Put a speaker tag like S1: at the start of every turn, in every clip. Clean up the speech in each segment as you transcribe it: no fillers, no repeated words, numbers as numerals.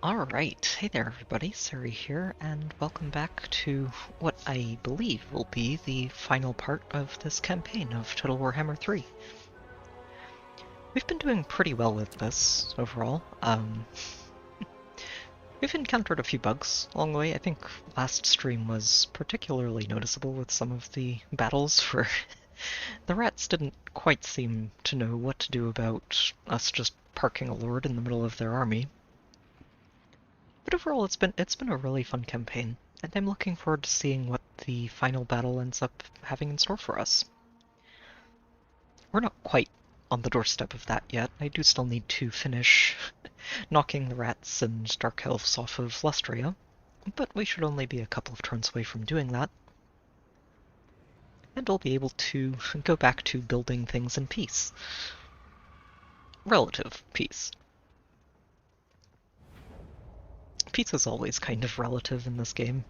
S1: Alright, hey there everybody, Sari here, and welcome back to what I believe will be the final part of this campaign of Total Warhammer 3. We've been doing pretty well with this, overall. We've encountered a few bugs along the way. I think last stream was particularly noticeable with some of the battles where the rats didn't quite seem to know what to do about us just parking a lord in the middle of their army. But overall, it's been a really fun campaign, and I'm looking forward to seeing what the final battle ends up having in store for us. We're not quite on the doorstep of that yet. I do still need to finish knocking the rats and dark elves off of Lustria, but we should only be a couple of turns away from doing that. And I'll be able to go back to building things in peace. Relative peace. Peace is always kind of relative in this game.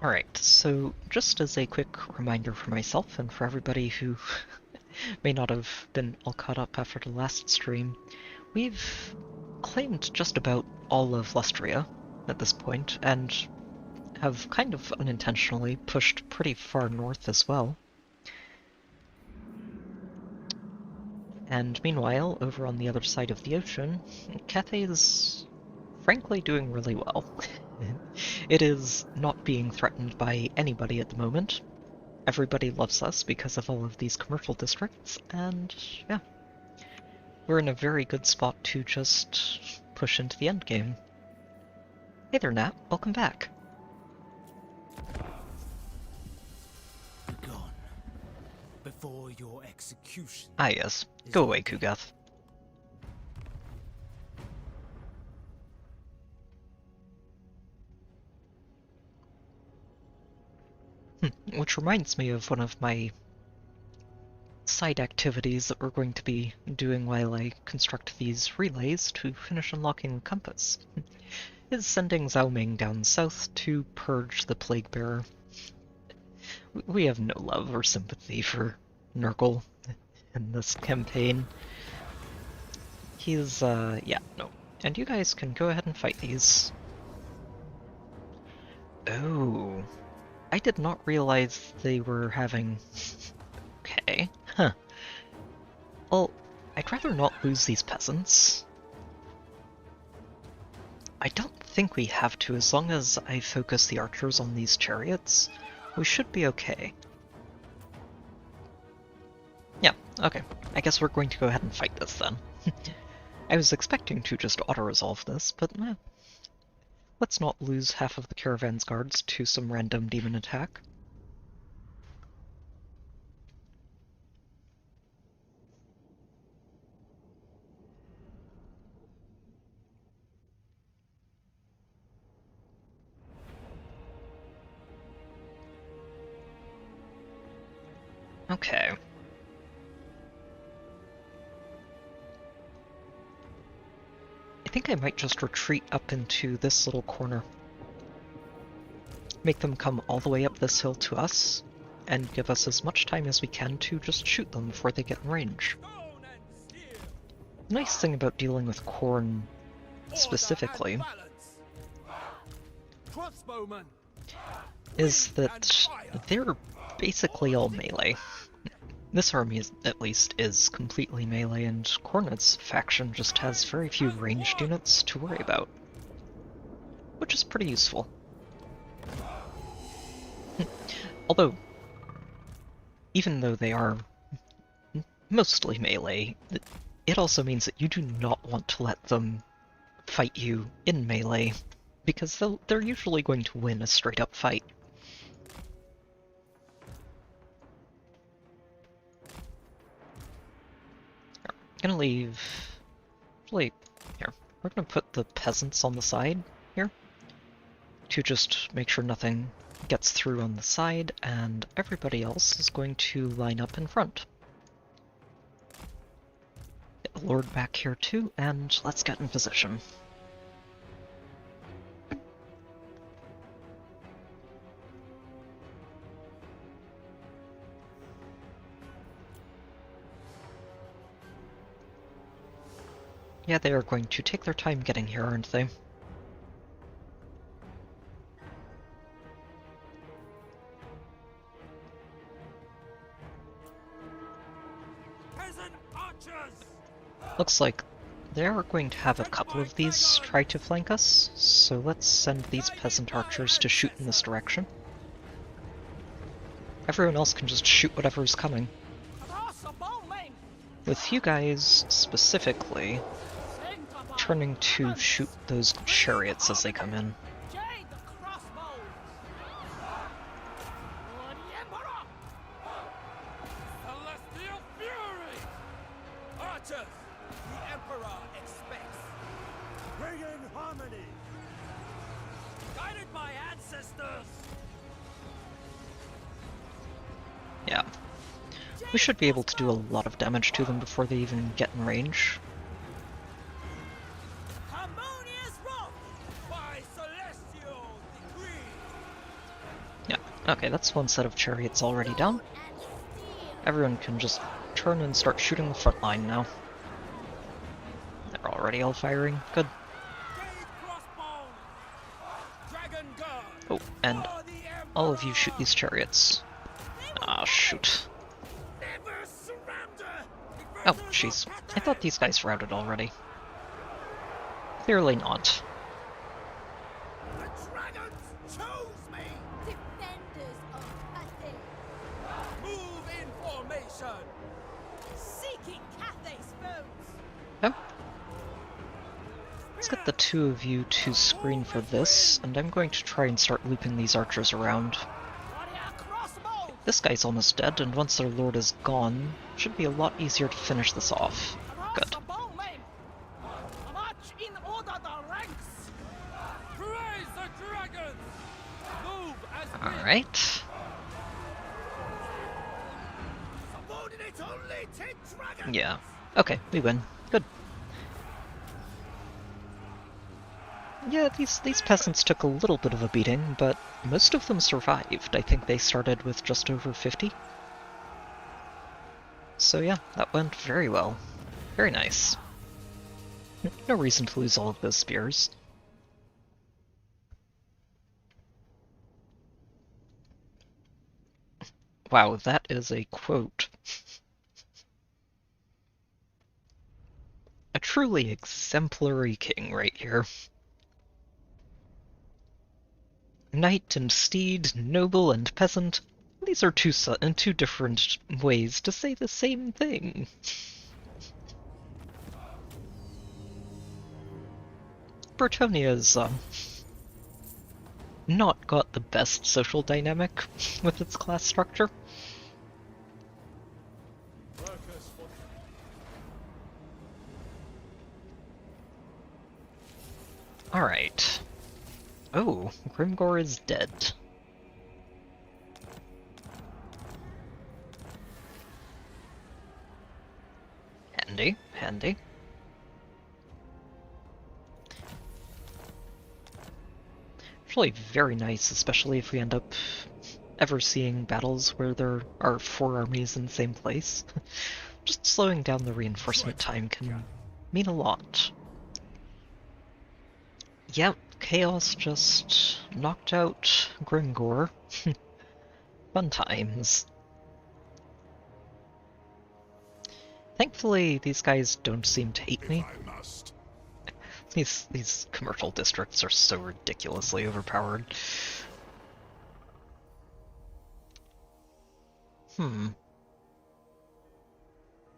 S1: Alright, so just as a quick reminder for myself and for everybody who may not have been all caught up after the last stream, we've claimed just about all of Lustria at this point, and have kind of unintentionally pushed pretty far north as well. And meanwhile, over on the other side of the ocean, Cathay's frankly doing really well. It is not being threatened by anybody at the moment. Everybody loves us because of all of these commercial districts, and yeah. We're in a very good spot to just push into the endgame. Hey there, Nat. Welcome back.
S2: Gone before your execution.
S1: Ah, yes. Go away, Kugath. Which reminds me of one of my side activities that we're going to be doing while I construct these relays to finish unlocking the compass, is sending Zhao Ming down south to purge the Plague Bearer. We have no love or sympathy for Nurgle in this campaign. He's, yeah, no. And you guys can go ahead and fight these. Oh. I did not realize they were having... Okay. Huh. Well, I'd rather not lose these peasants. I don't think we have to, as long as I focus the archers on these chariots. We should be okay. Yeah, okay. I guess we're going to go ahead and fight this then. I was expecting to just auto-resolve this, but eh. Let's not lose half of the caravan's guards to some random demon attack. Okay. I think I might just retreat up into this little corner. Make them come all the way up this hill to us, and give us as much time as we can to just shoot them before they get in range. The nice thing about dealing with Khorne specifically is that they're basically all melee. This army, at least, is completely melee, and Khorne's faction just has very few ranged units to worry about, which is pretty useful. Although, even though they are mostly melee, it also means that you do not want to let them fight you in melee, because they're usually going to win a straight-up fight. I'm gonna leave... Actually, here. We're gonna put the peasants on the side here, to just make sure nothing gets through on the side, and everybody else is going to line up in front. Get the Lord back here too, and let's get in position. Yeah, they are going to take their time getting here, aren't they?
S2: Peasant archers!
S1: Looks like they are going to have a couple of these try to flank us, so let's send these peasant archers to shoot in this direction. Everyone else can just shoot whatever's coming. With you guys specifically turning to shoot those chariots as they come in.
S2: Celestial fury! Archers! The Emperor expects! Bringing harmony! Guided by ancestors!
S1: Yeah. We should be able to do a lot of damage to them before they even get in range.
S2: Harmonious wrath by celestial decree!
S1: Yeah, okay, that's one set of chariots already down. Everyone can just turn and start shooting the front line now. They're already all firing. Good. Oh, and all of you shoot these chariots. Ah, shoot. Oh, jeez. I thought these guys routed already. Clearly not.
S2: The dragons chose me!
S3: Defenders of Cathay,
S2: Move in formation!
S3: seeking Cathay's foes.
S1: Oh. Let's get the two of you to screen for this, and I'm going to try and start looping these archers around. This guy's almost dead, and once their lord is gone, it should be a lot easier to finish this off. Good.
S2: March in order the ranks! Praise the dragons! Move as
S1: Alright.
S2: subordinate only to dragons!
S1: Yeah. Okay, we win. Good. Yeah, these peasants took a little bit of a beating, but most of them survived. I think they started with just over 50. So yeah, that went very well. Very nice. No reason to lose all of those spears. Wow, that is a quote. A truly exemplary king right here. Knight and steed, noble and peasant, these are two different ways to say the same thing. Bretonia's not got the best social dynamic with its class structure. Alright. Oh, Grimgor is dead. Handy, handy. Actually very nice, especially if we end up ever seeing battles where there are 4 armies in the same place. Just slowing down the reinforcement time can mean a lot. Yep, Chaos just knocked out Grimgor. Fun times. Thankfully, these guys don't seem to hate me. These commercial districts are so ridiculously overpowered.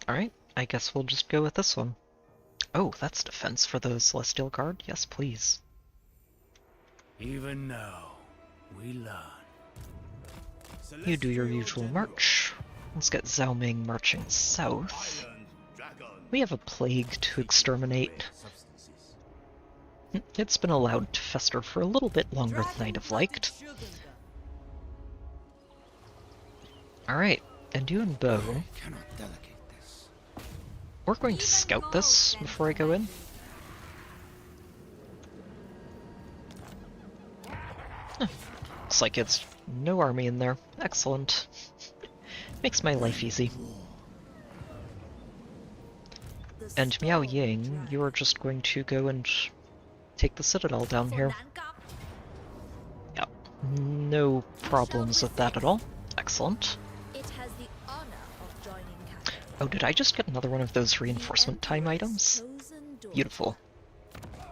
S1: Alright, I guess we'll just go with this one. Oh, that's defense for the Celestial Guard? Yes, please.
S2: Even now, we learn.
S1: You do your usual march. Let's get Zhao Ming marching south. We have a plague to exterminate. It's been allowed to fester for a little bit longer than I'd have liked. Alright, and you and Bo, we're going to scout this before I go in. Looks like it's no army in there. Excellent. Makes my life easy. And Miao Ying, you are just going to go and take the citadel down here. Yep, no problems with that at all. Excellent.
S3: It has the honor of joining Cathay.
S1: Oh, did I just get another one of those reinforcement time items? Beautiful. I'm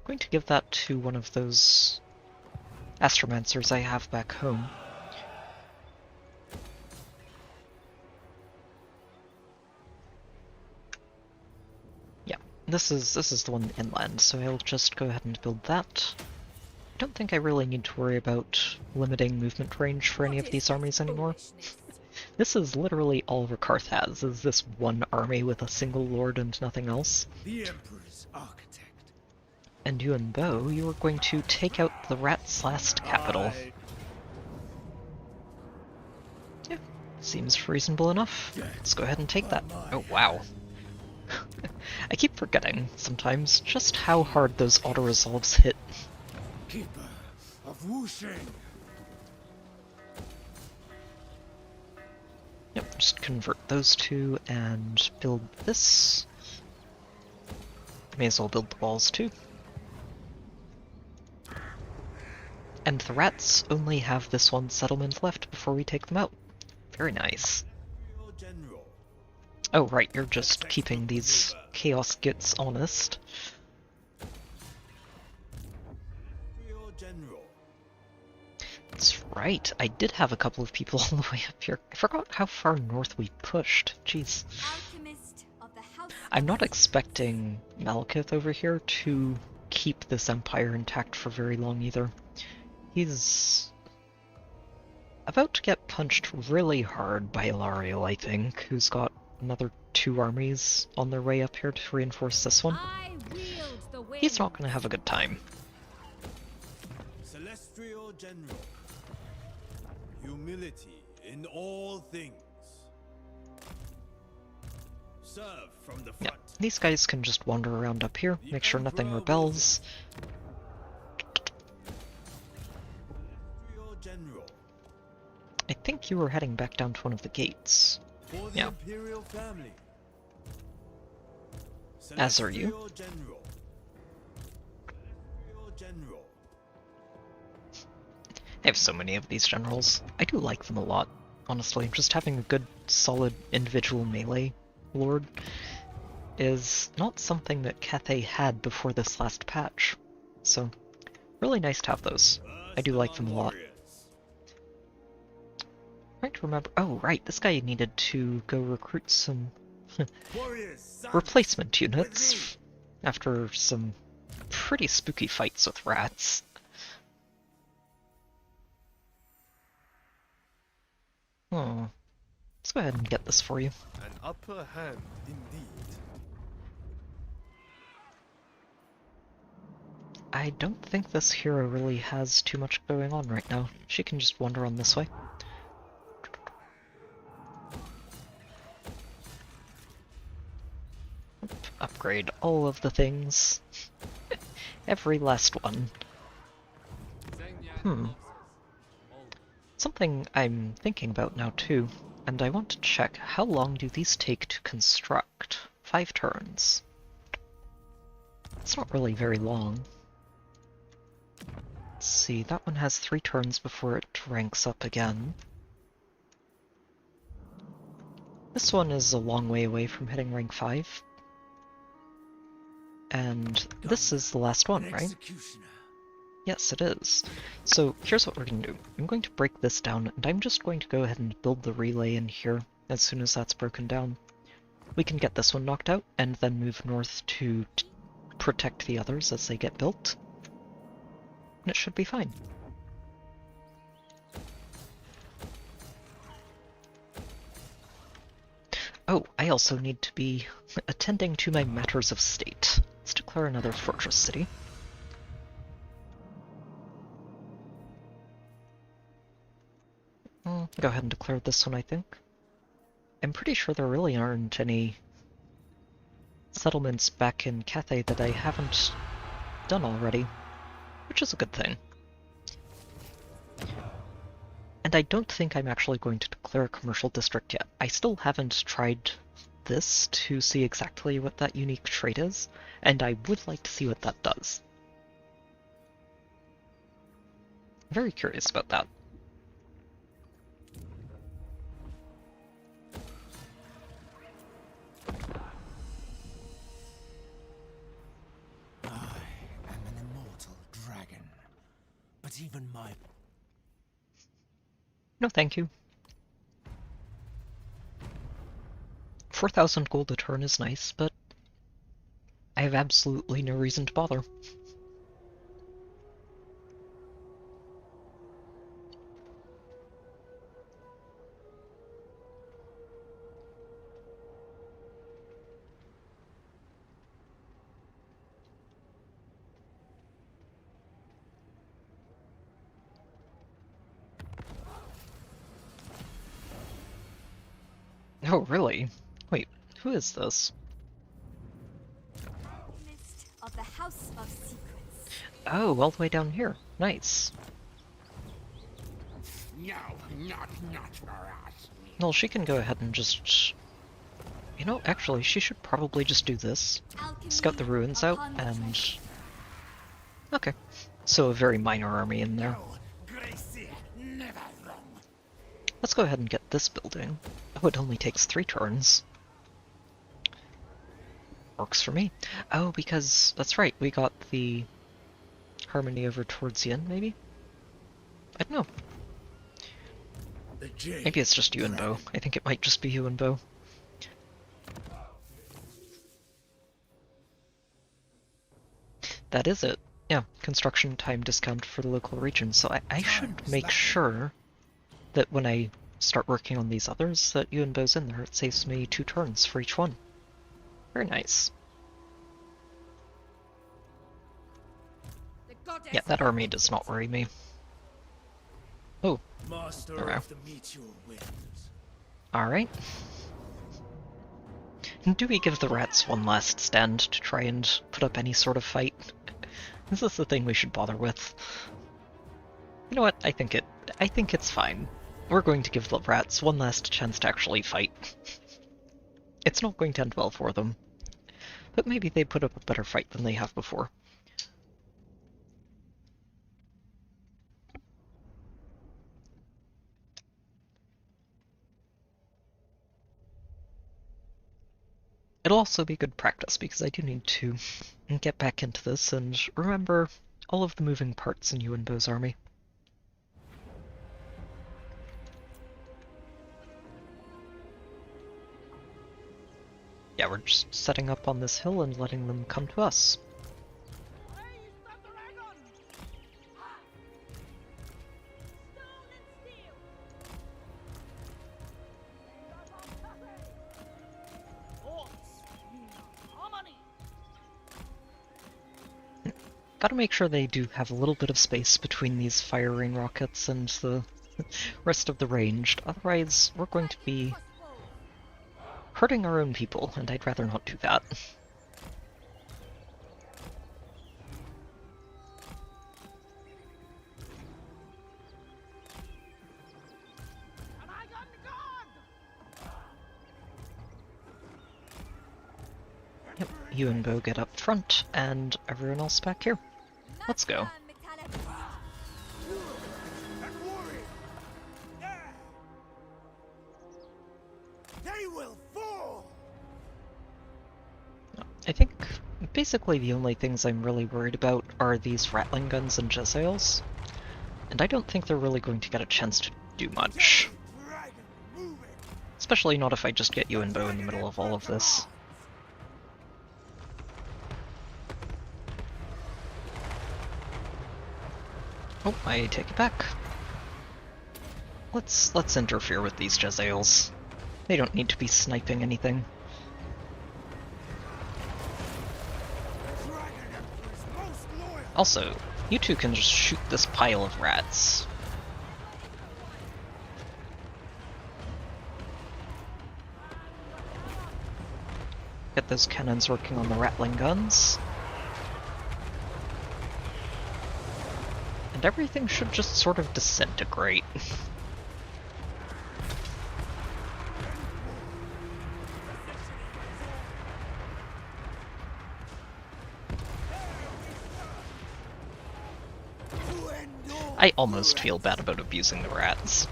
S1: going to give that to one of those astromancers I have back home. Yeah, this is the one inland, so I'll just go ahead and build that. I don't think I really need to worry about limiting movement range for any of these armies anymore. This is literally all Rakarth has, is this one army with a single lord and nothing else.
S2: The Emperor's architect.
S1: And Yuan Bo, you are going to take out the Rat's last capital. Yeah, seems reasonable enough. Let's go ahead and take that. Oh, wow. I keep forgetting, sometimes, just how hard those auto-resolves hit.
S2: Keeper of Wuxing.
S1: Yep, just convert those two and build this. May as well build the walls too. And the rats only have this one settlement left before we take them out. Very nice. Oh right, you're just keeping these chaos gits honest. That's right, I did have a couple of people all the way up here. I forgot how far north we pushed. Jeez. I'm not expecting Malekith over here to keep this empire intact for very long either. He's about to get punched really hard by Ilariel, I think, who's got another 2 armies on their way up here to reinforce this one. He's not going to have a good time.
S2: Celestial General. Humility in all things. Serve from the front.
S1: Yeah, these guys can just wander around up here, make sure nothing rebels. I think you were heading back down to one of the gates. Yeah. As are you. I have so many of these generals. I do like them a lot, honestly. Just having a good, solid, individual melee lord is not something that Cathay had before this last patch. So, really nice to have those. I do like them a lot. Trying to remember. Oh, right, this guy needed to go recruit some replacement units after some pretty spooky fights with rats. Oh, let's go ahead and get this for you.
S2: An upper hand indeed.
S1: I don't think this hero really has too much going on right now. She can just wander on this way. Upgrade all of the things. Every last one. Something I'm thinking about now too, and I want to check how long do these take to construct? 5 turns. It's not really very long. Let's see, that one has 3 turns before it ranks up again. This one is a long way away from hitting rank 5. And this is the last one, right? Yes, it is. So here's what we're going to do. I'm going to break this down, and I'm just going to go ahead and build the relay in here as soon as that's broken down. We can get this one knocked out, and then move north to protect the others as they get built. And it should be fine. Oh, I also need to be attending to my matters of state. Let's declare another fortress city. Go ahead and declare this one, I think. I'm pretty sure there really aren't any settlements back in Cathay that I haven't done already, which is a good thing. And I don't think I'm actually going to declare a commercial district yet. I still haven't tried this to see exactly what that unique trait is, and I would like to see what that does. Very curious about that.
S4: I am an immortal dragon, but even my...
S1: No, thank you. 4,000 gold a turn is nice, but I have absolutely no reason to bother. Oh, really? Wait, who is this?
S3: List of the House of Secrets.
S1: Oh, all the way down here. Nice.
S4: No, not for us.
S1: Well, she can go ahead and just... You know, actually, she should probably just do this.
S3: Alchemy
S1: Scout the ruins out,
S3: upon the
S1: and...
S3: treasure.
S1: Okay. So a very minor army in there.
S4: Gracie, never wrong.
S1: Let's go ahead and get this building. Oh, it only takes 3 turns. Works for me. Oh, because... That's right, we got the... Harmony over towards the end, maybe? I don't know.
S2: The Jade
S1: Maybe it's just you and Bo. I think it might just be you and Bo. That is it. Yeah, construction time discount for the local region, so I should make sure that when I start working on these others, that you and Bo's in there. It saves me 2 turns for each one. Very nice.
S3: The goddess
S1: Yeah, that army does not worry me. Oh,
S2: Master
S1: Alright.
S2: of the meteor winds.
S1: alright. And do we give the rats one last stand to try and put up any sort of fight? Is this the thing we should bother with? You know what? I think it's fine. We're going to give the rats one last chance to actually fight. It's not going to end well for them. But maybe they put up a better fight than they have before. It'll also be good practice, because I do need to get back into this and remember all of the moving parts in Yuan Bo's army. Yeah, we're just setting up on this hill and letting them come to us. Gotta make sure they do have a little bit of space between these firing rockets and the rest of the ranged, otherwise we're going to be hurting our own people, and I'd rather not do that. Yep, you and Bo get up front, and everyone else back here. Let's go.
S4: They will fall.
S1: I think basically the only things I'm really worried about are these Rattling guns and Jezzails, and I don't think they're really going to get a chance to do much.
S4: Dragon, move it.
S1: Especially not if I just get you and Bo in the middle of all of this. Oh, I take it back. Let's interfere with these Jezzails. They don't need to be sniping anything.
S4: Dragon Emperor's most loyal.
S1: Also, you two can just shoot this pile of rats. Get those cannons working on the Rattling guns. And everything should just sort of disintegrate. I almost feel bad about abusing the rats.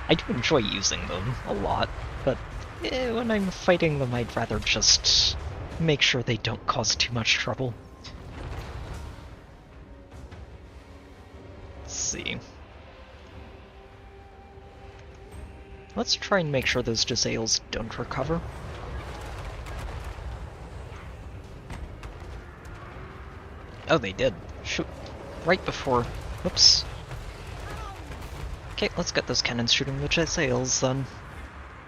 S1: I do enjoy using them a lot, but when I'm fighting them I'd rather just make sure they don't cause too much trouble. Let's see. Let's try and make sure those Jezzails don't recover. Oh, they did. Shoot. Right before... Whoops. Okay, let's get those cannons shooting the Jezzails then.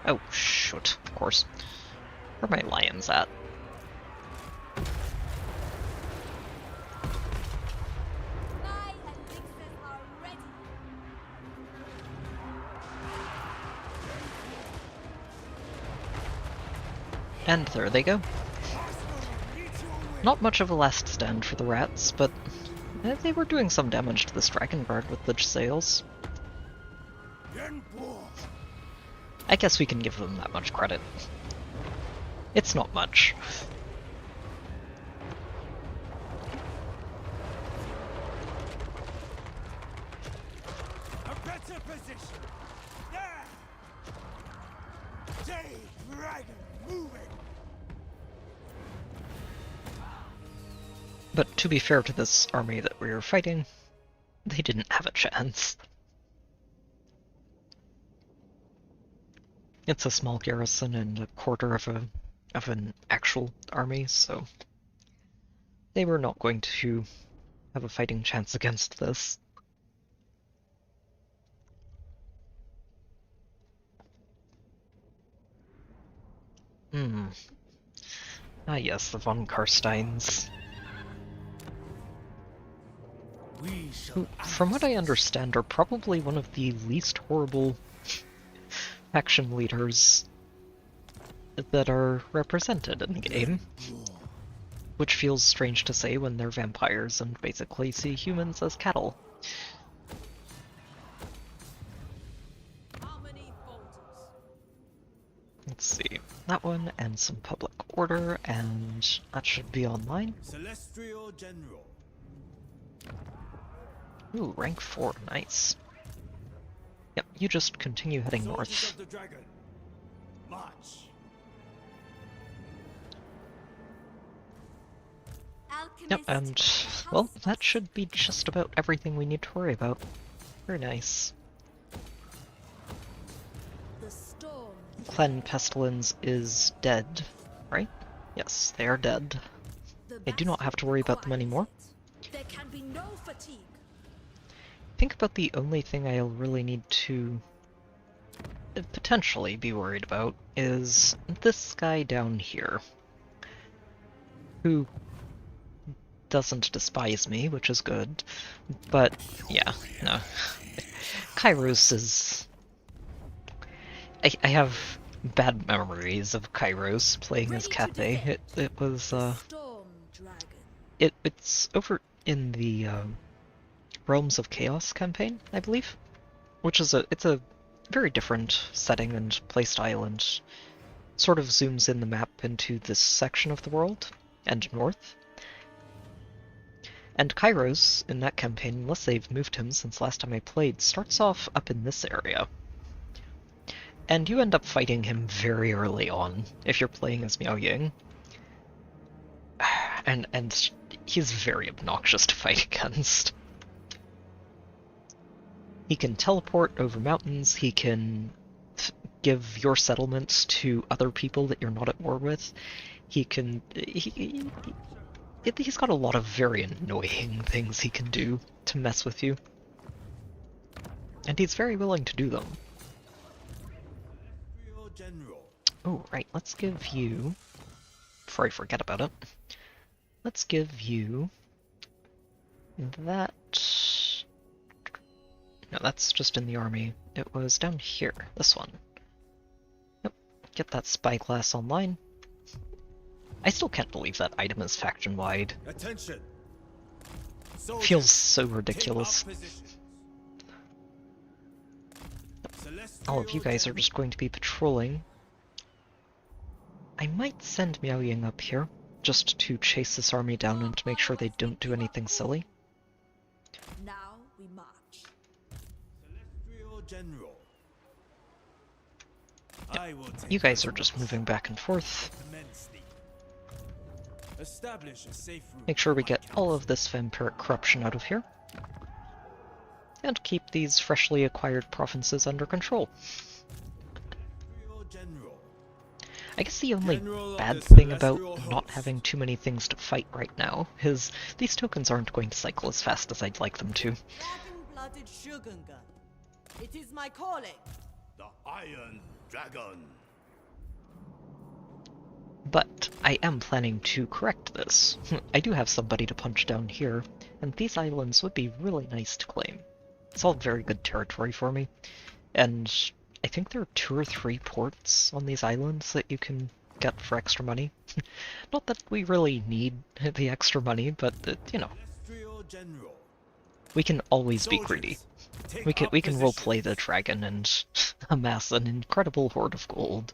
S1: Oh, shoot. Of course. Where are my lions at?
S3: My elixirs are ready.
S1: And there they go. Not much of a last stand for the rats, but they were doing some damage to this Dragon Guard with the sails. I guess we can give them that much credit. It's not much.
S4: A better position. There. Dragon, moving.
S1: But to be fair to this army that we were fighting, they didn't have a chance. It's a small garrison and a quarter of an actual army, so they were not going to have a fighting chance against this. Ah yes, the von Karsteins. Who, from what I understand, are probably one of the least horrible faction leaders that are represented in the game. Which feels strange to say when they're vampires and basically see humans as cattle.
S3: How many bolters?
S1: Let's see, that one and some public order, and that should be online.
S2: Celestial General.
S1: Ooh, rank 4, nice. Yep, you just continue heading
S2: Soldiers
S1: north.
S2: of the Dragon. March.
S1: Yep,
S3: Alchemist
S1: and,
S3: of the
S1: well,
S3: House
S1: that
S3: of
S1: should be just about everything we need to worry about. Very nice.
S3: the storm.
S1: Clan Pestilence is dead, right? Yes, they are dead.
S3: The
S1: I do not have to worry about them anymore.
S3: There can be no fatigue.
S1: Think about the only thing I'll really need to potentially be worried about is this guy down here, who doesn't despise me, which is good, but yeah, no. Kairos is... I have bad memories of Kairos playing as Cathay. It was,
S3: Storm dragon.
S1: it's over in the Realms of Chaos campaign, I believe, which is it's a very different setting and playstyle, and sort of zooms in the map into this section of the world and north. And Kairos in that campaign, unless they've moved him since last time I played, starts off up in this area. And you end up fighting him very early on if you're playing as Miao Ying. And he's very obnoxious to fight against. He can teleport over mountains, he can give your settlements to other people that you're not at war with. He can... He's got a lot of very annoying things he can do to mess with you. And he's very willing to do them.
S2: Celestial General.
S1: Oh, right, let's give you... Before I forget about it, let's give you that... No, that's just in the army. It was down here, this one. Yep, get that spyglass online. I still can't believe that item is faction-wide.
S2: Attention.
S1: Feels so
S2: Take up
S1: ridiculous.
S2: positions.
S1: All of you guys are just going to be patrolling. I might send Miao Ying up here, just to chase this army down and to make sure they don't do anything silly.
S3: Now we we march.
S2: Celestial General. I will take
S1: You guys are
S2: this
S1: just
S2: much.
S1: moving back and forth.
S2: Immensely. Establish a safe route
S1: Make sure we
S2: for my
S1: get all
S2: council.
S1: of this vampiric corruption out of here. And keep these freshly acquired provinces under control.
S2: Celestial General.
S1: I guess the only
S2: General of
S1: bad
S2: the
S1: thing about
S2: Celestial
S1: not
S2: Host.
S1: having too many things to fight right now is these tokens aren't going to cycle as fast as I'd like them to.
S5: Dragon-blooded Shogunga. It is my calling.
S2: The Iron Dragon.
S1: But I am planning to correct this. I do have somebody to punch down here, and these islands would be really nice to claim. It's all very good territory for me, and I think there are 2 or 3 ports on these islands that you can get for extra money. Not that we really need the extra money, but, you know,
S2: Celestial General.
S1: we can always be greedy.
S2: Take
S1: We can
S2: up
S1: roleplay the
S2: positions.
S1: dragon and amass an incredible hoard of gold.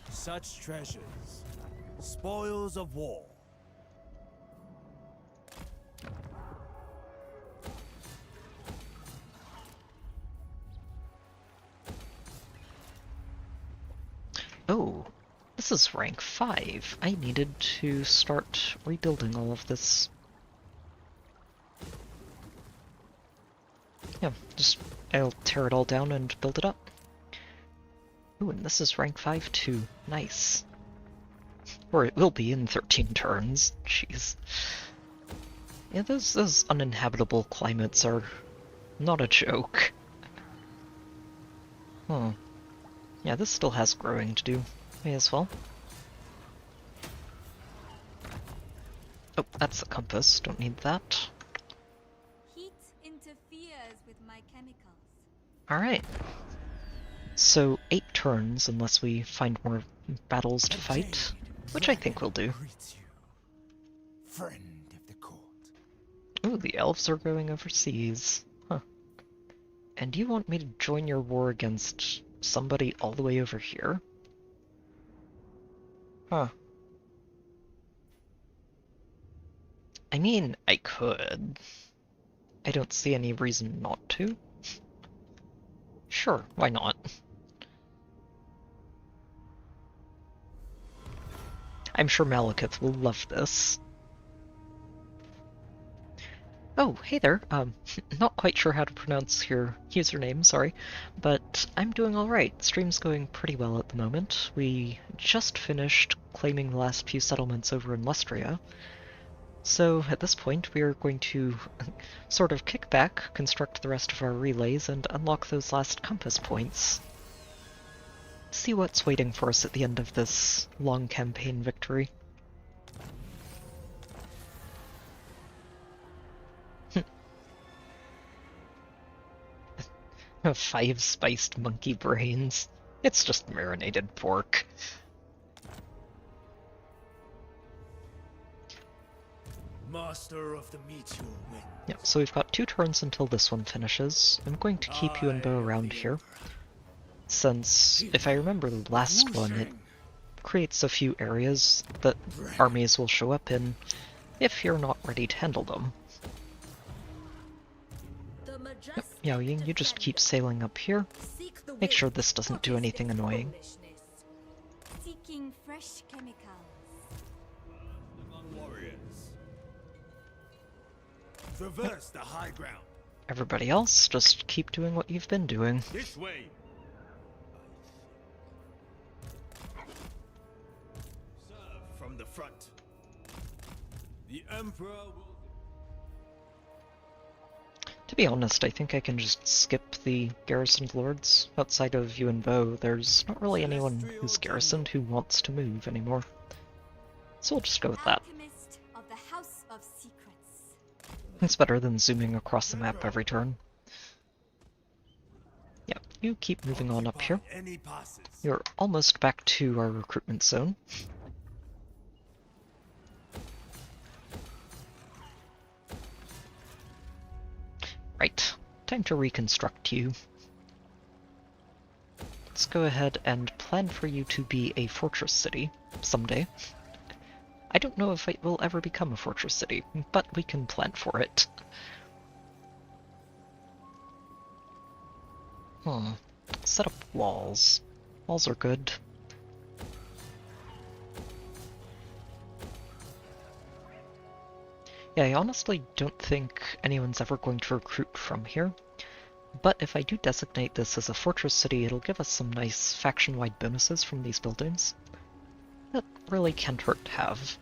S2: Such treasures. Spoils of war.
S1: Oh, this is rank 5. I needed to start rebuilding all of this. Yeah, I'll tear it all down and build it up. Ooh, and this is rank 5 too. Nice. Or it will be in 13 turns. Jeez. Yeah, those uninhabitable climates are not a joke. Hmm. Yeah, this still has growing to do. May as well. Oh, that's a compass. Don't need that.
S6: Heat interferes with my chemicals.
S1: Alright. So, 8 turns unless we find more battles to fight, which I think we'll do.
S4: Greets you, friend of the court.
S1: Ooh, the elves are going overseas. Huh. And you want me to join your war against somebody all the way over here? Huh. I mean, I could. I don't see any reason not to. Sure, why not? I'm sure Malekith will love this. Oh, hey there. Not quite sure how to pronounce your username, sorry, but I'm doing alright. Stream's going pretty well at the moment. We just finished claiming the last few settlements over in Lustria. So at this point, we are going to sort of kick back, construct the rest of our relays, and unlock those last compass points. See what's waiting for us at the end of this long campaign victory. 5 spiced monkey brains. It's just marinated pork.
S2: Master of the Meteor Wind.
S1: Yeah, so we've got 2 turns until this one finishes. I'm going to keep you and Bo around here, since, if I remember the last one, it creates a few areas that armies will show up in if you're not ready to handle them.
S3: The majestic
S1: Yeah, you just keep sailing up here.
S3: seek the
S1: Make sure
S3: wind.
S1: this doesn't
S3: What
S1: do
S3: is
S1: anything
S3: its
S1: annoying.
S3: foolishness?
S6: Seeking fresh chemicals.
S2: Among warriors. Traverse the high ground.
S1: Everybody else, just keep doing what you've been doing.
S2: This way. Serve from the front. The Emperor will...
S1: To be honest, I think I can just skip the garrisoned lords. Outside of you and Bo, there's not really anyone who's garrisoned who wants to move anymore. So we'll just go with that.
S6: Alchemist of the House of Secrets.
S1: It's better than zooming across the map every turn. Yeah, you keep moving on up here.
S2: Any passes.
S1: You're almost back to our recruitment zone. Right, time to reconstruct you. Let's go ahead and plan for you to be a fortress city someday. I don't know if it will ever become a fortress city, but we can plan for it. Set up walls. Walls are good. Yeah, I honestly don't think anyone's ever going to recruit from here. But if I do designate this as a fortress city, it'll give us some nice faction-wide bonuses from these buildings. That really can't hurt to have.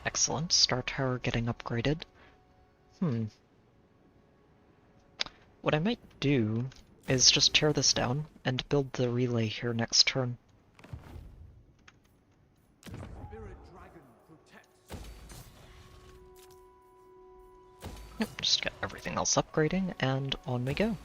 S1: Excellent, Star Tower getting upgraded. What I might do is just tear this down and build the relay here next turn. Yep, just get everything else upgrading, and on we go.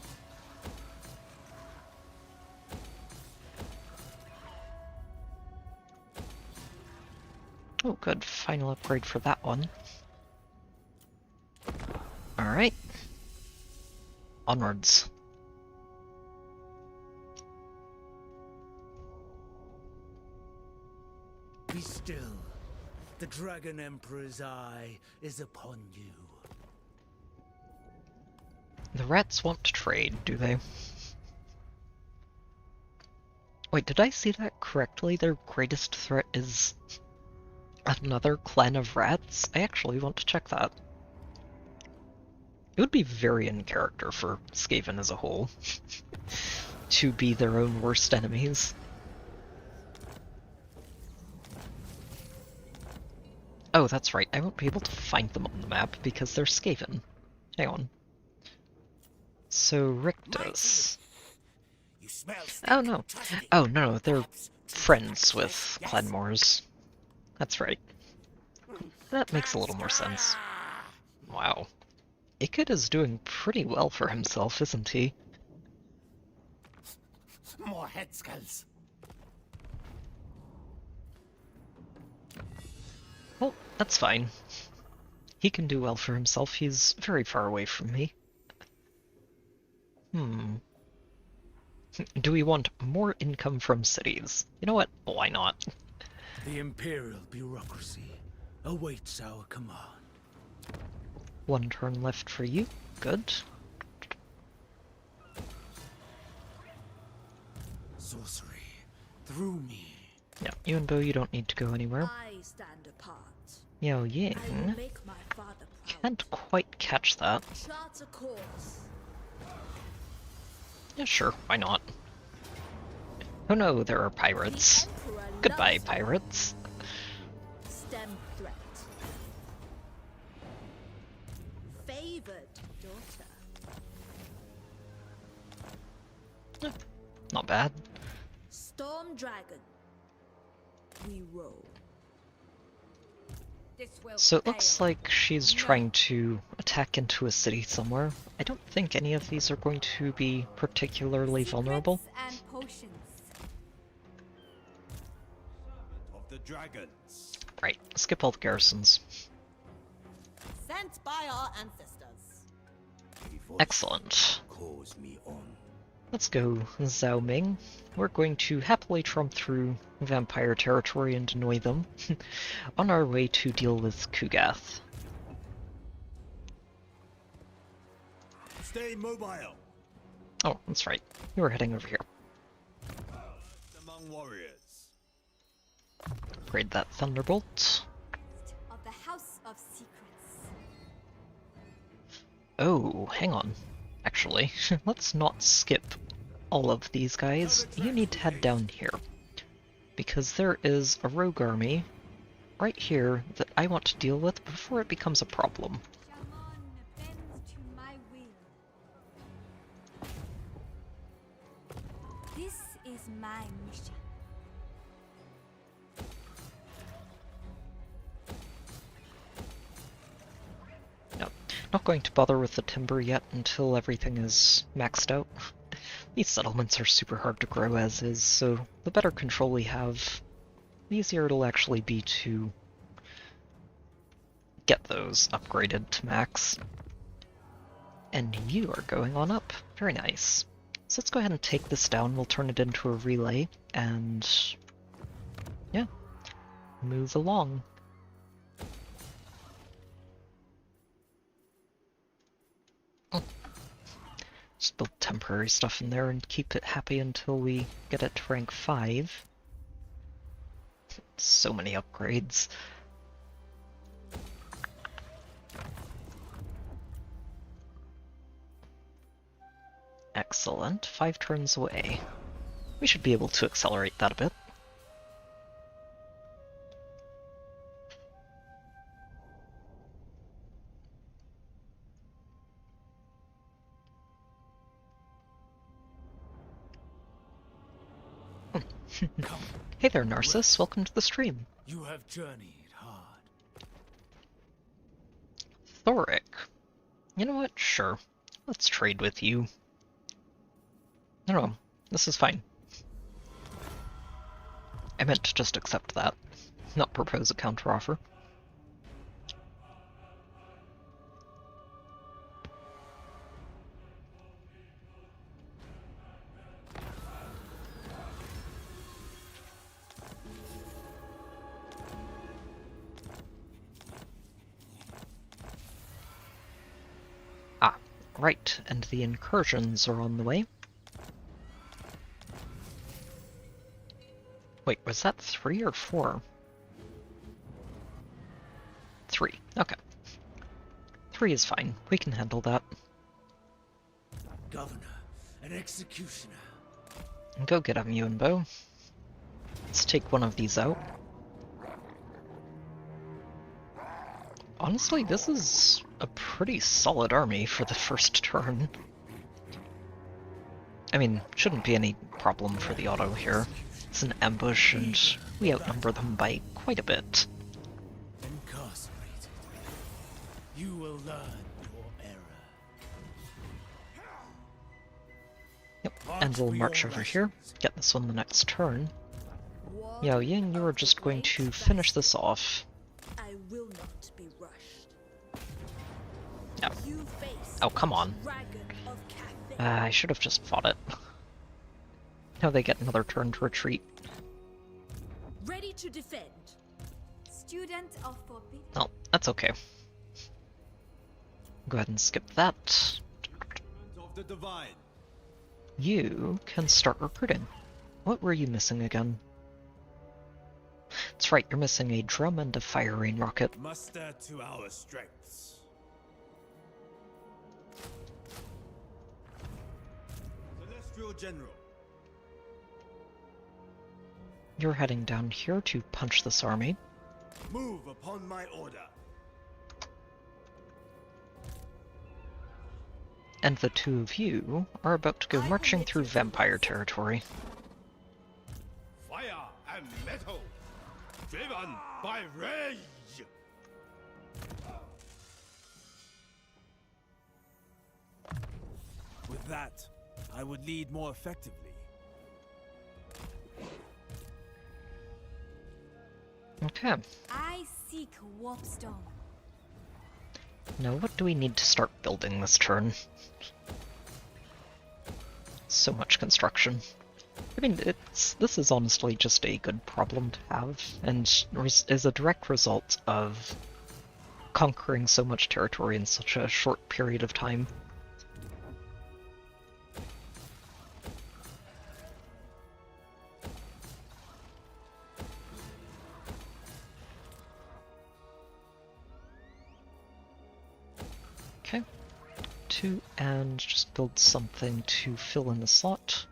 S1: Oh good, final upgrade for that one. Alright. Onwards.
S2: Be still. The Dragon Emperor's eye is upon you.
S1: The rats want to trade, do they? Wait, did I see that correctly? Their greatest threat is another clan of rats? I actually want to check that. It would be very in character for Skaven as a whole to be their own worst enemies. Oh, that's right, I won't be able to find them on the map because they're Skaven. Hang on. So Rictus. Oh no. Oh no, they're friends with Clanmores. That's right. That makes a little more sense. Wow. Ikid is doing pretty well for himself, isn't he?
S4: More head skulls.
S1: Well, that's fine. He can do well for himself, he's very far away from me. Do we want more income from cities? You know what? Why not?
S2: The Imperial bureaucracy awaits our command.
S1: One turn left for you. Good.
S2: Sorcery through me.
S1: Yeah, Yuan, you don't need to go anywhere.
S3: I stand apart.
S1: Yao
S3: I will
S1: Ying
S3: make my father proud.
S1: can't quite catch that.
S3: Chart a course.
S1: Yeah, sure, why not? Oh no, there are pirates.
S3: The Emperor
S1: Goodbye,
S3: loves
S1: pirates.
S3: stem threat. Favored daughter.
S1: Not bad.
S3: Storm dragon. We roll. This will
S1: So it looks
S3: fail.
S1: like she's trying to attack into a city somewhere. I don't think any of these are going to be particularly vulnerable.
S6: Secrets and potions.
S2: Of the dragons.
S1: Right, skip all the garrisons.
S5: Sent by our ancestors.
S1: Excellent.
S2: Calls me on.
S1: Let's go, Zhao Ming. We're going to happily tromp through vampire territory and annoy them on our way to deal with Kugath.
S2: Stay mobile.
S1: Oh, that's right. You were heading over here.
S2: Among warriors.
S1: Upgrade that Thunderbolt.
S6: Of the House of Secrets.
S1: Oh, hang on. Actually, let's not skip all of these guys. You need to head down here. Because there is a rogue army right here that I want to deal with before it becomes a problem.
S6: Shaman bends to my will. This is my mission.
S1: No, not going to bother with the timber yet until everything is maxed out. These settlements are super hard to grow as is, so the better control we have, the easier it'll actually be to get those upgraded to max. And you are going on up. Very nice. So let's go ahead and take this down. We'll turn it into a relay, and yeah, move along. Just build temporary stuff in there and keep it happy until we get it to rank 5. So many upgrades. Excellent. 5 turns away. We should be able to accelerate that a bit. Hey there, Narcissus. Welcome to the stream.
S2: You have journeyed hard.
S1: Thoric. You know what? Sure. Let's trade with you. No, this is fine. I meant to just accept that, not propose a counteroffer. Ah, right, and the incursions are on the way. Wait, was that 3 or 4? 3. Okay. 3 is fine. We can handle that.
S2: Governor and executioner.
S1: Go get him, Yuan Bo. Let's take one of these out. Honestly, this is a pretty solid army for the first turn. I mean, shouldn't be any problem for the auto here. It's an ambush, and we outnumber them by quite a bit.
S2: Incarcerated. You will learn your error.
S1: Yep, and we'll march over here, get this one the next turn.
S3: What
S1: Yao Ying, you are just going to finish this off.
S3: I will not be rushed.
S1: No.
S3: You face
S1: Oh, come on.
S3: Dragon of Cathay.
S1: I should have just fought it. Now they get another turn to retreat.
S3: Ready to defend.
S6: Student of Forbidden.
S1: Oh, that's okay. Go ahead and skip that.
S2: Of the divine.
S1: You can start recruiting. What were you missing again? That's right, you're missing a drum and a fire rain rocket.
S2: Muster to our strengths. Celestial General.
S1: You're heading down here to punch this army.
S2: Move upon my order.
S1: And the two of you are about to go
S3: I
S1: marching
S3: commit
S1: through
S3: to
S1: vampire
S3: this.
S1: territory.
S2: Fire and metal. Driven by rage. With that, I would lead more effectively.
S1: Okay,
S6: I seek Warpstone.
S1: now what do we need to start building this turn? So much construction. I mean, this is honestly just a good problem to have, and is a direct result of conquering so much territory in such a short period of time. Okay. 2, and just build something to fill in the slot.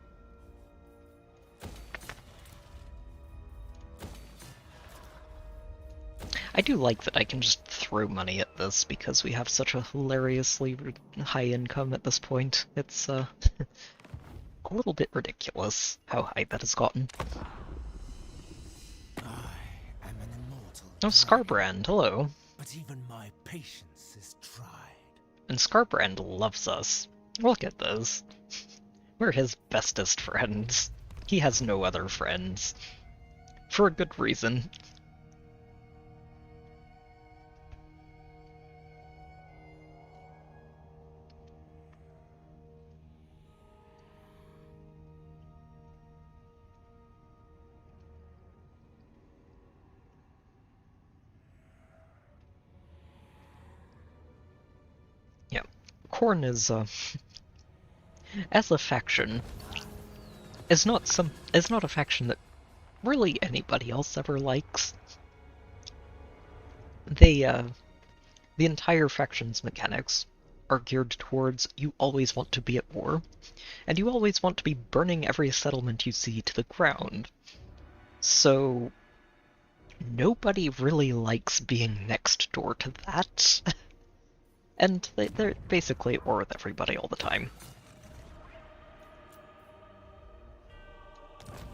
S1: I do like that I can just throw money at this because we have such a hilariously high income at this point. It's a little bit ridiculous how high that has gotten.
S2: I am an immortal.
S1: Oh, Scarbrand, hello.
S2: But even my patience is tried.
S1: And Scarbrand loves us. Look at this. We're his bestest friends. He has no other friends. For a good reason. Khorne is, as a faction, is not a faction that really anybody else ever likes. They, the entire faction's mechanics are geared towards you always want to be at war, and you always want to be burning every settlement you see to the ground. So nobody really likes being next door to that. And they're basically at war with everybody all the time.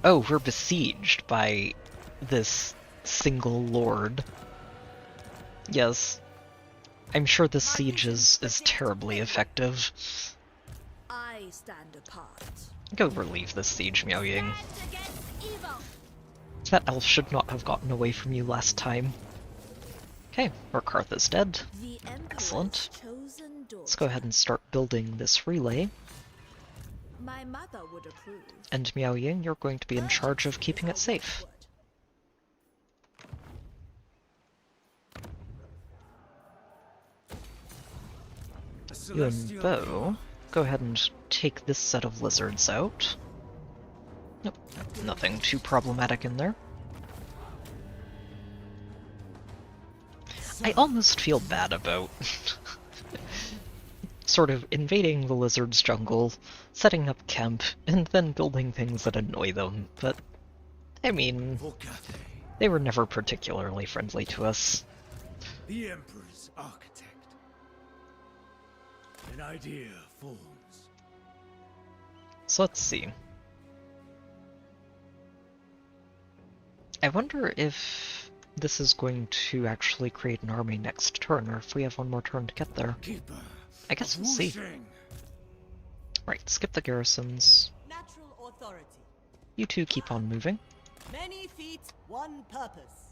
S1: Oh, we're besieged by this single lord. Yes. I'm sure this siege is terribly effective.
S3: I stand apart.
S1: Go relieve this siege, Miao Ying.
S3: Stand against evil.
S1: That elf should not have gotten away from you last time. Okay, Rakarth is dead.
S3: The Emperor's
S1: Excellent.
S3: chosen daughter.
S1: Let's go ahead and start building this relay.
S3: My mother would approve.
S1: And Miao Ying, you're going to be in charge of keeping it safe. Yuan Bo, go ahead and take this set of lizards out. Nope, nothing too problematic in there. I almost feel bad about sort of invading the lizards' jungle, setting up camp, and then building things that annoy them, but I mean, they were never particularly friendly to us.
S2: The Emperor's architect. An idea forms.
S1: So let's see. I wonder if this is going to actually create an army next turn, or if we have one more turn to get there.
S2: Keeper
S1: I guess
S2: of
S1: we'll see.
S2: Wusheng.
S1: Right, skip the garrisons.
S5: Natural authority.
S1: You two keep on moving.
S5: Many feet, one purpose.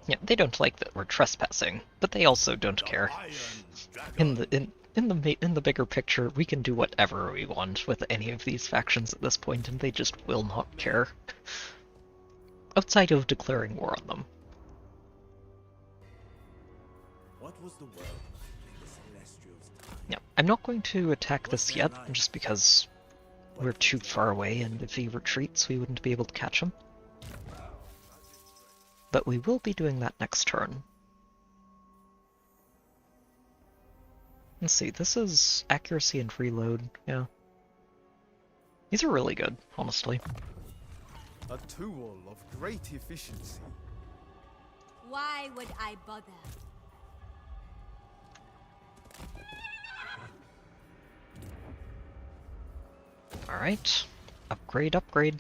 S1: Yeah, they don't like that we're trespassing, but they also don't care.
S2: Iron
S1: In
S2: dragon.
S1: the bigger picture, we can do whatever we want with any of these factions at this point, and they just will not care. Outside of declaring war on them.
S2: What was the world like in the Celestials' time?
S1: Yeah, I'm not going to attack this yet, just because we're too far away, and if he retreats, we wouldn't be able to catch him. But we will be doing that next turn. Let's see, this is accuracy and reload, yeah. These are really good, honestly.
S7: A tool of great efficiency.
S6: Why would I bother?
S1: Alright. Upgrade, upgrade.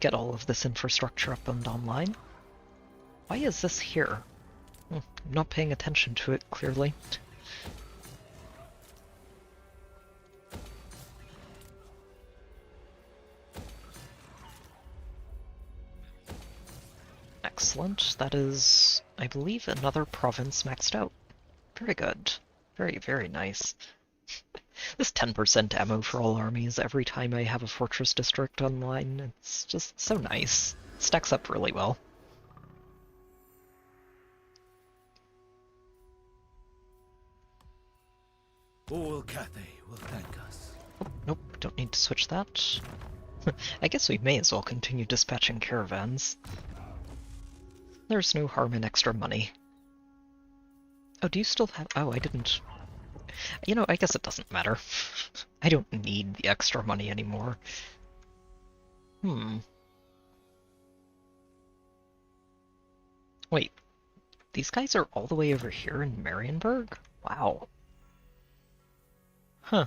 S1: Get all of this infrastructure up and online. Why is this here? I'm not paying attention to it, clearly. Excellent. That is, I believe, another province maxed out. Very good. Very, very nice. This 10% ammo for all armies every time I have a fortress district online, it's just so nice. Stacks up really well.
S2: All Cathay will thank us.
S1: Oh, nope, don't need to switch that. I guess we may as well continue dispatching caravans. There's no harm in extra money. Oh, do you still have... Oh, I didn't... You know, I guess it doesn't matter. I don't need the extra money anymore. Wait, these guys are all the way over here in Marienburg? Wow. Huh.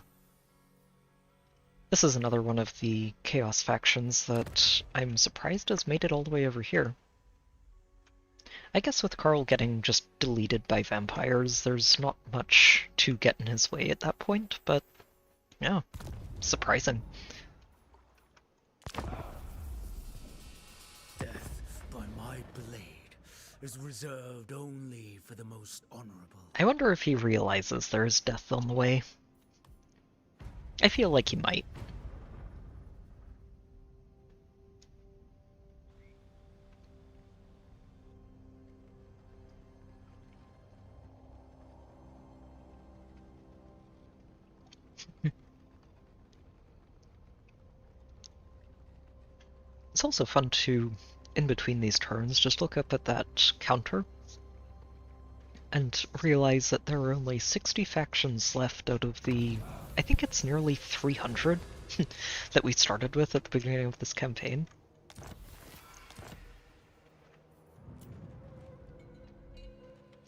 S1: This is another one of the Chaos factions that I'm surprised has made it all the way over here. I guess with Karl getting just deleted by vampires, there's not much to get in his way at that point, but yeah, surprising.
S2: Death by my blade is reserved only for the most honorable.
S1: I wonder if he realizes there is death on the way. I feel like he might. It's also fun to, in between these turns, just look up at that counter and realize that there are only 60 factions left out of the, I think it's nearly 300 that we started with at the beginning of this campaign.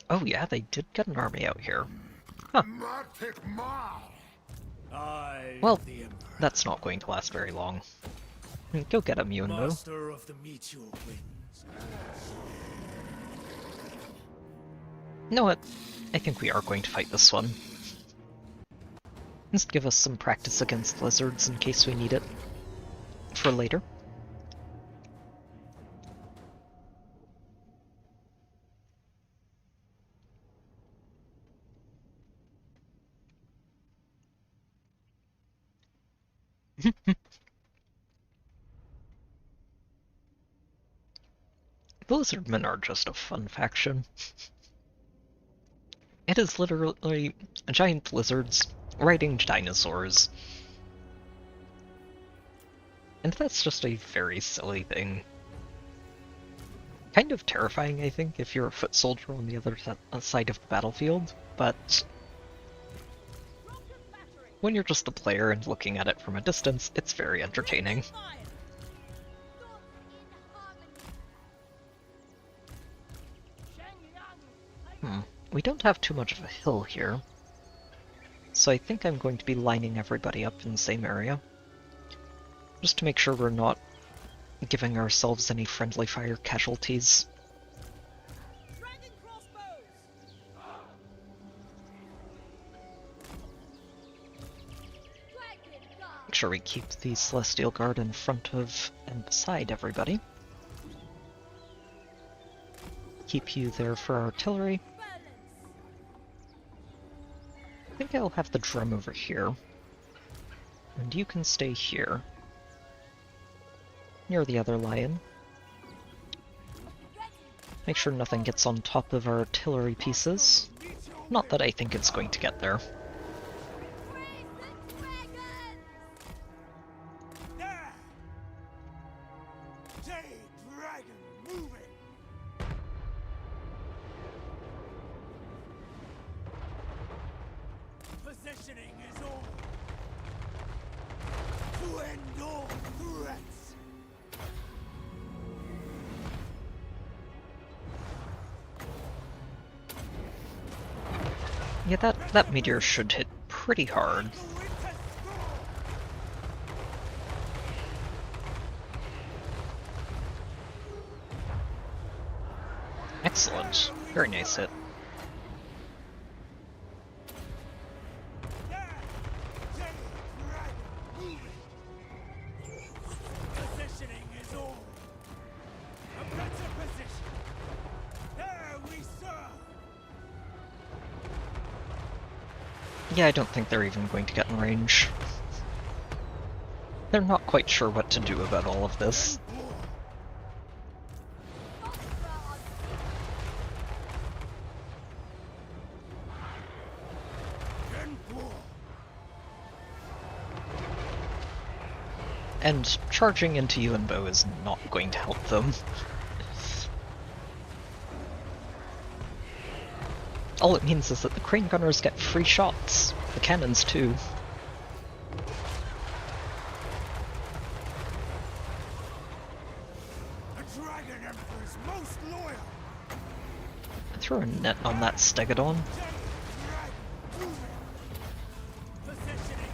S1: Oh yeah, they did get an army out here. Huh. Well, that's not going to last very long. Go get him, Yuan.
S2: Master of the meteor winds.
S1: You know what? I think we are going to fight this one. Just give us some practice against lizards in case we need it for later. The lizardmen are just a fun faction. It is literally giant lizards riding dinosaurs. And that's just a very silly thing. Kind of terrifying, I think, if you're a foot soldier on the other side of the battlefield, but when you're just a player and looking at it from a distance, it's very entertaining. We don't have too much of a hill here, so I think I'm going to be lining everybody up in the same area, just to make sure we're not giving ourselves any friendly fire casualties. Make sure we keep the Celestial Guard in front of and beside everybody. Keep you there for artillery. I think I'll have the drum over here. And you can stay here, near the other lion. Make sure nothing gets on top of our artillery pieces. Not that I think it's going to get there.
S2: Positioning is all. To end all threats.
S1: Yeah, that meteor should hit pretty hard. Excellent. Very nice hit.
S2: Positioning is all. A better position. There we serve.
S1: Yeah, I don't think they're even going to get in range. They're not quite sure what to do about all of this. And charging into Yuan is not going to help them. All it means is that the crane gunners get free shots. The cannons too.
S2: The Dragon Emperor's most loyal.
S1: Throw a net on that Stegodon.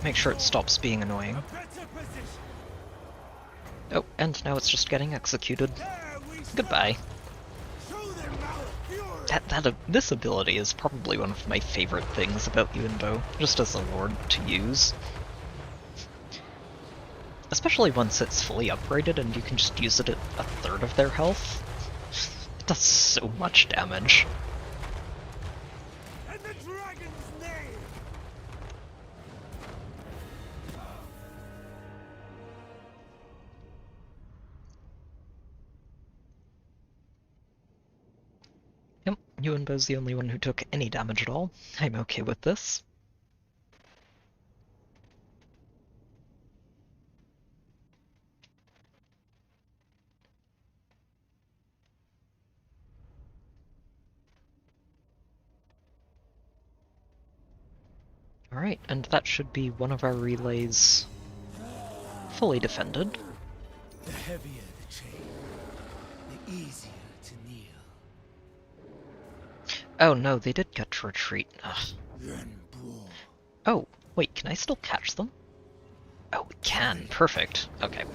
S1: Make sure it stops being annoying.
S2: A better position.
S1: Oh, and now it's just getting executed. Goodbye.
S2: Show them our fury.
S1: This ability is probably one of my favorite things about Yuan, just as a lord to use. Especially once it's fully upgraded and you can just use it at a third of their health. It does so much damage.
S2: In the dragon's name.
S1: Yep, Yuanbo's the only one who took any damage at all. I'm okay with this. Alright, and that should be one of our relays fully defended.
S2: The heavier the chain, the easier to kneel.
S1: Oh no, they did get to retreat. Ugh.
S2: Then brawl.
S1: Oh, wait, can I still catch them? Oh, we can. Perfect. Okay.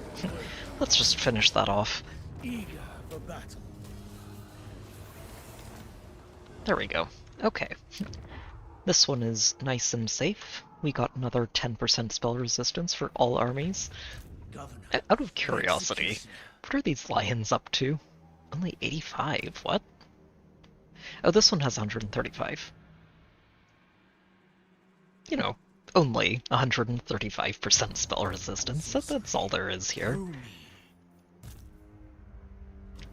S1: Let's just finish that off.
S2: Eager for battle.
S1: There we go. Okay. This one is nice and safe. We got another 10% spell resistance for all armies.
S2: Governor.
S1: Out of curiosity, what are these lions up to? Only 85, what? Oh, this one has 135. You know, only 135% spell resistance, that's all there is here.
S2: Through me.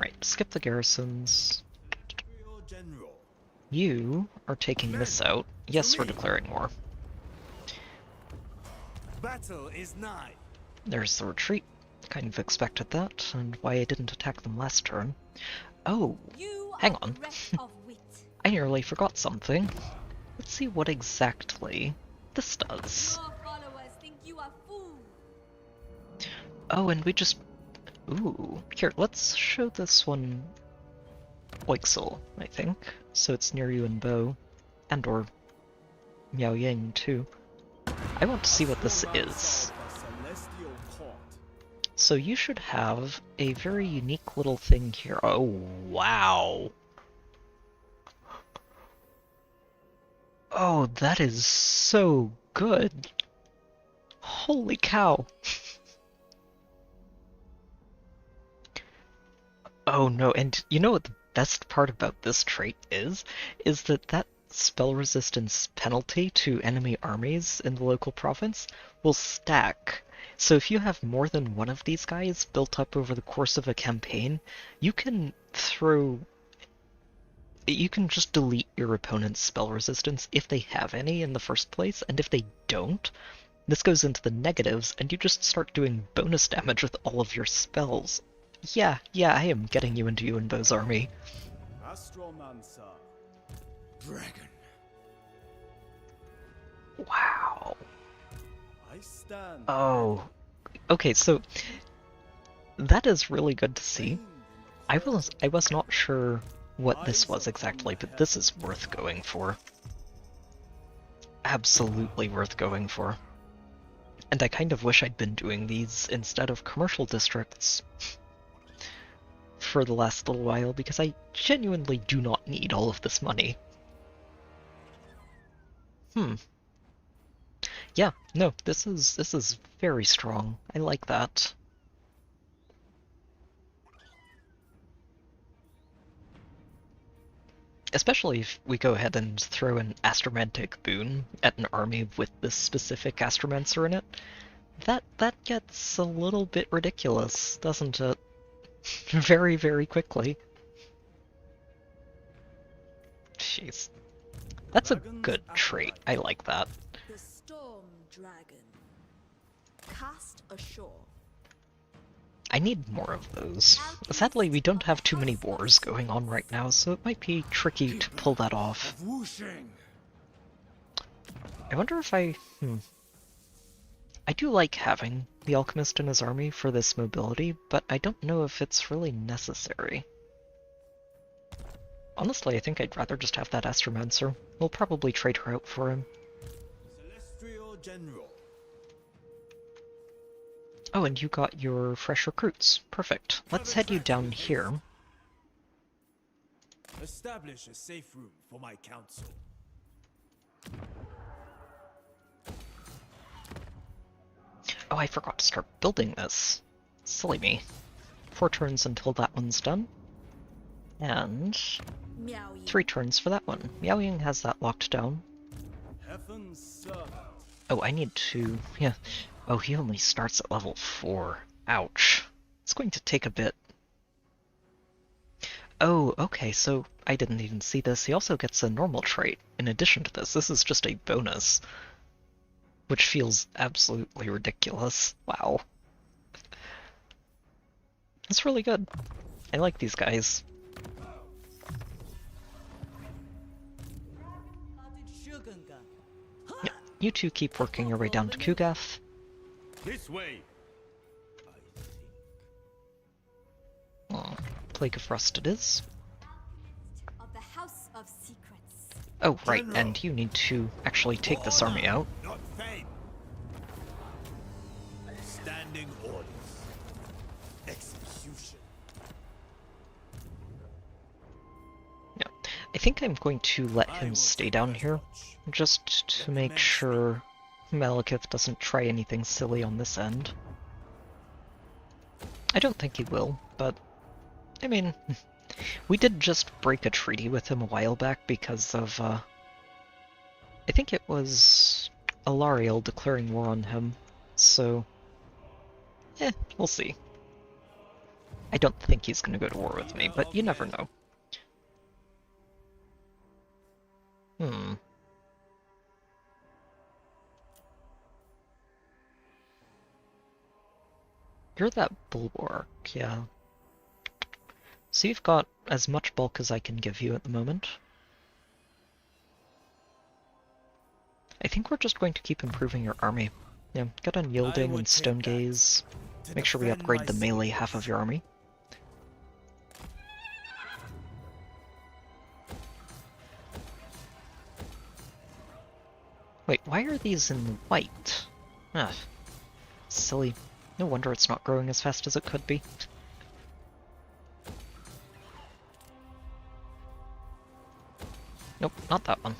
S1: Right, skip the garrisons.
S2: Imperial General.
S1: You are taking this out. Yes, we're declaring war.
S2: Battle is nigh.
S1: There's the retreat. Kind of expected that, and why I didn't attack them last turn. Oh,
S6: You
S1: hang
S6: are
S1: on.
S6: bereft of wit.
S1: I nearly forgot something. Let's see what exactly this does.
S6: Your followers think you are fools.
S1: Oh, and we just... Ooh. Here, let's show this one Oixel, I think. So it's near you and Bo. And or Miao Ying, too. I want to see what this is.
S7: Celestial court.
S1: So you should have a very unique little thing here. Oh, wow. Oh, that is so good. Holy cow. Oh no, and you know what the best part about this trait is? Is that spell resistance penalty to enemy armies in the local province will stack. So if you have more than one of these guys built up over the course of a campaign, you can just delete your opponent's spell resistance if they have any in the first place, and if they don't, this goes into the negatives, and you just start doing bonus damage with all of your spells. Yeah, I am getting you into Yuan Bo's army.
S7: Astromancer.
S2: Dragon.
S1: Wow.
S7: I stand.
S1: Oh. Okay, so that is really good to see. I was not sure what this was exactly, but this is worth going for. Absolutely worth going for. And I kind of wish I'd been doing these instead of commercial districts for the last little while, because I genuinely do not need all of this money. Yeah, no, this is very strong. I like that. Especially if we go ahead and throw an astromantic boon at an army with this specific astromancer in it. That gets a little bit ridiculous, doesn't it? Very, very quickly. Jeez. That's a good trait. I like that.
S3: The Storm Dragon. Cast ashore.
S1: I need more of those. Sadly, we don't have too many wars going on right now, so it might be tricky to pull that off.
S2: Of whooshing.
S1: I wonder if I do like having the Alchemist in his army for this mobility, but I don't know if it's really necessary. Honestly, I think I'd rather just have that Astromancer. We'll probably trade her out for him.
S2: Celestial General.
S1: Oh, and you got your fresh recruits. Perfect. Let's head you down here.
S2: Establish a safe room for my council.
S1: Oh, I forgot to start building this. Silly me. 4 turns until that one's done. And
S3: Miao Yi.
S1: 3 turns for that one. Miao Ying has that locked down.
S7: Heaven's servant.
S1: Oh, I need to... yeah. Oh, he only starts at level 4. Ouch. It's going to take a bit. Oh, okay, so I didn't even see this. He also gets a normal trait in addition to this. This is just a bonus, which feels absolutely ridiculous. Wow. It's really good. I like these guys. you two keep working your way down to Kugath.
S2: This way.
S1: Oh, Plague of Rust it is.
S6: Of the House of Secrets.
S1: Oh, right,
S2: General.
S1: and you need to actually take this army out.
S2: Not fame. Standing orders. Execution.
S1: Yeah, I think I'm going to let
S2: I
S1: him
S2: will
S1: stay
S2: take
S1: down
S2: that
S1: here,
S2: watch.
S1: just to make sure Malekith doesn't try anything silly on this end. I don't think he will, but I mean, we did just break a treaty with him a while back because of, I think it was Alariel declaring war on him, so, we'll see. I don't think he's gonna go to war with me, but you never know. You're that bulwark, yeah. So you've got as much bulk as I can give you at the moment. I think we're just going to keep improving your army. Yeah, get Unyielding and Stone Gaze. Make sure we upgrade the melee half of your army. Wait, why are these in white? Ah, silly. No wonder it's not growing as fast as it could be. Nope, not that one.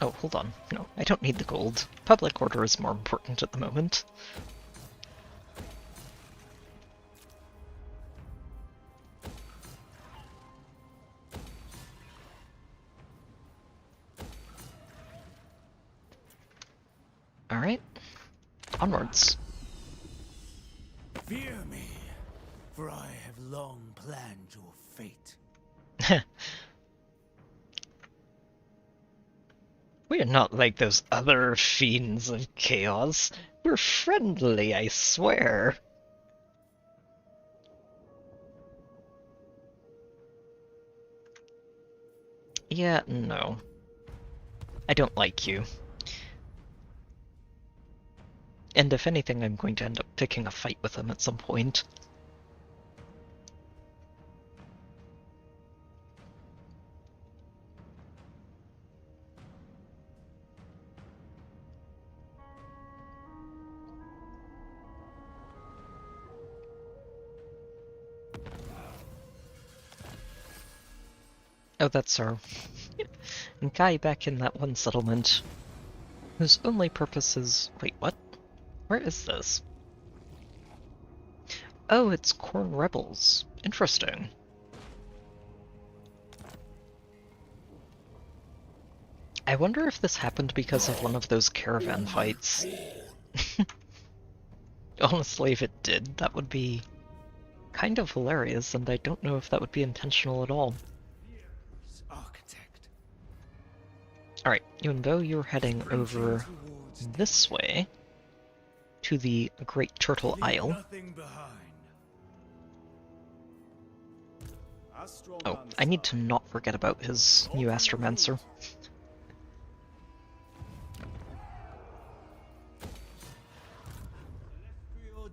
S1: Oh, hold on. No, I don't need the gold. Public order is more important at the moment. Alright. Onwards.
S2: Fear me, for I have long planned your fate.
S1: We're not like those other fiends of chaos. We're friendly, I swear. Yeah, no. I don't like you. And if anything, I'm going to end up picking a fight with him at some point. Oh, that's our guy back in that one settlement, whose only purpose is... Wait, what? Where is this? Oh, it's Corn Rebels. Interesting. I wonder if this happened because of one of those caravan fights. Honestly, if it did, that would be kind of hilarious, and I don't know if that would be intentional at all.
S2: Architect.
S1: Alright, Yuan, you're heading over this way to the Great Turtle Isle.
S2: Nothing behind.
S1: Oh, I need to not forget about his new Astromancer.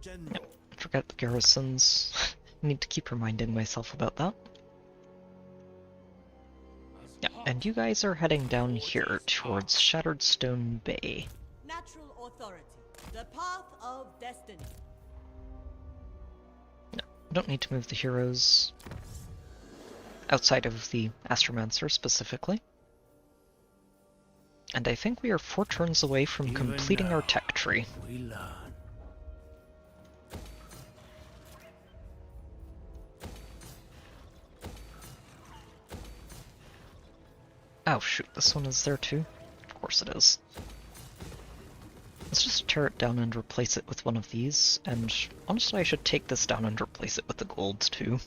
S1: Yep, forget the garrisons. Need to keep reminding myself about that. Yeah, and you guys are heading down here towards Shattered Stone Bay.
S5: Natural authority. The path of destiny.
S1: No, don't need to move the heroes outside of the Astromancer specifically. And I think we are 4 turns away from completing our tech tree.
S2: We learn.
S1: Oh shoot, this one is there too? Of course it is. Let's just tear it down and replace it with one of these, and honestly I should take this down and replace it with the gold too.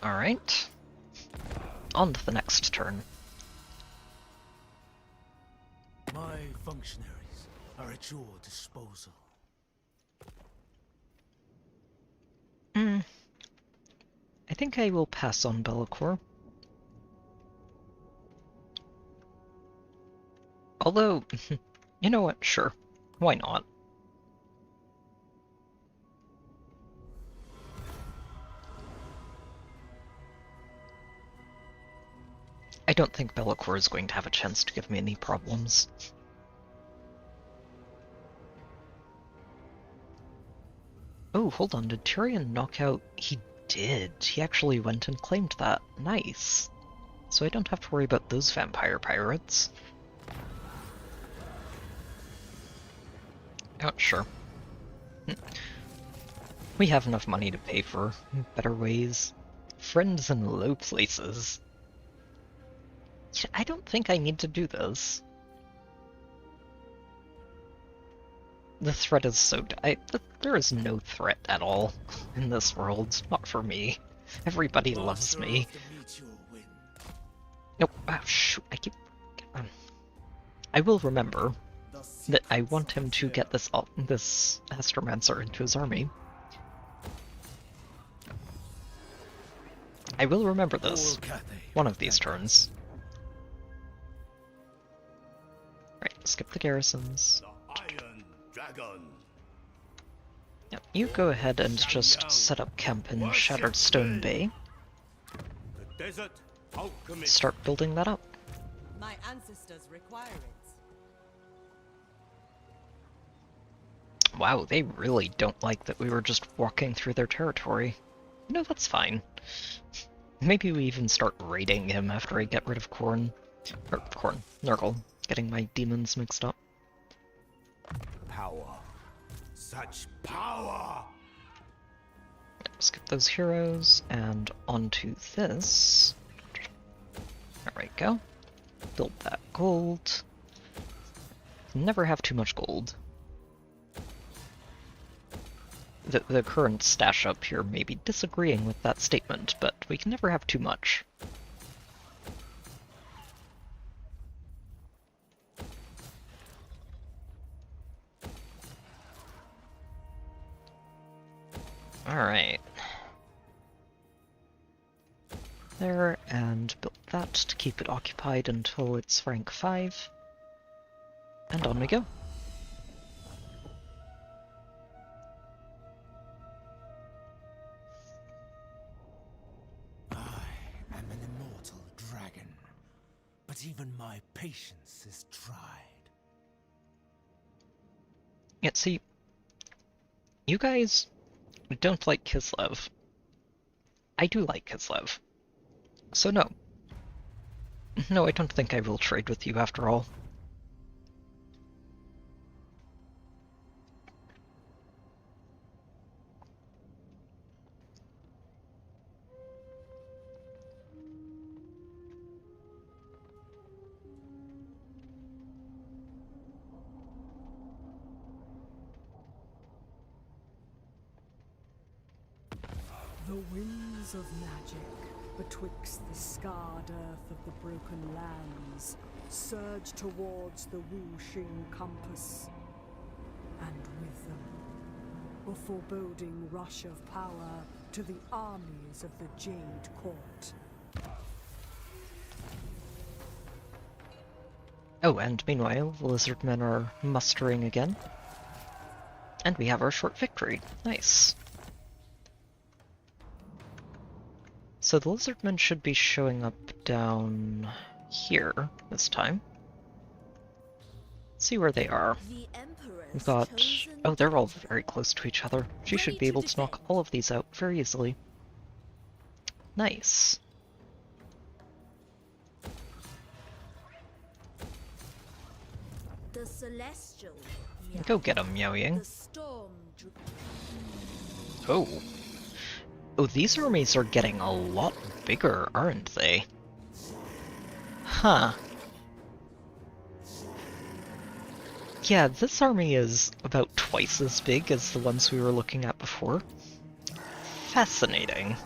S1: Alright. On to the next turn.
S2: My functionaries are at your disposal.
S1: I think I will pass on Be'lakor. Although, you know what? Sure. Why not? I don't think Be'lakor is going to have a chance to give me any problems. Oh, hold on, did Tyrion knock out... He did. He actually went and claimed that. Nice. So I don't have to worry about those vampire pirates. Oh, sure. We have enough money to pay for better ways. Friends in low places. I don't think I need to do this. The threat is so... there is no threat at all in this world. Not for me. Everybody loves me. Nope. Oh, shoot. I will remember that I want him to get this Astromancer into his army. I will remember this one of these turns. Right, skip the garrisons. Yep, you go ahead and just set up camp in Shattered Stone Bay. Start building that up.
S5: My ancestors require it.
S1: Wow, they really don't like that we were just walking through their territory. No, that's fine. Maybe we even start raiding him after I get rid of Nurgle. Getting my demons mixed up.
S2: Power. Such power!
S1: Skip those heroes, and onto this. There we go. Build that gold. Never have too much gold. The current stash up here may be disagreeing with that statement, but we can never have too much. Alright. There, and build that to keep it occupied until it's rank 5. And on we go.
S2: I am an immortal dragon, but even my patience is tried.
S1: Yeah, see, you guys don't like Kislev. I do like Kislev. So no. No, I don't think I will trade with you after all.
S8: The winds of magic betwixt the scarred earth of the broken lands surge towards the Wu-Xing compass, and with them a foreboding rush of power to the armies of the Jade Court.
S1: Oh, and meanwhile, the Lizardmen are mustering again. And we have our short victory. Nice. So the Lizardmen should be showing up down here this time. Let's see where they are. We've got... oh, they're all very close to each other. She should be able to knock all of these out very easily. Nice.
S3: The celestial.
S1: Go get him, Miao Ying.
S3: The storm.
S1: Oh. Oh, these armies are getting a lot bigger, aren't they? Huh. Yeah, this army is about twice as big as the ones we were looking at before. Fascinating.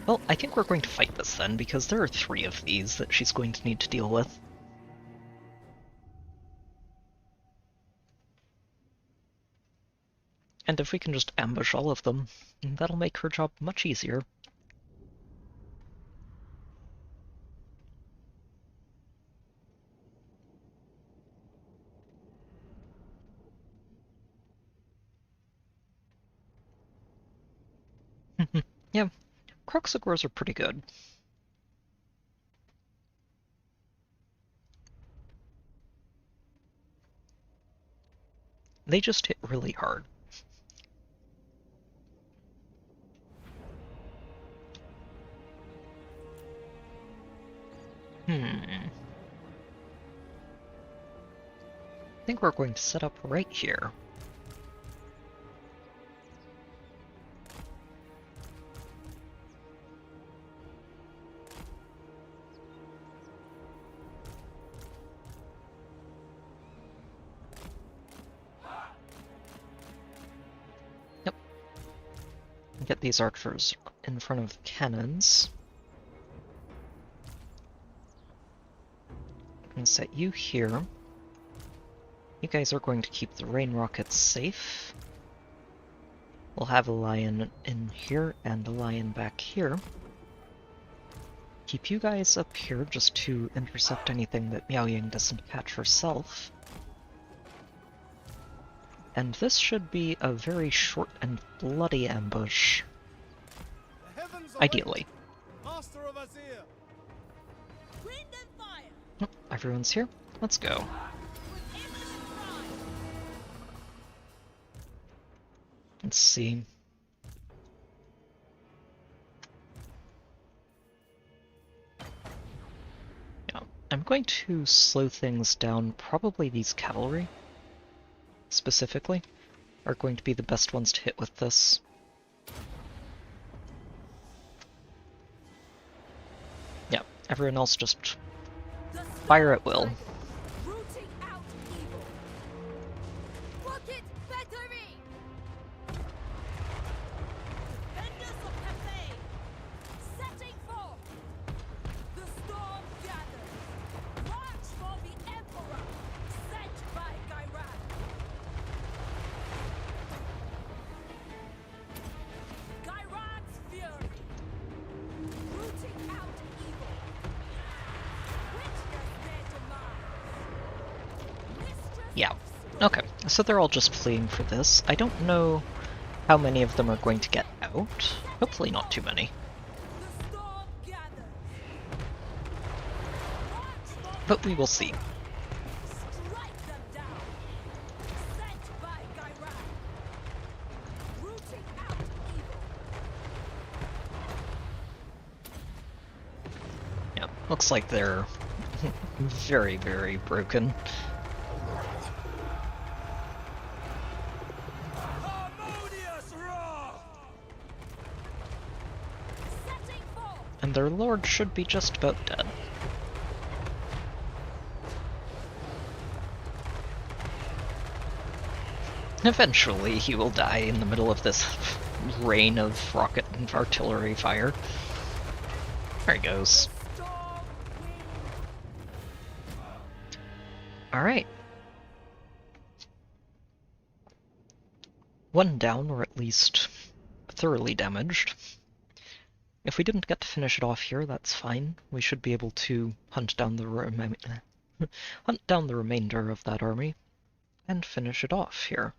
S1: Well, I think we're going to fight this then, because there are 3 of these that she's going to need to deal with. And if we can just ambush all of them, that'll make her job much easier. Yeah, Croxagores are pretty good. They just hit really hard. I think we're going to set up right here. Yep. Get these archers in front of the cannons. I'm going to set you here. You guys are going to keep the rain rockets safe. We'll have a lion in here and a lion back here. Keep you guys up here just to intercept anything that Miao Ying doesn't catch herself. And this should be a very short and bloody ambush.
S7: The heavens are
S1: Ideally.
S7: ready. Master of Azir.
S5: Wind and fire.
S1: Oh, everyone's here. Let's go.
S5: With infinite pride.
S1: Let's see. Yeah, I'm going to slow things down. Probably these cavalry, specifically, are going to be the best ones to hit with this. Yeah, everyone else just fire at will.
S3: Rooting out evil. Rocket battery.
S5: Defenders of Cathay.
S3: Setting forth. The storm gathers. March for the Emperor. Sent by Gairan. Gairan's fury. Rooting out evil. Witness their demise. Mistress
S1: Yeah.
S3: of
S1: Okay, so they're all just fleeing for this. I don't know how many of them are going to get out. Hopefully not too many.
S3: the storm gathers. March for
S1: But we will see.
S3: Strike them down! Sent by Gairan! Rooting out evil!
S1: Yeah, looks like they're very, very broken.
S2: Harmonious roar!
S3: Setting forth!
S1: And their lord should be just about dead. Eventually he will die in the middle of this rain of rocket and artillery fire. There he goes.
S3: Storm wind!
S1: Alright. One down, or at least thoroughly damaged. If we didn't get to finish it off here, that's fine. We should be able to hunt down the remainder of that army and finish it off here.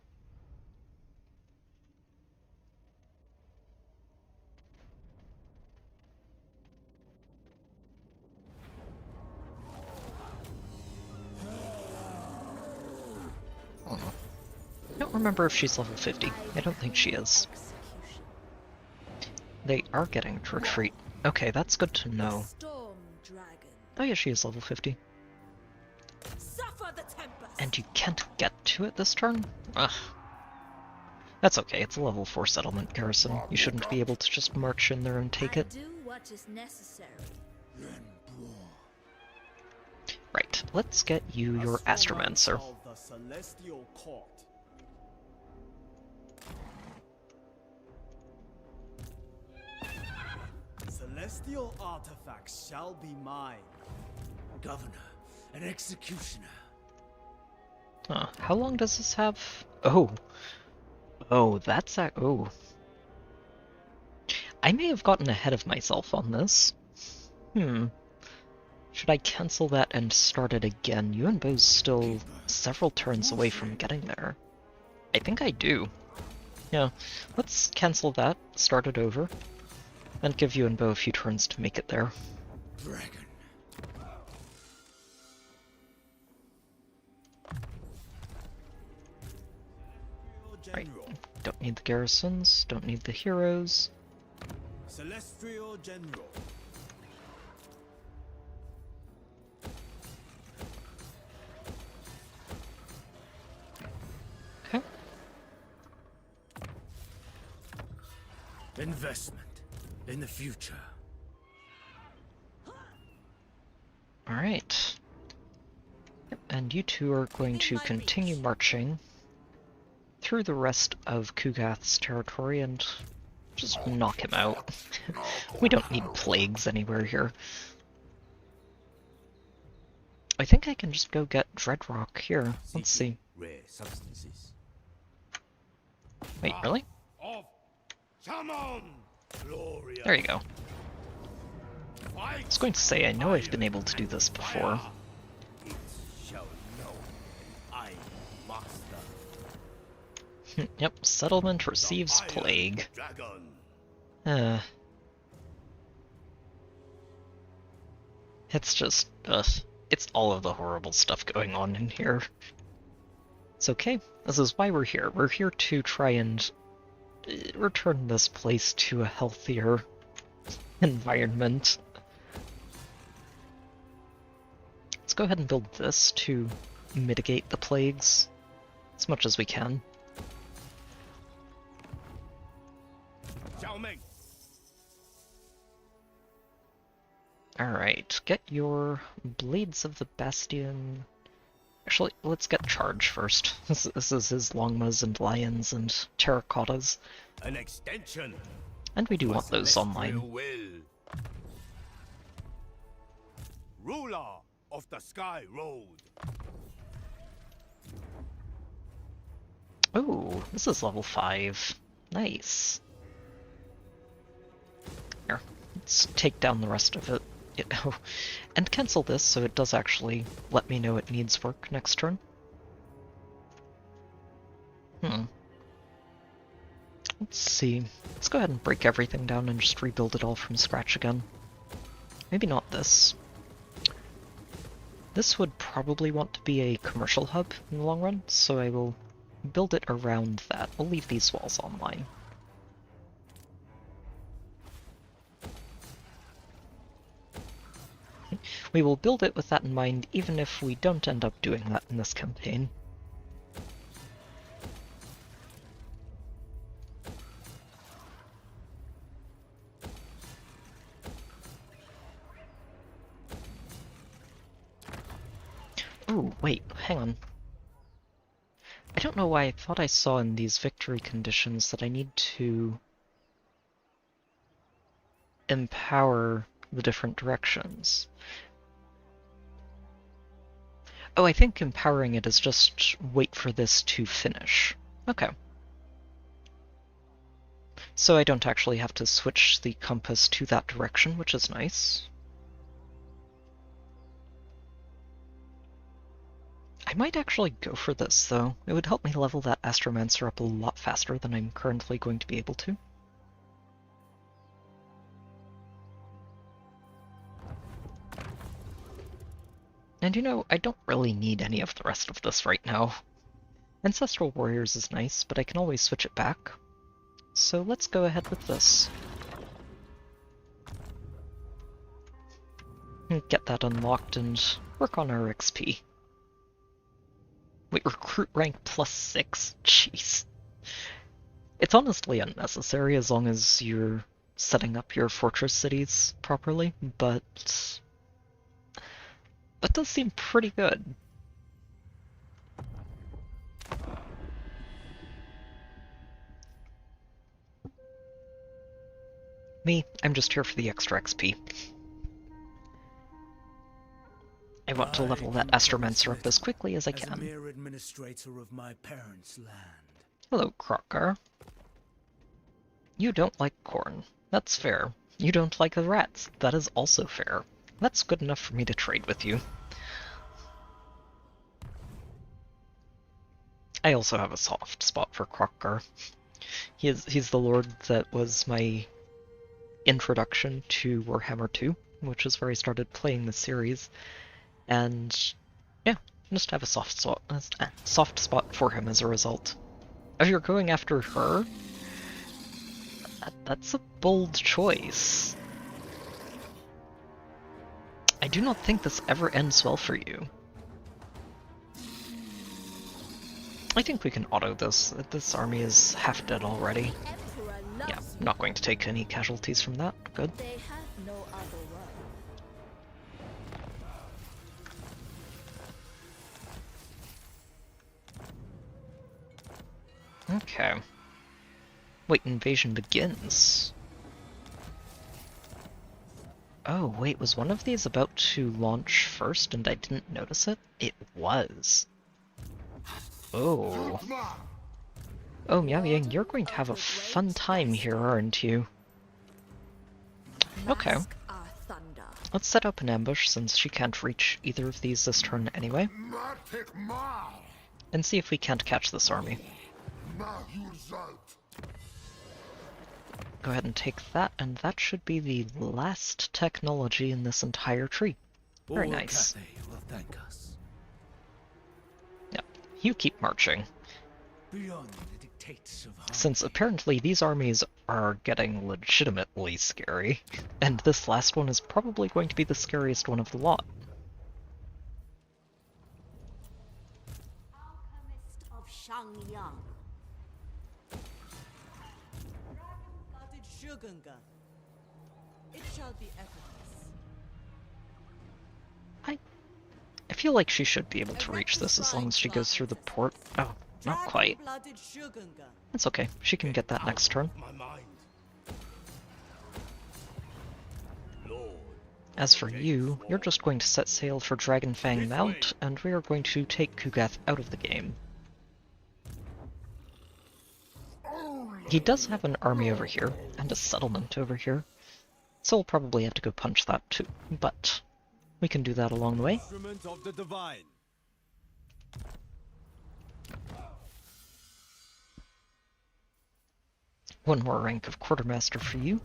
S1: I don't remember if she's level 50. I don't think she is. They are getting to retreat. Okay, that's good to know.
S3: Storm dragon!
S1: Oh yeah, she is level 50.
S3: Suffer the tempest!
S1: And you can't get to it this turn? Ugh. That's okay, it's a level 4 settlement garrison. You shouldn't be able to just march in there and take
S3: I
S1: it.
S3: do what is necessary.
S1: Right, let's get you your Astromancer.
S7: Of the Celestial Court. Celestial artifacts shall be mine.
S2: Governor and executioner.
S1: How long does this have? Oh. Oh, that's a... Oh. I may have gotten ahead of myself on this. Should I cancel that and start it again? Yuan Bo's still several turns away from getting there. I think I do. Yeah, let's cancel that, start it over, and give Yuan Bo a few turns to make it there.
S2: Dragon.
S1: Right, don't need the garrisons, don't need the heroes.
S7: Celestial General.
S1: Okay.
S2: Investment in the future.
S1: Alright. Yep, and you two are going to continue marching through the rest of Kugath's territory and just knock him out. We don't need plagues anywhere here. I think I can just go get Dreadrock here. Let's see.
S2: Rare substances.
S1: Wait, really? There you go. I was going to say, I know I've been able to do this before.
S2: It shall know I master.
S1: Yep, settlement receives plague.
S2: Dragon.
S1: It's just, it's all of the horrible stuff going on in here. It's okay. This is why we're here. We're here to try and return this place to a healthier environment. Let's go ahead and build this to mitigate the plagues as much as we can. Alright, get your Blades of the Bastion. Actually, let's get Charge first. This is his Longmas and Lions and Terracottas.
S2: An extension.
S1: And we do want those online.
S2: Will. Ruler of the Sky Road.
S1: Oh, this is level 5. Nice. Here, let's take down the rest of it. Oh, and cancel this so it does actually let me know it needs work next turn. Let's see. Let's go ahead and break everything down and just rebuild it all from scratch again. Maybe not this. This would probably want to be a commercial hub in the long run, so I will build it around that. We'll leave these walls online. We will build it with that in mind, even if we don't end up doing that in this campaign. Ooh, wait, hang on. I don't know why I thought I saw in these victory conditions that I need to empower the different directions. Oh, I think empowering it is just wait for this to finish. Okay. So I don't actually have to switch the compass to that direction, which is nice. I might actually go for this, though. It would help me level that Astromancer up a lot faster than I'm currently going to be able to. And you know, I don't really need any of the rest of this right now. Ancestral Warriors is nice, but I can always switch it back. So let's go ahead with this. Get that unlocked and work on our XP. Wait, recruit rank +6? Jeez. It's honestly unnecessary as long as you're setting up your fortress cities properly, but that does seem pretty good. Me, I'm just here for the extra XP. I want to level that Astromancer up as quickly as I
S2: As a
S1: can.
S2: mere administrator of my parents' land.
S1: Hello, Krokkar. You don't like corn. That's fair. You don't like the rats. That is also fair. That's good enough for me to trade with you. I also have a soft spot for Krokkar. He's the lord that was my introduction to Warhammer 2, which is where I started playing the series. And yeah, just have a soft spot for him as a result. If you're going after her, that's a bold choice. I do not think this ever ends well for you. I think we can auto this. This army is half dead already.
S3: Emperor
S1: Yeah,
S3: loves
S1: I'm not going to take any casualties from that. Good.
S3: you. They have no other word.
S1: Okay. Wait, invasion begins. Oh, wait, was one of these about to launch first and I didn't notice it? It was. Oh. Oh, Miao Yang, you're going to have a fun time here, aren't you? Okay.
S3: Mask our thunder.
S1: Let's set up an ambush since she can't reach either of these this turn anyway. And see if we can't catch this army. Go ahead and take that, and that should be the last technology in this entire tree. Very
S2: All
S1: nice.
S2: Cathay will thank us.
S1: Yep, you keep marching.
S2: Beyond the dictates of harmony.
S1: Since apparently these armies are getting legitimately scary, and this last one is probably going to be the scariest one of the lot.
S6: Alchemist of Shangyang.
S5: Blooded Shogunga. It shall be effortless.
S1: I feel like she should be able to reach this as long as she goes through the port. Oh, not quite.
S5: Blooded Shogunga.
S1: It's okay, she can get that next turn.
S7: My mind.
S1: As for you, you're just going to set sail for Dragonfang Mount, and we are going to take Kugath out of the game. He does have an army over here, and a settlement over here, so we'll probably have to go punch that too, but we can do that along the way.
S7: Instrument of the divine.
S1: One more rank of Quartermaster for you,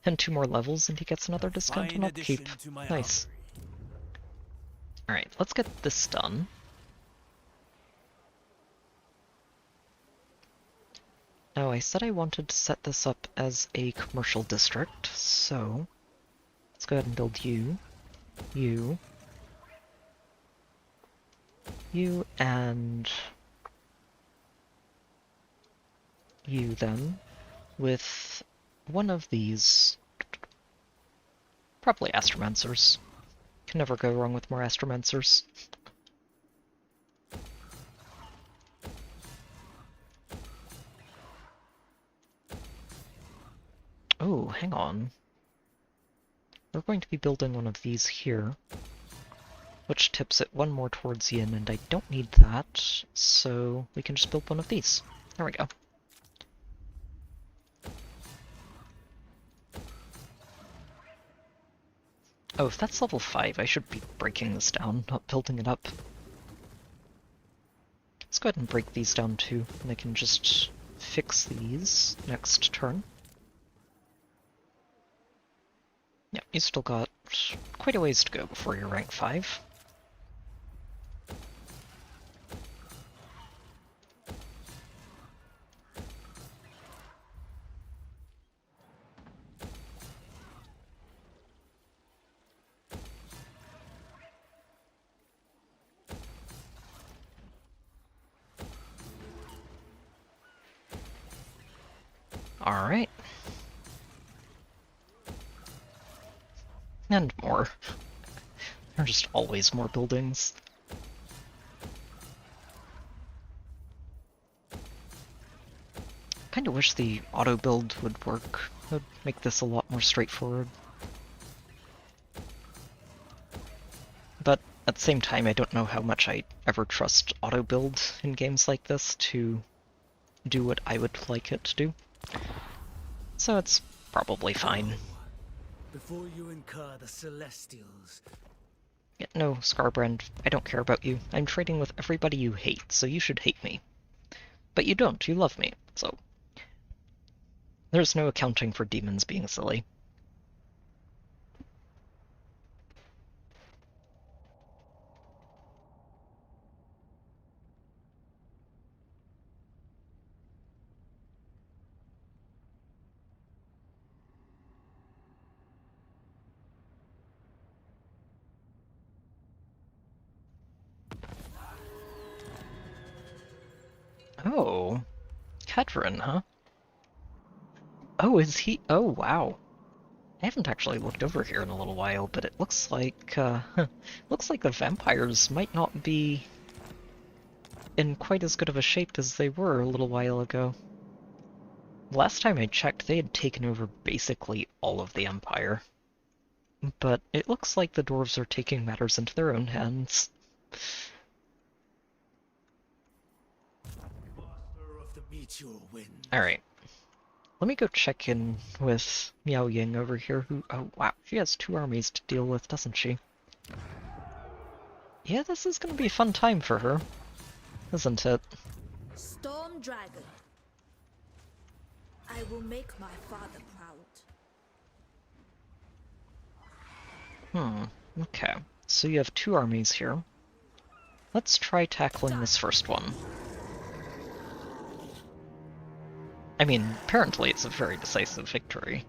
S1: and 2 more levels, and he gets another discount on
S2: Fine
S1: upkeep.
S2: addition to my
S1: Nice. Alright, let's get this done. Now, I said I wanted to set this up as a commercial district, so let's go ahead and build you, and you then, with one of these, probably Astromancers. Can never go wrong with more Astromancers. Oh, hang on. We're going to be building one of these here, which tips it 1 more towards Yin, and I don't need that, so we can just build one of these. There we go. Oh, if that's level 5, I should be breaking this down, not building it up. Let's go ahead and break these down too, and I can just fix these next turn. Yeah, you still got quite a ways to go before you're rank 5. Alright. And more. There are just always more buildings. Kind kinda wish the auto build would work. It would make this a lot more straightforward. But at the same time, I don't know how much I ever trust auto build in games like this to do what I would like it to do. So it's probably fine.
S2: Before you incur the Celestials,
S1: Yeah, no, Scarbrand, I don't care about you. I'm trading with everybody you hate, so you should hate me. But you don't, you love me, so... There's no accounting for demons being silly. Oh, Kedron, huh? Oh, is he? Oh, wow. I haven't actually looked over here in a little while, but it looks like, looks like the vampires might not be in quite as good of a shape as they were a little while ago. Last time I checked, they had taken over basically all of the Empire. But it looks like the dwarves are taking matters into their own hands.
S2: Master of the Meteor Wind.
S1: Alright. Let me go check in with Miao Ying over here, who... Oh, wow. She has 2 armies to deal with, doesn't she? Yeah, this is gonna be a fun time for her, isn't it?
S3: Storm Dragon. I will make my father proud.
S1: Okay. So you have 2 armies here. Let's try tackling this first one. I mean, apparently it's a very decisive victory.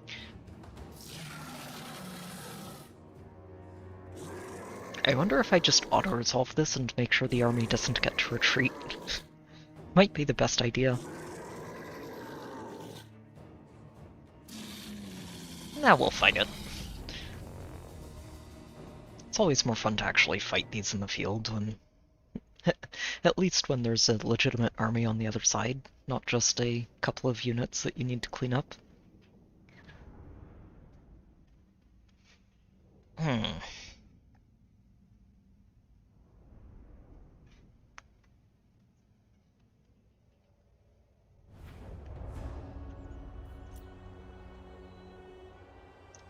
S1: I wonder if I just auto-resolve this and make sure the army doesn't get to retreat. Might be the best idea. Nah, we'll fight it. It's always more fun to actually fight these in the field when... at least when there's a legitimate army on the other side, not just a couple of units that you need to clean up.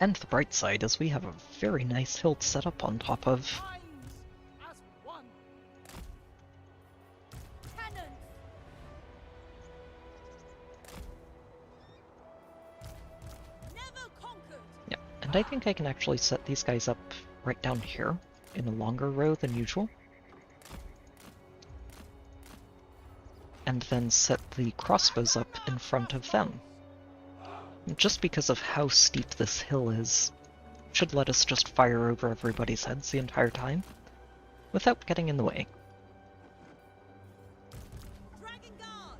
S1: And the bright side is we have a very nice hill to set up on top of.
S4: As one.
S6: Cannons. Never conquered.
S1: Yeah, and I think I can actually set these guys up right down here in a longer row than usual. And then set the crossbows up in front of them. Just because of how steep this hill is, should let us just fire over everybody's heads the entire time, without getting in the way.
S6: Dragon Guard.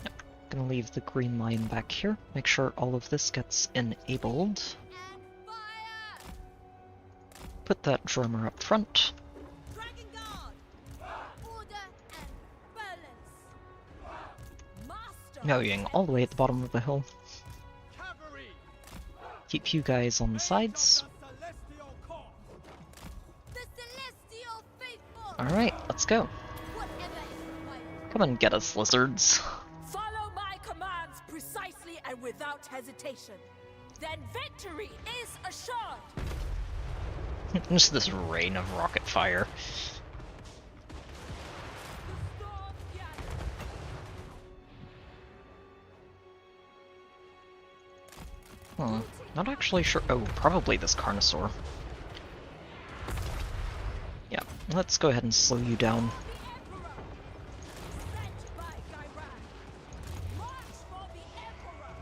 S1: Yep. Gonna leave the green line back here, make sure all of this gets enabled.
S6: And fire.
S1: Put that drummer up front.
S6: Dragon Guard. Order and balance. Master.
S1: Miao Ying all the way at the bottom of the hill.
S7: Cavalry!
S1: Keep you guys on the sides.
S7: Celestial Corps!
S6: The Celestial Faithful.
S1: Alright, let's go.
S6: Whatever is required.
S1: Come and get us, lizards.
S5: Follow my commands precisely and without hesitation. Then victory is assured.
S1: Just this rain of rocket fire.
S5: The storm gathers.
S1: Not actually sure. Oh, probably this Carnosaur. Yeah, let's go ahead and slow you down.
S6: The Emperor. Sent by Gairan. March for the Emperor.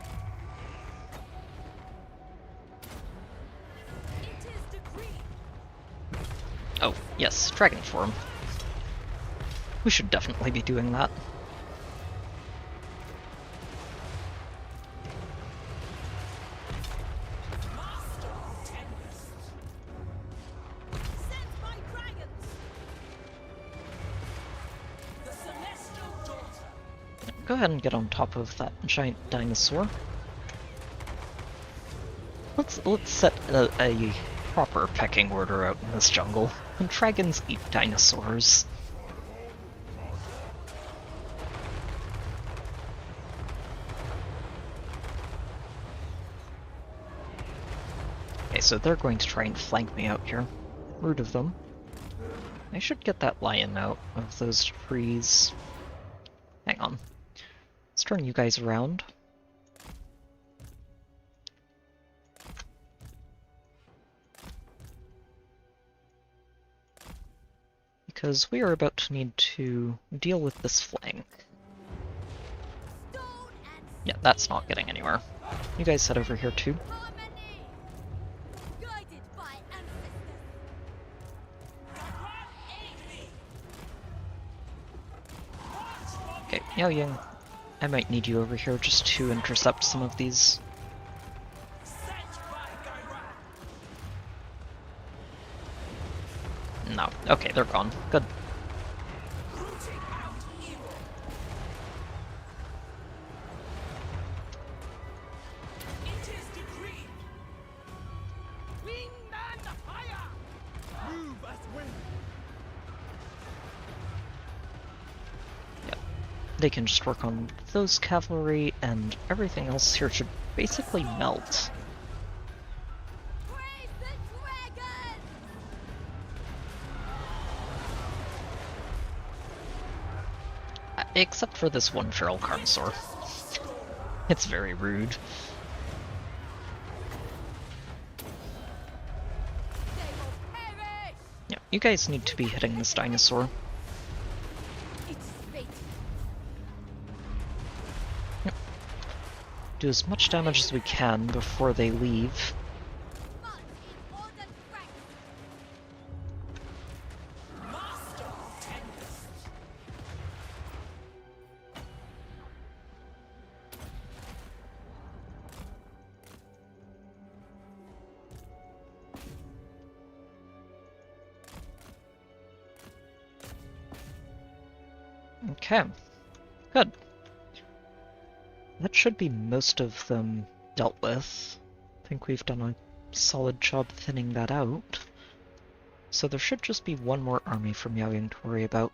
S6: It is decreed.
S1: Oh, yes, dragon form. We should definitely be doing that.
S6: Master Tempest. Sent by dragons.
S1: go ahead and get on top of that giant dinosaur. Let's set a proper pecking order out in this jungle. And dragons eat dinosaurs. Okay, so they're going to try and flank me out here. Rude of them. I should get that lion out of those trees. Hang on. Let's turn you guys around. Because we are about to need to deal with this flank. Yeah, that's not getting anywhere. You guys head over here too. Okay, Yao Ying, I might need you over here just to intercept some of these. No. Okay, they're gone. Good. They can just work on those cavalry, and everything else here should basically melt. Except for this one feral carnosaur. It's very rude. Yeah, you guys need to be hitting this dinosaur. Yep. Do as much damage as we can before they leave. Okay, good. That should be most of them dealt with. I think we've done a solid job thinning that out. So there should just be one more army from Yao Ying to worry about.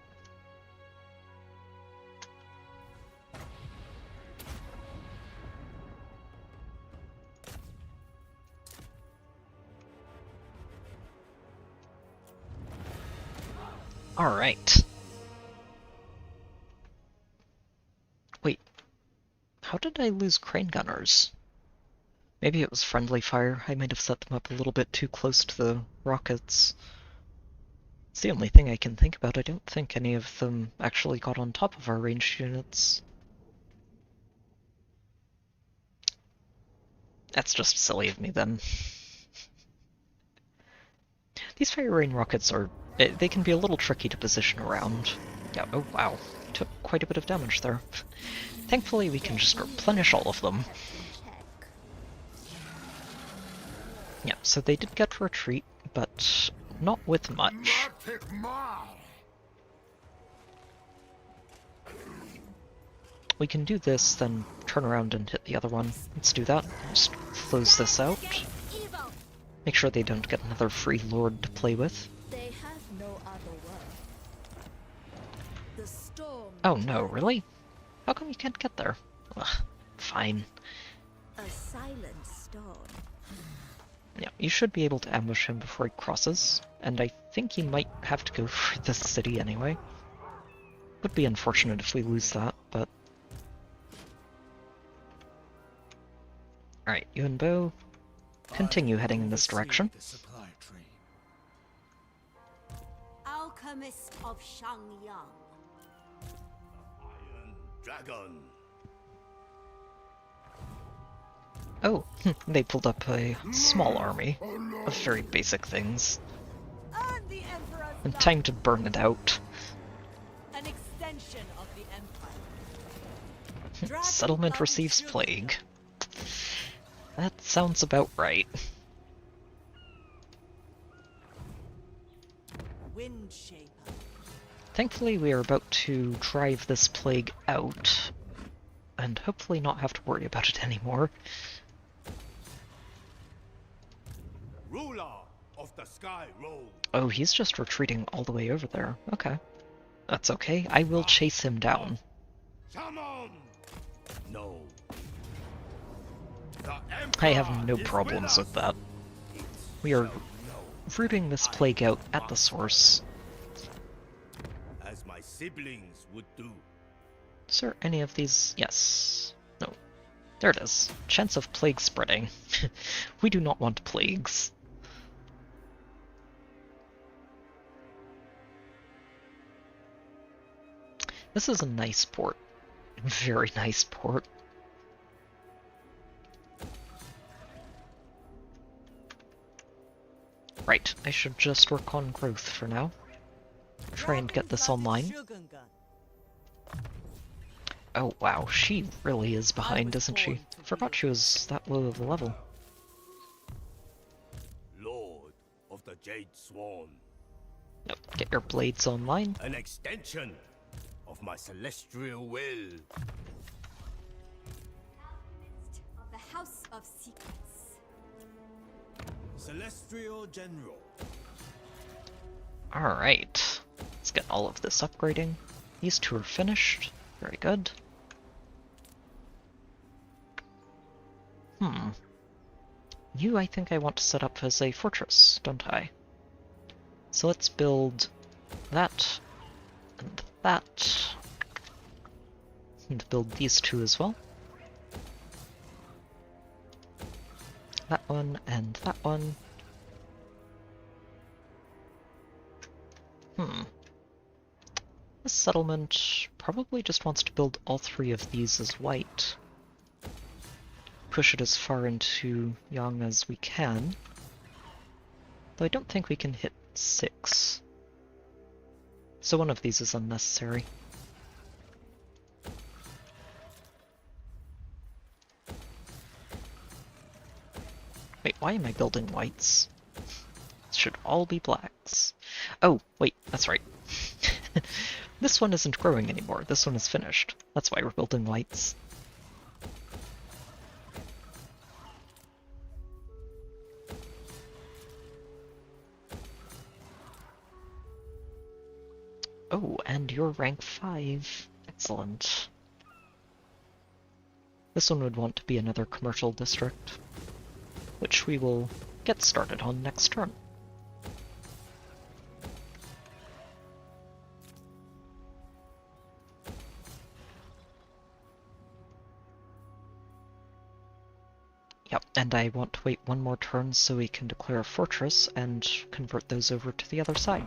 S1: Alright. Wait, how did I lose crane gunners? Maybe it was friendly fire. I might have set them up a little bit too close to the rockets. It's the only thing I can think about. I don't think any of them actually got on top of our ranged units. That's just silly of me then. These fire rain rockets are... they can be a little tricky to position around. Yeah, oh wow. Took quite a bit of damage there. Thankfully we can just replenish all of them. Yeah, so they did get retreat, but not with much. We can do this, then turn around and hit the other one. Let's do that. Just close this out. Make sure they don't get another free lord to play with.
S3: They have no other word. The storm.
S1: Oh no, really? How come you can't get there? Ugh, fine.
S3: A silent storm.
S1: Yeah, you should be able to ambush him before he crosses, and I think he might have to go for this city anyway. Would be unfortunate if we lose that, but... Alright, Yuan Bo, continue heading in this direction.
S6: Alchemist of Shangyang.
S2: Iron Dragon.
S1: Oh, they pulled up a small army of very basic things.
S5: Earn the Emperor's
S1: And
S5: love,
S1: time to burn it out.
S5: an extension of the Empire.
S1: Settlement receives plague. That sounds about right.
S5: Windshaper.
S1: Thankfully we are about to drive this plague out. and hopefully not have to worry about it anymore.
S2: Ruler of the sky road.
S1: Oh, he's just retreating all the way over there. Okay. That's okay. I will chase him down.
S2: Summon! No. The
S1: I have
S2: Emperor
S1: no
S2: is
S1: problems
S2: with
S1: with that. We are rooting this plague out at the source.
S2: as my siblings would do.
S1: Is there any of these? Yes. No. There it is. Chance of plague spreading. We do not want plagues. This is a nice port. Very nice port. Right, I should just work on growth for now. Try and get this online. Oh wow, she really is behind, isn't she? Forgot she was that low of a level.
S2: Lord of the Jade Swan.
S1: Nope, get your blades online.
S2: An extension of my celestial will.
S6: Alchemist of the House of Secrets.
S2: Celestial General.
S1: Alright, let's get all of this upgrading. These two are finished. Very good. You, I think I want to set up as a fortress, don't I? So let's build that and that. And build these two as well. That one and that one. This settlement probably just wants to build all three of these as white. Push it as far into Yang as we can. Though I don't think we can hit 6. So one of these is unnecessary. Wait, why am I building whites? It should all be blacks. Oh, wait, that's right. This one isn't growing anymore. This one is finished. That's why we're building whites. Oh, and you're rank 5. Excellent. This one would want to be another commercial district, which we will get started on next turn. Yep, and I want to wait one more turn so we can declare a fortress and convert those over to the other side.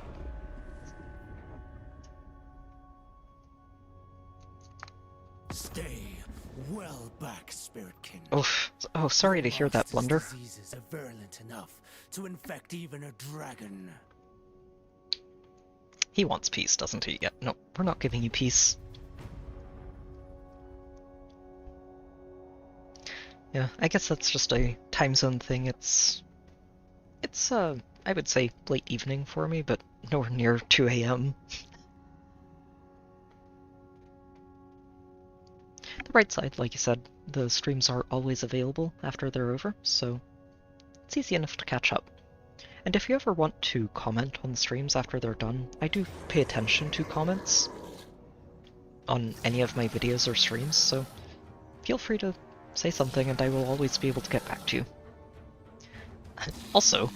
S2: Stay well back, Spirit King.
S1: Oof. Oh, sorry to hear that, Blunder.
S2: Diseases are virulent enough to infect even a dragon.
S1: He wants peace, doesn't he? Yeah, no, we're not giving you peace. Yeah, I guess that's just a time zone thing. It's I would say late evening for me, but nowhere near 2 a.m. The bright side, like you said, the streams are always available after they're over, so it's easy enough to catch up. And if you ever want to comment on the streams after they're done, I do pay attention to comments on any of my videos or streams, so feel free to say something and I will always be able to get back to you. Also,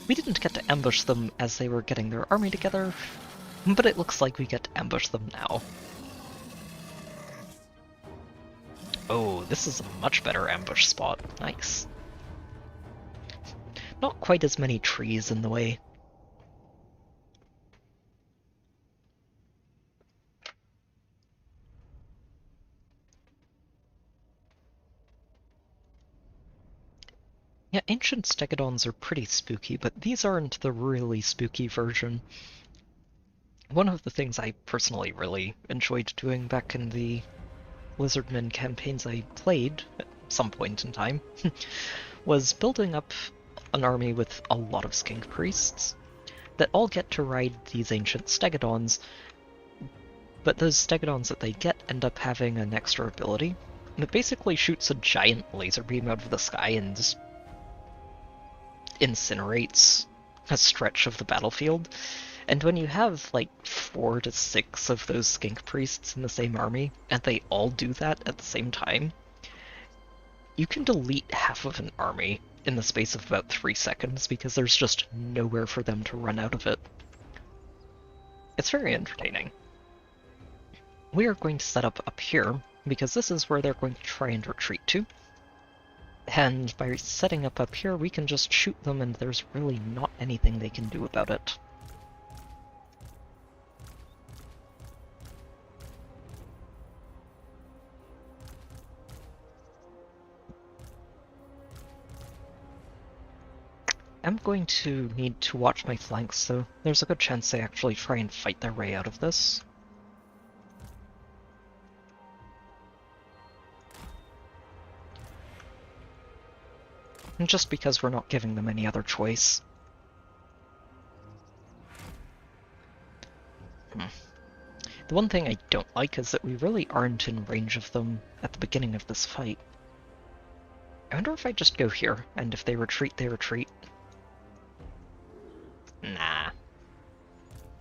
S1: we didn't get to ambush them as they were getting their army together, but it looks like we get to ambush them now. Oh, this is a much better ambush spot. Nice. Not quite as many trees in the way. Yeah, ancient stegodons are pretty spooky, but these aren't the really spooky version. One of the things I personally really enjoyed doing back in the Lizardmen campaigns I played at some point in time was building up an army with a lot of skink priests that all get to ride these ancient stegodons, but those stegodons that they get end up having an extra ability that basically shoots a giant laser beam out of the sky and just incinerates a stretch of the battlefield. And when you have like 4 to 6 of those skink priests in the same army, and they all do that at the same time, you can delete half of an army in the space of about 3 seconds because there's just nowhere for them to run out of it. It's very entertaining. We are going to set up here, because this is where they're going to try and retreat to. And by setting up here, we can just shoot them and there's really not anything they can do about it. I'm going to need to watch my flanks, so there's a good chance they actually try and fight their way out of this. And just because we're not giving them any other choice. The one thing I don't like is that we really aren't in range of them at the beginning of this fight. I wonder if I just go here, and if they retreat, they retreat. Nah.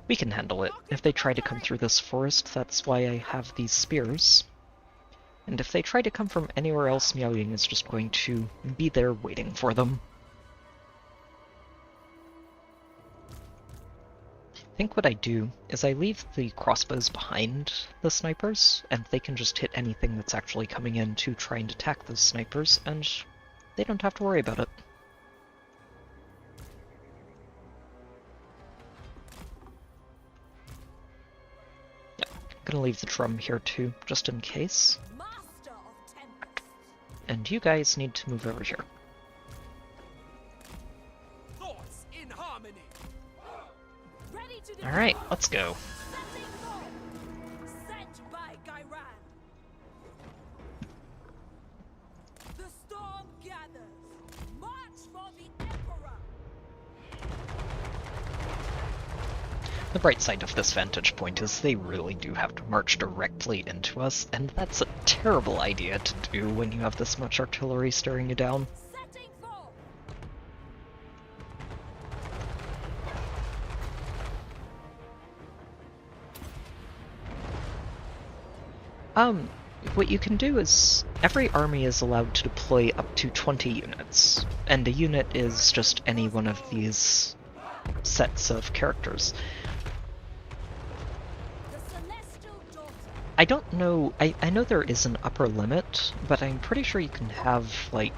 S1: We can handle it. If they try to come through this forest, that's why I have these spears. And if they try to come from anywhere else, Miao Ying is just going to be there waiting for them. I think what I do is I leave the crossbows behind the snipers, and they can just hit anything that's actually coming in to try and attack those snipers, and they don't have to worry about it. I'm gonna leave the drum here too, just in case. And you guys need to move over here.
S2: Thoughts in harmony.
S1: Alright, let's go.
S5: Sent by Gairan. The storm gathers. March for the Emperor.
S1: The bright side of this vantage point is they really do have to march directly into us, and that's a terrible idea to do when you have this much artillery staring you down.
S5: Setting for.
S1: What you can do is, every army is allowed to deploy up to 20 units, and a unit is just any one of these sets of characters. I don't know, I know there is an upper limit, but I'm pretty sure you can have, like,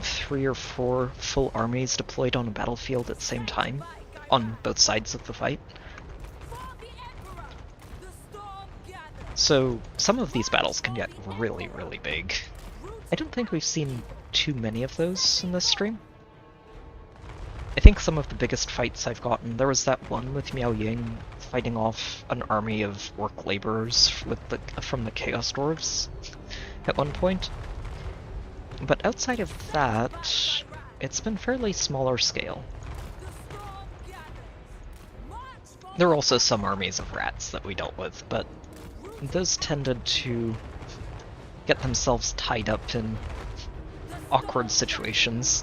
S1: 3 or 4 full armies deployed on a battlefield at the same time, on both sides of the fight. So, some of these battles can get really, really big. I don't think we've seen too many of those in this stream. I think some of the biggest fights I've gotten, there was that one with Miao Ying fighting off an army of orc laborers from the Chaos Dwarves at one point. But outside of that, it's been fairly smaller scale. There were also some armies of rats that we dealt with, but those tended to get themselves tied up in awkward situations.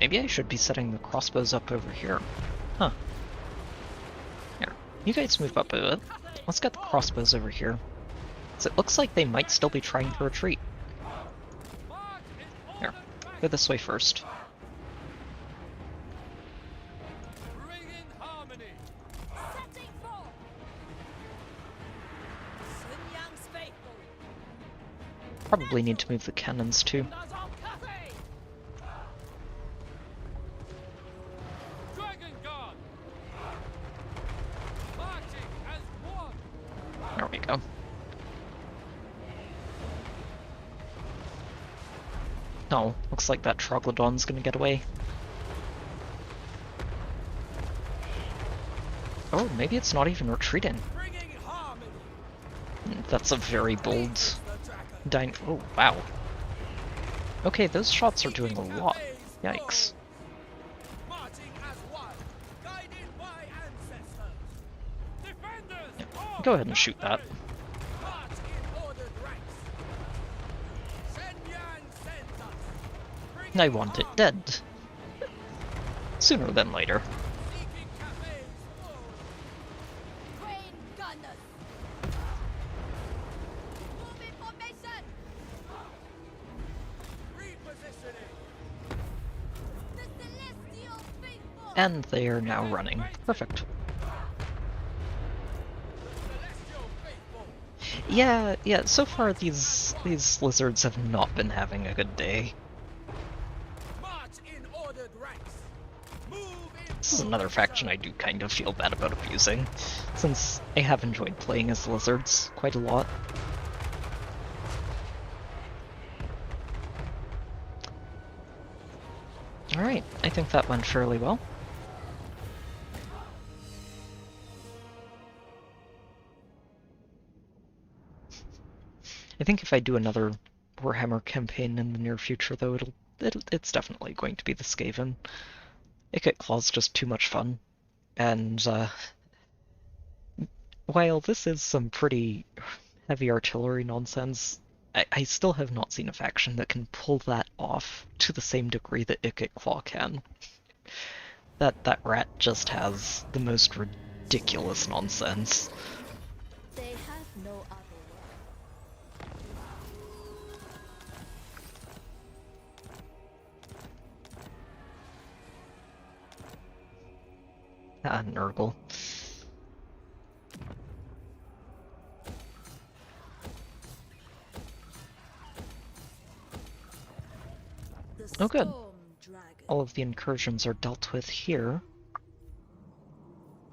S1: Maybe I should be setting the crossbows up over here. Huh. Here. You guys move up a bit. Let's get the crossbows over here. So it looks like they might still be trying to retreat. Here. Go this way first. Probably need to move the cannons too. There we go. Oh, looks like that Troglodon's gonna get away. Oh, maybe it's not even retreating.
S2: Bringing harmony.
S1: That's a very bold
S2: The dragon.
S1: Oh, wow. Okay, those shots are doing a lot. Yikes.
S2: Marching as one, guided by ancestors. Defenders.
S1: Yeah. Go ahead and shoot that.
S2: March in ordered ranks. Shenyang sends us.
S1: I want it dead. Sooner than later.
S2: Seeking cafes forward.
S6: Crane gunners. Moving formation.
S2: Repositioning.
S6: The celestial faithful.
S1: And they are now running. Perfect.
S2: Celestial faithful.
S1: Yeah, so far these lizards have not been having a good day.
S2: March in ordered ranks. Move in.
S1: This is another faction I do kind of feel bad about abusing, since I have enjoyed playing as lizards quite a lot. Alright, I think that went fairly well. I think if I do another Warhammer campaign in the near future, though, it's definitely going to be the Skaven. Icket Claw's just too much fun, and while this is some pretty heavy artillery nonsense, I still have not seen a faction that can pull that off to the same degree that Icket Claw can. That rat just has the most ridiculous nonsense.
S3: They have no other work.
S1: Ah, Nurgle.
S3: The
S1: Oh, good.
S3: storm dragon.
S1: All of the incursions are dealt with here.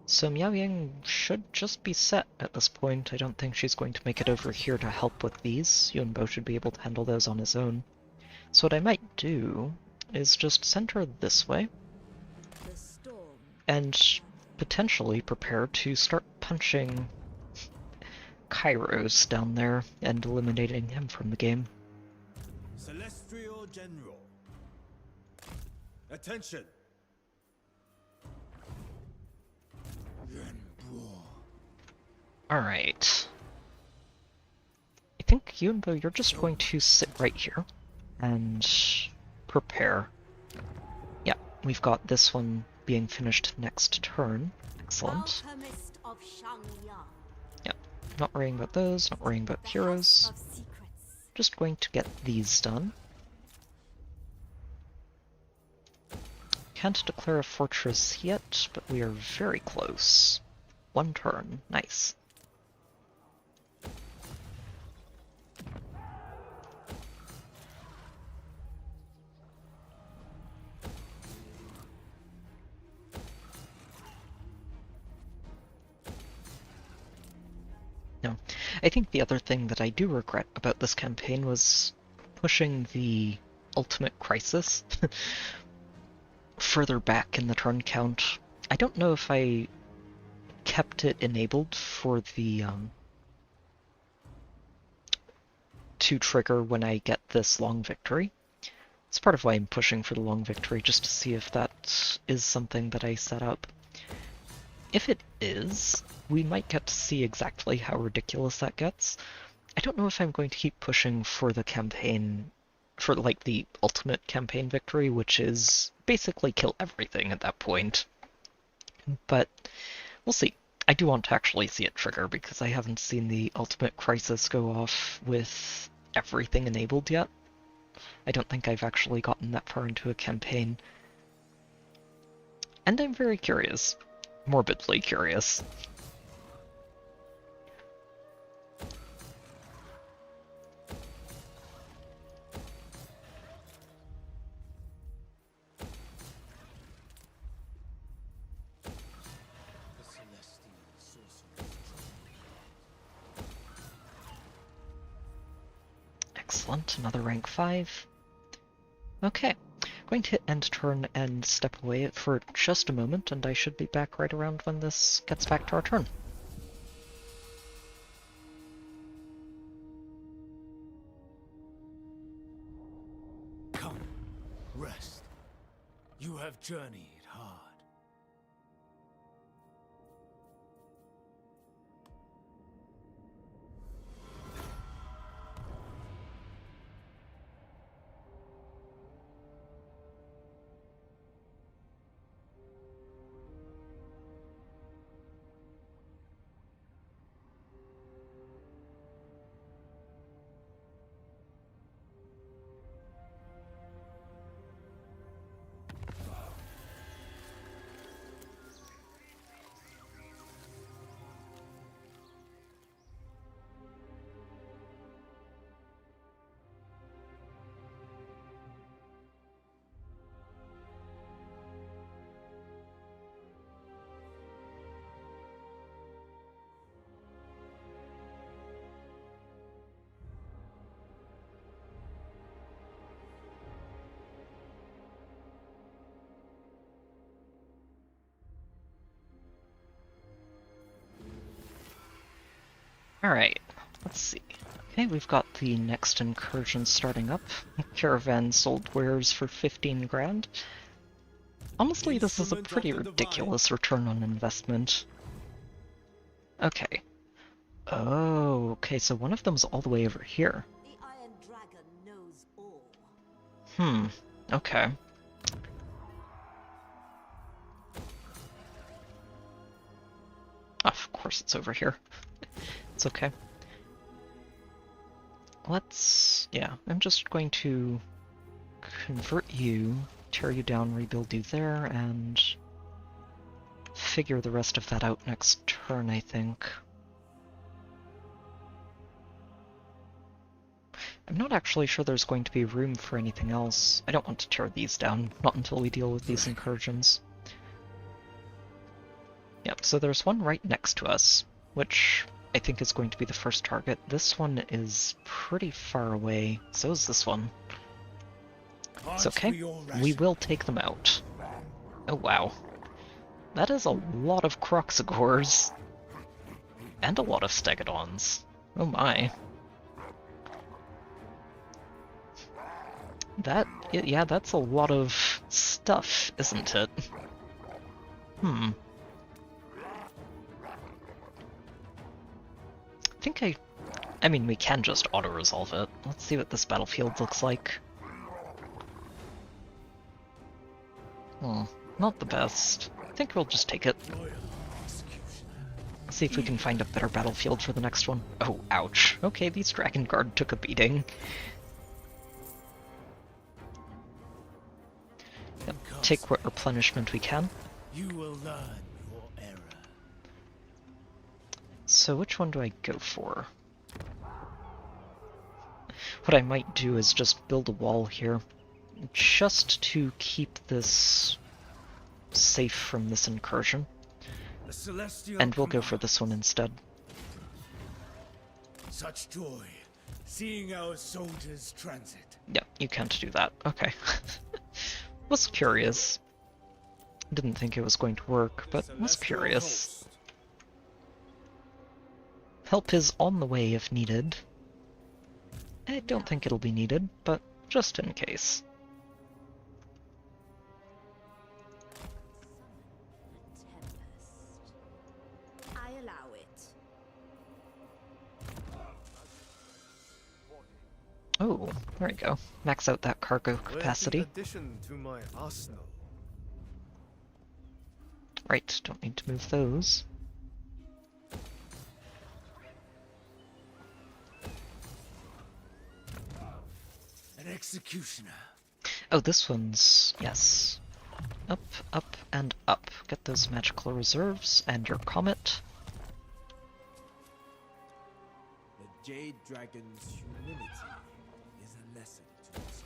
S1: So Miao Ying should just be set at this point. I don't think she's going to make it over here to help with these. Yuan Bo should be able to handle those on his own. So what I might do is just send her this way,
S3: The storm.
S1: and potentially prepare to start punching Kairos down there and eliminating him from the game.
S7: Celestial General. Attention.
S1: Alright. I think, Yuanbo, you're just going to sit right here and prepare. Yeah, we've got this one being finished next turn. Excellent.
S6: Alchemist of Shangyang.
S1: Yeah, not worrying about those, not worrying about
S6: The
S1: heroes.
S6: House of Secrets.
S1: Just going to get these done. Can't declare a fortress yet, but we are very close. One turn. Nice. No, I think the other thing that I do regret about this campaign was pushing the ultimate crisis further back in the turn count. I don't know if I kept it enabled for the to trigger when I get this long victory. It's part of why I'm pushing for the long victory, just to see if that is something that I set up. If it is, we might get to see exactly how ridiculous that gets. I don't know if I'm going to keep pushing for the campaign, for like the ultimate campaign victory, which is basically kill everything at that point. But we'll see. I do want to actually see it trigger because I haven't seen the ultimate crisis go off with everything enabled yet. I don't think I've actually gotten that far into a campaign. And I'm very curious. Morbidly curious.
S2: The celestial sorcerer's
S1: Excellent, another rank 5. Okay, going to hit end turn and step away for just a moment, and I should be back right around when this gets back to our turn.
S2: Come, rest. You have journeyed hard.
S1: Alright, let's see. Okay, we've got the next incursion starting up. Caravan sold wares for 15 grand. Honestly, this is a pretty ridiculous return on investment. Okay. Oh, okay, so one of them's all the way over here.
S3: The Iron Dragon knows all.
S1: Okay. Of course it's over here. It's okay. Yeah, I'm just going to convert you, tear you down, rebuild you there, and figure the rest of that out next turn, I think. I'm not actually sure there's going to be room for anything else. I don't want to tear these down, not until we deal with these incursions. Yep, so there's one right next to us, which I think is going to be the first target. This one is pretty far away, so is this one. It's okay, we will take them out. Oh wow. That is a lot of Croxagors. And a lot of Stegodons. Oh my. Yeah, that's a lot of stuff, isn't it? I mean, we can just auto-resolve it. Let's see what this battlefield looks like. Not the best. I think we'll just take it. See if we can find a better battlefield for the next one. Oh, ouch. Okay, these Dragon Guard took a beating. Yep, take what replenishment we can.
S2: You will learn your error.
S1: So which one do I go for? What I might do is just build a wall here, just to keep this safe from this incursion. And we'll go for this one instead.
S2: Such joy, seeing our soldiers transit.
S1: Yeah, you can't do that. Okay. Was curious. Didn't think it was going to work, but was curious. Help is on the way if needed. I don't think it'll be needed, but just in case.
S3: I allow it.
S1: Oh, there we go. Max out that cargo capacity.
S7: Addition to my arsenal.
S1: Right, don't need to move those.
S2: An executioner.
S1: Oh, this one's... yes. Up, up, and up. Get those magical reserves and your comet.
S2: The Jade Dragon's humility is a lesson to us.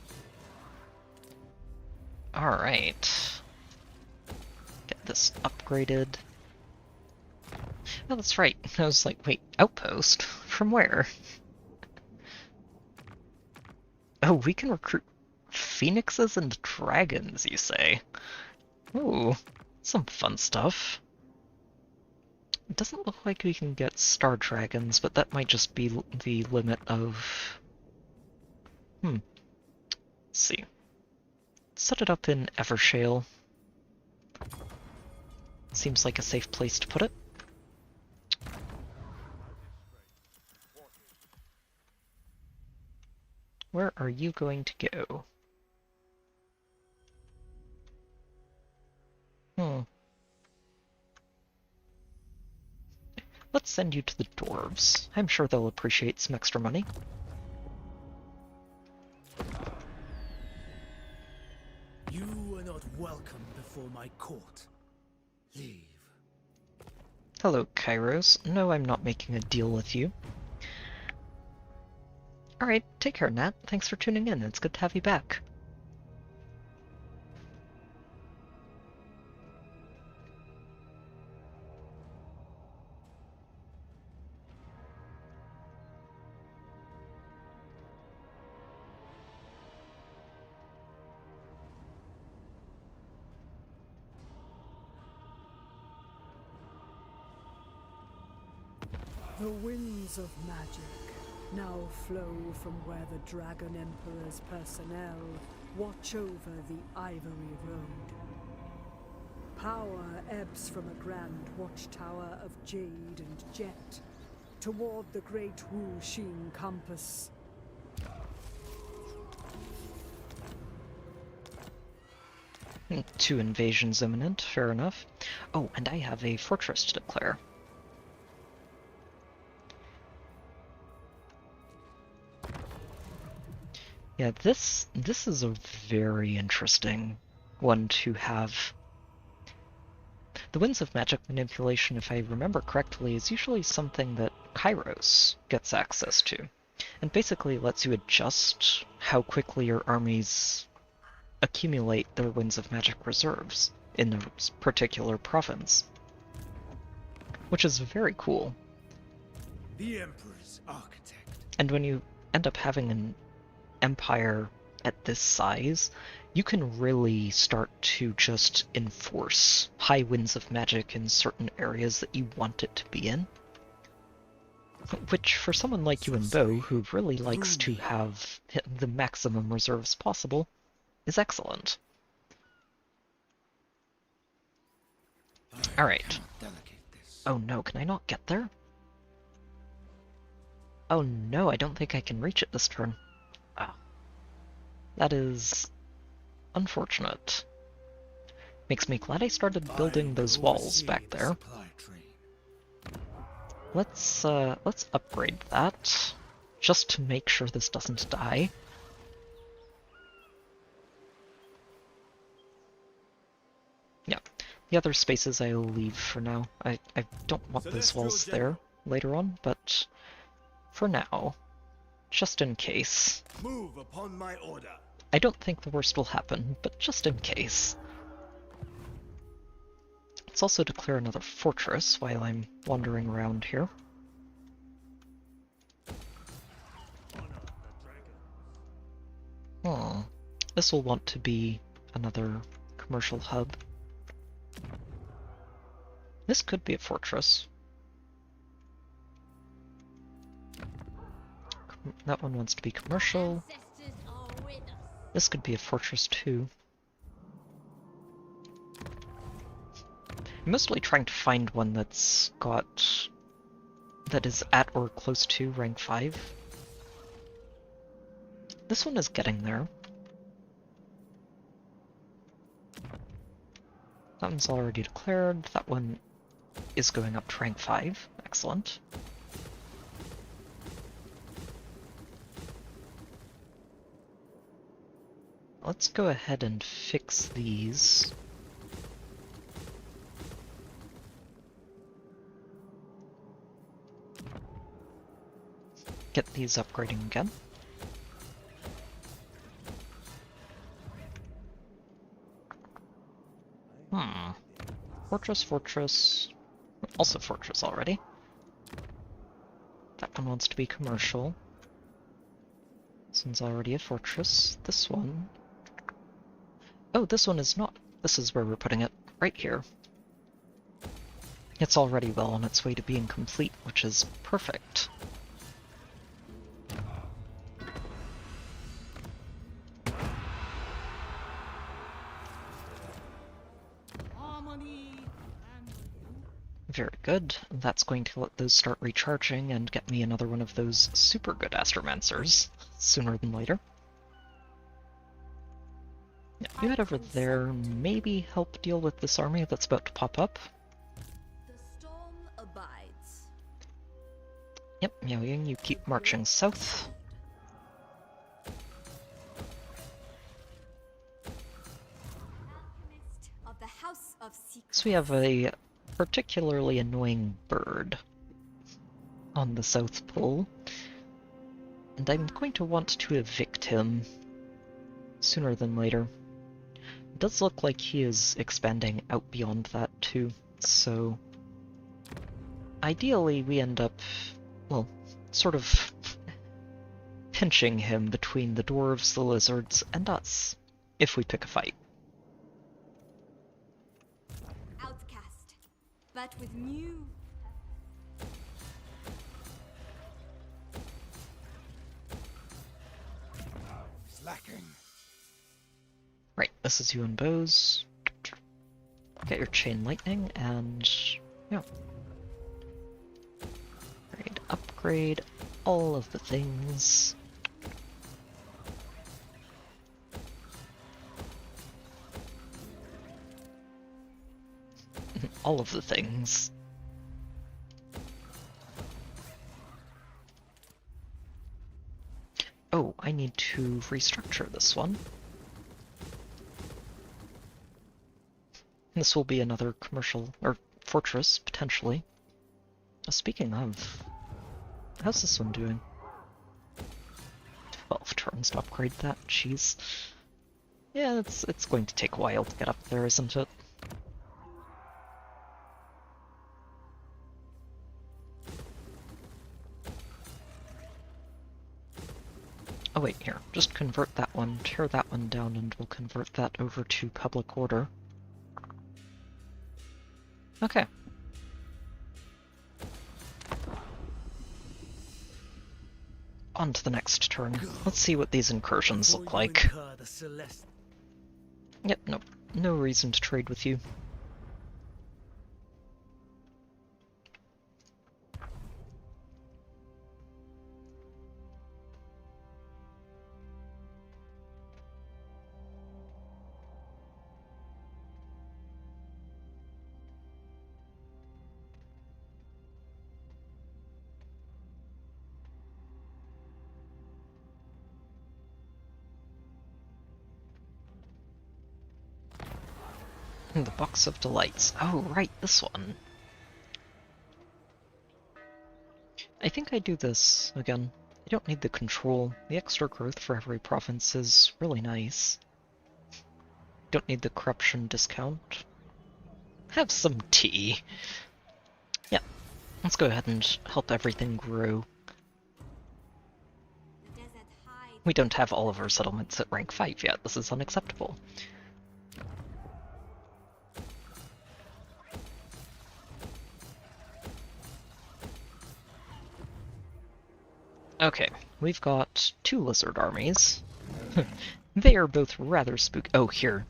S1: Alright. Get this upgraded. Oh, that's right. I was like, wait, outpost? From where? Oh, we can recruit Phoenixes and dragons, you say? Ooh, some fun stuff. It doesn't look like we can get star dragons, but that might just be the limit of... Let's see. Set it up in Evershale. Seems like a safe place to put it. Where are you going to go? Let's send you to the dwarves. I'm sure they'll appreciate some extra money.
S2: You are not welcome before my court. Leave.
S1: Hello, Kairos. No, I'm not making a deal with you. Alright, take care, Nat. Thanks for tuning in. It's good to have you back.
S8: The winds of magic now flow from where the Dragon Emperor's personnel watch over the Ivory Road. Power ebbs from a grand watchtower of jade and jet toward the great Wu-Xing compass.
S1: Two invasions imminent, fair enough. Oh, and I have a fortress to declare. Yeah, this is a very interesting one to have. The Winds of Magic manipulation, if I remember correctly, is usually something that Kairos gets access to, and basically lets you adjust how quickly your armies accumulate their Winds of Magic reserves in the particular province, which is very cool.
S2: The Emperor's architect.
S1: And when you end up having an empire at this size, you can really start to just enforce high winds of magic in certain areas that you want it to be in. Which, for someone like you and Bo, who really likes to have the maximum reserves possible, is excellent. Alright. Oh no, can I not get there? Oh no, I don't think I can reach it this turn. Ah. That is unfortunate. Makes me glad I started building those walls back there. Let's upgrade that, just to make sure this doesn't die. Yeah, the other spaces I'll leave for now. I don't want those walls there later on, but for now, just in case.
S2: Move upon my order.
S1: I don't think the worst will happen, but just in case. Let's also declare another fortress while I'm wandering around here. This will want to be another commercial hub. This could be a fortress. That one wants to be commercial. This could be a fortress too. I'm mostly trying to find one that is at or close to rank 5. This one is getting there. That one's already declared. That one is going up to rank 5. Excellent. Let's go ahead and fix these. Get these upgrading again. Fortress. Also fortress already. That one wants to be commercial. This one's already a fortress. This one Oh, this one is not. This is where we're putting it. Right here. It's already well on its way to being complete, which is perfect.
S4: Harmony and
S1: Very good. That's going to let those start recharging and get me another one of those super good Astromancers sooner than later. Yeah, you head over there, maybe help deal with this army that's about to pop up.
S3: The storm abides.
S1: Yep, Miao Ying, you keep marching south.
S6: Alchemist of the House of Secrets.
S1: So we have a particularly annoying bird on the South Pole, and I'm going to want to evict him sooner than later. It does look like he is expanding out beyond that too, so ideally we end up, well, sort of pinching him between the dwarves, the lizards, and us, if we pick a fight.
S6: Outcast, but with new.
S7: Slacking.
S1: Right, this is Yuan bows. Get your chain lightning, and yeah. Upgrade all of the things. All of the things. Oh, I need to restructure this one. This will be another commercial, or fortress, potentially. Speaking of, how's this one doing? 12 turns to upgrade that, jeez. Yeah, it's going to take a while to get up there, isn't it? Oh wait, here, just convert that one, tear that one down, and we'll convert that over to public order. Okay. On to the next turn. Let's see what these incursions look like. Yep, nope. No reason to trade with you. The Box of Delights. Oh, right, this one. I think I do this again. I don't need the control. The extra growth for every province is really nice. Don't need the corruption discount. Have some tea. Yeah, let's go ahead and help everything grow.
S6: The desert hides.
S1: We don't have all of our settlements at rank 5 yet. This is unacceptable. Okay, we've got 2 lizard armies. They are both rather spooky. Oh, here,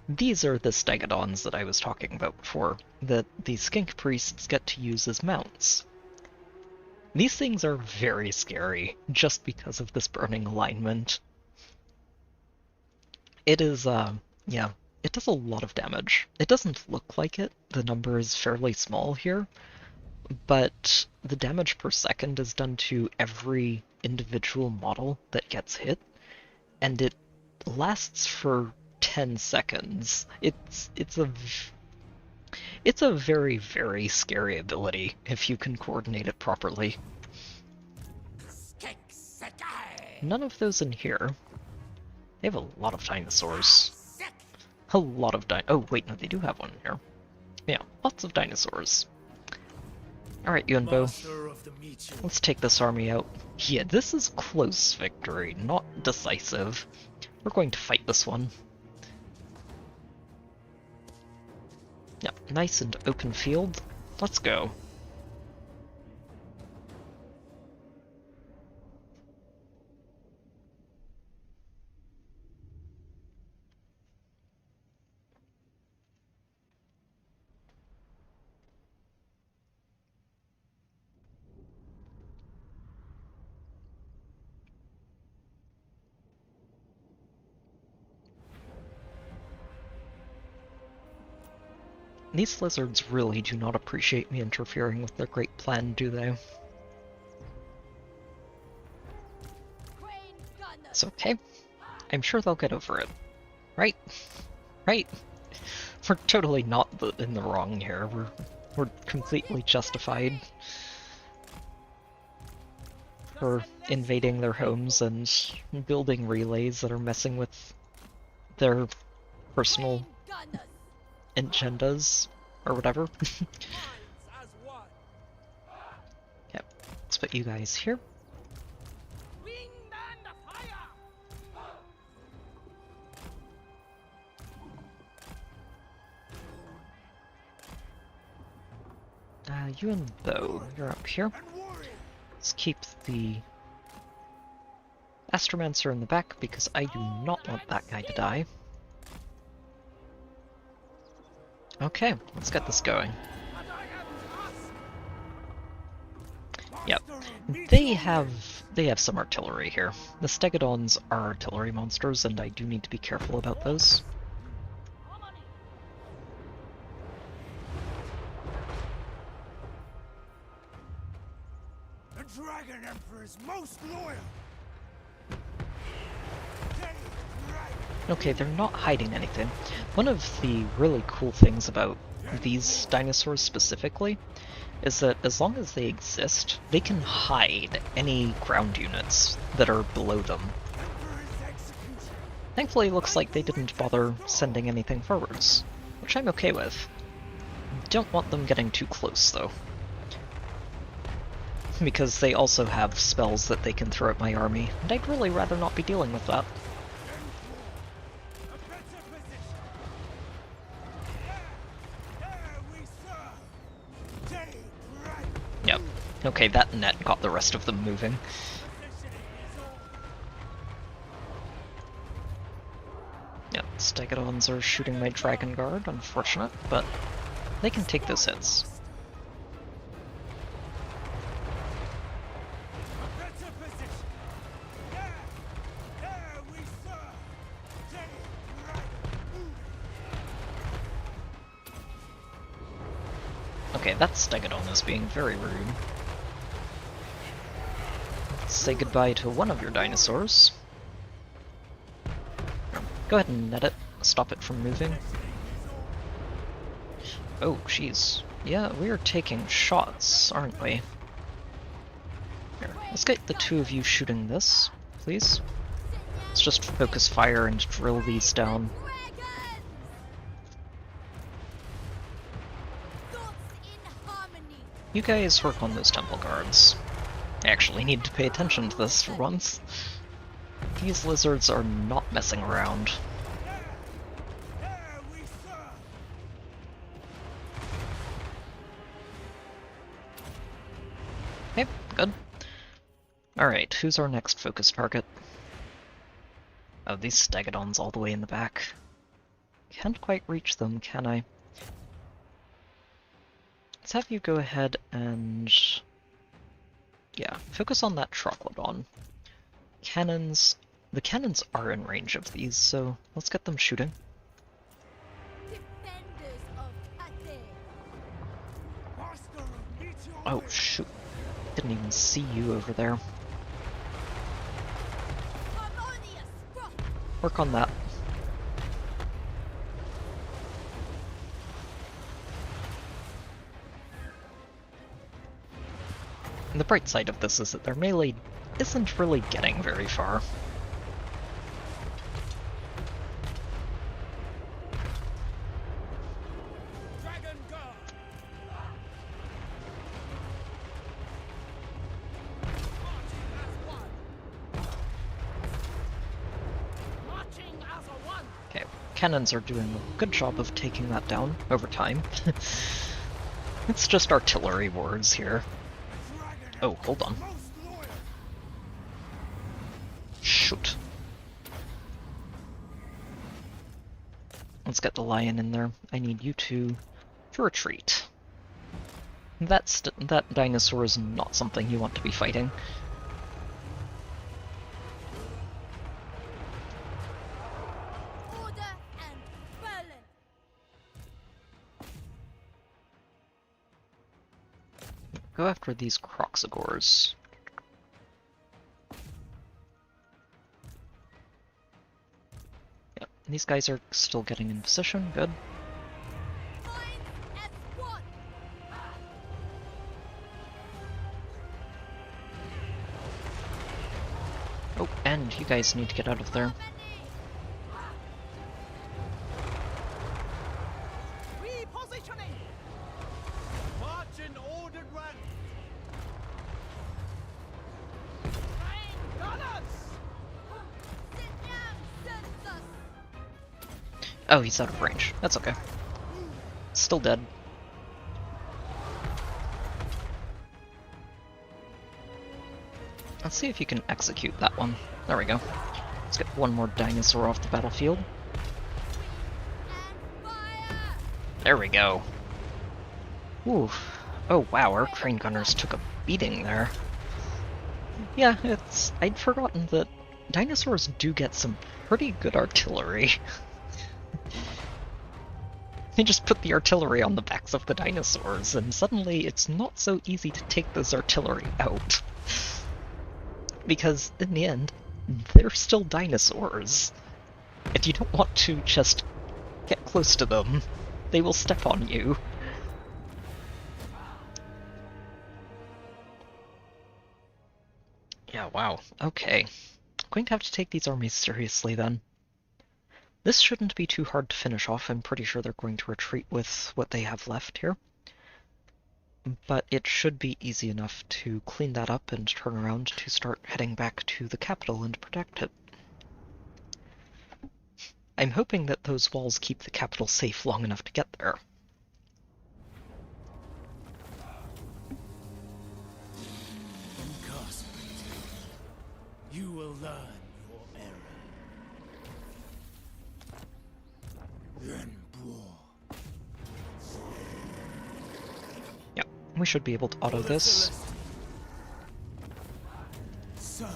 S1: these are the stegodons that I was talking about before, that the skink priests get to use as mounts. These things are very scary, just because of this burning alignment. It is, yeah, it does a lot of damage. It doesn't look like it, the number is fairly small here, but the damage per second is done to every individual model that gets hit, and it lasts for 10 seconds. It's a very, very scary ability if you can coordinate it properly. None of those in here. They have a lot of dinosaurs. A lot of oh wait, no, they do have one in here. Yeah, lots of dinosaurs. Alright, Yuan Bo. Let's take this army out. Yeah, this is close victory, not decisive. We're going to fight this one. Yep, nice and open field. Let's go. These lizards really do not appreciate me interfering with their great plan, do they? It's okay. I'm sure they'll get over it. Right? Right? We're totally not in the wrong here. We're completely justified for invading their homes and building relays that are messing with their personal agendas or whatever. Yep. Let's put you guys here. Yuan, though, you're up here. Let's keep the Astromancer in the back because I do not want that guy to die. Okay, let's get this going. Yep, they have some artillery here. The Stegodons are artillery monsters, and I do need to be careful about those.
S2: The Dragon Emperor is most loyal.
S1: Okay, they're not hiding anything. One of the really cool things about these dinosaurs specifically is that as long as they exist, they can hide any ground units that are below them. Thankfully, it looks like they didn't bother sending anything forwards, which I'm okay with. Don't want them getting too close, though. Because they also have spells that they can throw at my army, and I'd really rather not be dealing with that. Yep. Okay, that net got the rest of them moving. Yep, Stegodons are shooting my Dragon Guard, unfortunate, but they can take those hits. Okay, that Stegodon is being very rude. Let's say goodbye to one of your dinosaurs. Go ahead and net it. Stop it from moving. Oh, jeez. Yeah, we are taking shots, aren't we? Here, let's get the two of you shooting this, please. Let's just focus fire and drill these down. You guys work on those temple guards. I actually need to pay attention to this for once. These lizards are not messing around. Okay, good. Alright, who's our next focus target? Oh, these Stegodons all the way in the back. Can't quite reach them, can I? Let's have you go ahead and... yeah, focus on that Troglodon. Cannons... the cannons are in range of these, so let's get them shooting. Oh, shoot. Didn't even see you over there. Work on that. And the bright side of this is that their melee isn't really getting very far. cannons are doing a good job of taking that down over time. It's just artillery wars here. Oh, hold on. Shoot. Let's get the lion in there. I need you to retreat. That dinosaur is not something you want to be fighting.
S5: Order and Berlin.
S1: Go after these Croxagores. Yep, these guys are still getting in position, good.
S5: Mines S1.
S1: Oh, and you guys need to get out of there.
S4: Repositioning.
S7: March in ordered rank.
S4: Train gunners.
S5: Sit down, census.
S1: Oh, he's out of range. That's okay. Still dead. Let's see if you can execute that one. There we go. Let's get one more dinosaur off the battlefield.
S5: And fire.
S1: There we go. Ooh. Oh wow, our train gunners took a beating there. Yeah, I'd forgotten that dinosaurs do get some pretty good artillery. They just put the artillery on the backs of the dinosaurs, and suddenly it's not so easy to take those artillery out. Because, in the end, they're still dinosaurs. And you don't want to just get close to them. They will step on you. Yeah, wow. Okay. I'm going to have to take these armies seriously then. This shouldn't be too hard to finish off. I'm pretty sure they're going to retreat with what they have left here. But it should be easy enough to clean that up and turn around to start heading back to the capital and protect it. I'm hoping that those walls keep the capital safe long enough to get there.
S2: Incarcerated. You will learn your error. Then war.
S1: Yep, we should be able to auto this.
S2: Serve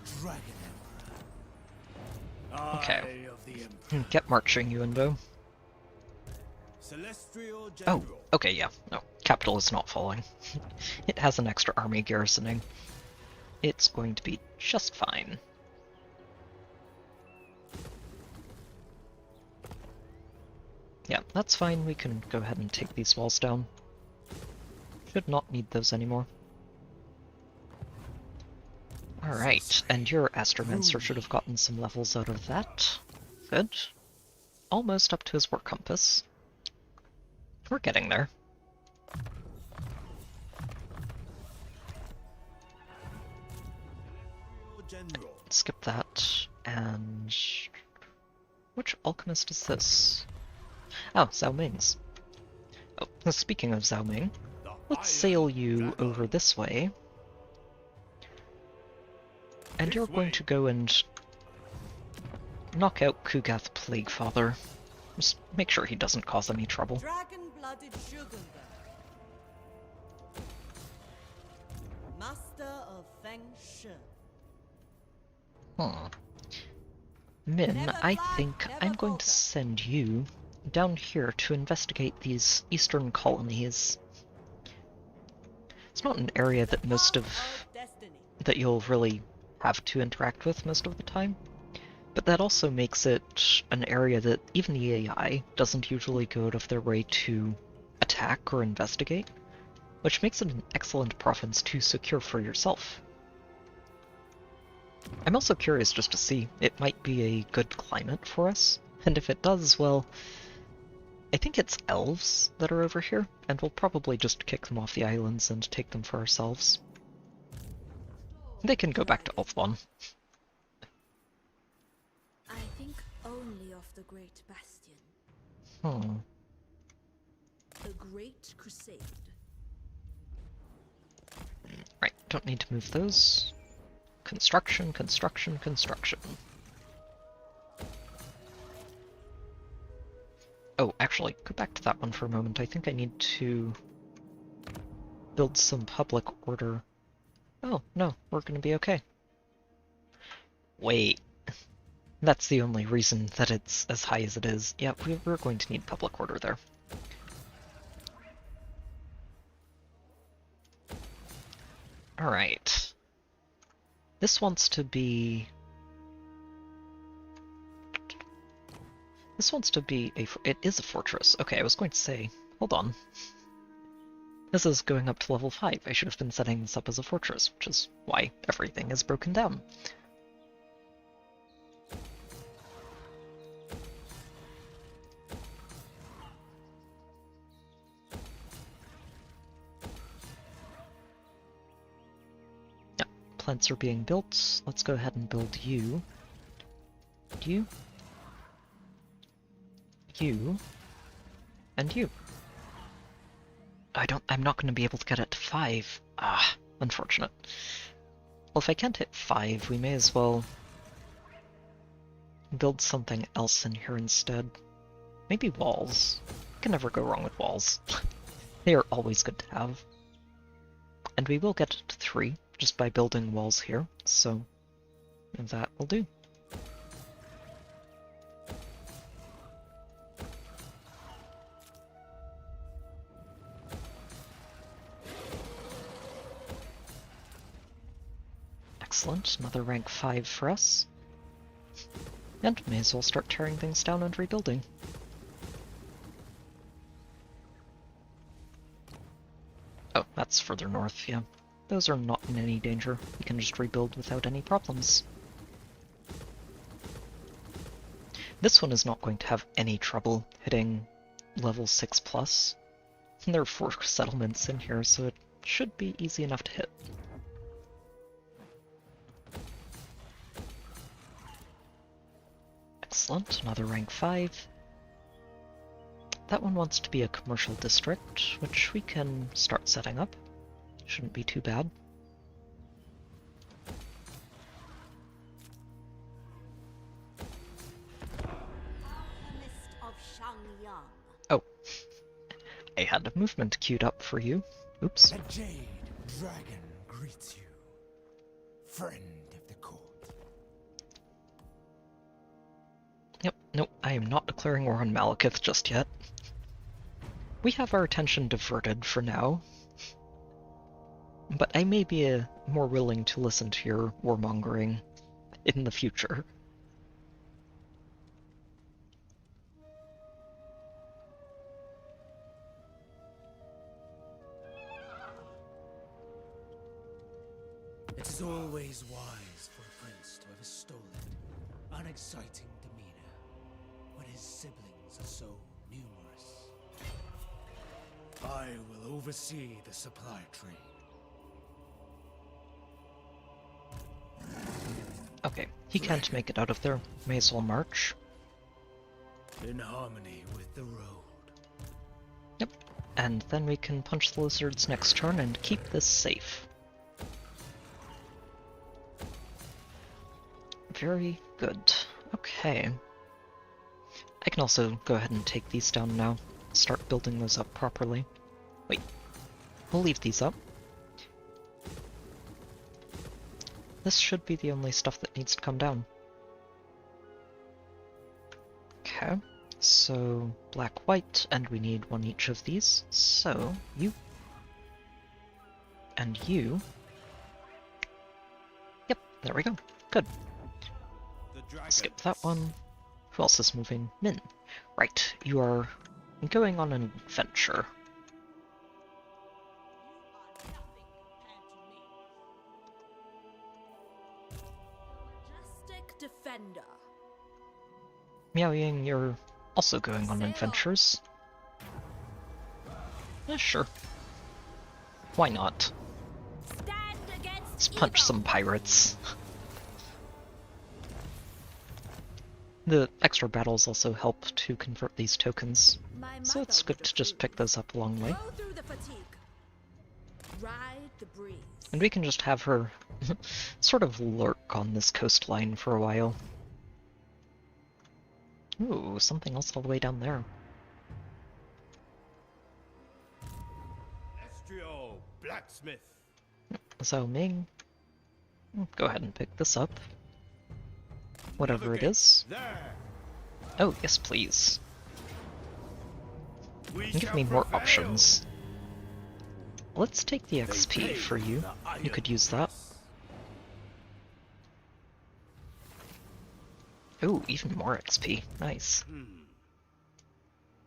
S2: the Dragon Emperor.
S1: Okay.
S2: Eye of the Emperor.
S1: Get marching, Yuan.
S2: Celestial General.
S1: Oh, okay, yeah. No, capital is not falling. It has an extra army garrisoning. It's going to be just fine. Yeah, that's fine. We can go ahead and take these walls down. Should not need those anymore. Alright, and your Astromancer should have gotten some levels out of that. Good. Almost up to his work compass. We're getting there.
S2: General.
S1: Skip that, and... which alchemist is this? Oh, Zhao Ming's. Oh, well, speaking of Zhao Ming, let's sail you over this way. And you're going to go and knock out Kugath Plaguefather. Just make sure he doesn't cause any trouble.
S3: Dragon-blooded sugar. Master of Feng Shi.
S1: Min, I think I'm going to send you down here to investigate these eastern colonies. It's not an area that that you'll really have to interact with most of the time, but that also makes it an area that even the AI doesn't usually go out of their way to attack or investigate, which makes it an excellent province to secure for yourself. I'm also curious just to see, it might be a good climate for us, and if it does, well, I think it's elves that are over here, and we'll probably just kick them off the islands and take them for ourselves. They can go back to Elf 1.
S3: I think only of the great bastion.
S1: Hmm.
S3: The Great Crusade.
S1: Right, don't need to move those. Construction, construction, construction. Oh, actually, go back to that one for a moment. I think I need to build some public order. Oh, no, we're gonna be okay. Wait. That's the only reason that it's as high as it is. Yeah, we're going to need public order there. Alright. This wants to be... This wants to be a... It is a fortress. Okay, I was going to say, hold on. This is going up to level 5. I should have been setting this up as a fortress, which is why everything is broken down. Yeah, plants are being built. Let's go ahead and build you. You. You. And you. I'm not going to be able to get it to 5. Ah, unfortunate. Well, if I can't hit 5, we may as well build something else in here instead. Maybe walls. You can never go wrong with walls. They are always good to have. And we will get it to 3 just by building walls here, so that will do. Excellent, another rank 5 for us. And may as well start tearing things down and rebuilding. Oh, that's further north, yeah. Those are not in any danger. We can just rebuild without any problems. This one is not going to have any trouble hitting level 6+. There are 4 settlements in here, so it should be easy enough to hit. Excellent, another rank 5. That one wants to be a commercial district, which we can start setting up. Shouldn't be too bad.
S3: Alchemist of Shangyang.
S1: Oh, I had a movement queued up for you. Oops.
S2: A jade dragon greets you, friend of the court.
S1: Yep, nope, I am not declaring war on Malekith just yet. We have our attention diverted for now. But I may be more willing to listen to your warmongering in the future.
S2: It is always wise for a prince to have a stolid, unexciting demeanor when his siblings are so numerous. I will oversee the supply train.
S1: Okay, he can't make it out of there. May as well march.
S2: In harmony with the road.
S1: Yep, and then we can punch the lizards next turn and keep this safe. Very good. Okay. I can also go ahead and take these down now. Start building those up properly. Wait, we'll leave these up. This should be the only stuff that needs to come down. Okay, so black, white, and we need one each of these. So, you. And you. Yep, there we go. Good. Skip that one. Who else is moving? Min. Right, you are going on an adventure.
S5: Majestic Defender.
S1: Miao Ying, you're also going on adventures. Sure. Why not?
S5: Stand against
S1: Let's punch
S5: evil.
S1: some pirates. The extra battles also help to convert these tokens,
S5: My
S1: so it's
S5: mother
S1: good
S5: was
S1: to just
S5: approved.
S1: pick those up along the way.
S5: Go through the fatigue. Ride the breeze.
S1: And we can just have her sort of lurk on this coastline for a while. Ooh, something else all the way down there.
S7: Lustria, blacksmith.
S1: So Ming, go ahead and pick this up. Whatever it
S7: Navigate
S1: is.
S7: there.
S1: Oh, yes please.
S7: We
S1: Give
S7: shall
S1: me more
S7: prevail.
S1: options. Let's take the
S7: They
S1: XP
S7: pay
S1: for you.
S7: the
S1: You
S7: iron
S1: could use that.
S7: price.
S1: Ooh, even more XP. Nice.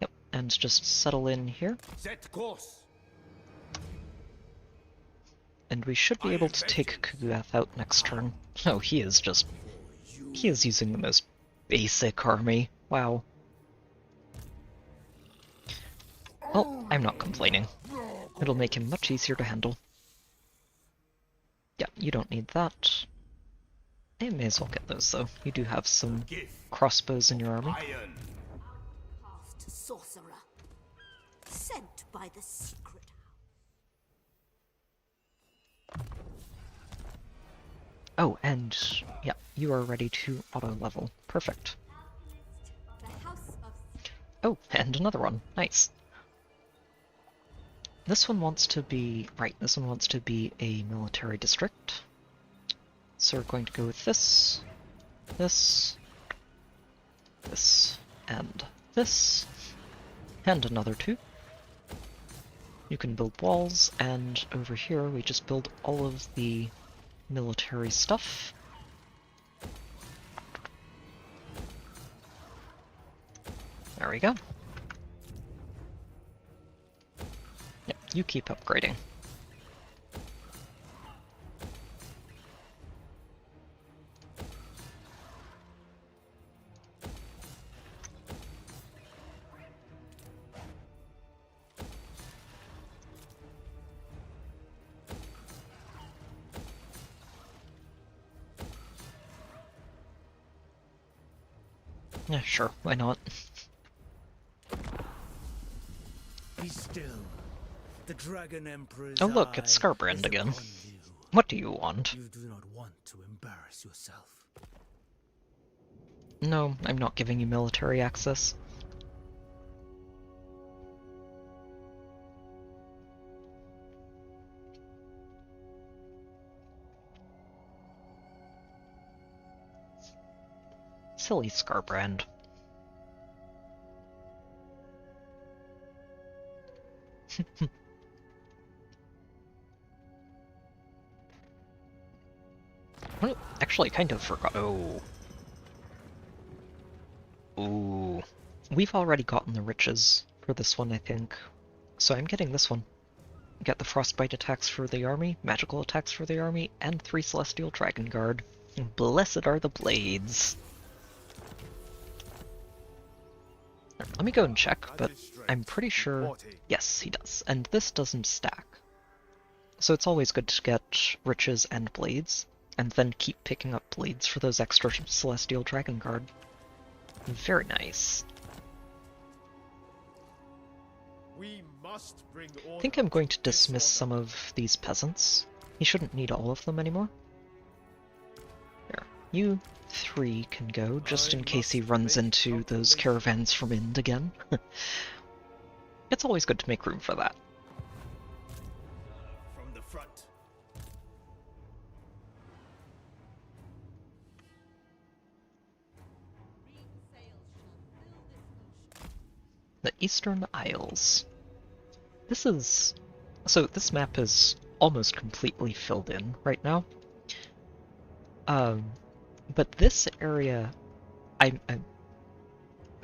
S1: Yep, and just settle in here.
S7: Set course.
S1: And we should be able to take Kugath out next turn. Oh, he is just... He is using the most basic army. Wow. Well, I'm not complaining. It'll make him much easier to handle. Yeah, you don't need that. I may as well get those, though. You do have some crossbows in your army.
S7: Iron.
S3: Past sorcerer. Sent by the secret house.
S1: Oh, and yeah, you are ready to auto-level. Perfect.
S6: The House of
S1: Oh, and another one. Nice. This one wants to be... Right, this one wants to be a military district. So we're going to go with this, this, and this, and another two. You can build walls, and over here we just build all of the military stuff. There we go. Yep, you keep upgrading. Yeah, sure, why not?
S2: Be still. The Dragon Emperor's
S1: Oh look, it's
S2: eye
S1: Scarbrand
S2: is
S1: again.
S2: upon you.
S1: What do you want?
S2: You do not want to embarrass yourself.
S1: No, I'm not giving you military access. Silly Scarbrand. Well, actually, I kind of forgot. Oh. Ooh. We've already gotten the riches for this one, I think. So I'm getting this one. Get the frostbite attacks for the army, magical attacks for the army, and 3 celestial dragon guard. Blessed are the blades. Let me go and check, but I'm pretty sure... Yes, he does. And this doesn't stack. So it's always good to get riches and blades, and then keep picking up blades for those extra celestial dragon guard. Very nice.
S7: We must bring
S1: I think I'm going to dismiss some of these peasants. He shouldn't need all of them anymore. There. You 3 can go, just in case he runs into those caravans from Ind again. It's always good to make room for that.
S7: from the front.
S1: The Eastern Isles. This is... So this map is almost completely filled in right now. But this area...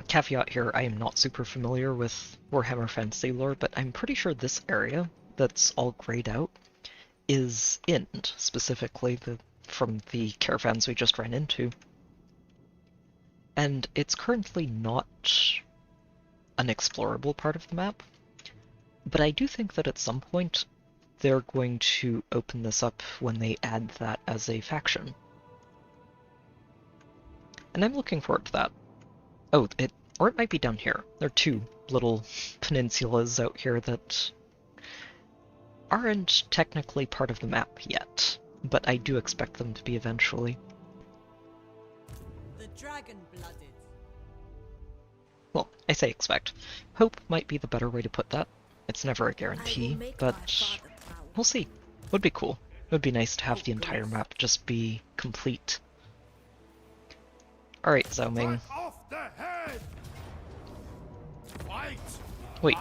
S1: Caveat here, I am not super familiar with Warhammer Fantasy lore, but I'm pretty sure this area that's all grayed out is Ind, specifically from the caravans we just ran into. And it's currently not an explorable part of the map, but I do think that at some point they're going to open this up when they add that as a faction. And I'm looking forward to that. Oh, or it might be down here. There are two little peninsulas out here that aren't technically part of the map yet, but I do expect them to be eventually.
S5: The dragon-blooded.
S1: Well, I say expect. Hope might be the better way to put that. It's never a guarantee, but we'll see. Would be cool. Would be nice to have the entire map just be complete. Alright, Zhao Ming.
S7: Off the head! Fight!
S1: Wait.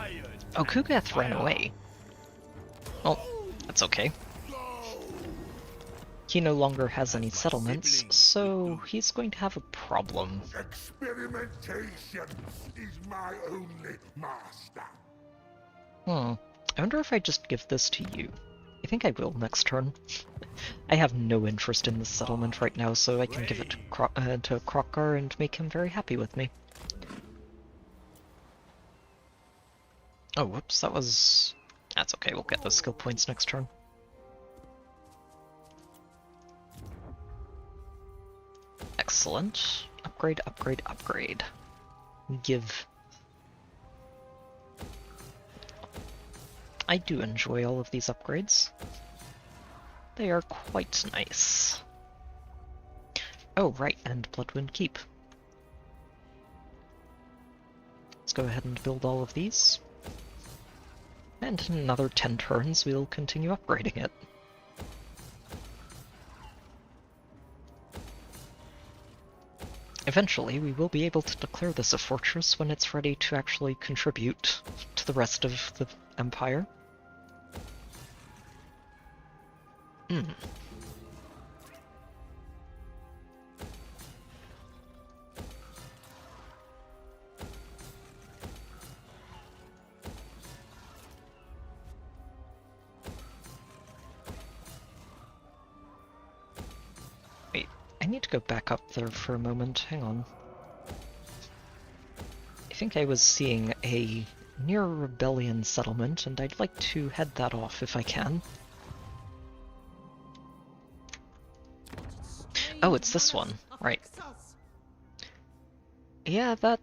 S1: Oh, Kugath ran away. Oh, that's okay. He no longer has any settlements, so he's going to have a problem.
S9: Experimentation is my only master.
S1: I wonder if I just give this to you. I think I will next turn. I have no interest in this settlement right now, so I can give it to Krokkar and make him very happy with me. Oh, whoops, that's okay, we'll get those skill points next turn. Excellent. Upgrade, upgrade, upgrade. Give. I do enjoy all of these upgrades. They are quite nice. Oh, right, and Bloodwind Keep. Let's go ahead and build all of these. And in another 10 turns, we'll continue upgrading it. Eventually, we will be able to declare this a fortress when it's ready to actually contribute to the rest of the Empire. Wait, I need to go back up there for a moment. Hang on. I think I was seeing a near rebellion settlement, and I'd like to head that off if I can. Oh, it's this one. Right. Yeah, that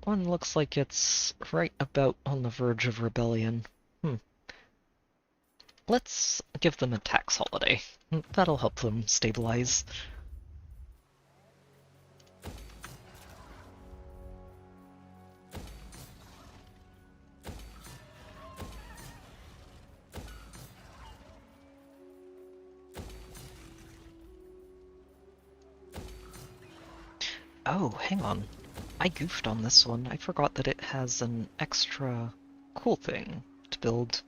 S1: one looks like it's right about on the verge of rebellion. Let's give them a tax holiday. That'll help them stabilize. Oh, hang on. I goofed on this one. I forgot that it has an extra cool thing to build.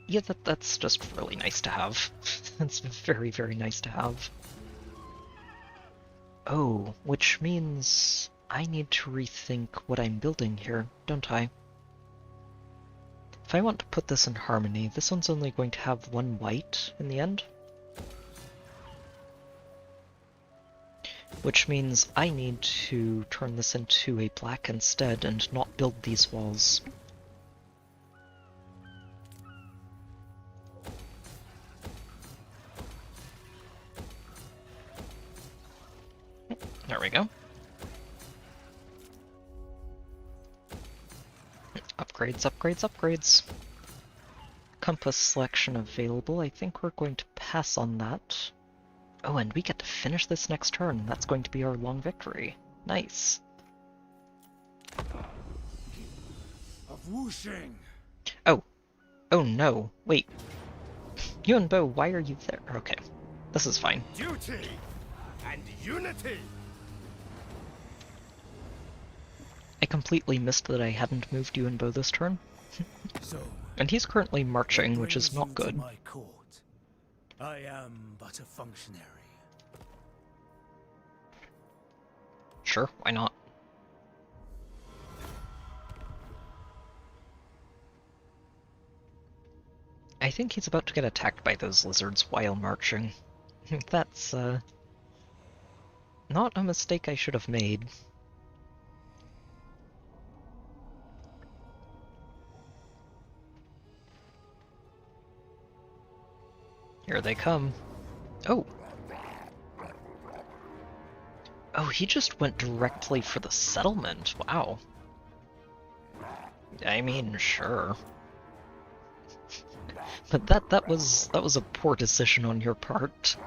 S1: Yeah, that's just really nice to have. It's very, very nice to have. Oh, which means I need to rethink what I'm building here, don't I? If I want to put this in harmony, this one's only going to have one white in the end. Which means I need to turn this into a black instead and not build these walls. There we go. Upgrades, upgrades, upgrades. Compass selection available. I think we're going to pass on that. Oh, and we get to finish this next turn. That's going to be our long victory. Nice.
S7: Of whooshing.
S1: Oh. Oh no. Wait. Yuan Bo, why are you there? Okay. This is fine.
S7: Duty and unity.
S1: I completely missed that I hadn't moved Yuan Bo this turn.
S2: So,
S1: And he's currently marching, which is not good.
S2: my court. I am but a functionary.
S1: Sure, why not? I think he's about to get attacked by those lizards while marching. That's, not a mistake I should have made. Here they come. Oh! Oh, he just went directly for the settlement. Wow. I mean, sure. But that was a poor decision on your part.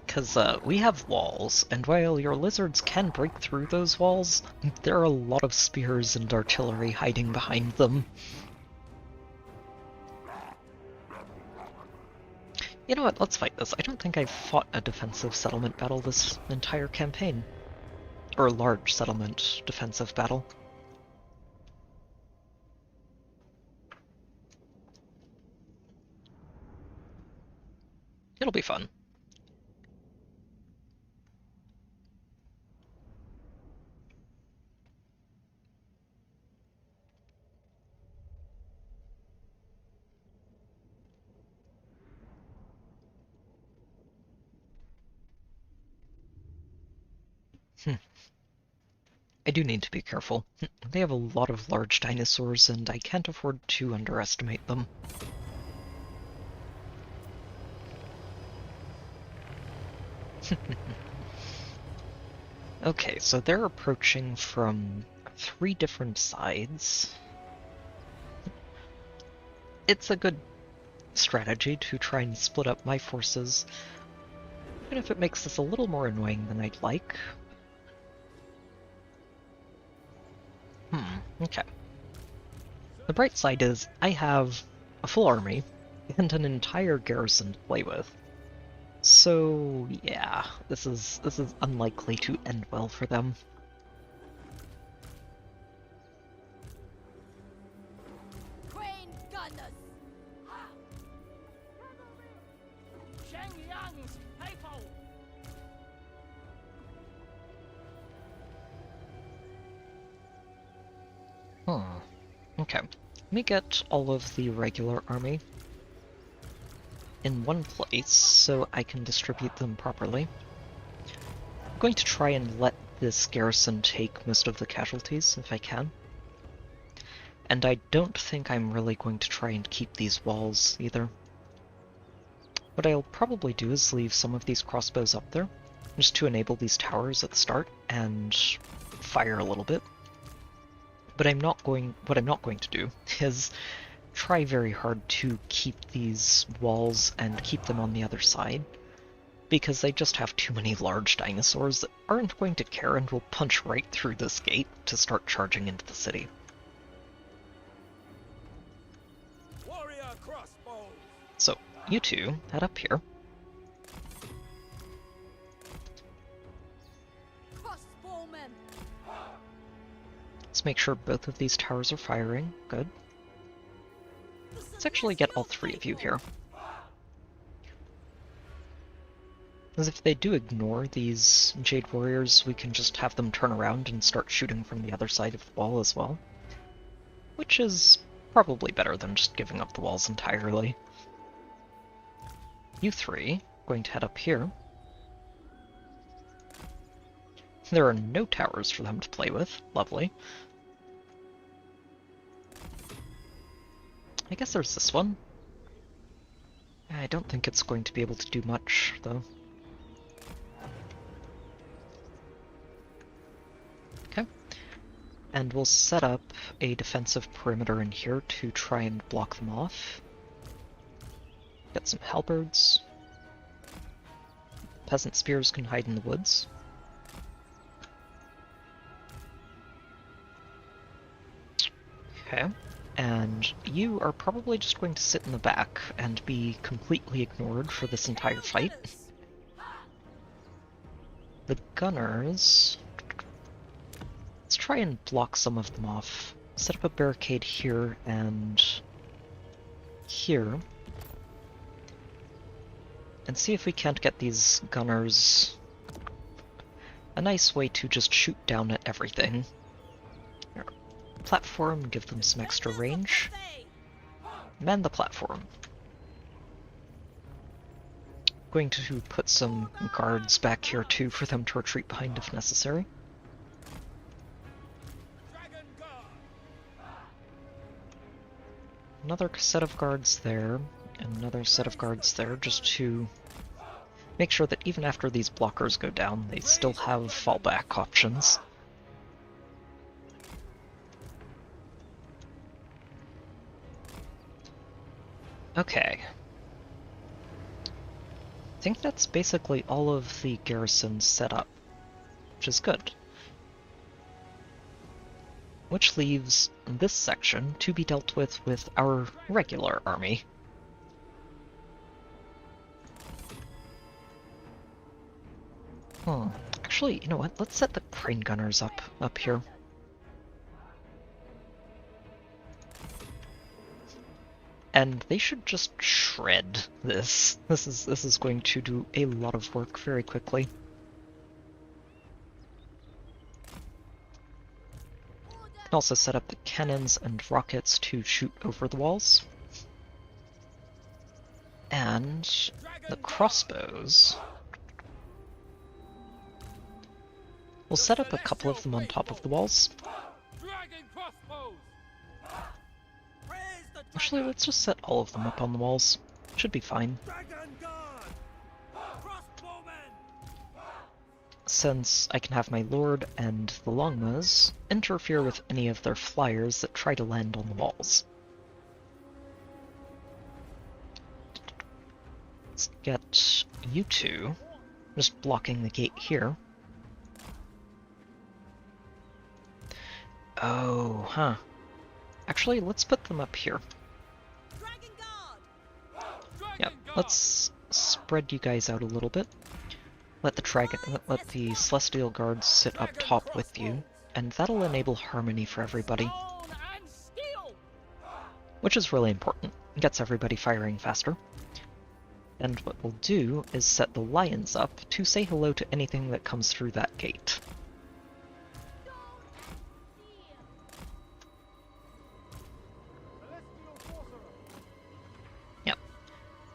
S1: Because we have walls, and while your lizards can break through those walls, there are a lot of spears and artillery hiding behind them. You know what, let's fight this. I don't think I've fought a defensive settlement battle this entire campaign. Or a large settlement defensive battle. It'll be fun. I do need to be careful. They have a lot of large dinosaurs, and I can't afford to underestimate them. Okay, so they're approaching from 3 different sides. It's a good strategy to try and split up my forces, even if it makes this a little more annoying than I'd like. Okay. The bright side is I have a full army and an entire garrison to play with. So yeah, this is unlikely to end well for them.
S5: Crane gunners!
S4: Shenyang's people!
S1: Okay. Let me get all of the regular army in one place so I can distribute them properly. I'm going to try and let this garrison take most of the casualties if I can. And I don't think I'm really going to try and keep these walls either. What I'll probably do is leave some of these crossbows up there, just to enable these towers at the start and fire a little bit. But what I'm not going to do is try very hard to keep these walls and keep them on the other side, because they just have too many large dinosaurs that aren't going to care and will punch right through this gate to start charging into the city.
S2: Warrior crossbow.
S1: So, you two, head up here.
S5: Crossbowmen!
S1: Let's make sure both of these towers are firing. Good. Let's actually get all 3 of you here. Because if they do ignore these Jade Warriors, we can just have them turn around and start shooting from the other side of the wall as well. Which is probably better than just giving up the walls entirely. You 3, going to head up here. There are no towers for them to play with. Lovely. I guess there's this one. I don't think it's going to be able to do much, though. Okay. And we'll set up a defensive perimeter in here to try and block them off. Get some halberds. Peasant spears can hide in the woods. Okay. And you are probably just going to sit in the back and be completely ignored for this entire fight. The gunners... Let's try and block some of them off. Set up a barricade here and here. And see if we can't get these gunners a nice way to just shoot down at everything. Platform, give them some extra range. Man the platform. Going to put some guards back here too for them to retreat behind if necessary. Another set of guards there, and another set of guards there just to make sure that even after these blockers go down, they still have fallback options. Okay. I think that's basically all of the garrison set up, which is good. Which leaves this section to be dealt with our regular army. Actually, you know what? Let's set the crane gunners up here. And they should just shred this. This is going to do a lot of work very quickly. Can also set up the cannons and rockets to shoot over the walls. And the crossbows. We'll set up a couple of them on top of the walls. Actually, let's just set all of them up on the walls. Should be fine. Since I can have my lord and the longmas interfere with any of their flyers that try to land on the walls. Let's get you two just blocking the gate here. Oh, huh. Actually, let's put them up here. Yep, let's spread you guys out a little bit. Let the Celestial Guards sit up top with you, and that'll enable harmony for everybody. Which is really important. It gets everybody firing faster. And what we'll do is set the lions up to say hello to anything that comes through that gate.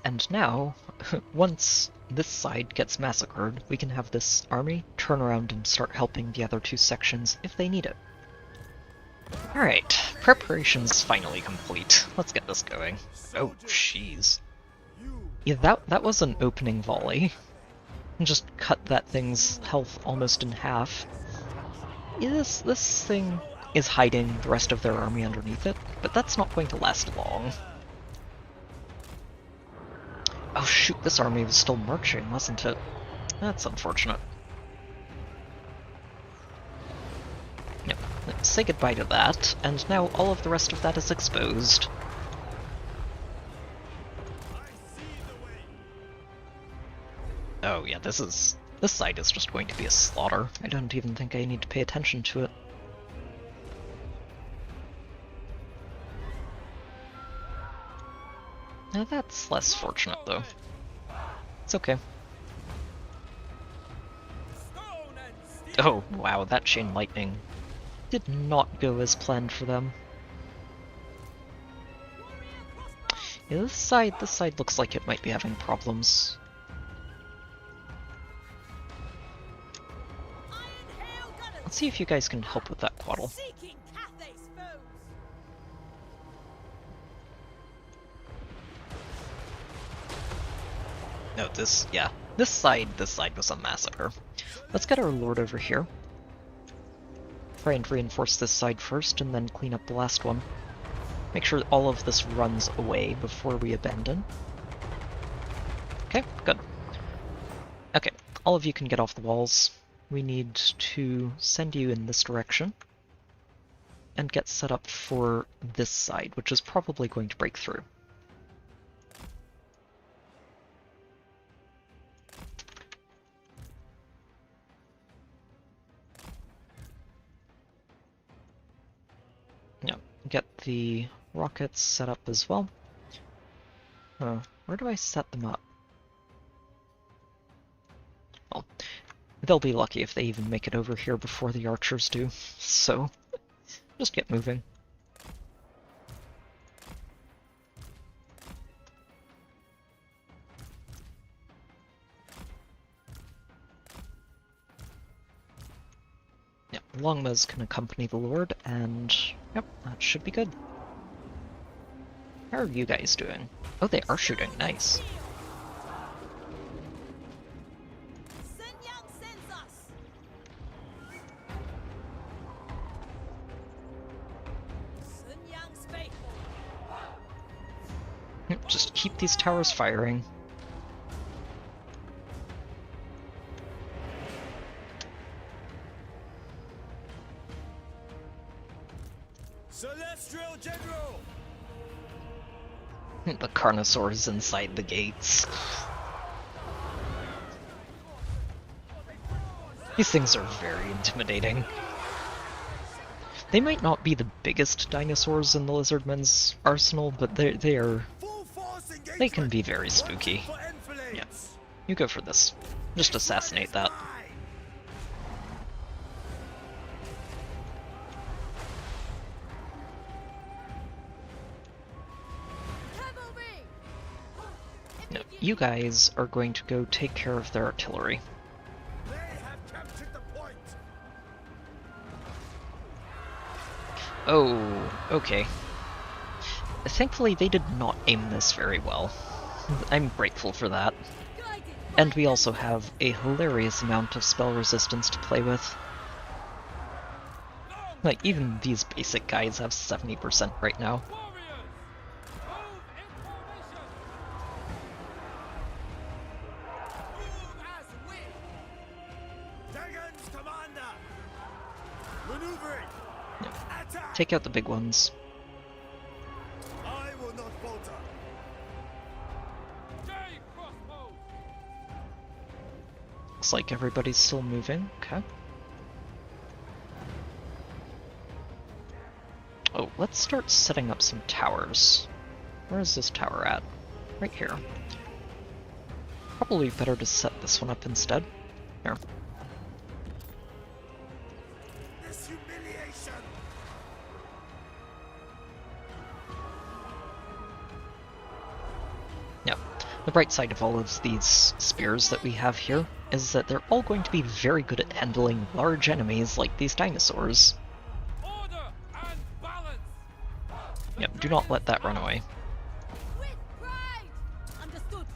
S1: And now, once this side gets massacred, we can have this army turn around and start helping the other two sections if they need it. Alright, preparation's finally complete. Let's get this going. Oh, jeez. Yeah, that was an opening volley. Just cut that thing's health almost in half. Yeah, this thing is hiding the rest of their army underneath it, but that's not going to last long. Oh shoot, this army was still marching, wasn't it? That's unfortunate. Yep, let's say goodbye to that, and now all of the rest of that is exposed. Oh yeah, this side is just going to be a slaughter. I don't even think I need to pay attention to it. Now that's less fortunate, though. It's okay. Oh, wow, that chain lightning did not go as planned for them. Yeah, this side looks like it might be having problems. Let's see if you guys can help with that quaddle. No, this side was a massacre. Let's get our lord over here. Try and reinforce this side first, and then clean up the last one. Make sure all of this runs away before we abandon. Okay, good. Okay, all of you can get off the walls. We need to send you in this direction, and get set up for this side, which is probably going to break through. Get the rockets set up as well. Where do I set them up? Well, they'll be lucky if they even make it over here before the archers do, so just get moving. Yep, longmas can accompany the lord, and yep, that should be good. How are you guys doing? Oh, they are shooting. Nice. Just keep these towers firing.
S2: Celestial General!
S1: The Carnosaurs inside the gates. These things are very intimidating. They might not be the biggest dinosaurs in the Lizardmen's arsenal, but they can be very spooky. Yeah, you go for this. Just assassinate that. No, you guys are going to go take care of their artillery.
S2: They have captured the point.
S1: Oh, okay. Thankfully, they did not aim this very well. I'm grateful for that. And we also have a hilarious amount of spell resistance to play with. Like, even these basic guys have 70% right now. Take out the big ones.
S2: I will not falter.
S1: Looks like everybody's still moving. Okay. Oh, let's start setting up some towers. Where is this tower at? Right here. Probably better to set this one up instead. Here.
S2: This humiliation.
S1: Yeah. The bright side of all of these spears that we have here is that they're all going to be very good at handling large enemies like these dinosaurs.
S4: Order and balance.
S1: Yep, do not let that run away.
S5: With pride! Understood.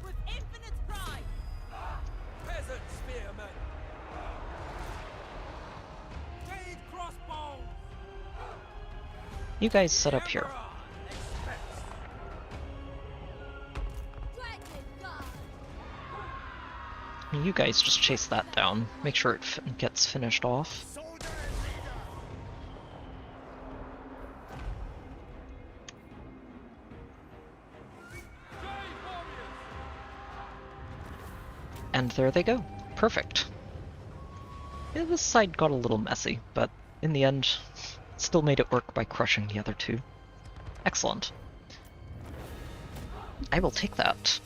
S4: With infinite pride.
S2: Peasant spearmen.
S4: Jade crossbow.
S1: You guys set up here. You guys just chase that down. Make sure it gets finished off. And there they go. Perfect. Yeah, this side got a little messy, but in the end, still made it work by crushing the other two. Excellent. I will take that.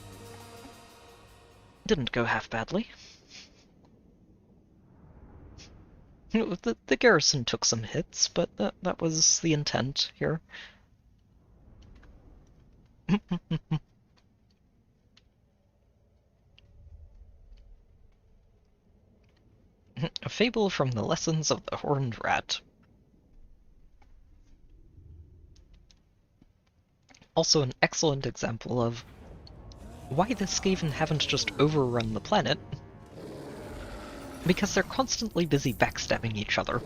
S1: Didn't go half badly. The garrison took some hits, but that was the intent here. A fable from the lessons of the horned rat. Also an excellent example of why the Skaven haven't just overrun the planet. Because they're constantly busy backstabbing each other.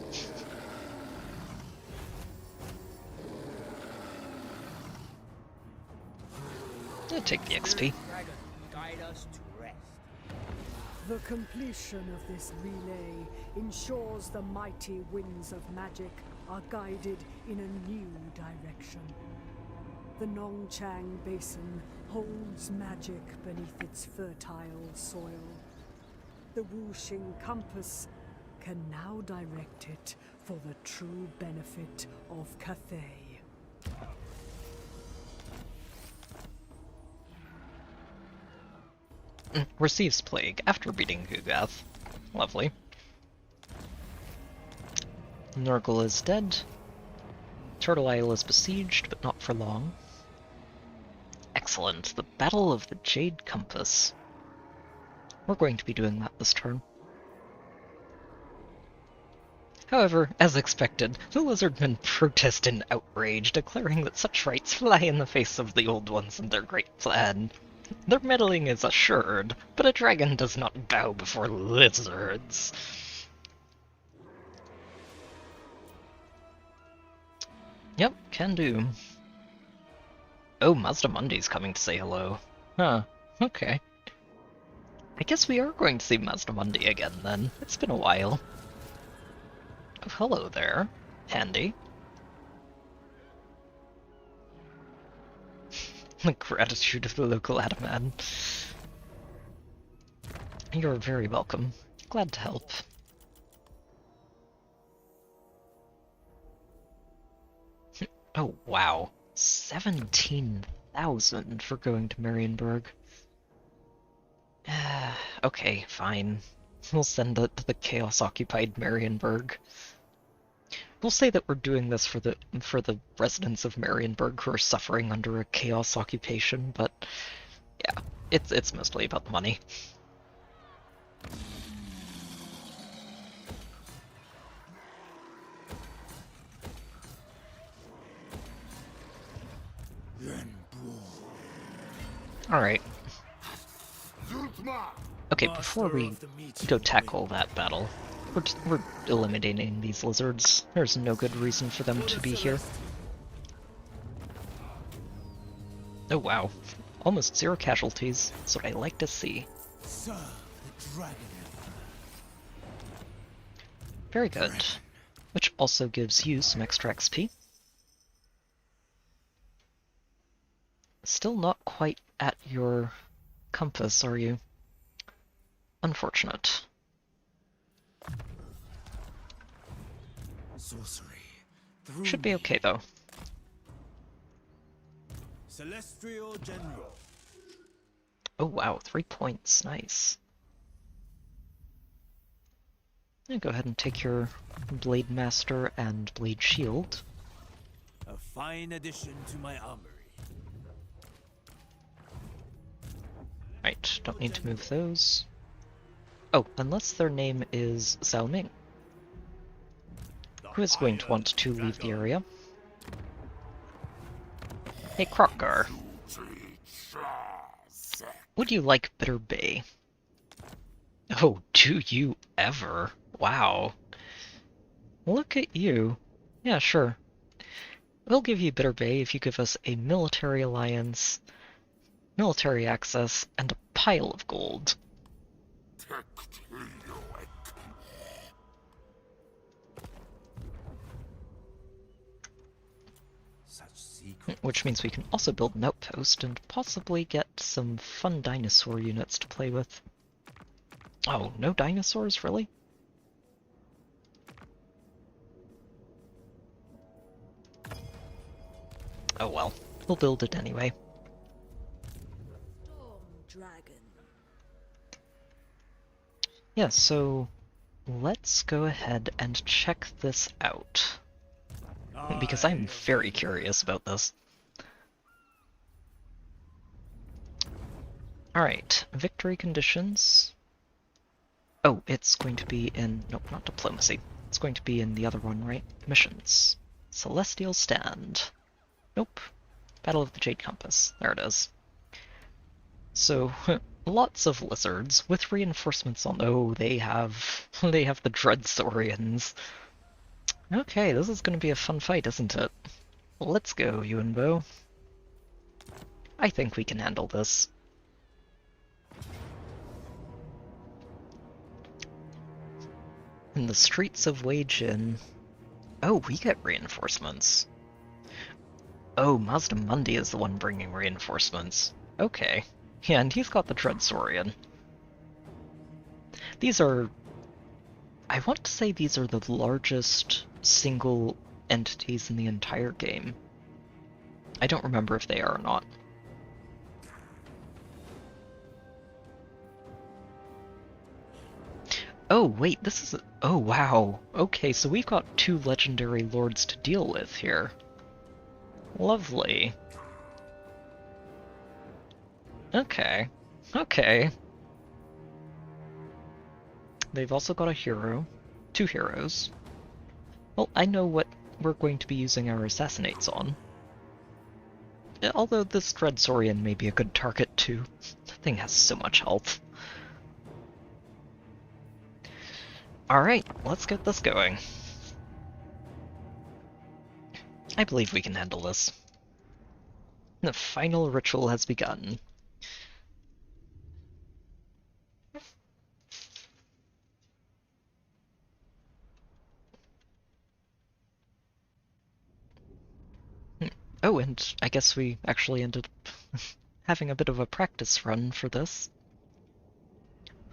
S1: Take the XP.
S2: Guide us to rest.
S8: The completion of this relay ensures the mighty winds of magic are guided in a new direction. The Nongchang Basin holds magic beneath its fertile soil. The Wuxing compass can now direct it for the true benefit of Cathay.
S1: Receives plague after beating Gugath. Lovely. Nurgle is dead. Turtle Isle is besieged, but not for long. Excellent. The Battle of the Jade Compass. We're going to be doing that this turn. However, as expected, the Lizardmen protest in outrage, declaring that such rights fly in the face of the old ones and their great plan. Their meddling is assured, but a dragon does not bow before lizards. Yep, can do. Oh, Mazda Mundi's coming to say hello. Huh, okay. I guess we are going to see Mazda Mundi again then. It's been a while. Oh, hello there. Handy. The gratitude of the local Ataman. You're very welcome. Glad to help. Oh, wow. 17,000 for going to Marienburg. Okay, fine. We'll send it to the chaos-occupied Marienburg. We'll say that we're doing this for the residents of Marienburg who are suffering under a chaos occupation, but yeah, it's mostly about the money. Alright. Okay, before we go tackle that battle, we're eliminating these lizards. There's no good reason for them to be here. Oh wow. Almost 0 casualties. That's what I like to see. Very good. Which also gives you some extra XP. Still not quite at your compass, are you? Unfortunate.
S2: Sorcery.
S1: Should be okay though.
S2: Celestial General.
S1: Oh wow, 3 points, nice. And go ahead and take your Blade Master and Blade Shield.
S2: A fine addition to my armory.
S1: Right, don't need to move those. Oh, unless their name is Zhao Ming, who is going to want to leave the area. Hey, Krokgar. Would you like Bitter Bay? Oh, do you ever? Wow. Look at you. Yeah, sure. We'll give you Bitter Bay if you give us a military alliance, military access, and a pile of gold. Which means we can also build an outpost and possibly get some fun dinosaur units to play with. Oh, no dinosaurs, really? Oh well, we'll build it anyway.
S3: Storm Dragon.
S1: Yeah, so let's go ahead and check this out. Because I'm very curious about this. Alright, victory conditions. Oh, it's going to be in... Nope, not diplomacy. It's going to be in the other one, right? Missions. Celestial Stand. Nope. Battle of the Jade Compass. There it is. So, lots of lizards with reinforcements on... Oh, they have the Dreadsaurians. Okay, this is going to be a fun fight, isn't it? Let's go, Yuan. I think we can handle this. In the streets of Wei Jin... Oh, we get reinforcements. Oh, Mazda Mundi is the one bringing reinforcements. Okay. Yeah, and he's got the Dreadsaurian. These are... I want to say these are the largest single entities in the entire game. I don't remember if they are or not. Oh, wait, this is... Oh, wow. Okay, so we've got 2 legendary lords to deal with here. Lovely. Okay. Okay. They've also got a hero. 2 heroes. Well, I know what we're going to be using our assassinates on. Although this Dreadsaurian may be a good target too. The thing has so much health. Alright, let's get this going. I believe we can handle this. The final ritual has begun. Oh, and I guess we actually ended up having a bit of a practice run for this.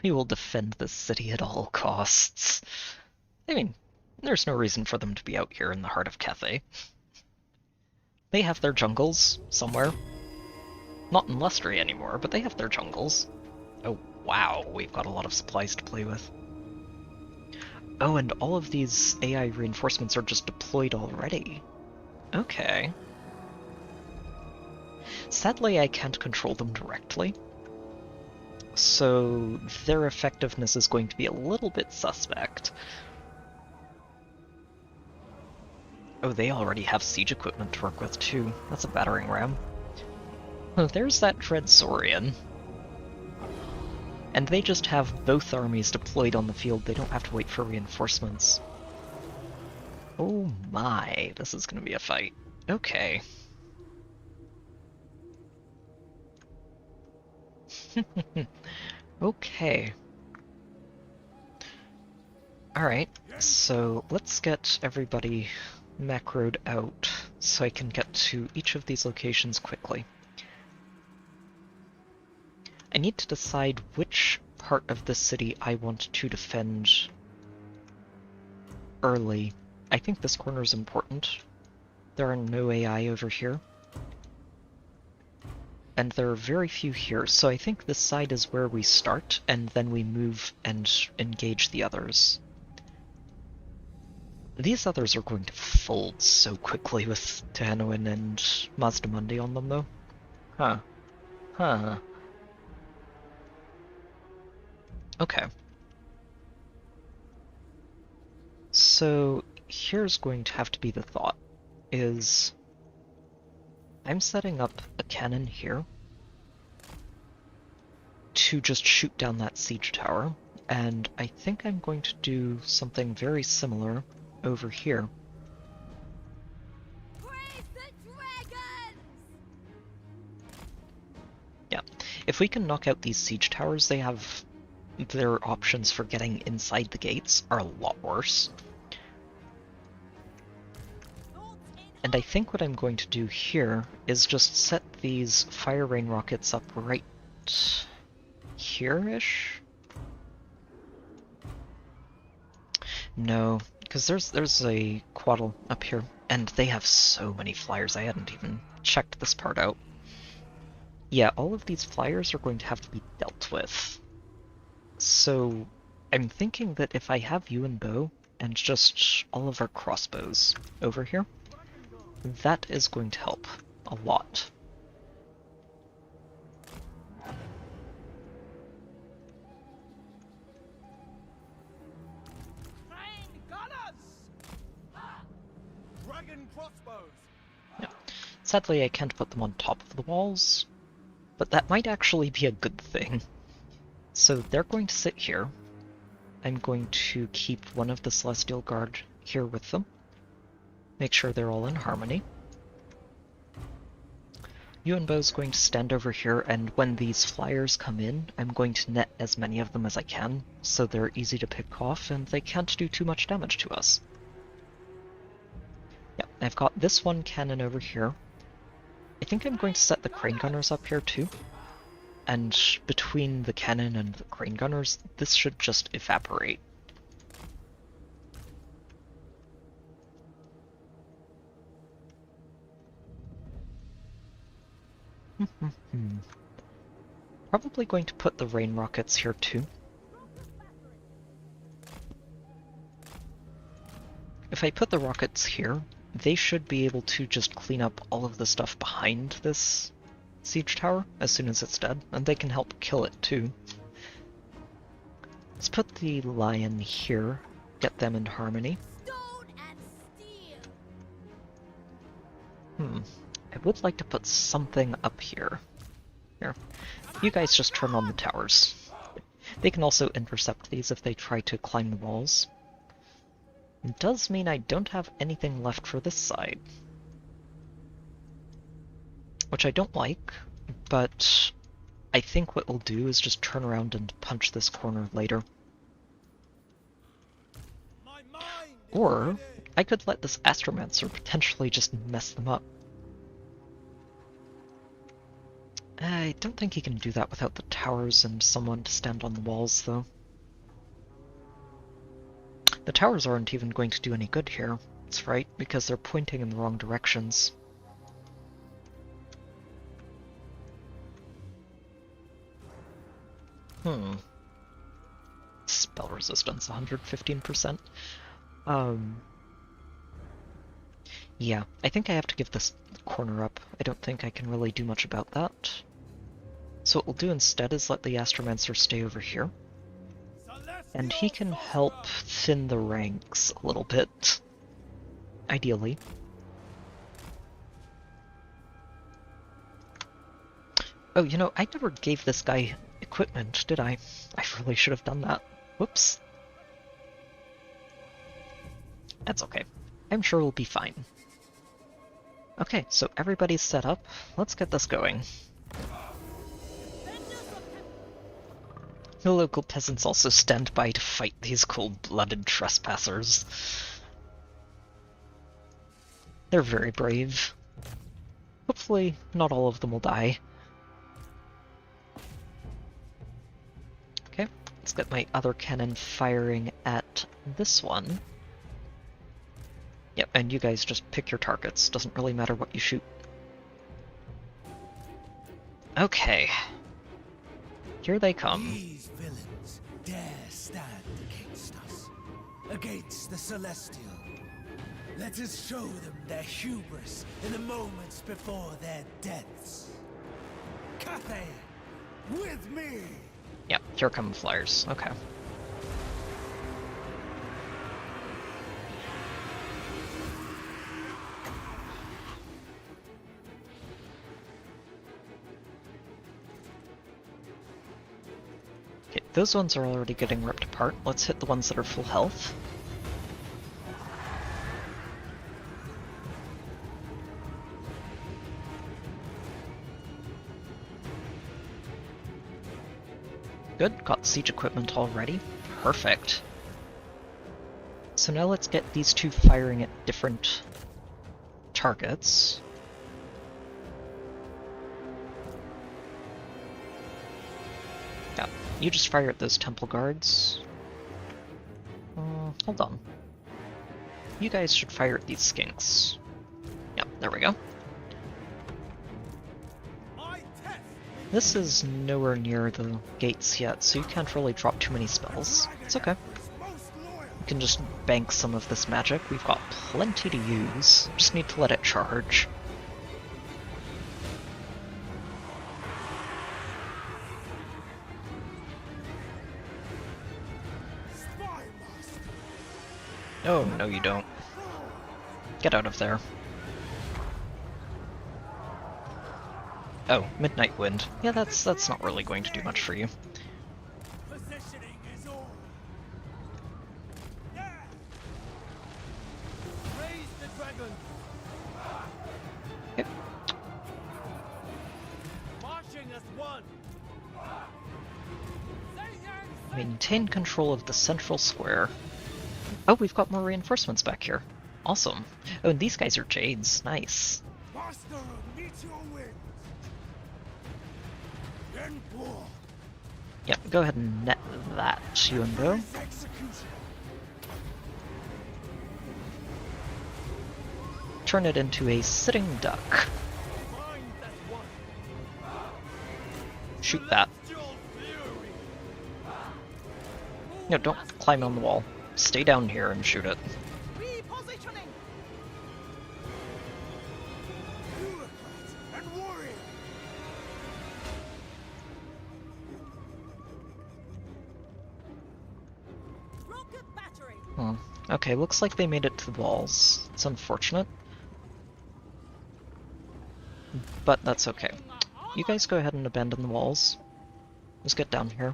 S1: We will defend this city at all costs. I mean, there's no reason for them to be out here in the heart of Cathay. They have their jungles somewhere. Not in Lustria anymore, but they have their jungles. Oh, wow, we've got a lot of supplies to play with. Oh, and all of these AI reinforcements are just deployed already. Okay. Sadly, I can't control them directly, so their effectiveness is going to be a little bit suspect. Oh, they already have siege equipment to work with too. That's a battering ram. Oh, there's that Dread Saurian. And they just have both armies deployed on the field. They don't have to wait for reinforcements. Oh my, this is gonna be a fight. Okay. Okay. Alright, so let's get everybody macroed out so I can get to each of these locations quickly. I need to decide which part of the city I want to defend early. I think this corner is important. There are no AI over here. And there are very few here, so I think this side is where we start, and then we move and engage the others. These others are going to fold so quickly with Tehanoan and Mazdamundi on them, though. Huh. Huh. Okay. So here's going to have to be the thought, is I'm setting up a cannon here to just shoot down that siege tower, and I think I'm going to do something very similar over here.
S6: Praise the dragons!
S1: Yeah, if we can knock out these siege towers, they have their options for getting inside the gates are a lot worse. And I think what I'm going to do here is just set these fire rain rockets up right here-ish? No, because there's a quaddle up here, and they have so many flyers, I hadn't even checked this part out. Yeah, all of these flyers are going to have to be dealt with. So I'm thinking that if I have Yuan bow and just all of our crossbows over here, that is going to help a lot.
S4: Trained gunners! Dragon crossbows!
S1: Yeah. Sadly, I can't put them on top of the walls, but that might actually be a good thing. So they're going to sit here. I'm going to keep one of the Celestial Guard here with them. Make sure they're all in harmony. Yuan Bo's going to stand over here, and when these flyers come in, I'm going to net as many of them as I can, so they're easy to pick off and they can't do too much damage to us. Yeah, I've got this one cannon over here. I think I'm going to set the crane gunners up here too. And between the cannon and the crane gunners, this should just evaporate. Probably going to put the rain rockets here too. If I put the rockets here, they should be able to just clean up all of the stuff behind this siege tower as soon as it's dead, and they can help kill it too. Let's put the lion here, get them in harmony.
S6: Stone and steel!
S1: I would like to put something up here. Here. You guys just turn on the towers. They can also intercept these if they try to climb the walls. It does mean I don't have anything left for this side. which I don't like, but I think what we'll do is just turn around and punch this corner later.
S4: My mind is
S1: Or
S4: ready.
S1: I could let this Astromancer potentially just mess them up. I don't think he can do that without the towers and someone to stand on the walls, though. The towers aren't even going to do any good here. That's right, because they're pointing in the wrong directions. Spell resistance, 115%. Yeah, I think I have to give this corner up. I don't think I can really do much about that. So what we'll do instead is let the Astromancer stay over here. And he can help thin the ranks a little bit. Ideally. Oh, you know, I never gave this guy equipment, did I? I really should have done that. Whoops. That's okay. I'm sure we'll be fine. Okay, so everybody's set up. Let's get this going. The local peasants also stand by to fight these cold-blooded trespassers. They're very brave. Hopefully, not all of them will die. Okay, let's get my other cannon firing at this one. Yep, and you guys just pick your targets. Doesn't really matter what you shoot. Okay. Here they come.
S2: These villains dare stand against us, against the Celestial. Let us show them their hubris in the moments before their deaths. Cathay, with me!
S1: Yep, here come flyers. Okay. Okay, those ones are already getting ripped apart. Let's hit the ones that are full health. Good, got siege equipment already. Perfect. So now let's get these two firing at different targets. Yeah, you just fire at those temple guards. Hold on. You guys should fire at these skinks. Yep, there we go. This is nowhere near the gates yet, so you can't really drop too many spells. It's okay. You can just bank some of this magic. We've got plenty to use. Just need to let it charge. Oh, no you don't. Get out of there. Oh, Midnight Wind. Yeah, that's not really going to do much for you.
S4: Positioning is all. Yeah. Raise the dragon.
S1: Okay.
S4: Marching as one.
S1: Maintain control of the central square. Oh, we've got more reinforcements back here. Awesome. Oh, and these guys are Jades. Nice.
S4: Master of Meteor Wind.
S1: Yep, go ahead and net that, Yuan bro. Turn it into a sitting duck. Shoot that. No, don't climb on the wall. Stay down here and shoot it.
S4: Repositioning. And warrior.
S5: Rocket battery.
S1: Okay, looks like they made it to the walls. It's unfortunate. But that's okay. You guys go ahead and abandon the walls. Just get down here.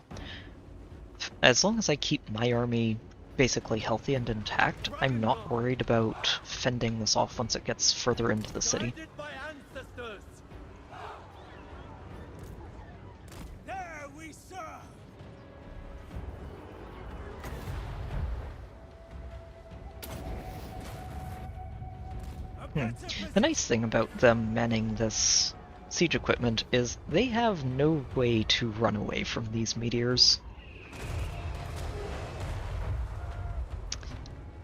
S1: As long as I keep my army basically healthy and intact, I'm not worried about fending this off once it gets further into the city.
S4: Guided by ancestors.
S1: The nice thing about them manning this siege equipment is they have no way to run away from these meteors.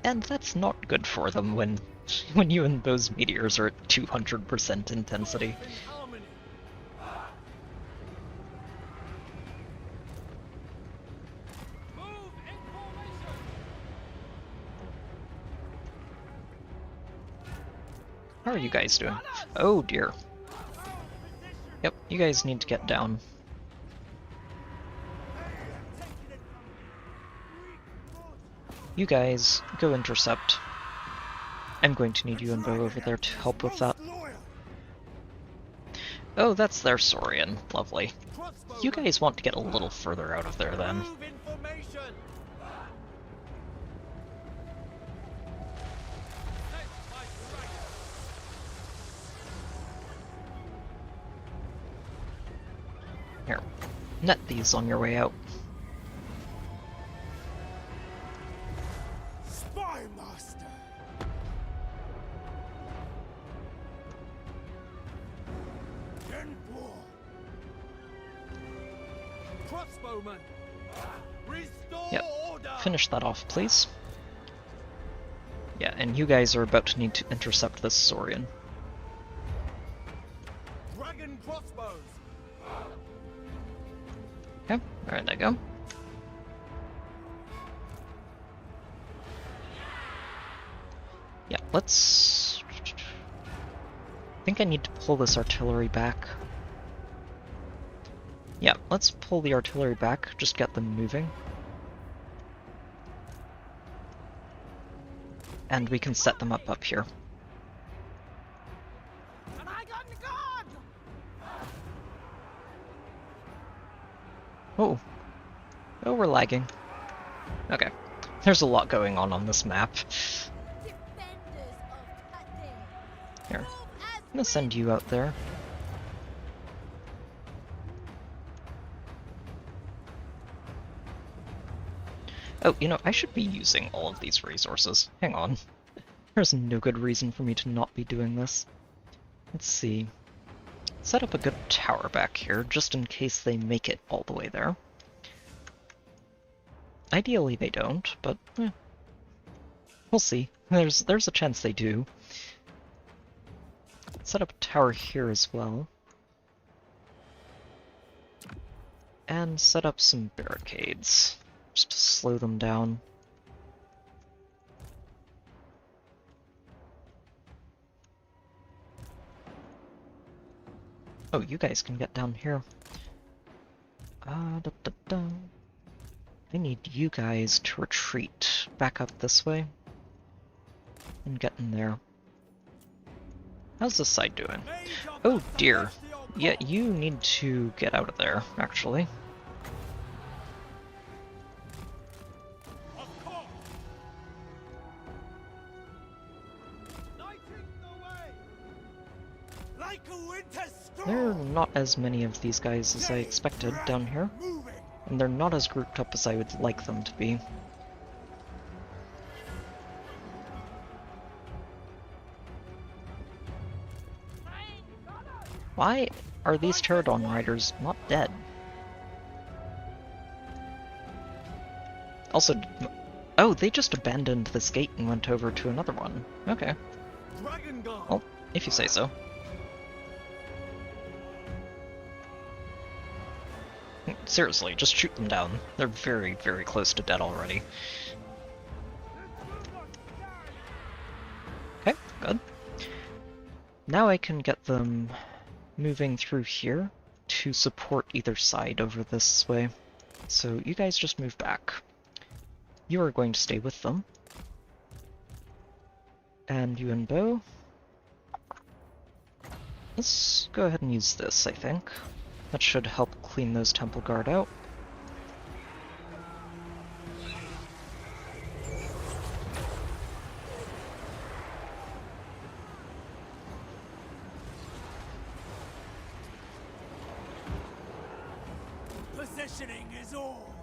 S1: And that's not good for them when you and those meteors are at 200% intensity. How are you guys doing? Oh dear. Yep, you guys need to get down. You guys, go intercept. I'm going to need you and Bo over there to help with that. Oh, that's their Saurian. Lovely. You guys want to get a little further out of there then. Here, net these on your way out.
S2: Spy Master!
S4: Crossbowman! Restore
S1: Yep.
S4: order!
S1: Finish that off, please. Yeah, and you guys are about to need to intercept this Saurian.
S4: Dragon crossbows!
S1: Okay, there they go. Yeah, let's... I think I need to pull this artillery back. Yeah, let's pull the artillery back, just get them moving. And we can set them up here. Oh. Oh, we're lagging. Okay. There's a lot going on this map. Here. I'm gonna send you out there. Oh, you know, I should be using all of these resources. Hang on. There's no good reason for me to not be doing this. Let's see. Set up a good tower back here, just in case they make it all the way there. Ideally they don't, but we'll see. There's a chance they do. Set up a tower here as well. And set up some barricades, just to slow them down. Oh, you guys can get down here. I need you guys to retreat back up this way. And get in there. How's this side doing? Oh dear. Yeah, you need to get out of there, actually. There are not as many of these guys as I expected down here, and they're not as grouped up as I would like them to be. Why are these Pterodon riders not dead? Also, oh, they just abandoned this gate and went over to another one. Okay. Well, if you say so. Seriously, just shoot them down. They're very, very close to dead already. Okay, good. Now I can get them moving through here to support either side over this way. So you guys just move back. You are going to stay with them. And you and Bo. Let's go ahead and use this, I think. That should help clean those Temple Guard out.
S2: Positioning is all.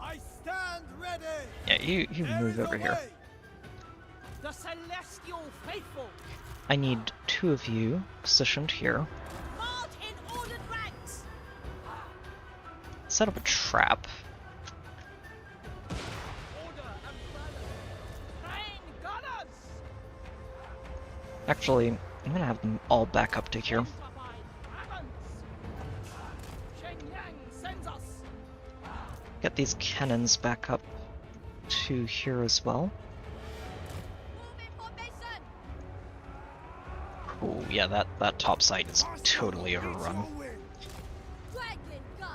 S2: I stand ready.
S1: Yeah, you move over here.
S2: The celestial faithful.
S1: I need 2 of you positioned here.
S5: March in ordered ranks.
S1: Set up a trap.
S2: Order and balance. Train gunners.
S1: Actually, I'm gonna have them all back up to here.
S2: Sends us.
S1: Get these cannons back up to here as well.
S6: Move in formation.
S1: Oh yeah, that top side is totally overrun.
S6: Dragon Guard.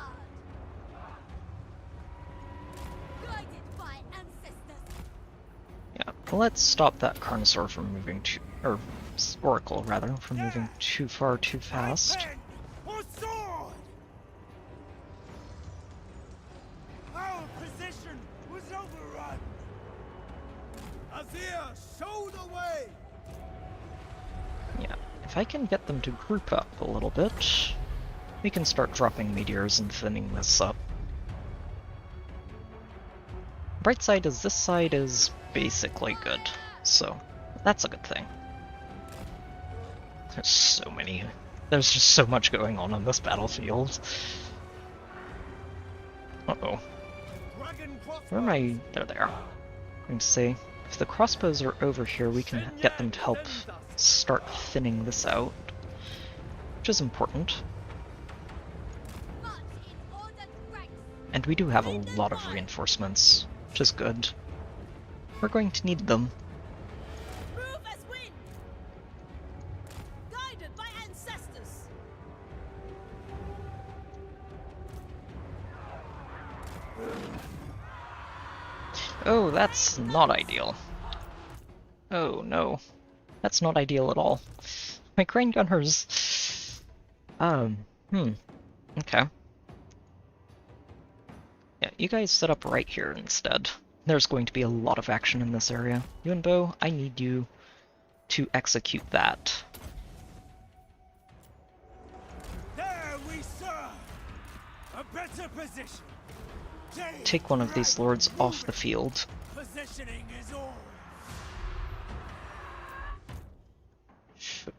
S6: Guided by ancestors.
S1: Yeah, let's stop that Carnosaur from moving too, or Oracle rather, from moving too far too fast.
S4: Pen or sword! Our position was overrun. Azir, show the way!
S1: Yeah, if I can get them to group up a little bit, we can start dropping meteors and thinning this up. Bright side is this side is basically good, so that's a good thing. There's just so much going on this battlefield. Uh-oh.
S4: Dragon
S1: Where am I? They're there. I'm going to say, if the crossbows are over here, we can get them to help start thinning this out, which is important.
S6: March in ordered ranks.
S1: And we do have a lot of reinforcements, which is good. We're going to need them.
S5: Move as wind. Guided by ancestors.
S1: Oh, that's not ideal. Oh no. That's not ideal at all. My crane gunners... Okay. Yeah, you guys set up right here instead. There's going to be a lot of action in this area. Yuan Bo, I need you to execute that.
S4: There we serve! A better position!
S1: Take one of these lords off the field.
S4: Positioning is all!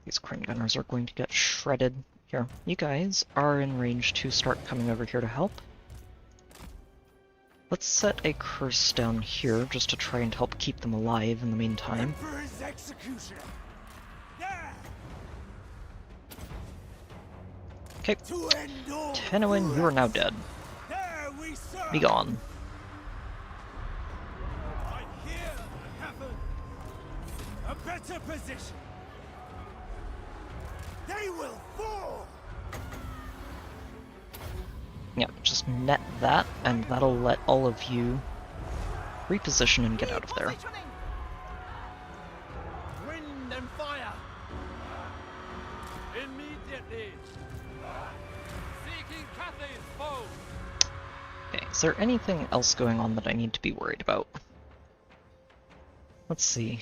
S1: These crane gunners are going to get shredded. Here, you guys are in range to start coming over here to help. Let's set a curse down here just to try and help keep them alive in the meantime.
S4: Emperor's executioner! There!
S1: Okay,
S4: To end all!
S1: Tenuin, you are now dead.
S4: There we serve!
S1: Be gone.
S4: I hear heaven! A better position! They will fall!
S1: Yeah, just net that, and that'll let all of you reposition and get out of there.
S4: Wind and fire! Immediately! Seeking Cathay's foe!
S1: Okay, is there anything else going on that I need to be worried about? Let's see.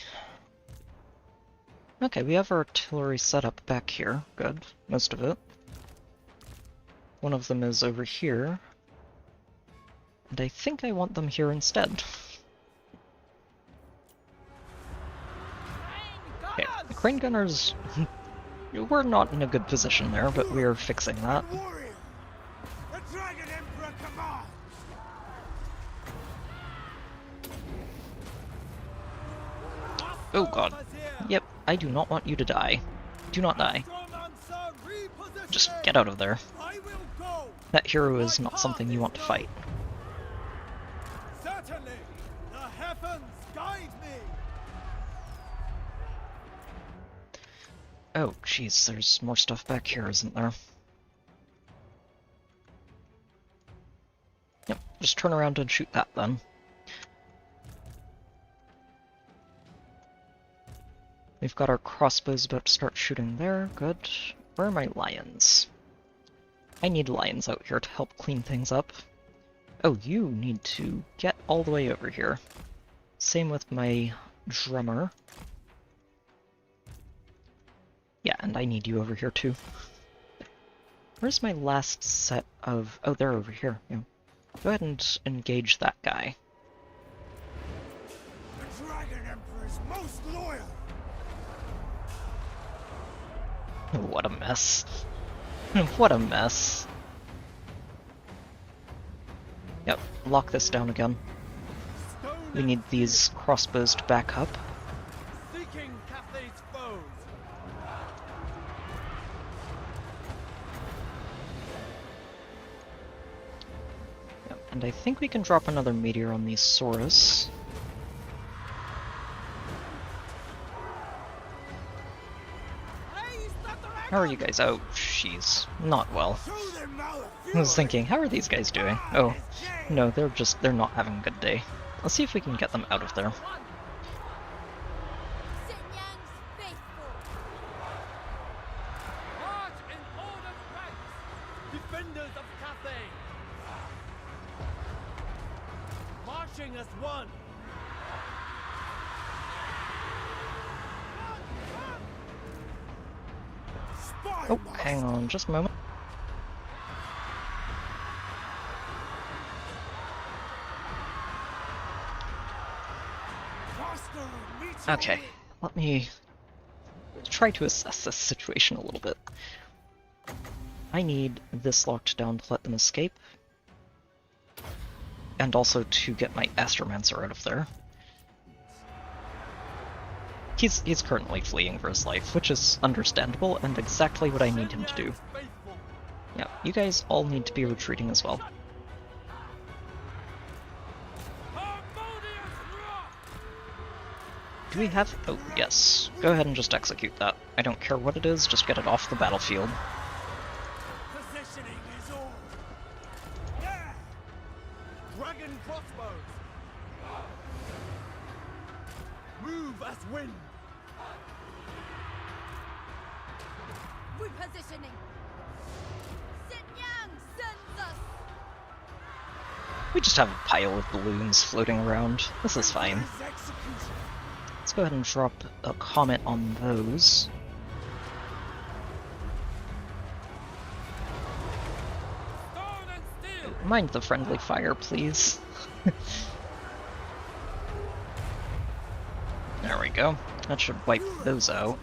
S1: Okay, we have our artillery set up back here. Good. Most of it. One of them is over here. And I think I want them here instead. Okay, the crane gunners... we're not in a good position there, but we are fixing that.
S4: Warrior! The Dragon Emperor commands!
S1: Oh god. Yep, I do not want you to die. Do not die. Just get out of there.
S4: I will go!
S1: That hero is not something you want to fight.
S4: Certainly! The heavens guide me!
S1: Oh, jeez, there's more stuff back here, isn't there? Yep, just turn around and shoot that then. We've got our crossbows about to start shooting there. Good. Where are my lions? I need lions out here to help clean things up. Oh, you need to get all the way over here. Same with my drummer. Yeah, and I need you over here too. Where's my last set of... Oh, they're over here. Yeah. Go ahead and engage that guy.
S4: The Dragon Emperor's most loyal.
S1: What a mess. What a mess. Yep, lock this down again. We need these crossbows to back up.
S7: Seeking Cathay's foes.
S1: Yep, and I think we can drop another meteor on these Saurus. How are you guys? Oh, she's not well. I was thinking, how are these guys doing? Oh, no, they're not having a good day. Let's see if we can get them out of there.
S6: Xinyan's faithful.
S7: March in ordered ranks. Defenders of Cathay. Marching as one.
S1: Oh, hang on just a moment. Okay, let me try to assess this situation a little bit. I need this locked down to let them escape. And also to get my Astromancer out of there. He's currently fleeing for his life, which is understandable and exactly what I need him to do. Yeah, you guys all need to be retreating as well. Do we have... oh, yes. Go ahead and just execute that. I don't care what it is, just get it off the battlefield.
S4: Positioning is all.
S7: Dragon crossbows. Move as wind.
S6: Repositioning. Xinyang sends us.
S1: We just have a pile of balloons floating around. This is fine. Let's go ahead and drop a comet on those. Mind the friendly fire, please. There we go. That should wipe those out.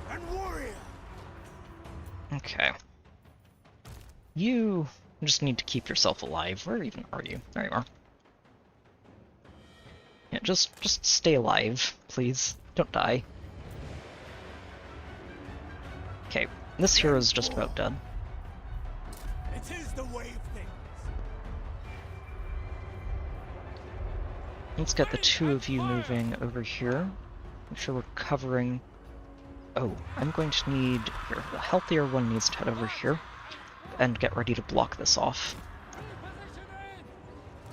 S1: Okay. You just need to keep yourself alive. Where even are you? There you are. Yeah, just stay alive, please. Don't die. Okay, this hero's just about dead.
S4: It is the way of things.
S1: Let's get the two of you moving over here. Make sure we're covering... oh, I'm going to need... here, the healthier one needs to head over here. And get ready to block this off.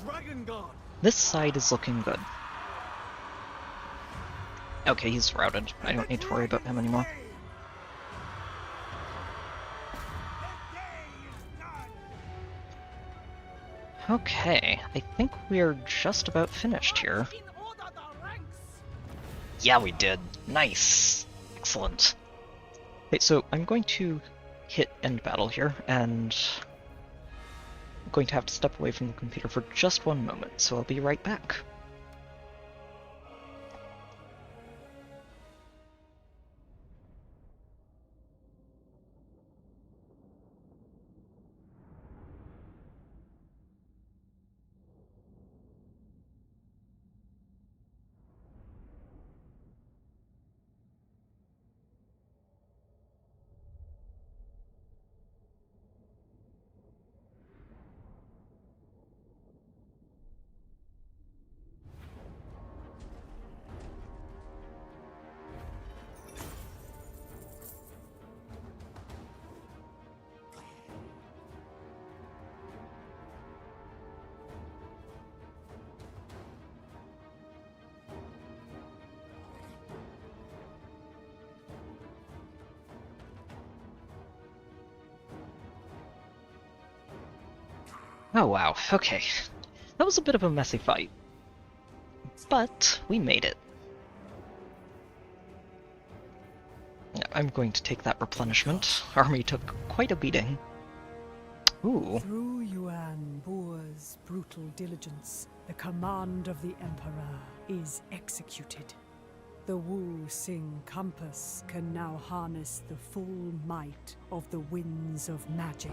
S7: Dragon Guard.
S1: This side is looking good. Okay, he's routed. I don't need to worry about him anymore. Okay, I think we're just about finished here. Yeah, we did. Nice. Excellent. Okay, so I'm going to hit end battle here, and I'm going to have to step away from the computer for just one moment, so I'll be right back. Oh wow, okay. That was a bit of a messy fight. But we made it. I'm going to take that replenishment. Army took quite a beating. Ooh.
S8: Through Yuan Boer's brutal diligence, the command of the Emperor is executed. The Wu Xing compass can now harness the full might of the winds of magic.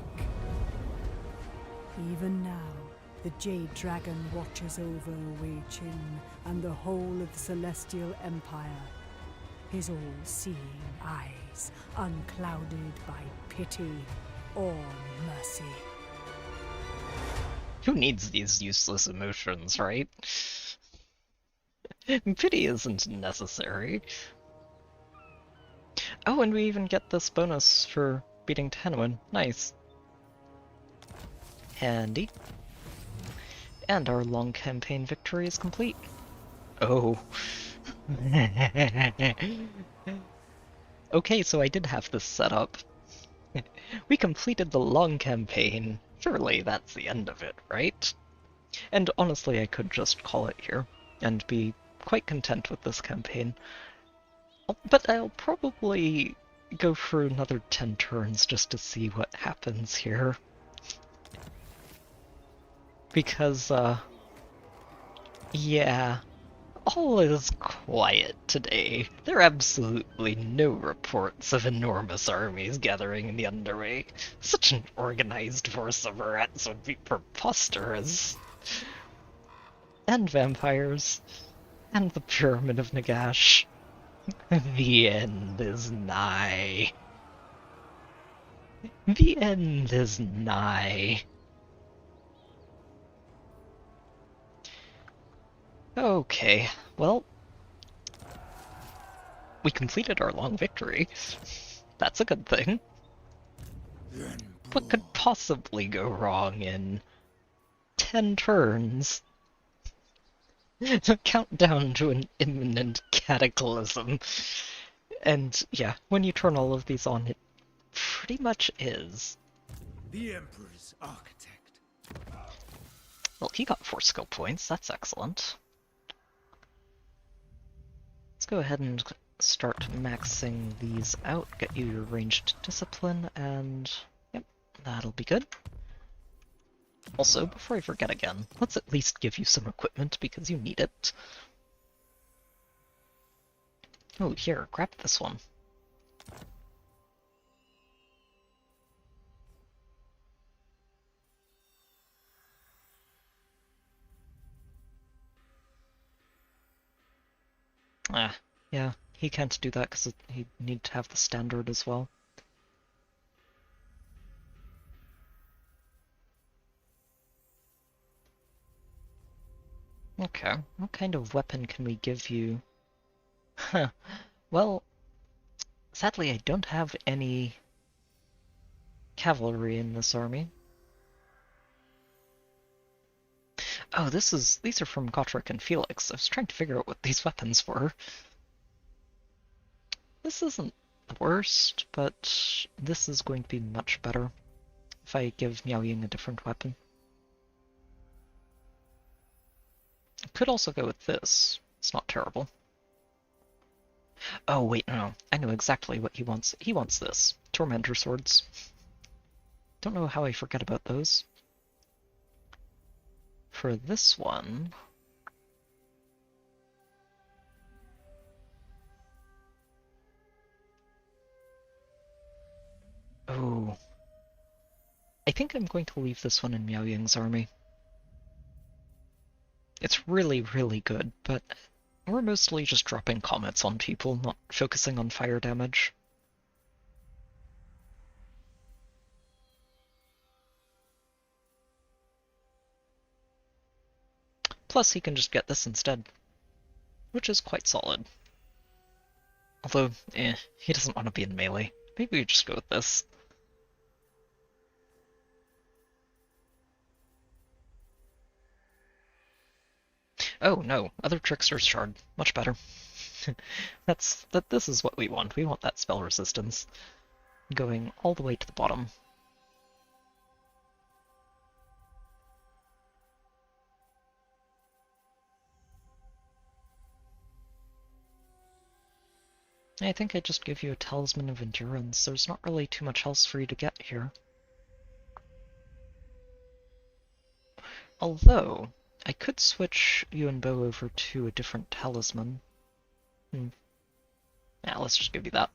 S8: Even now, the Jade Dragon watches over Wei Qin and the whole of the Celestial Empire. His all-seeing eyes, unclouded by pity or mercy.
S1: Who needs these useless emotions, right? Pity isn't necessary. Oh, and we even get this bonus for beating Tenwin. Nice. Handy. And our long campaign victory is complete. Oh. Okay, so I did have this set up. We completed the long campaign. Surely that's the end of it, right? And honestly, I could just call it here and be quite content with this campaign. But I'll probably go for another 10 turns just to see what happens here. Because, yeah, all is quiet today. There are absolutely no reports of enormous armies gathering in the Underway. Such an organized force of rats would be preposterous. And vampires. And the Pyramid of Nagash. The end is nigh. The end is nigh. Okay, well, we completed our long victory. That's a good thing. What could possibly go wrong in 10 turns? A countdown to an imminent cataclysm. And yeah, when you turn all of these on, it pretty much is.
S2: The Emperor's architect.
S1: Well, he got 4 skill points, that's excellent. Let's go ahead and start maxing these out, get you your ranged discipline, and yep, that'll be good. Also, before I forget again, let's at least give you some equipment because you need it. Oh, here, grab this one. Ah, yeah, he can't do that because he'd need to have the standard as well. Okay, what kind of weapon can we give you? Huh, well, sadly I don't have any cavalry in this army. Oh, these are from Gotrek and Felix. I was trying to figure out what these weapons were. This isn't the worst, but this is going to be much better if I give Miao Ying a different weapon. I could also go with this. It's not terrible. Oh, wait, no. I know exactly what he wants. He wants this. Tormentor swords. Don't know how I forget about those. For this one... Oh. I think I'm going to leave this one in Miao Ying's army. It's really, really good, but we're mostly just dropping comets on people, not focusing on fire damage. Plus, he can just get this instead, which is quite solid. Although, he doesn't want to be in melee. Maybe we just go with this. Oh no, other Trickster's Shard. Much better. This is what we want. We want that spell resistance. Going all the way to the bottom. I think I just give you a Talisman of Endurance. There's not really too much else for you to get here. Although, I could switch Yuan Bo over to a different talisman. Yeah, let's just give you that.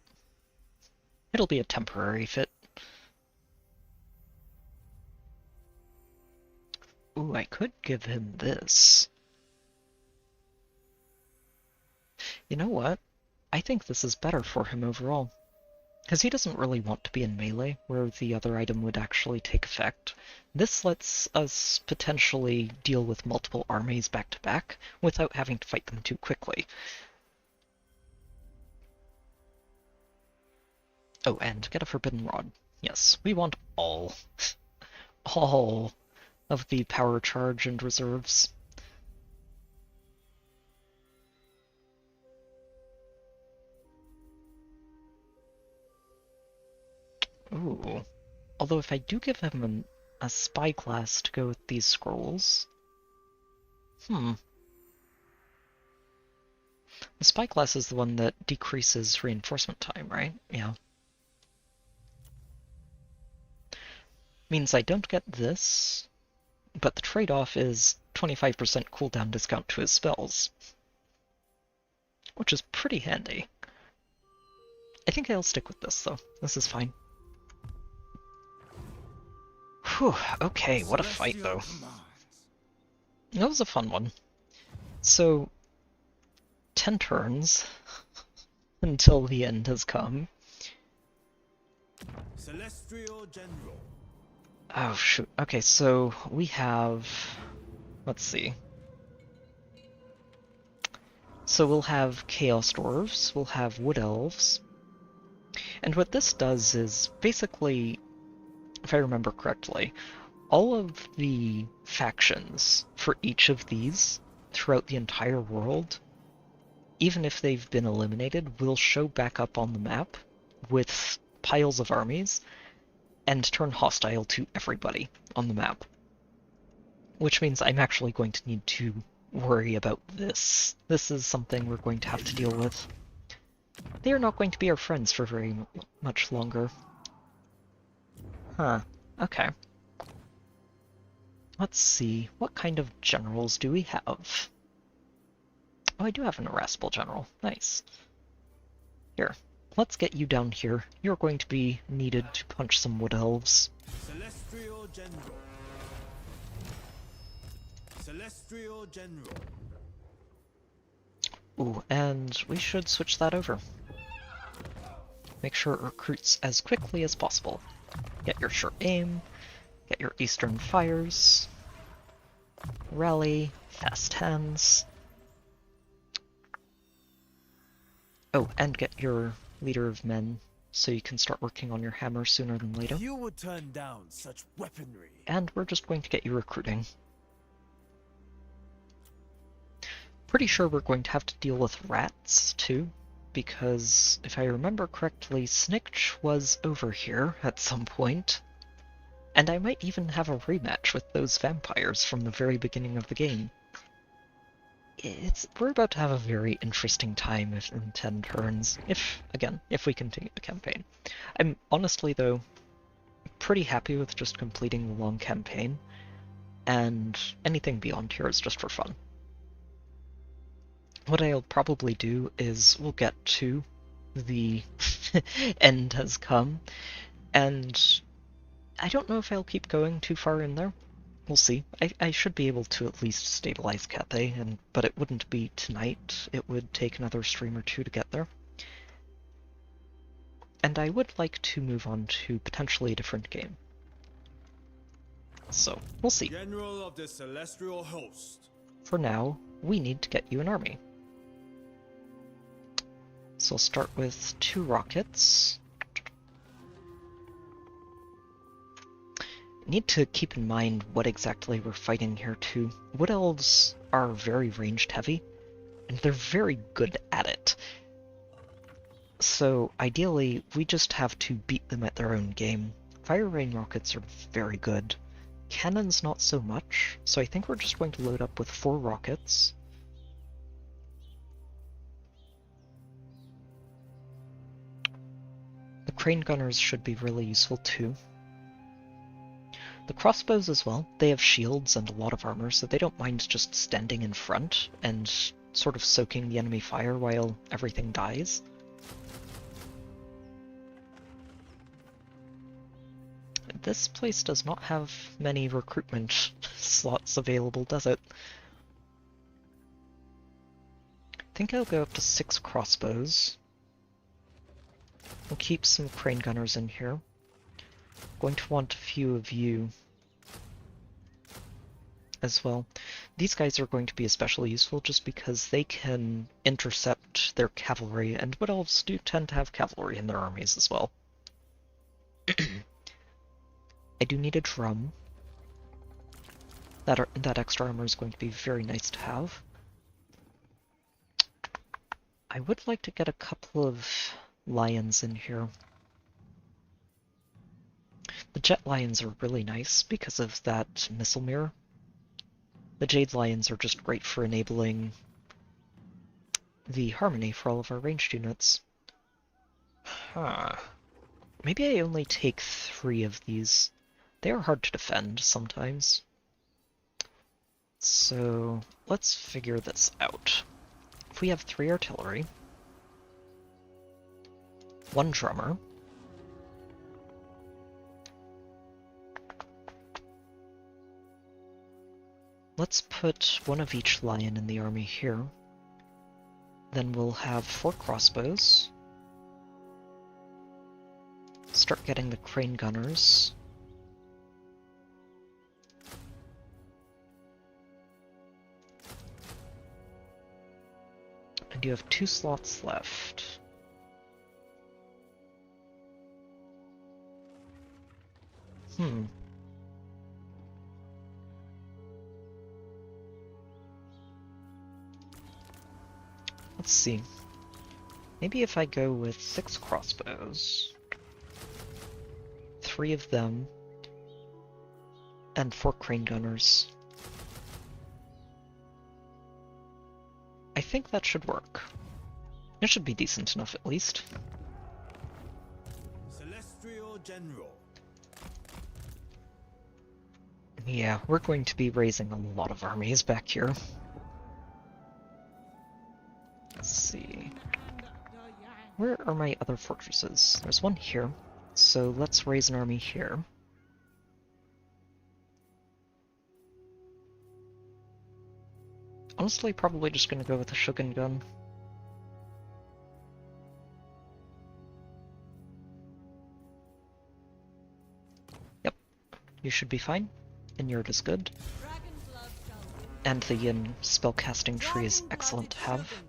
S1: It'll be a temporary fit. Ooh, I could give him this. You know what? I think this is better for him overall. Because he doesn't really want to be in melee, where the other item would actually take effect. This lets us potentially deal with multiple armies back to back, without having to fight them too quickly. Oh, and get a Forbidden Rod. Yes, we want all. all of the power charge and reserves. Ooh. Although if I do give him a spyglass to go with these scrolls... The spyglass is the one that decreases reinforcement time, right? Yeah. Means I don't get this, but the trade-off is 25% cooldown discount to his spells. Which is pretty handy. I think I'll stick with this, though. This is fine. Whew, okay, what a fight, though. That was a fun one. So, 10 turns until the end has come.
S2: Celestial General.
S1: Oh, shoot. Okay, so we have... Let's see. So we'll have Chaos Dwarves, we'll have Wood Elves. And what this does is, basically, if I remember correctly, all of the factions for each of these throughout the entire world, even if they've been eliminated, will show back up on the map with piles of armies and turn hostile to everybody on the map. Which means I'm actually going to need to worry about this. This is something we're going to have to deal with. They are not going to be our friends for very much longer. Huh, okay. Let's see, what kind of generals do we have? Oh, I do have an irascible general. Nice. Here, let's get you down here. You're going to be needed to punch some Wood Elves.
S2: Celestial General. Celestial General.
S1: Ooh, and we should switch that over. Make sure it recruits as quickly as possible. Get your sure aim, get your Eastern Fires, rally, fast hands. Oh, and get your leader of men, so you can start working on your hammer sooner than later.
S2: You would turn down such weaponry.
S1: And we're just going to get you recruiting. Pretty sure we're going to have to deal with rats, too, because if I remember correctly, Snikch was over here at some point. And I might even have a rematch with those vampires from the very beginning of the game. We're about to have a very interesting time in 10 turns, if we continue the campaign. I'm honestly, though, pretty happy with just completing the long campaign, and anything beyond here is just for fun. What I'll probably do is we'll get to the end has come, and I don't know if I'll keep going too far in there. We'll see. I should be able to at least stabilize Cathay, but it wouldn't be tonight. It would take another stream or two to get there. And I would like to move on to potentially a different game. So, we'll see.
S2: General of the Celestial Host.
S1: For now, we need to get you an army. So I'll start with 2 rockets. Need to keep in mind what exactly we're fighting here too. Wood Elves are very ranged heavy, and they're very good at it. So ideally, we just have to beat them at their own game. Fire rain rockets are very good. Cannons not so much, so I think we're just going to load up with 4 rockets. The crane gunners should be really useful too. The crossbows as well, they have shields and a lot of armor, so they don't mind just standing in front and sort of soaking the enemy fire while everything dies. This place does not have many recruitment slots available, does it? I think I'll go up to 6 crossbows. We'll keep some crane gunners in here. Going to want a few of you as well. These guys are going to be especially useful just because they can intercept their cavalry, and Wood Elves do tend to have cavalry in their armies as well. I do need a drum. That extra armor is going to be very nice to have. I would like to get a couple of lions in here. The jet lions are really nice because of that missile mirror. The jade lions are just great for enabling the harmony for all of our ranged units. Huh. Maybe I only take 3 of these. They are hard to defend sometimes. So let's figure this out. If we have 3 artillery, 1 drummer, let's put 1 of each lion in the army here. Then we'll have 4 crossbows. Start getting the crane gunners. And you have 2 slots left. Let's see. Maybe if I go with 6 crossbows, 3 of them, and 4 crane gunners. I think that should work. It should be decent enough at least.
S2: Celestial General.
S1: Yeah, we're going to be raising a lot of armies back here. Let's see. Where are my other fortresses? There's one here, so let's raise an army here. Honestly, probably just gonna go with a Shogun gun. Yep, you should be fine. Inured is good. And the Yin spellcasting tree is excellent to have.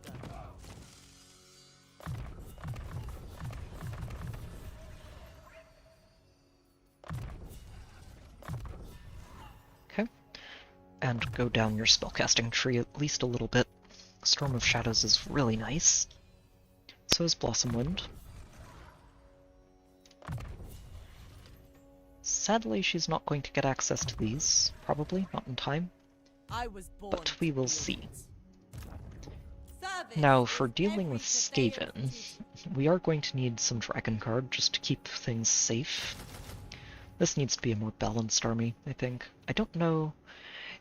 S1: Okay. And go down your spellcasting tree at least a little bit. Storm of Shadows is really nice. So is Blossom Wind. Sadly, she's not going to get access to these. Probably, not in time. But we will see. Now, for dealing with Skaven, we are going to need some Dragon Guard just to keep things safe. This needs to be a more balanced army, I think. I don't know...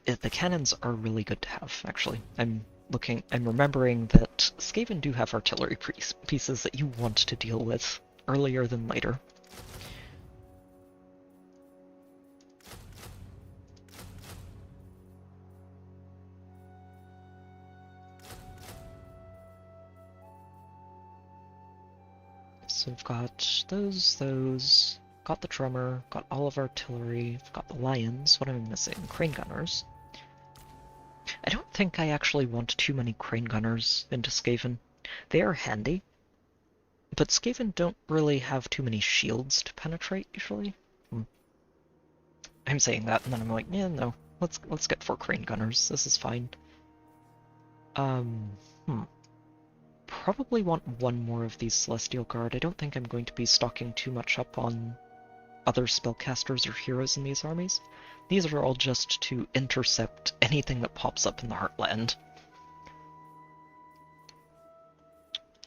S1: The cannons are really good to have, actually. I'm remembering that Skaven do have artillery pieces that you want to deal with earlier than later. So we've got those, got the drummer, got all of our artillery, we've got the lions. What am I missing? Crane gunners. I don't think I actually want too many crane gunners into Skaven. They are handy, but Skaven don't really have too many shields to penetrate usually. I'm saying that, and then I'm like, yeah, no, let's get 4 crane gunners. This is fine. Probably want 1 more of these Celestial Guard. I don't think I'm going to be stocking too much up on other spellcasters or heroes in these armies. These are all just to intercept anything that pops up in the Heartland.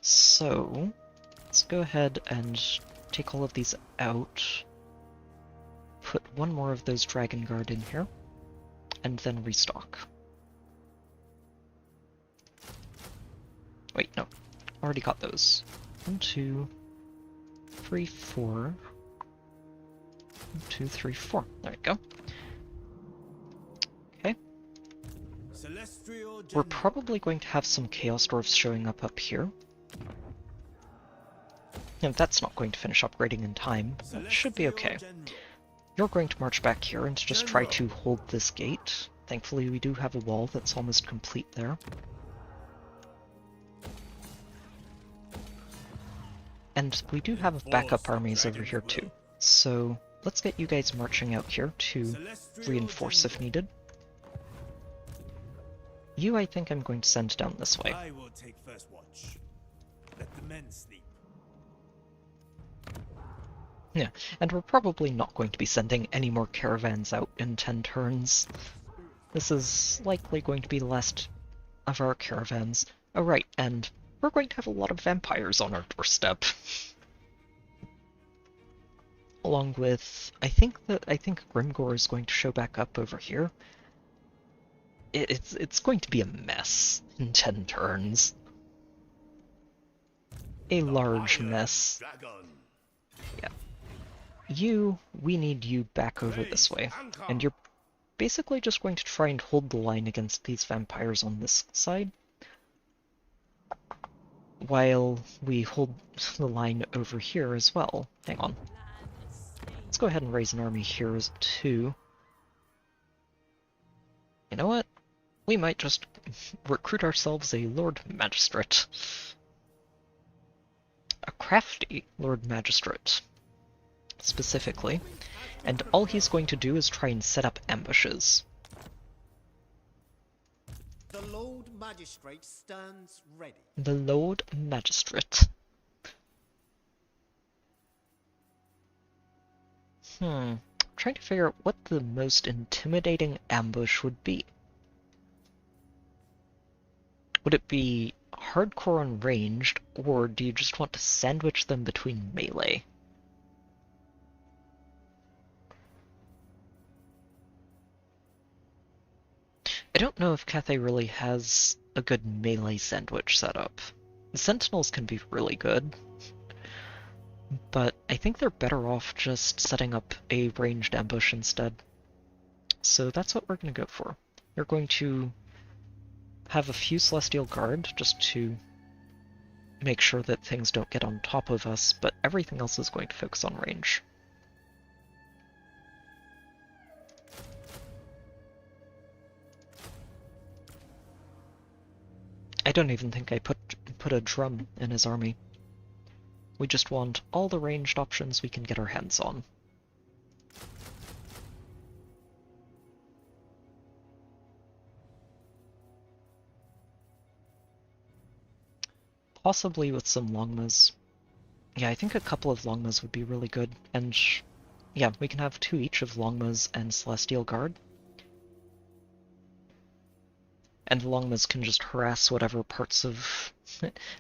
S1: So, let's go ahead and take all of these out. Put 1 more of those Dragon Guard in here, and then restock. Wait, no. Already got those. 1, 2, 3, 4. 1, 2, 3, 4. There we go. Okay.
S2: Celestial
S1: We're
S2: General.
S1: probably going to have some Chaos Dwarfs showing up here. And that's not going to finish upgrading in time. It should be okay. You're going to march back here and just try to hold this gate. Thankfully, we do have a wall that's almost complete there. And we do have backup armies over here too. So let's get you guys marching out here to reinforce if needed. You, I think I'm going to send down this way.
S2: I will take first watch. Let the men sleep.
S1: Yeah, and we're probably not going to be sending any more caravans out in 10 turns. This is likely going to be the last of our caravans. Oh right, and we're going to have a lot of vampires on our doorstep. Along with, I think Grimgore is going to show back up over here. It's going to be a mess in 10 turns. A large mess. Yeah. We need you back over this way, and you're basically just going to try and hold the line against these vampires on this side, while we hold the line over here as well. Hang on. Let's go ahead and raise an army here too. You know what? We might just recruit ourselves a Lord Magistrate. A crafty Lord Magistrate, specifically. And all he's going to do is try and set up ambushes.
S2: The Lord Magistrate stands ready.
S1: The Lord Magistrate. Trying to figure out what the most intimidating ambush would be. Would it be hardcore unranged, or do you just want to sandwich them between melee? I don't know if Cathay really has a good melee sandwich setup. The Sentinels can be really good, but I think they're better off just setting up a ranged ambush instead. So that's what we're going to go for. You're going to have a few Celestial Guard just to make sure that things don't get on top of us, but everything else is going to focus on range. I don't even think I put a drum in his army. We just want all the ranged options we can get our hands on. Possibly with some Longmas. Yeah, I think a couple of Longmas would be really good, and yeah, we can have 2 each of Longmas and Celestial Guard. And the Longmas can just harass whatever parts of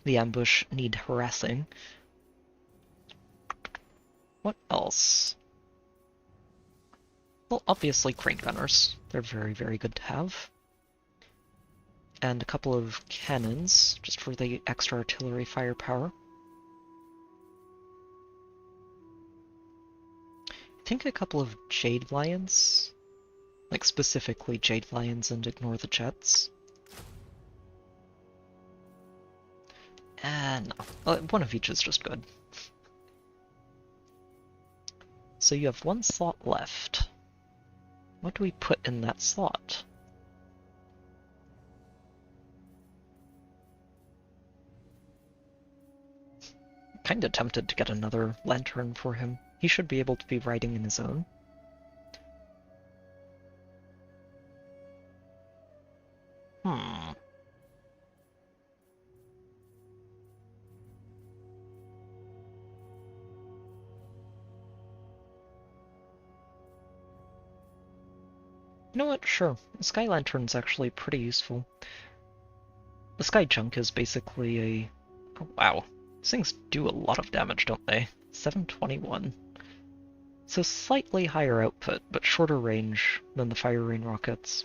S1: the ambush need harassing. What else? Well, obviously Crane Gunners. They're very, very good to have. And a couple of cannons, just for the extra artillery firepower. I think a couple of Jade Lions. Like, specifically Jade Lions and ignore the jets. No. One of each is just good. So you have 1 slot left. What do we put in that slot? Kinda tempted to get another lantern for him. He should be able to be riding in his own. You know what? Sure. The Sky Lantern's actually pretty useful. The Sky Junk is basically a... Oh, wow. These things do a lot of damage, don't they? 721. So slightly higher output, but shorter range than the Fire Rain rockets.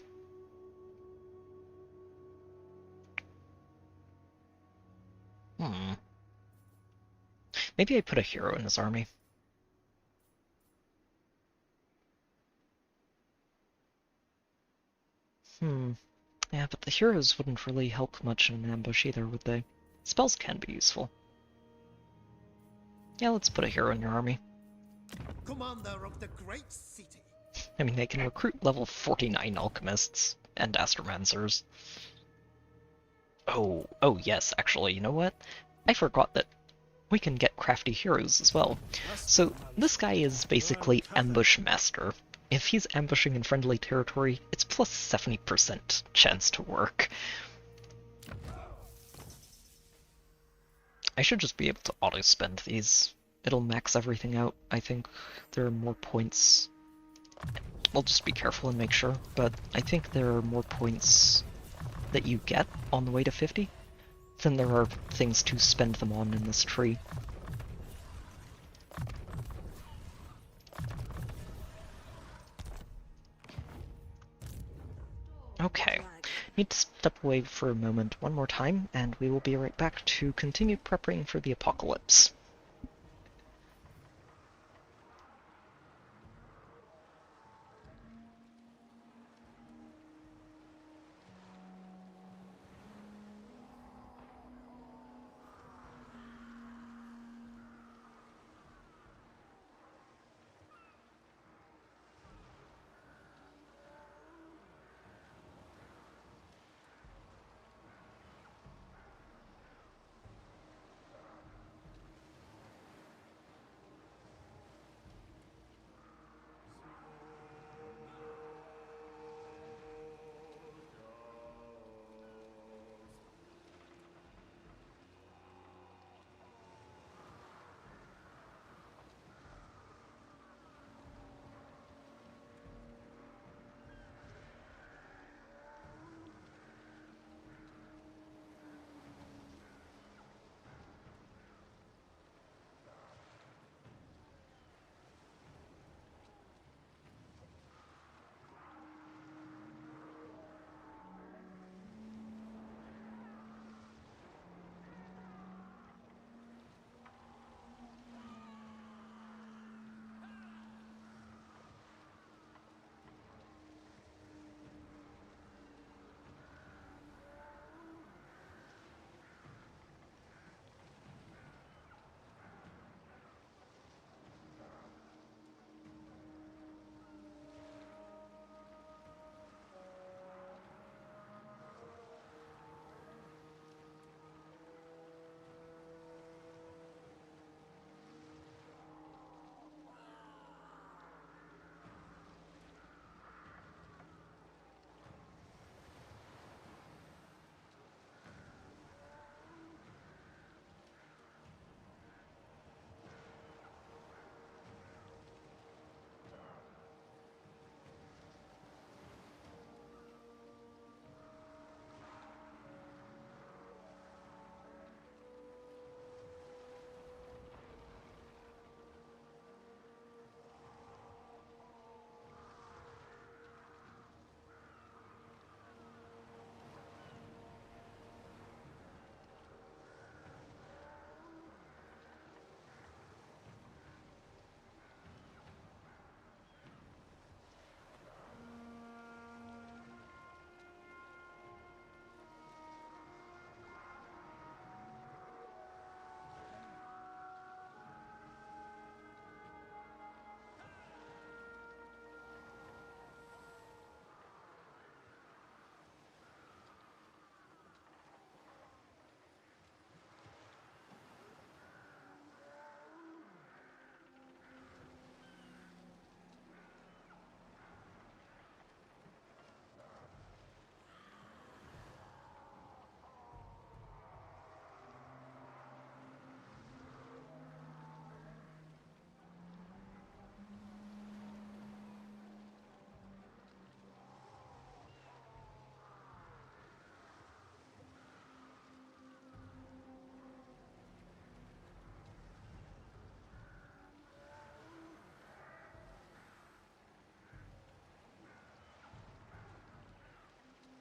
S1: Maybe I put a hero in his army. Yeah, but the heroes wouldn't really help much in an ambush either, would they? Spells can be useful. Yeah, let's put a hero in your army.
S2: Commander of the great city.
S1: I mean, they can recruit level 49 alchemists and astromancers. Oh yes, actually, you know what? I forgot that we can get crafty heroes as well. So this guy is basically ambush master. If he's ambushing in friendly territory, it's plus 70% chance to work. I should just be able to auto-spend these. It'll max everything out. I think there are more points. I'll just be careful and make sure, but I think there are more points that you get on the way to 50 than there are things to spend them on in this tree. Okay, need to step away for a moment one more time, and we will be right back to continue preparing for the apocalypse.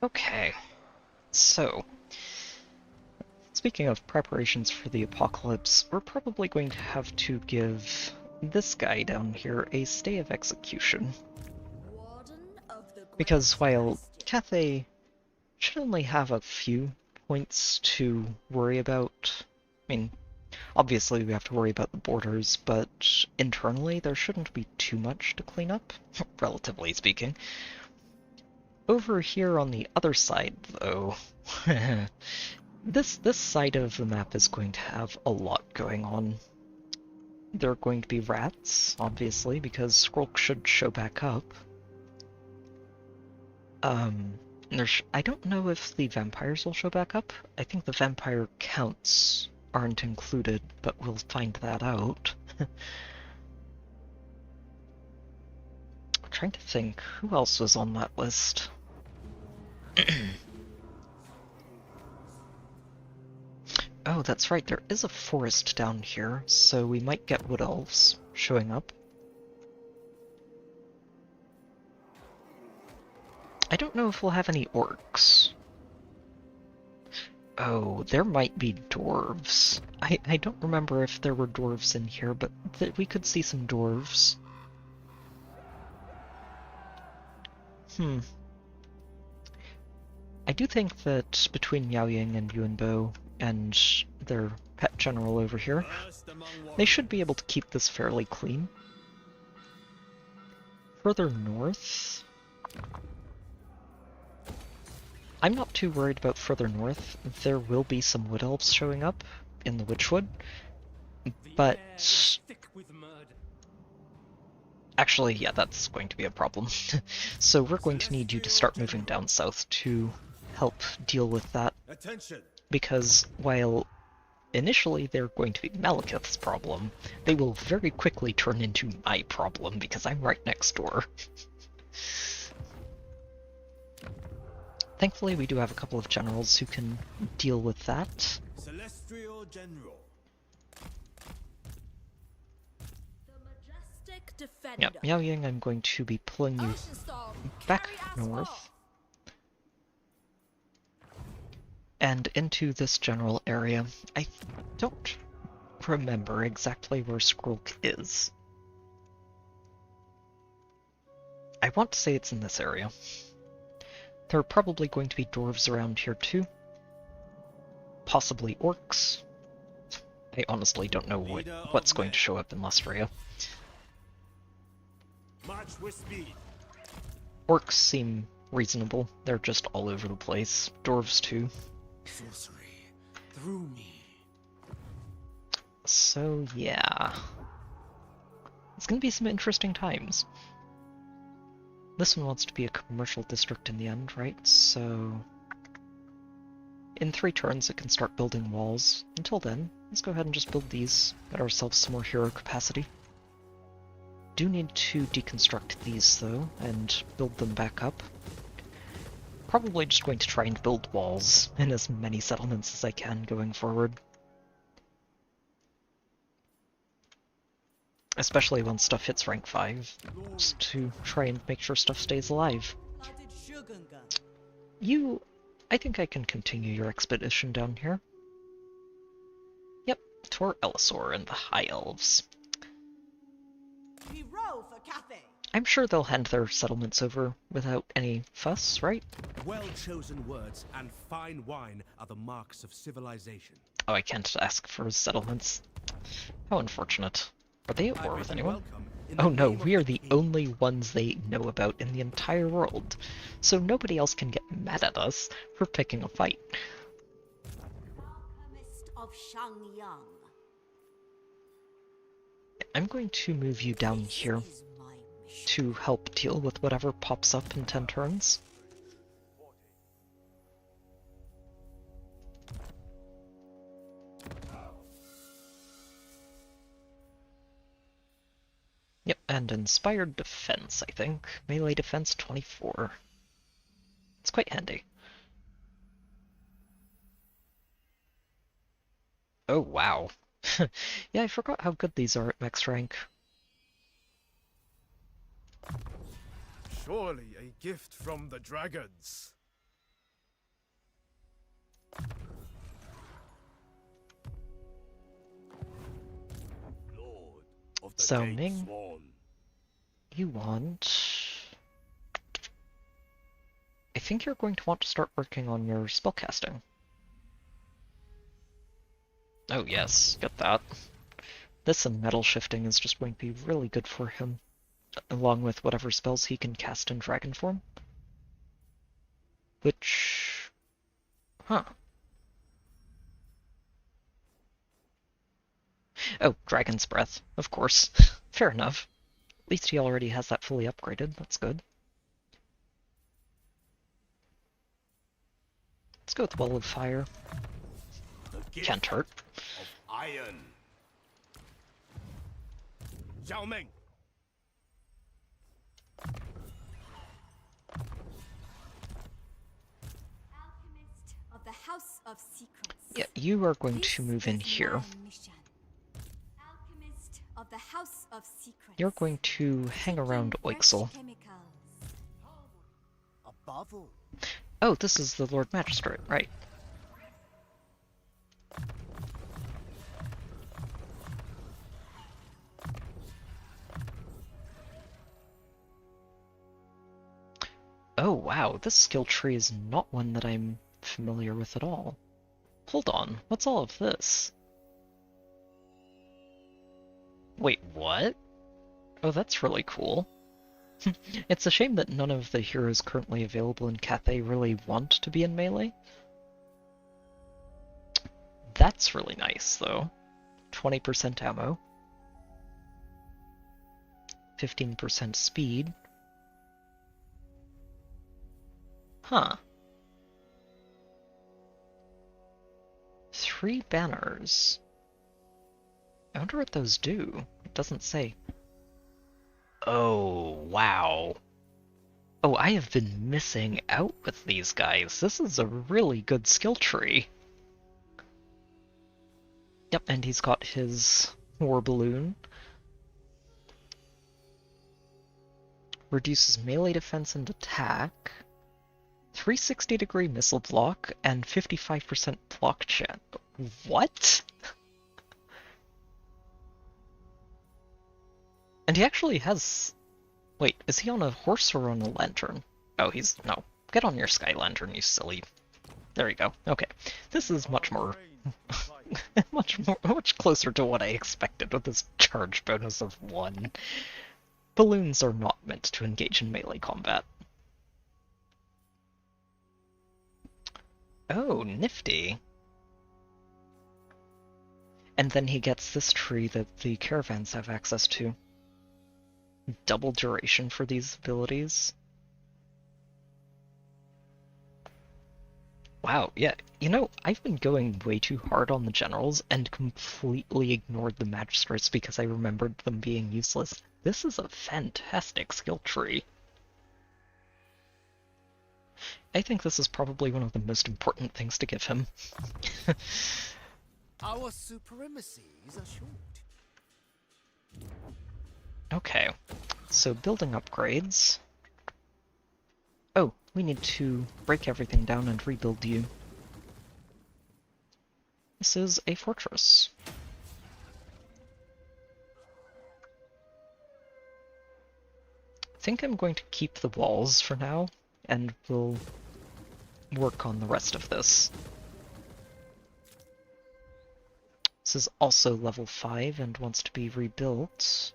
S1: Okay, so Speaking of preparations for the apocalypse, we're probably going to have to give this guy down here a stay of execution.
S3: Warden of the
S1: Because
S3: Great
S1: while
S3: Bastion.
S1: Cathay should only have a few points to worry about, I mean, obviously we have to worry about the borders, but internally there shouldn't be too much to clean up, relatively speaking. Over here on the other side, though, this side of the map is going to have a lot going on. There are going to be rats, obviously, because Skrulk should show back up. I don't know if the vampires will show back up. I think the vampire counts aren't included, but we'll find that out. I'm trying to think, who else was on that list? Oh, that's right, there is a forest down here, so we might get wood elves showing up. I don't know if we'll have any orcs. Oh, there might be dwarves. I don't remember if there were dwarves in here, but we could see some dwarves. I do think that between Miao Ying and Yuan Bo and their pet general over here, they should be able to keep this fairly clean. Further north, I'm not too worried about further north. There will be some wood elves showing up in the Witchwood, but actually, yeah, that's going to be a problem. So we're going to need you to start moving down south to help deal with that.
S2: Attention.
S1: Because while initially they're going to be Malekith's problem, they will very quickly turn into my problem because I'm right next door. Thankfully, we do have a couple of generals who can deal with that.
S2: Celestial General.
S5: Defender.
S1: Yeah, Miao Ying, I'm going to be pulling you
S5: Oceanstorm,
S1: back
S5: carry us
S1: north
S5: off.
S1: and into this general area. I don't remember exactly where Skrulk is. I want to say it's in this area. There are probably going to be dwarves around here too. Possibly orcs. I honestly don't know what's going to show up in Lustria.
S2: March with speed.
S1: Orcs seem reasonable. They're just all over the place. Dwarves too.
S2: Sorcery through me.
S1: So yeah. It's gonna be some interesting times. This one wants to be a commercial district in the end, right? So in 3 turns it can start building walls. Until then, let's go ahead and just build these, get ourselves some more hero capacity. Do need to deconstruct these though, and build them back up. Probably just going to try and build walls in as many settlements as I can going forward. Especially when stuff hits rank 5, just to try and make sure stuff stays alive. I think I can continue your expedition down here. Yep, Tor Elisor and the High Elves.
S3: We row for Cathay.
S1: I'm sure they'll hand their settlements over without any fuss, right?
S2: Well-chosen words and fine wine are the marks of civilization.
S1: Oh, I can't ask for settlements. How unfortunate. Are they at war with anyone? Oh no, we are the only ones they know about in the entire world, so nobody else can get mad at us for picking a fight.
S3: Alchemist of Shangyang.
S1: I'm going to move you down here to help deal with whatever pops up in 10 turns. Yep, and Inspired Defense, I think. Melee Defense 24. It's quite handy. Oh, wow. Yeah, I forgot how good these are at max rank.
S7: Surely a gift from the dragons.
S1: So, Ming, you want... I think you're going to want to start working on your spellcasting. Oh yes, get that. This and metal shifting is just going to be really good for him, along with whatever spells he can cast in dragon form. Which... huh. Oh, Dragon's Breath, of course. Fair enough. At least he already has that fully upgraded, that's good. Let's go with Wall of Fire. Can't hurt.
S4: Iron. Xiao Ming.
S6: Alchemist of the House of Secrets.
S1: Yeah, you are going to move in here.
S6: Alchemist of the House of Secrets.
S1: You're going to hang around Oixel.
S2: Above all,
S1: Oh, this is the Lord Magistrate, right. Oh wow, this skill tree is not one that I'm familiar with at all. Hold on, what's all of this? Wait, what? Oh, that's really cool. It's a shame that none of the heroes currently available in Cathay really want to be in melee. That's really nice, though. 20% ammo. 15% speed. Huh. 3 banners. I wonder what those do. It doesn't say. Oh, wow. Oh, I have been missing out with these guys. This is a really good skill tree. Yep, and he's got his war balloon. Reduces melee defense and attack. 360-degree missile block and 55% block chance. What? And he actually has... Wait, is he on a horse or on a lantern? Oh, he's... no. Get on your sky lantern, you silly... There you go. Okay. This is much more... much closer to what I expected with this charge bonus of 1. Balloons are not meant to engage in melee combat. Oh, nifty. And then he gets this tree that the caravans have access to. Double duration for these abilities. Wow, yeah, you know, I've been going way too hard on the generals and completely ignored the magistrates because I remembered them being useless. This is a fantastic skill tree. I think this is probably one of the most important things to give him.
S2: our supremacy is assured.
S1: Okay, so building upgrades. Oh, we need to break everything down and rebuild you. This is a fortress. I think I'm going to keep the walls for now, and we'll work on the rest of this. This is also level 5 and wants to be rebuilt.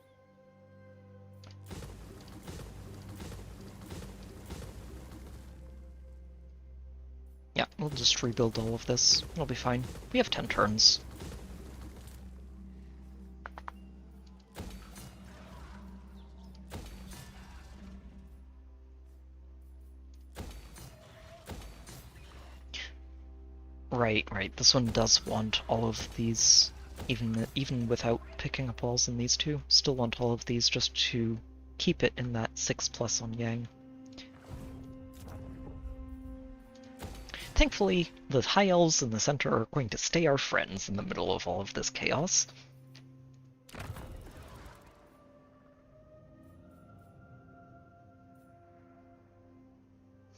S1: Yeah, we'll just rebuild all of this. It'll be fine. We have 10 turns. Right. This one does want all of these, even without picking up walls in these two. Still want all of these just to keep it in that 6+ on Yang. Thankfully, the High Elves in the center are going to stay our friends in the middle of all of this chaos.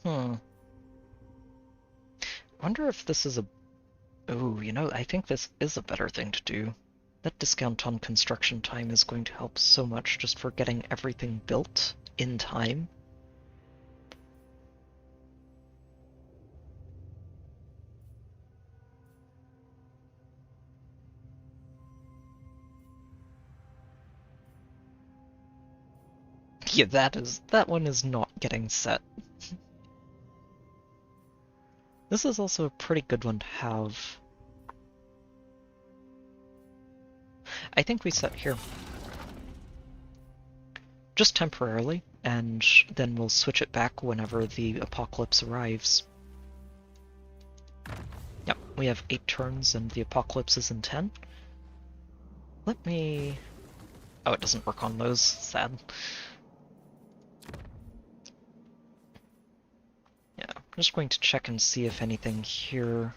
S1: I wonder if this is a... Oh, you know, I think this is a better thing to do. That discount on construction time is going to help so much just for getting everything built in time. Yeah, that one is not getting set. This is also a pretty good one to have. I think we set here just temporarily, and then we'll switch it back whenever the apocalypse arrives. Yep, we have 8 turns and the apocalypse is in 10. Let me... Oh, it doesn't work on those. Sad. Yeah, I'm just going to check and see if anything here,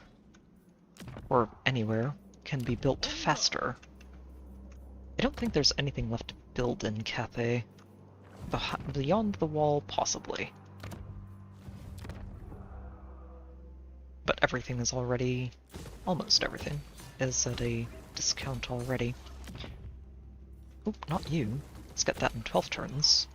S1: or anywhere, can be built faster. I don't think there's anything left to build in Cathay. Beyond the wall, possibly. But everything is already... almost everything is at a discount already. Oop, not you. Let's get that in 12 turns.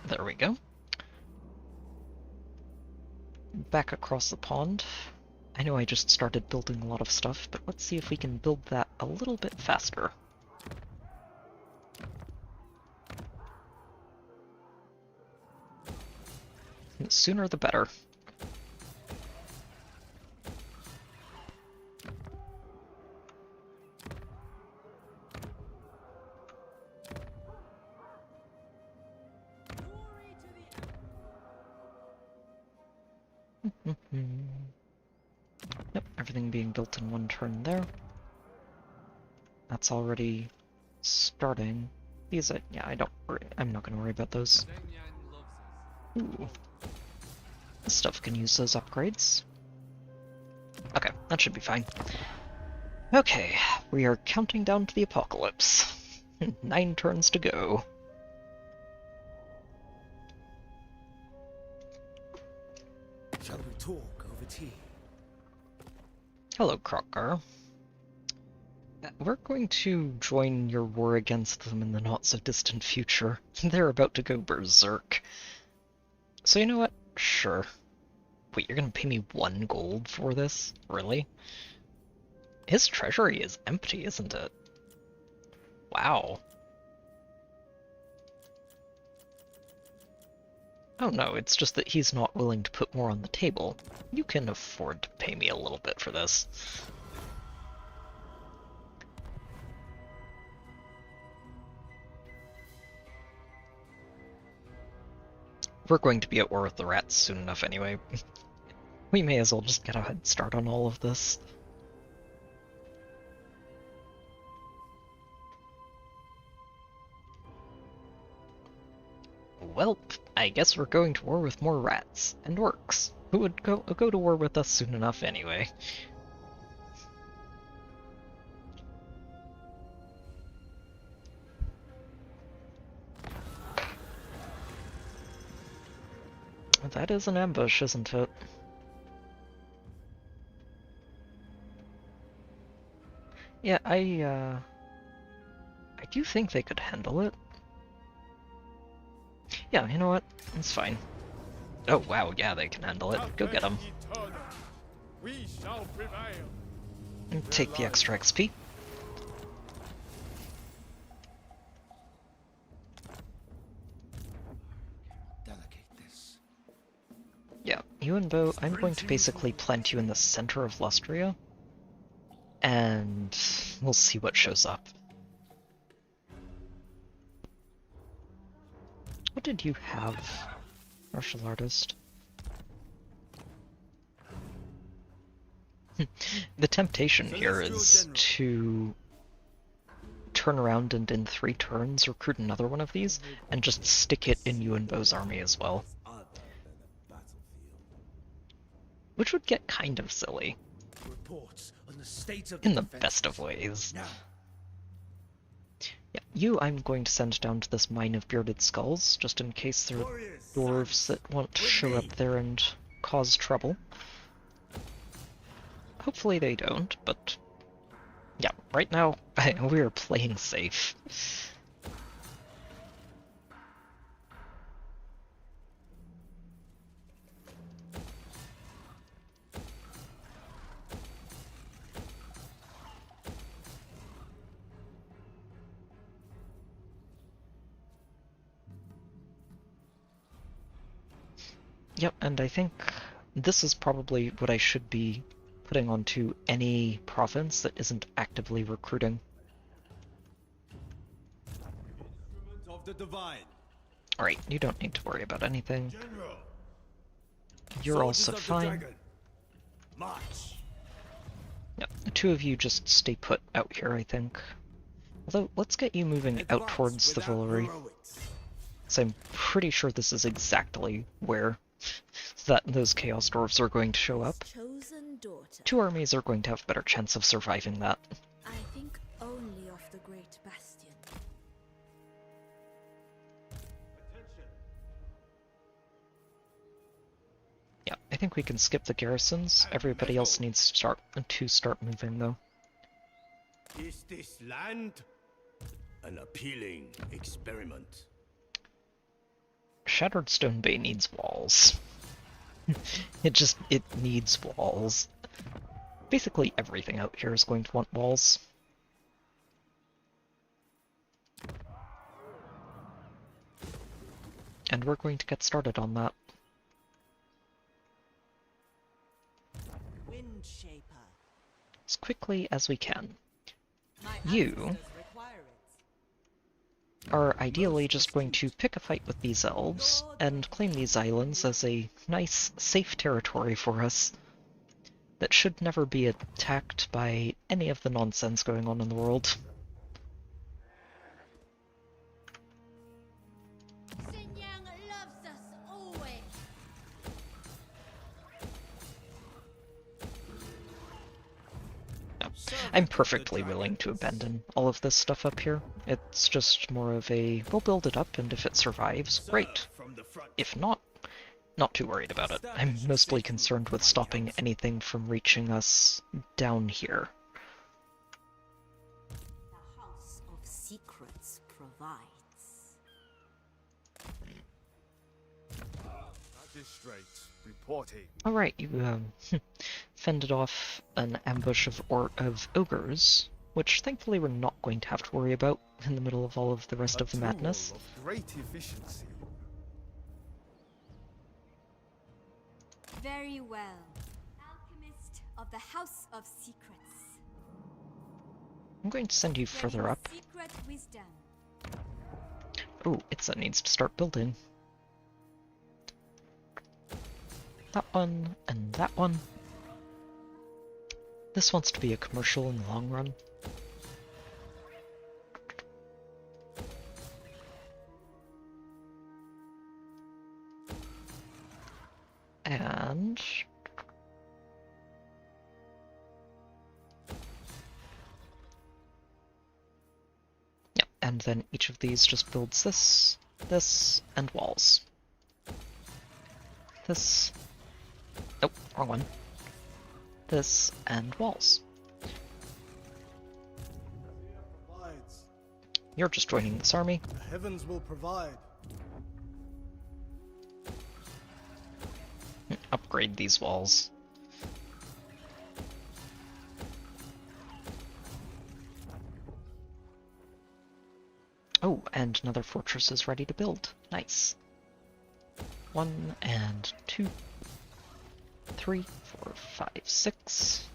S1: There we go. Back across the pond. I know I just started building a lot of stuff, but let's see if we can build that a little bit faster. The sooner the better. Yep, everything being built in 1 turn there. That's already starting. These, yeah, I don't worry. I'm not going to worry about those. Ooh. This stuff can use those upgrades. Okay, that should be fine. Okay, we are counting down to the apocalypse. 9 turns to go.
S2: Shall we talk over tea?
S1: Hello, Krokkar. We're going to join your war against them in the not-so-distant future. They're about to go berserk. So you know what? Sure. Wait, you're gonna pay me 1 gold for this? Really? His treasury is empty, isn't it? Wow. Oh no, it's just that he's not willing to put more on the table. You can afford to pay me a little bit for this. We're going to be at war with the rats soon enough anyway. We may as well just get a head start on all of this. Well, I guess we're going to war with more rats and orcs, who would go to war with us soon enough anyway. That is an ambush, isn't it? Yeah, I do think they could handle it. Yeah, you know what? It's fine. Oh wow, yeah, they can handle it. Go get them.
S7: We shall prevail.
S1: And take the extra XP. Yeah, Yuan, I'm going to basically plant you in the center of Lustria, and we'll see what shows up. What did you have? Martial artist. The temptation here is to turn around and in 3 turns recruit another one of these, and just stick it in Yuan army as well. Which would get kind of silly. In the best of ways. Yeah, you I'm going to send down to this mine of bearded skulls, just in case there are dwarves that want to show up there and cause trouble. Hopefully they don't, but yeah, right now we are playing safe. Yep, and I think this is probably what I should be putting onto any province that isn't actively recruiting.
S7: Instrument of the divine.
S1: Alright, you don't need to worry about anything.
S4: General.
S1: You're
S4: Soldiers
S1: also
S4: of the
S1: fine.
S4: dragon. March.
S1: Yep, the two of you just stay put out here, I think. Although, let's get you moving out
S4: Advance
S1: towards the
S4: without
S1: Villery.
S4: heroics.
S1: So I'm pretty sure this is exactly where that those Chaos Dwarves are going to show up.
S3: Chosen daughter.
S1: Two armies are going to have a better chance of surviving that.
S3: I think only of the great bastion.
S1: Yeah, I think we can skip the garrisons. Everybody else needs to start moving, though.
S4: Is this land an appealing experiment?
S1: Shattered Stone Bay needs walls. It needs walls. Basically everything out here is going to want walls. And we're going to get started on that.
S3: Wind shaper.
S1: As quickly as we can.
S3: My
S1: You
S3: ancestors require it.
S1: are ideally just going to pick a fight with these elves and claim these islands as a nice, safe territory for us that should never be attacked by any of the nonsense going on in the world.
S6: Xinjiang loves us always.
S1: I'm perfectly willing to abandon all of this stuff up here. It's just more of a, we'll build it up, and if it survives, great.
S4: From the front.
S1: If not, not too worried about it. I'm mostly concerned with stopping anything from reaching us down here.
S3: The House of Secrets provides.
S4: Magistrate reporting.
S1: Alright, you fended off an ambush of ogres, which thankfully we're not going to have to worry about in the middle of all of the rest of the madness.
S4: Of great efficiency.
S6: Very well. Alchemist of the House of Secrets.
S1: I'm going to send you further up.
S6: Secret wisdom.
S1: Oh, Itza needs to start building. That one, and that one. This wants to be a commercial in the long run. And... yeah, and then each of these just builds this, this, and walls. This... oh, wrong one. This, and walls.
S2: Provides.
S1: You're just joining this army.
S2: The heavens will provide.
S1: Upgrade these walls. Oh, and another fortress is ready to build. Nice. 1 and 2, 3, 4, 5, 6.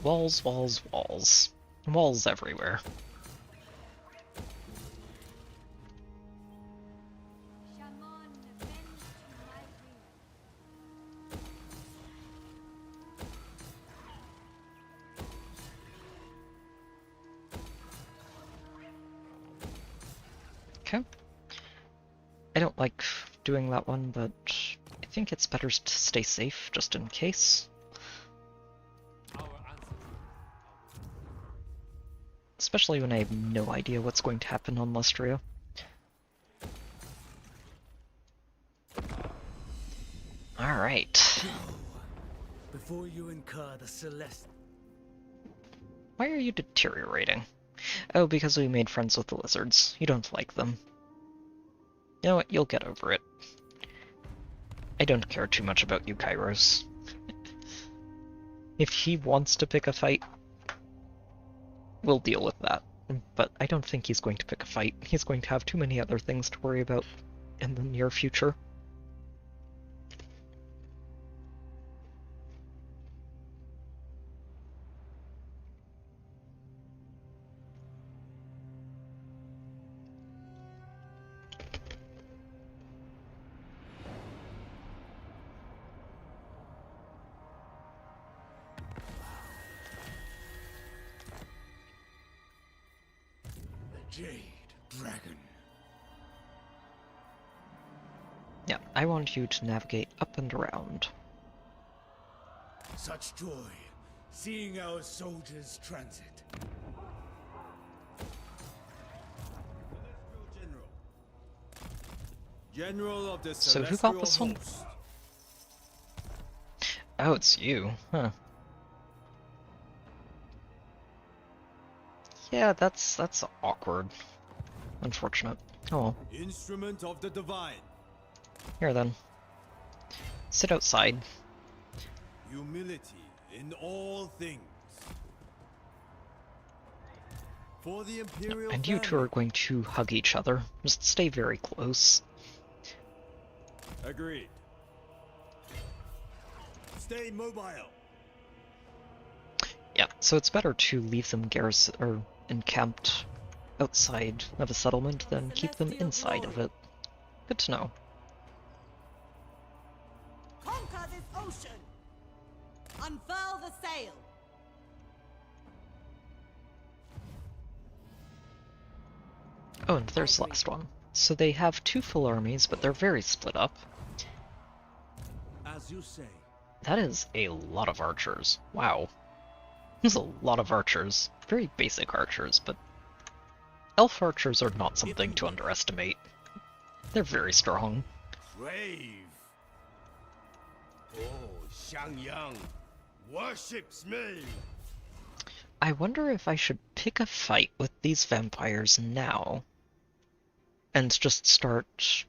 S1: Walls, walls, walls. Walls everywhere.
S6: Shaman, bend to my will.
S1: Okay. I don't like doing that one, but I think it's better to stay safe, just in case.
S7: Our ancestors.
S1: especially when I have no idea what's going to happen on Lustria. Alright.
S2: Before you incur the Celeste.
S1: Why are you deteriorating? Oh, because we made friends with the lizards. You don't like them. You know what? You'll get over it. I don't care too much about you, Kairos. If he wants to pick a fight, we'll deal with that. But I don't think he's going to pick a fight. He's going to have too many other things to worry about in the near future.
S2: Jade Dragon.
S1: Yeah, I want you to navigate up and around.
S2: Such joy, seeing our soldiers transit. General of the
S1: So who got
S2: Celestial
S1: this one?
S2: Host.
S1: Oh, it's you, huh? Yeah, that's awkward. Unfortunate. Oh well.
S2: Instrument of the Divine.
S1: Here then. Sit outside.
S2: Humility in all things. For the Imperial
S1: And you two are going to hug each other. Just stay very close.
S2: Agreed. Stay mobile.
S1: Yeah, so it's better to leave them encamped outside of a settlement than keep them inside of it. Good to know.
S3: Conquer this ocean! Unfurl the sail!
S1: Oh, and there's the last one. So they have two full armies, but they're very split up.
S2: As you say.
S1: That is a lot of archers. Wow. There's a lot of archers. Very basic archers, but elf archers are not something to underestimate. They're very strong.
S2: Brave. Oh, Xiangyang worships me.
S1: I wonder if I should pick a fight with these vampires now and just start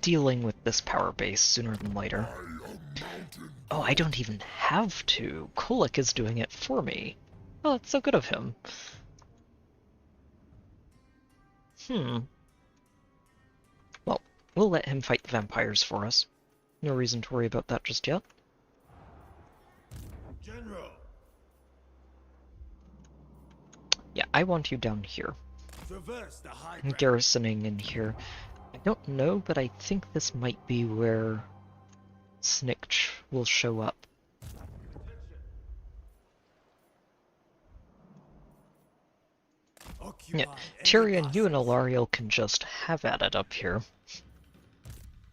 S1: dealing with this power base sooner than later. Oh, I don't even have to. Kulik is doing it for me. Oh, that's so good of him. Well, we'll let him fight the vampires for us. No reason to worry about that just yet.
S2: General.
S1: Yeah, I want you down here.
S2: Traverse the high
S1: I'm garrisoning in here. I don't know, but I think this might be where Snikch will show up. Yeah, Tyrion, you and Alariel can just have at it up here.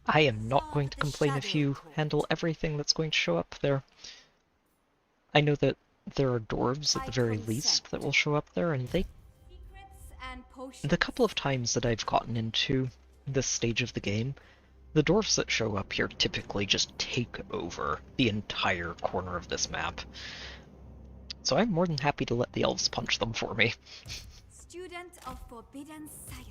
S1: I am not going to complain if you handle everything that's going to show up there. I know that there are dwarves at the very least that will show up there, and they... The couple of times that I've gotten into this stage of the game, the dwarves that show up here typically just take over the entire corner of this map. So I'm more than happy to let the elves punch them for me.
S6: Student of forbidden science.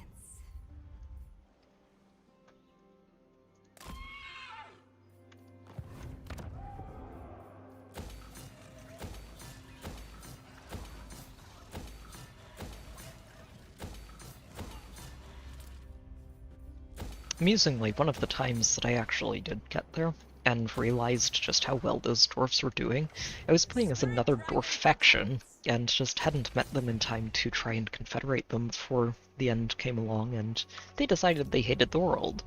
S1: Amusingly, one of the times that I actually did get there, and realized just how well those dwarves were doing, I was playing as another dwarf faction, and just hadn't met them in time to try and confederate them before the end came along, and they decided they hated the world.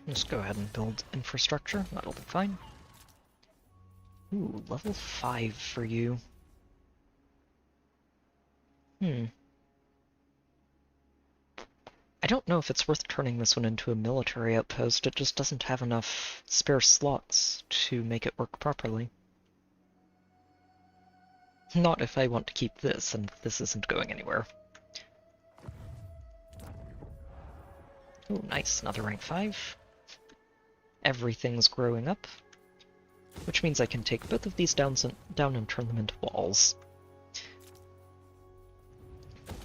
S1: Just go ahead and build infrastructure, that'll be fine. Ooh, level 5 for you. Hmm. I don't know if it's worth turning this one into a military outpost. It just doesn't have enough spare slots to make it work properly. Not if I want to keep this, and this isn't going anywhere. Oh, nice. Another rank 5. Everything's growing up, which means I can take both of these down and turn them into walls.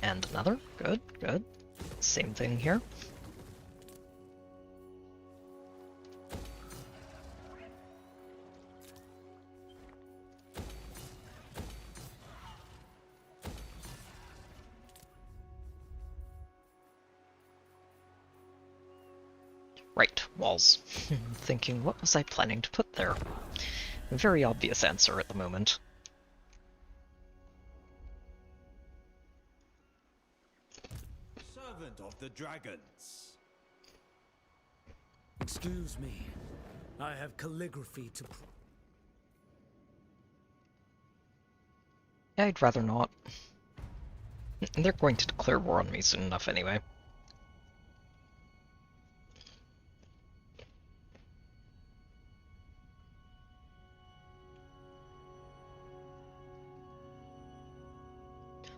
S1: And another. Good, good. Same thing here. Right, walls. Thinking, what was I planning to put there? A very obvious answer at the moment.
S2: Servant of the dragons.
S8: Excuse me. I have calligraphy to
S1: I'd rather not. They're going to declare war on me soon enough anyway.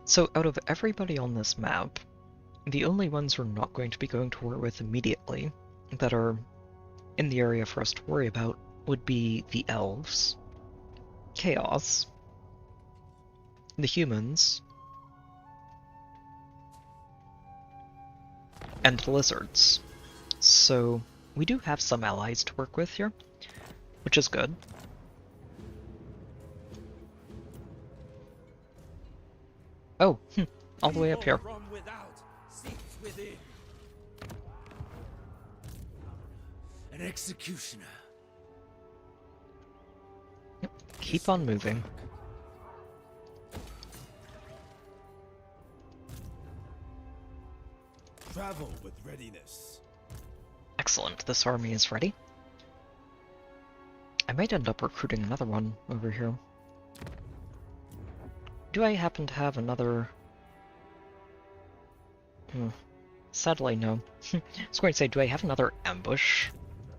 S1: So out of everybody on this map, the only ones we're not going to be going to war with immediately, that are in the area for us to worry about, would be the elves, chaos, the humans, and the lizards. So we do have some allies to work with here, which is good. Oh, all the way up here.
S2: From without, seeks within.
S8: an executioner.
S1: Yep. Keep on moving.
S2: Travel with readiness.
S1: Excellent, this army is ready. I might end up recruiting another one over here. Do I happen to have another... Sadly, no. I was going to say, do I have another ambush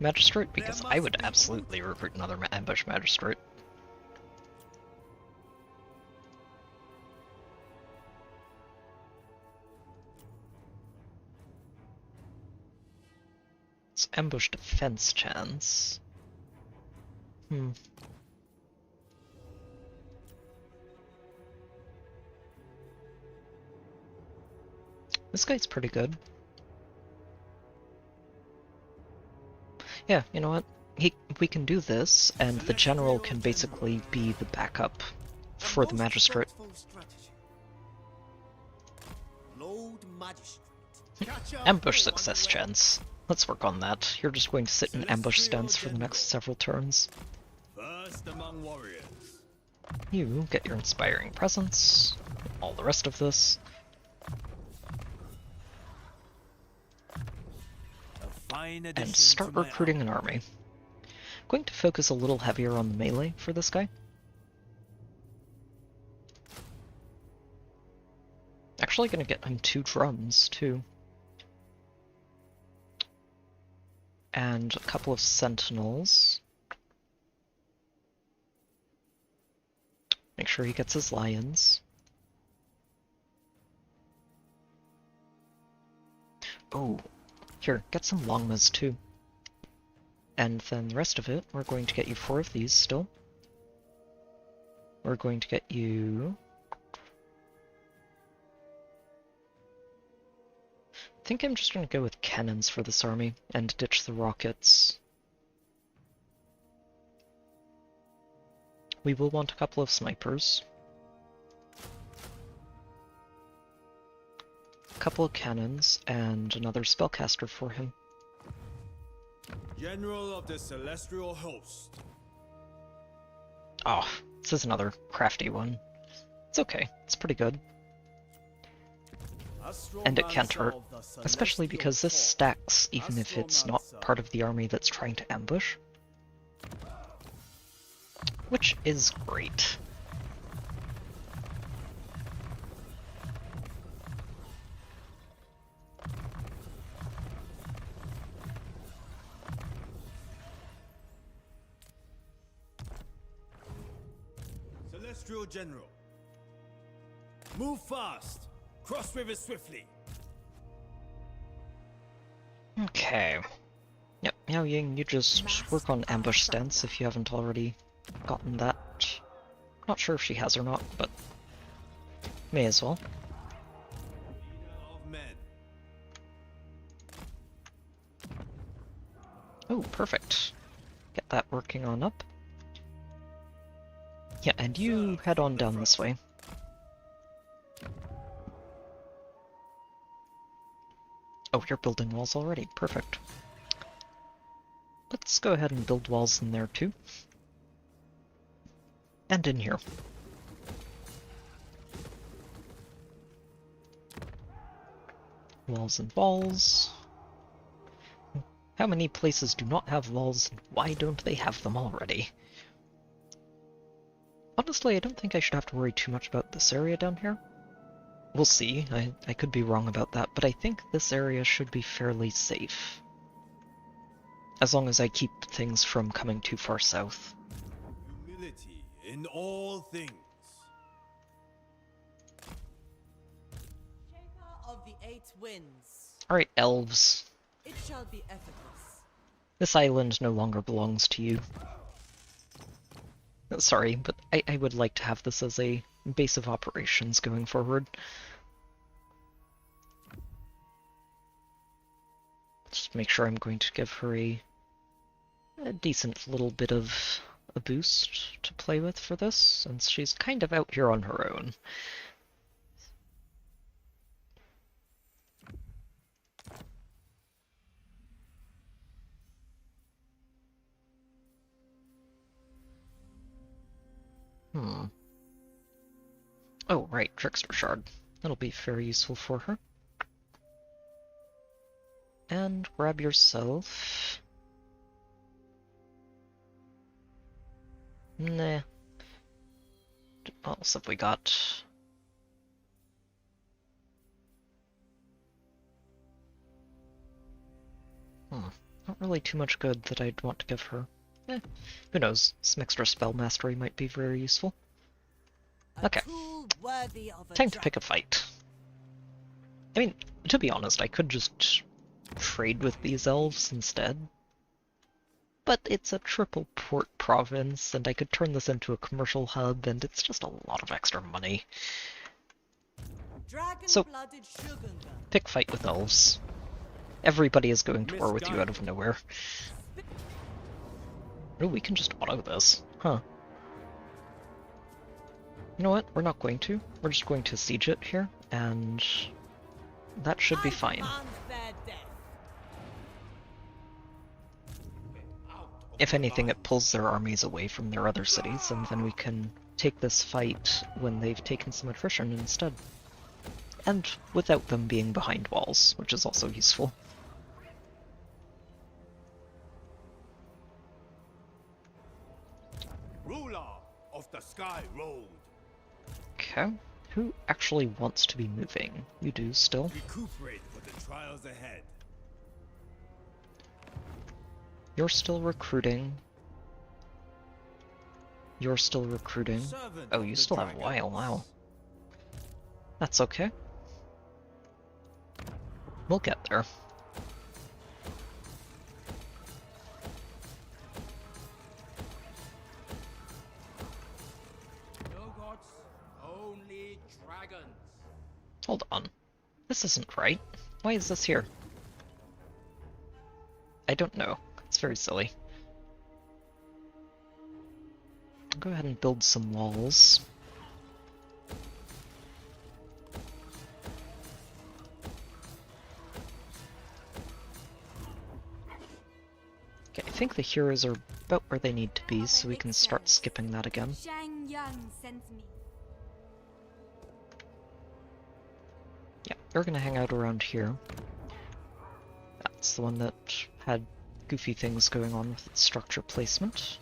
S1: magistrate? Because I would absolutely recruit another ambush magistrate. It's ambush defense chance. This guy's pretty good. Yeah, you know what? We can do this, and the general can basically be the backup for the magistrate. Ambush success chance. Let's work on that. You're just going to sit in ambush stance for the next several turns.
S2: First among warriors.
S1: You get your inspiring presence, all the rest of this. And start recruiting an army. I'm going to focus a little heavier on the melee for this guy. Actually gonna get him 2 drums, too. And a couple of sentinels. Make sure he gets his lions. Oh. Here, get some longmas too. And then the rest of it, we're going to get you 4 of these still. We're going to get you... I think I'm just going to go with cannons for this army and ditch the rockets. We will want a couple of snipers. Couple of cannons, and another spellcaster for him.
S2: General of the Celestial Host.
S1: Oh, this is another crafty one. It's okay, it's pretty good. And it can't hurt, especially because this stacks even if it's not part of the army that's trying to ambush. Which is great.
S2: Celestial General. Move fast. Cross rivers swiftly.
S1: Okay. Yep, Miao Ying, you just work on ambush stance if you haven't already gotten that. Not sure if she has or not, but may as well.
S2: Leader of men.
S1: Oh, perfect. Get that working on up. Yeah, and you head on down this way. Oh, you're building walls already. Perfect. Let's go ahead and build walls in there too. And in here. Walls and walls. How many places do not have walls, and why don't they have them already? Honestly, I don't think I should have to worry too much about this area down here. We'll see, I could be wrong about that, but I think this area should be fairly safe. As long as I keep things from coming too far south.
S2: Humility in all things.
S10: Shaper of the eight winds.
S1: Alright, elves.
S10: It shall be effortless.
S1: This island no longer belongs to you. Sorry, but I would like to have this as a base of operations going forward. Just make sure I'm going to give her a decent little bit of a boost to play with for this, since she's kind of out here on her own. Oh, right, Trickster Shard. That'll be very useful for her. And grab yourself... Nah. What else have we got? Not really too much good that I'd want to give her. Who knows? Some extra spell mastery might be very useful. Okay. Time to pick a fight. I mean, to be honest, I could just trade with these elves instead. But it's a triple port province, and I could turn this into a commercial hub, and it's just a lot of extra money. So, pick fight with elves. Everybody is going to war with you out of nowhere. Oh, we can just auto this. Huh. You know what? We're not going to. We're just going to siege it here, and that should be fine. If anything, it pulls their armies away from their other cities, and then we can take this fight when they've taken some attrition instead. And without them being behind walls, which is also useful.
S2: Ruler of the Sky Road.
S1: Okay. Who actually wants to be moving? You do still.
S2: Recuperate for the trials ahead.
S1: You're still recruiting. You're still recruiting. Oh, you still have a while, wow. That's okay. We'll get there.
S7: No gods, only dragons.
S1: Hold on. This isn't right. Why is this here? I don't know. It's very silly. I'll go ahead and build some walls. Okay, I think the heroes are about where they need to be, so we can start skipping that again.
S6: Yuan sends me.
S1: Yeah, they're gonna hang out around here. That's the one that had goofy things going on with its structure placement.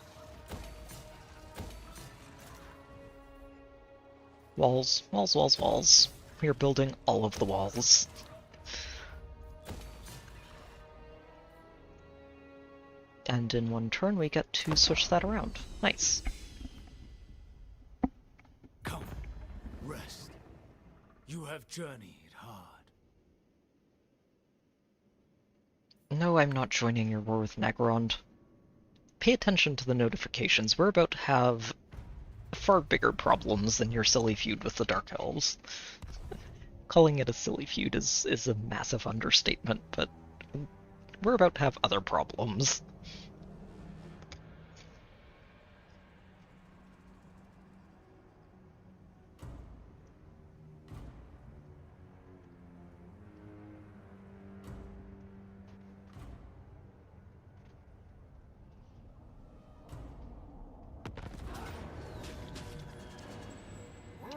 S1: Walls, walls, walls, walls. We are building all of the walls. And in one turn we get to switch that around. Nice.
S2: journeyed hard.
S1: No, I'm not joining your war with Nagrond. Pay attention to the notifications. We're about to have far bigger problems than your silly feud with the Dark Elves. Calling it a silly feud is a massive understatement, but we're about to have other problems.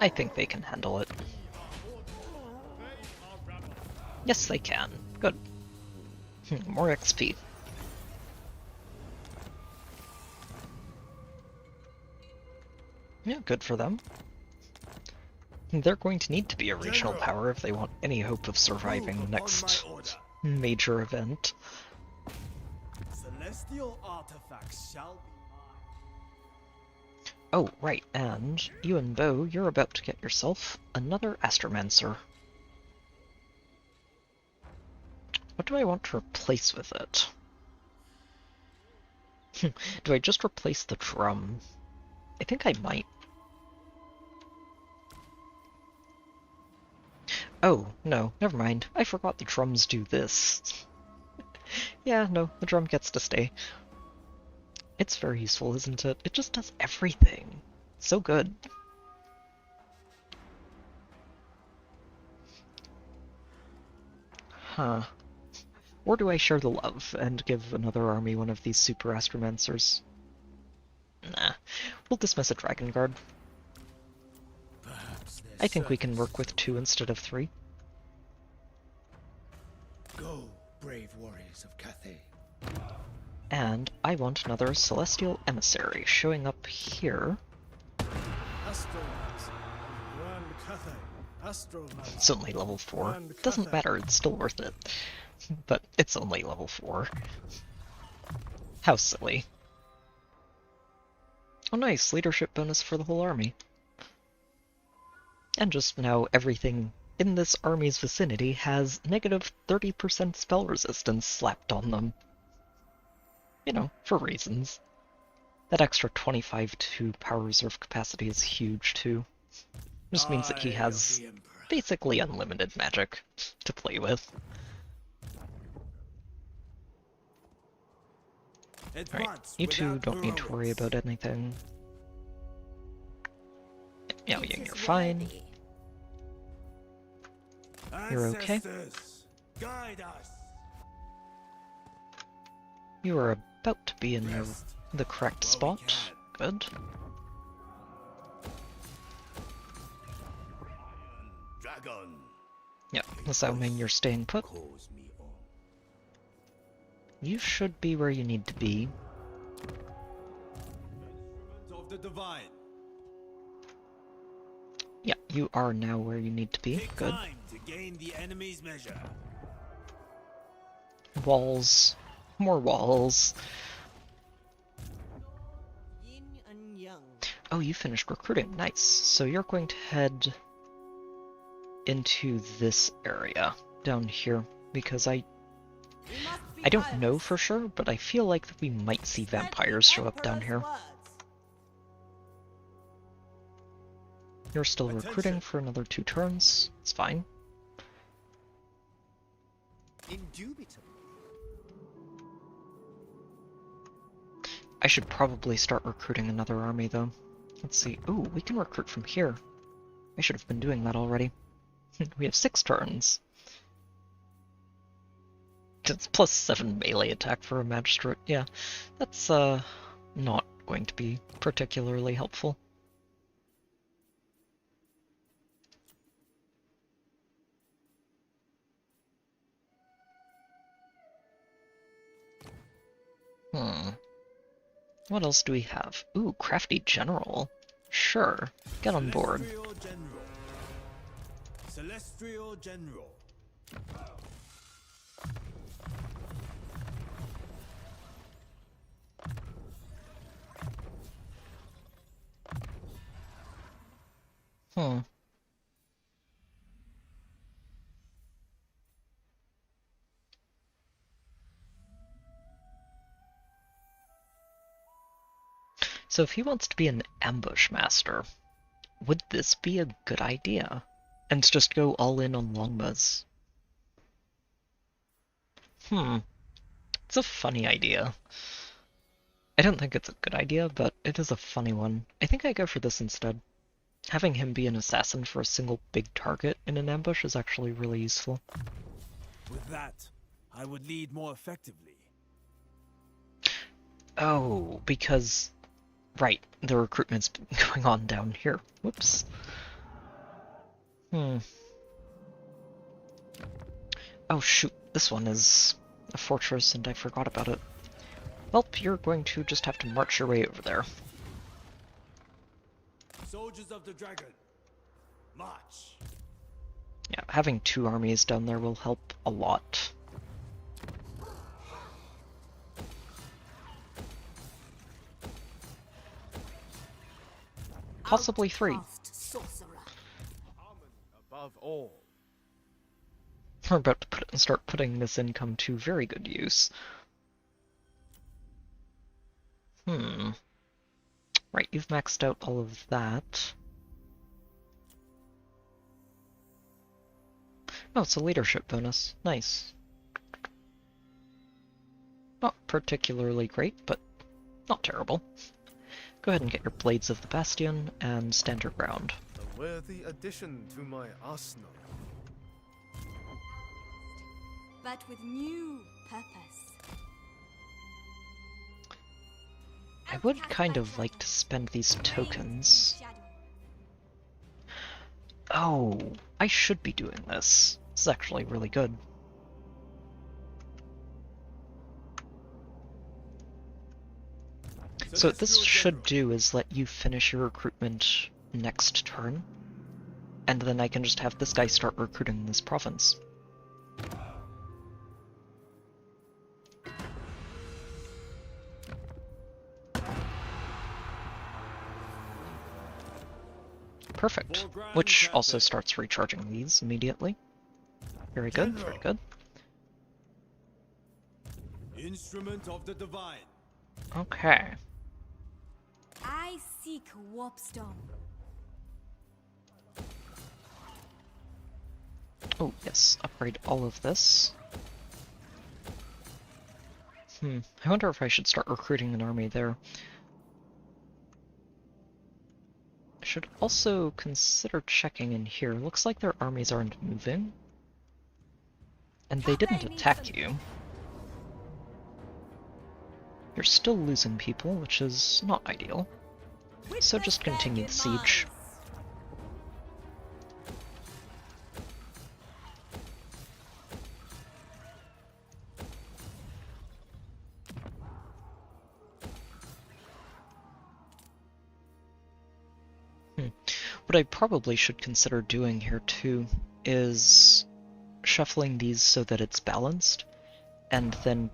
S1: I think they can handle it. Yes, they can. Good. More XP. Yeah, good for them. They're going to need to be a regional power if they want any hope of surviving the next major event.
S2: Celestial artifacts shall be mine.
S1: Oh, right, and Yuan, you're about to get yourself another Astromancer. What do I want to replace with it? Do I just replace the drum? I think I might. Oh, no, never mind. I forgot the drums do this. Yeah, no, the drum gets to stay. It's very useful, isn't it? It just does everything. So good. Huh. Or do I share the love and give another army one of these super astromancers? Nah, we'll dismiss a Dragon Guard. I think we can work with 2 instead of 3.
S2: Go, brave warriors of Cathay.
S1: And I want another Celestial Emissary showing up here. It's only level 4. Doesn't matter, it's still worth it. But it's only level 4. How silly. Oh nice, leadership bonus for the whole army. And just now everything in this army's vicinity has negative 30% spell resistance slapped on them. You know, for reasons. That extra 25 to power reserve capacity is huge too. Just means that he has basically unlimited magic to play with. Alright, you two don't need to worry about anything. Miao Ying, you're fine. You're okay.
S2: Guide us.
S1: You are about to be in the correct spot. Good.
S2: Dragon.
S1: Yep, assuming you're staying put. You should be where you need to be.
S2: Of the divine.
S1: Yeah, you are now where you need to be.
S2: Take
S1: Good.
S2: time to gain the enemy's measure.
S1: Walls. More walls.
S10: Yin and yang.
S1: Oh, you finished recruiting. Nice. So you're going to head into this area down here because I don't know for sure, but I feel like we might see vampires show up down here. You're still recruiting for another 2 turns. It's fine.
S2: Indubitably.
S1: I should probably start recruiting another army though. Let's see. Ooh, we can recruit from here. I should have been doing that already. We have 6 turns. It's plus 7 melee attack for a magistrate. Yeah, that's not going to be particularly helpful. What else do we have? Ooh, Crafty General. Sure, get on board.
S2: Celestial General.
S1: So if he wants to be an ambush master, would this be a good idea? And just go all in on longbows? It's a funny idea. I don't think it's a good idea, but it is a funny one. I think I go for this instead. Having him be an assassin for a single big target in an ambush is actually really useful.
S2: With that, I would lead more effectively.
S1: Oh, because... Right, the recruitment's going on down here. Whoops. Oh shoot, this one is a fortress and I forgot about it. Well, you're going to just have to march your way over there.
S2: Soldiers of the dragon, march!
S1: Yeah, having 2 armies down there will help a lot. Possibly 3.
S7: Above all.
S1: We're about to start putting this income to very good use. Right, you've maxed out all of that. Oh, it's a leadership bonus. Nice. Not particularly great, but not terrible. Go ahead and get your Blades of the Bastion and stand your ground.
S7: A worthy addition to my arsenal.
S6: But with new purpose.
S1: I would kind of like to spend these tokens. Oh, I should be doing this. This is actually really good. So what this should do is let you finish your recruitment next turn, and then I can just have this guy start recruiting this province. Perfect. Which also starts recharging these immediately. Very good, very good.
S2: Instrument of the divine.
S1: Okay.
S6: I seek warpstone.
S1: Oh, yes, upgrade all of this. I wonder if I should start recruiting an army there. I should also consider checking in here. Looks like their armies aren't moving. And they didn't attack you. You're still losing people, which is not ideal. So just continue the siege. What I probably should consider doing here too is shuffling these so that it's balanced, and then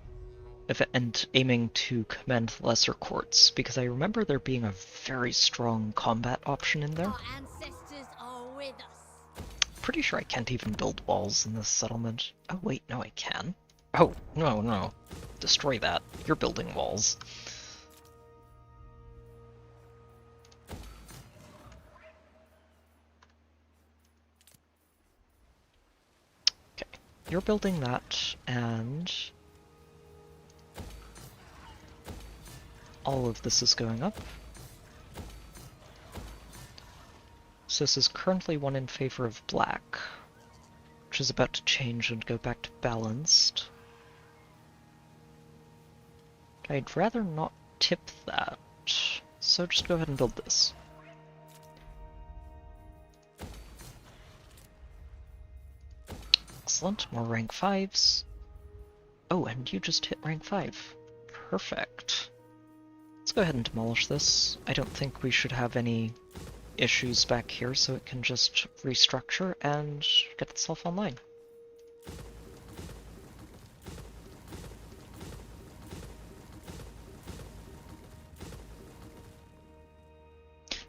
S1: aiming to command lesser courts, because I remember there being a very strong combat option in there.
S6: Our ancestors are with us.
S1: Pretty sure I can't even build walls in this settlement. Oh wait, no I can. Oh, no. Destroy that. You're building walls. Okay, you're building that, and all of this is going up. So this is currently one in favor of black, which is about to change and go back to balanced. I'd rather not tip that, so just go ahead and build this. Excellent, more rank 5s. Oh, and you just hit rank 5. Perfect. Let's go ahead and demolish this. I don't think we should have any issues back here, so it can just restructure and get itself online.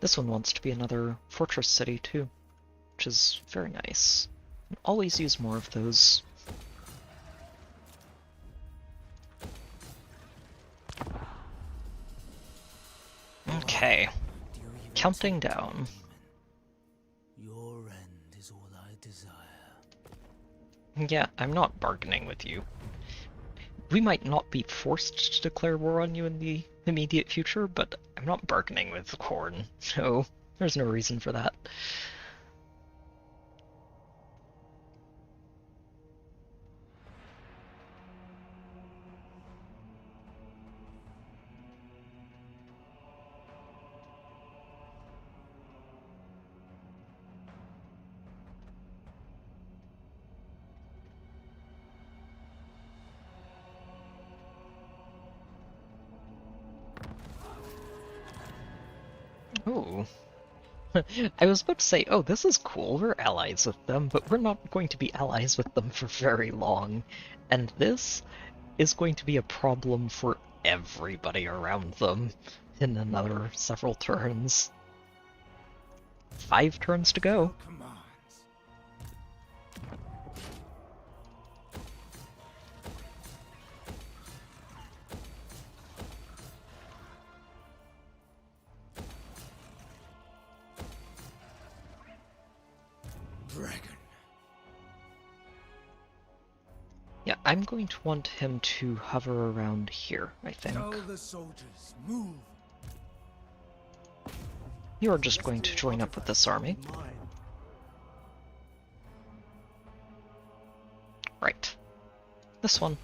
S1: This one wants to be another fortress city too, which is very nice. Always use more of those. Okay,
S2: Do you
S1: counting
S2: accept,
S1: down.
S2: demon? Your end is all I desire.
S1: Yeah, I'm not bargaining with you. We might not be forced to declare war on you in the immediate future, but I'm not bargaining with Khorne, so there's no reason for that. Ooh. I was about to say, oh, this is cool, we're allies with them, but we're not going to be allies with them for very long. And this is going to be a problem for everybody around them in another several turns. 5 turns to go.
S4: Commands. Dragon.
S1: Yeah, I'm going to want him to hover around here, I think.
S4: Tell the soldiers, move.
S1: You're just going to join up with this army. Right. This one.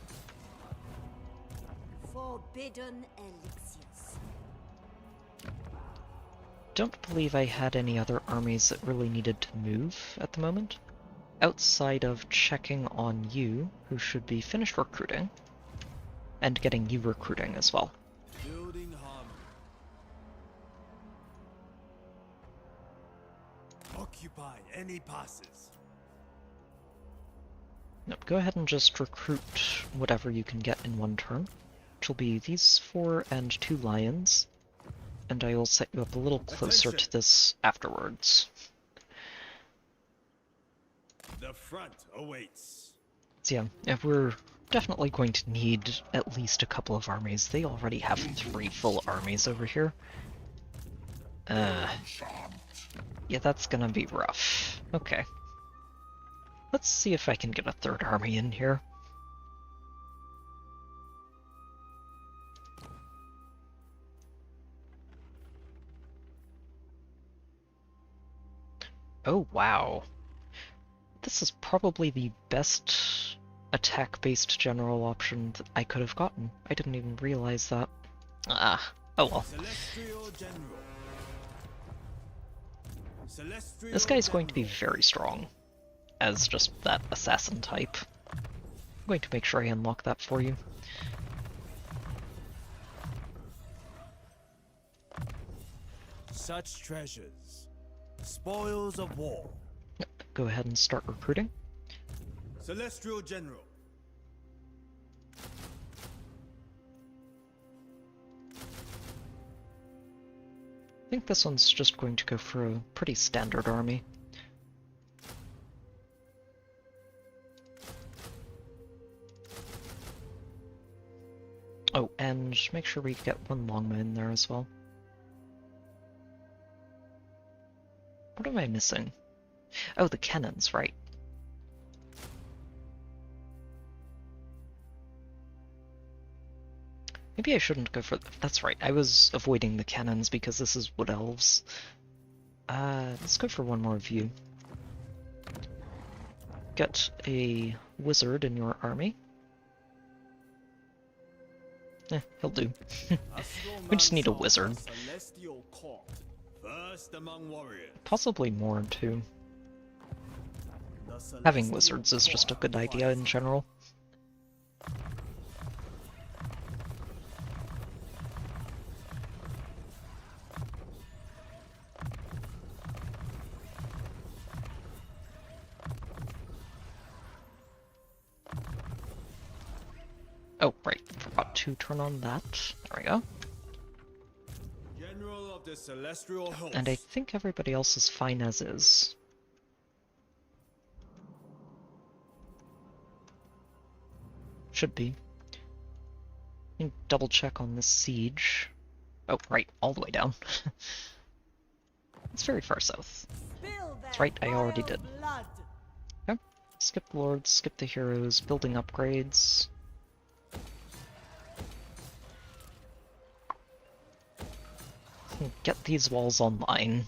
S3: Forbidden elixirs.
S1: Don't believe I had any other armies that really needed to move at the moment. Outside of checking on you, who should be finished recruiting, and getting you recruiting as well.
S2: Building harmony.
S4: Occupy any passes.
S1: Nope, go ahead and just recruit whatever you can get in one turn, which will be these 4 and 2 lions, and I will set you up a little closer to this afterwards.
S4: The front awaits.
S1: So yeah, we're definitely going to need at least a couple of armies. They already have 3 full armies over here. Yeah, that's gonna be rough. Okay. Let's see if I can get a 3rd army in here. Oh, wow. This is probably the best attack-based general option that I could have gotten. I didn't even realize that. Ah, oh well.
S2: Celestial General. Celestial
S1: This guy's going to be
S2: General.
S1: very strong, as just that assassin type. I'm going to make sure I unlock that for you.
S2: Such treasures. Spoils of war.
S1: Go ahead and start recruiting.
S2: Celestial General.
S1: I think this one's just going to go for a pretty standard army. Oh, and make sure we get 1 longman in there as well. What am I missing? Oh, the cannons, right. Maybe I shouldn't go for... That's right, I was avoiding the cannons because this is Wood Elves. Let's go for 1 more view. Get a wizard in your army. He'll do. We just need a wizard.
S2: Celestial Court. First among warriors.
S1: Possibly more, too.
S2: The
S1: Having
S2: Celestial
S1: wizards is just a
S2: Court
S1: good idea in general. Oh, right. Forgot to turn on that. There we go.
S2: General of the Celestial Host.
S1: And I think everybody else is fine as is. Should be. Double check on this siege. Oh, right, all the way down. It's very far south.
S10: Spill
S1: That's
S10: that
S1: right, I already
S10: royal
S1: did.
S10: blood.
S1: Okay. Skip the lords, skip the heroes, building upgrades. Get these walls online.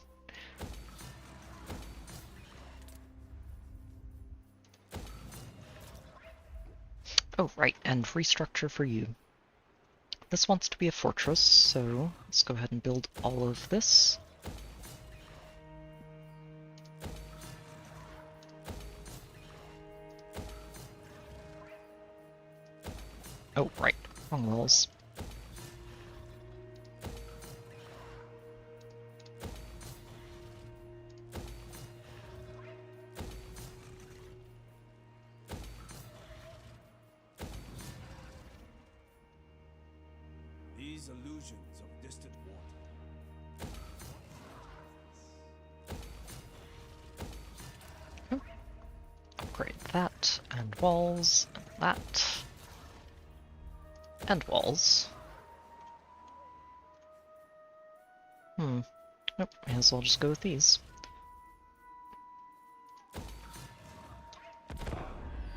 S1: Oh, right, and restructure for you. This wants to be a fortress, so let's go ahead and build all of this. Oh, right, wrong walls.
S2: These illusions of distant water.
S1: Upgrade that, and walls, and that, and walls. Nope, may as well just go with these.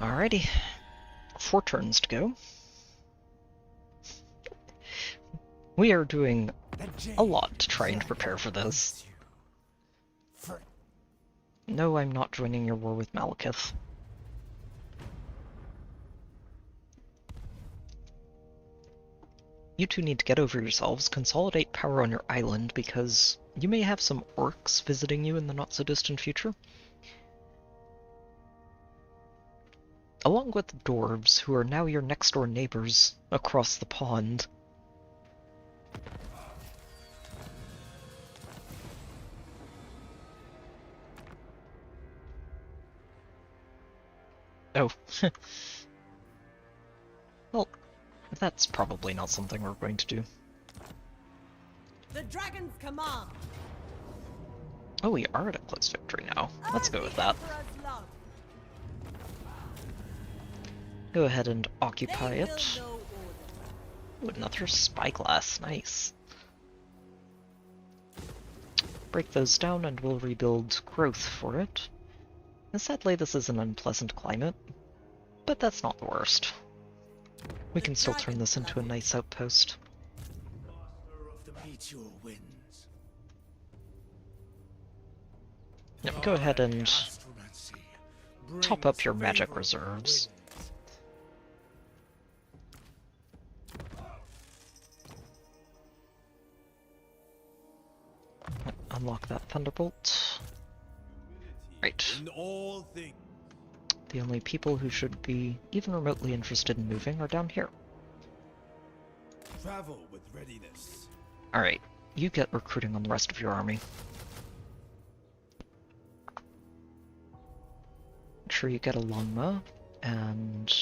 S1: Alrighty, 4 turns to go. We are doing a lot to try and prepare for this. No, I'm not joining your war with Malekith. You two need to get over yourselves, consolidate power on your island, because you may have some orcs visiting you in the not-so-distant future. Along with dwarves, who are now your next-door neighbors across the pond. Oh. Well, that's probably not something we're going to do.
S10: The dragon's command.
S1: Oh, we are at a close victory now. Let's go with that. Go ahead and occupy it. Ooh, another spyglass, nice. Break those down and we'll rebuild growth for it. And sadly, this is an unpleasant climate, but that's not the worst. We can still turn this into a nice outpost.
S2: The meteor winds.
S1: Yep, go ahead and top up your magic reserves. Unlock that thunderbolt. Right. The only people who should be even remotely interested in moving are down here.
S2: Travel with readiness.
S1: Alright, you get recruiting on the rest of your army. Make sure you get a longma and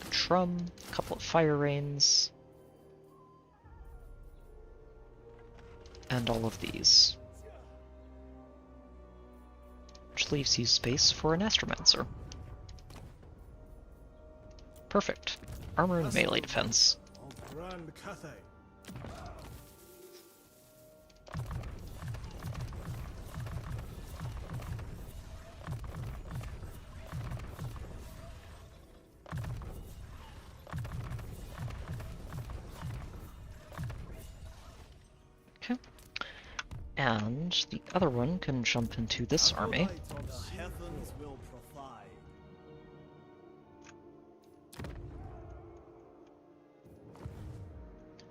S1: a trum, a couple of fire rains, and all of these. Which leaves you space for an astromancer. Perfect. Armor and melee defense. Okay. And the other one can jump into this army.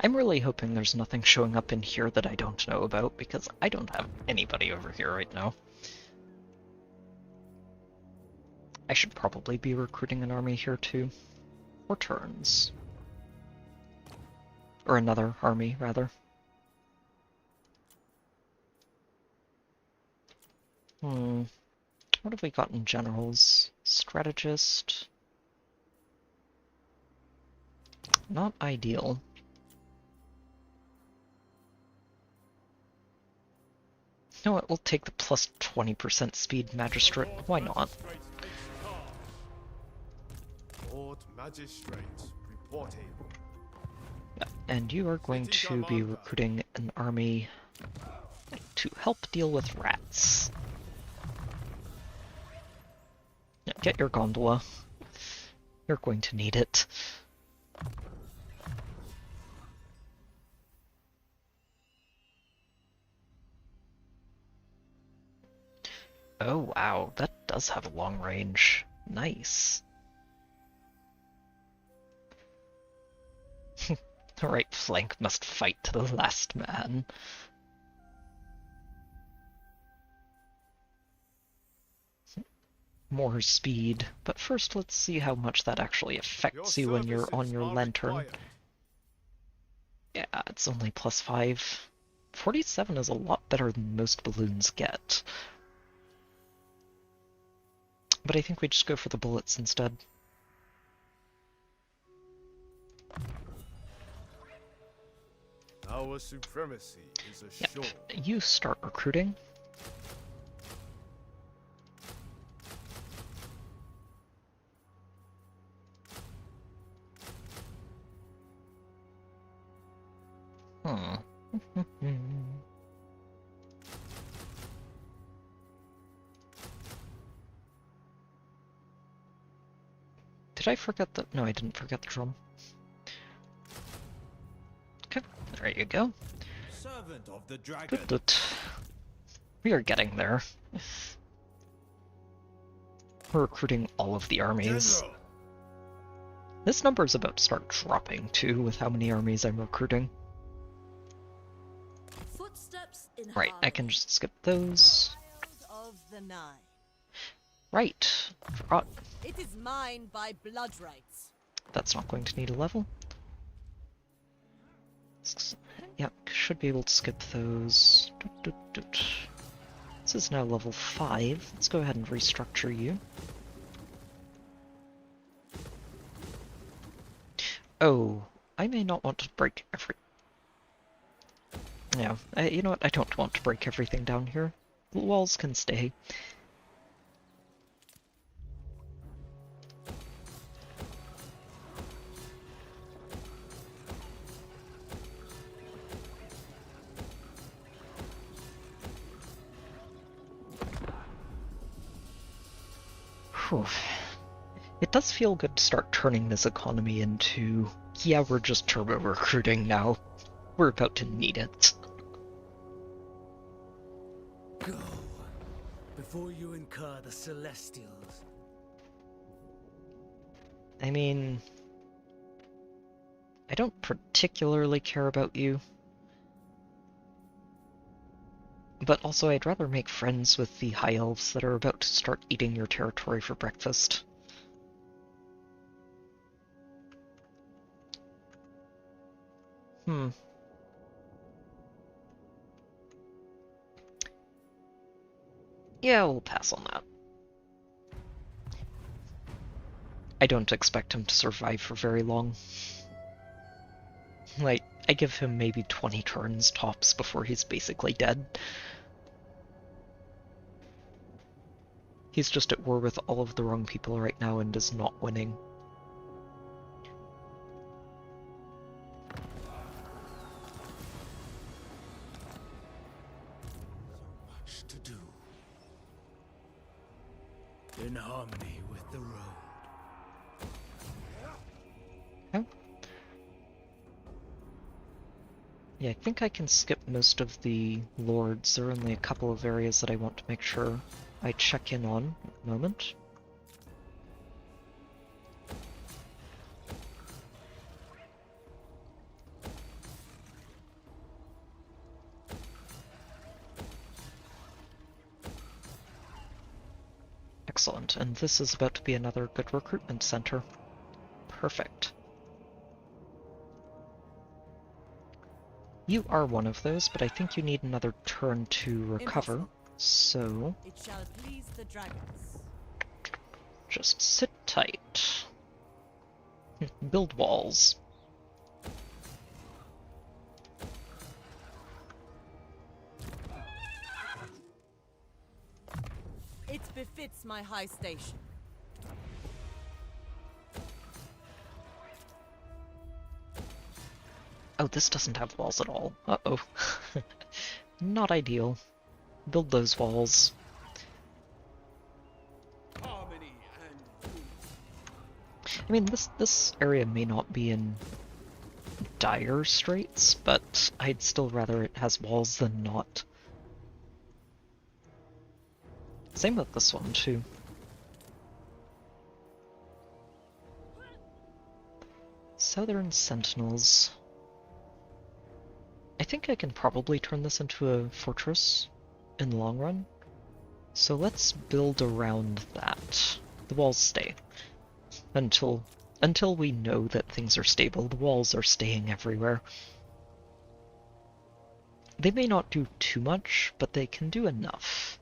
S1: I'm really hoping there's nothing showing up in here that I don't know about, because I don't have anybody over here right now. I should probably be recruiting an army here too. 4 turns. Or another army, rather. What have we got in generals? Strategist. Not ideal. You know what, we'll take the plus 20% speed magistrate. Why not?
S11: Lord Magistrate reporting.
S1: And you are going to be recruiting an army to help deal with rats. Yeah, get your gondola. You're going to need it. Oh wow, that does have a long range. Nice. The right flank must fight to the last man. More speed, but first let's see how much that actually affects you when you're on your lantern. Yeah, it's only +5. 47 is a lot better than most balloons get. But I think we just go for the bullets instead.
S7: Our supremacy is assured.
S1: Yep. You start recruiting. Did I forget the... No, I didn't forget the drum. Okay, there you go.
S2: Servant of the dragon.
S1: We are getting there. We're recruiting all of the armies.
S2: General.
S1: This number is about to start dropping too, with how many armies I'm recruiting.
S3: Footsteps in
S1: Right, I can just skip those.
S10: Child of the Nine.
S1: Right, forgot.
S10: It is mine by blood rights.
S1: That's not going to need a level. Yep, should be able to skip those. This is now level 5. Let's go ahead and restructure you. Oh, I may not want to break every... Yeah, you know what? I don't want to break everything down here. The walls can stay. Whew. It does feel good to start turning this economy into, yeah, we're just turbo recruiting now. We're about to need it.
S2: Go, before you incur the Celestials.
S1: I mean, I don't particularly care about you. But also, I'd rather make friends with the High Elves that are about to start eating your territory for breakfast. Yeah, we'll pass on that. I don't expect him to survive for very long. Like, I give him maybe 20 turns tops before he's basically dead. He's just at war with all of the wrong people right now and is not winning.
S2: Much to do. In harmony with the road.
S1: Oh. Yeah, I think I can skip most of the lords. There are only a couple of areas that I want to make sure I check in on at the moment. Excellent, and this is about to be another good recruitment center. Perfect. You are one of those, but I think you need another turn to recover,
S10: Impossible.
S1: so
S10: It shall please the dragons.
S1: just sit tight. Build walls.
S10: It befits my high station.
S1: Oh, this doesn't have walls at all. Uh-oh. Not ideal. Build those walls.
S7: Harmony and unity.
S1: I mean, this area may not be in dire straits, but I'd still rather it has walls than not. Same with this one, too. Southern Sentinels. I think I can probably turn this into a fortress in the long run. So let's build around that. The walls stay. Until we know that things are stable, the walls are staying everywhere. They may not do too much, but they can do enough.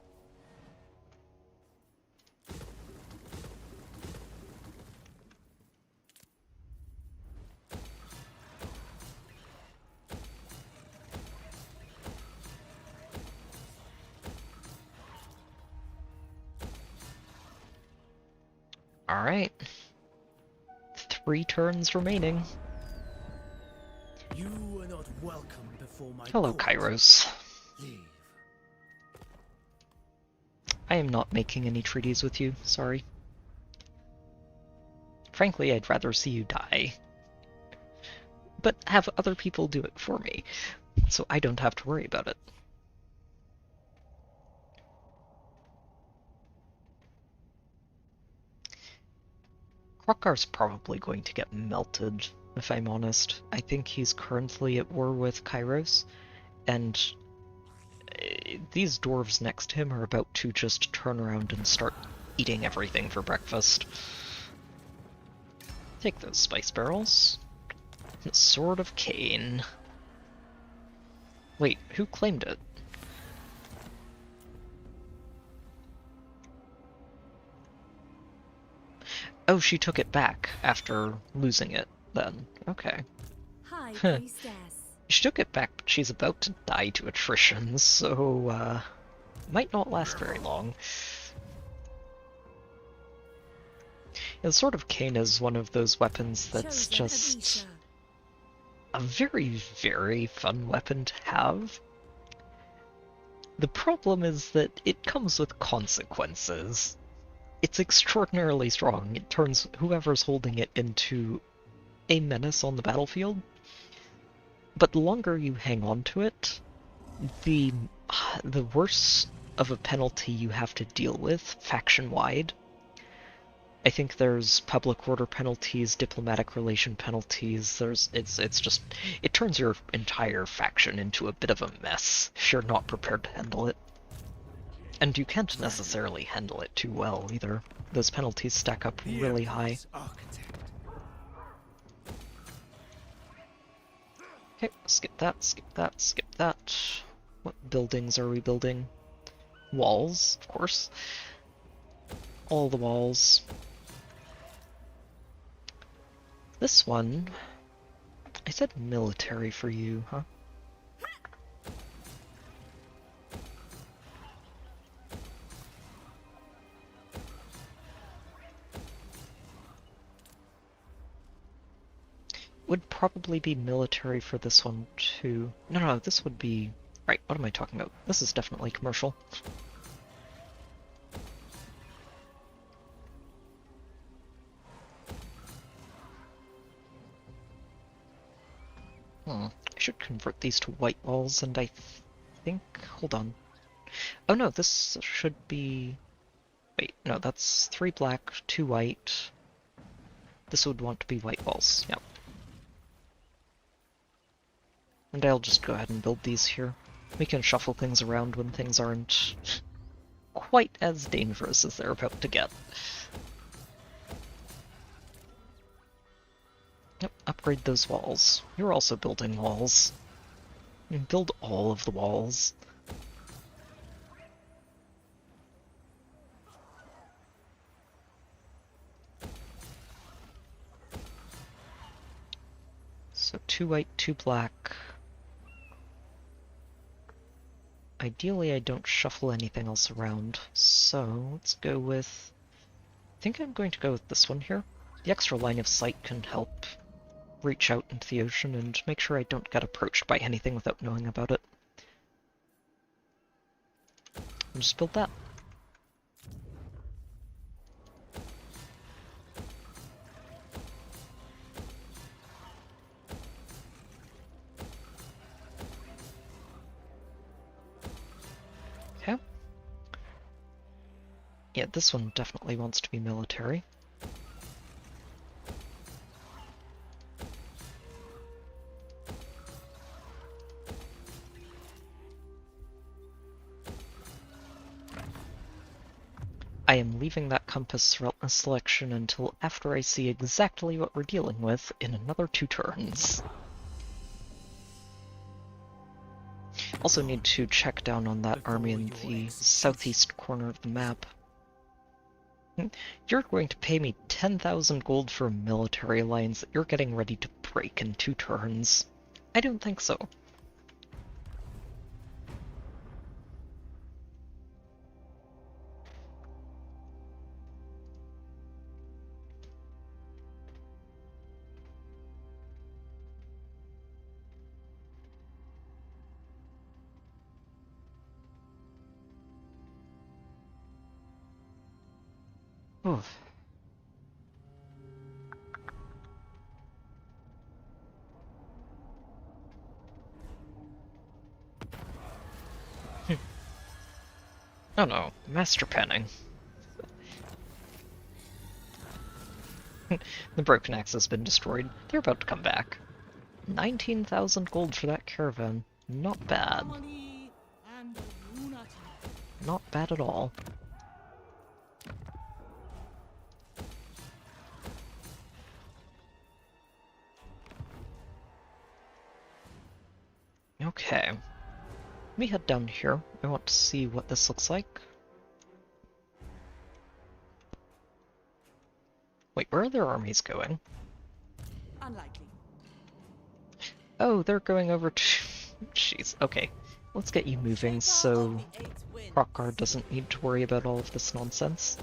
S1: Alright. 3 turns remaining.
S2: You are not welcome before my
S1: Hello,
S2: court.
S1: Kairos.
S2: Leave.
S1: I am not making any treaties with you, sorry. Frankly, I'd rather see you die. But have other people do it for me, so I don't have to worry about it. Krokar's probably going to get melted, if I'm honest. I think he's currently at war with Kairos, and these dwarves next to him are about to just turn around and start eating everything for breakfast. Take those spice barrels. Sword of Cain. Wait, who claimed it? Oh, she took it back after losing it, then. Okay.
S3: Hi, priestess.
S1: She took it back, but she's about to die to attrition, so, might not last very long. Yeah, the Sword of Cain is one of those weapons that's just a very, very fun weapon to have. The problem is that it comes with consequences. It's extraordinarily strong. It turns whoever's holding it into a menace on the battlefield. But the longer you hang on to it, the worse of a penalty you have to deal with faction-wide. I think there's public order penalties, diplomatic relation penalties. It turns your entire faction into a bit of a mess if you're not prepared to handle it. And you can't necessarily handle it too well either. Those penalties stack up really high. Okay, skip that, skip that, skip that. What buildings are we building? Walls, of course. All the walls. This one... I said military for you, huh? Would probably be military for this one too. No, this would be... Right, what am I talking about? This is definitely commercial. I should convert these to white walls, and I think... Hold on. Oh no, this should be... Wait, no, that's 3 black, 2 white. This would want to be white walls, yep. And I'll just go ahead and build these here. We can shuffle things around when things aren't quite as dangerous as they're about to get. Yep, upgrade those walls. You're also building walls. Build all of the walls. So 2 white, 2 black. Ideally, I don't shuffle anything else around, so let's go with... I think I'm going to go with this one here. The extra line of sight can help reach out into the ocean and make sure I don't get approached by anything without knowing about it. And just build that. Okay. Yeah, this one definitely wants to be military. I am leaving that compass selection until after I see exactly what we're dealing with in another 2 turns. Also need to check down on that army in the southeast corner of the map. You're going to pay me 10,000 gold for a military alliance that you're getting ready to break in 2 turns. I don't think so. Oof. Oh no, master panning. The broken axe has been destroyed. They're about to come back. 19,000 gold for that caravan. Not bad. Not bad at all. Okay. Let me head down here. I want to see what this looks like. Wait, where are their armies going?
S10: Unlikely.
S1: Oh, they're going over to... Jeez, okay. Let's get you moving so Rockguard doesn't need to worry about all of this nonsense.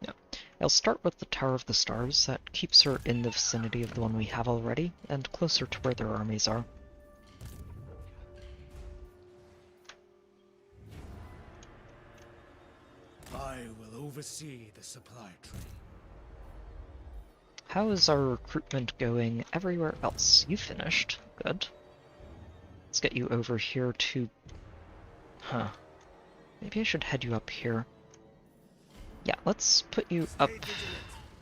S1: Yeah. I'll start with the Tower of the Stars. That keeps her in the vicinity of the one we have already, and closer to where their armies are.
S2: I will oversee the supply train.
S1: How is our recruitment going everywhere else? You finished. Good. Let's get you over here to... Huh. Maybe I should head you up here. Yeah, let's put you up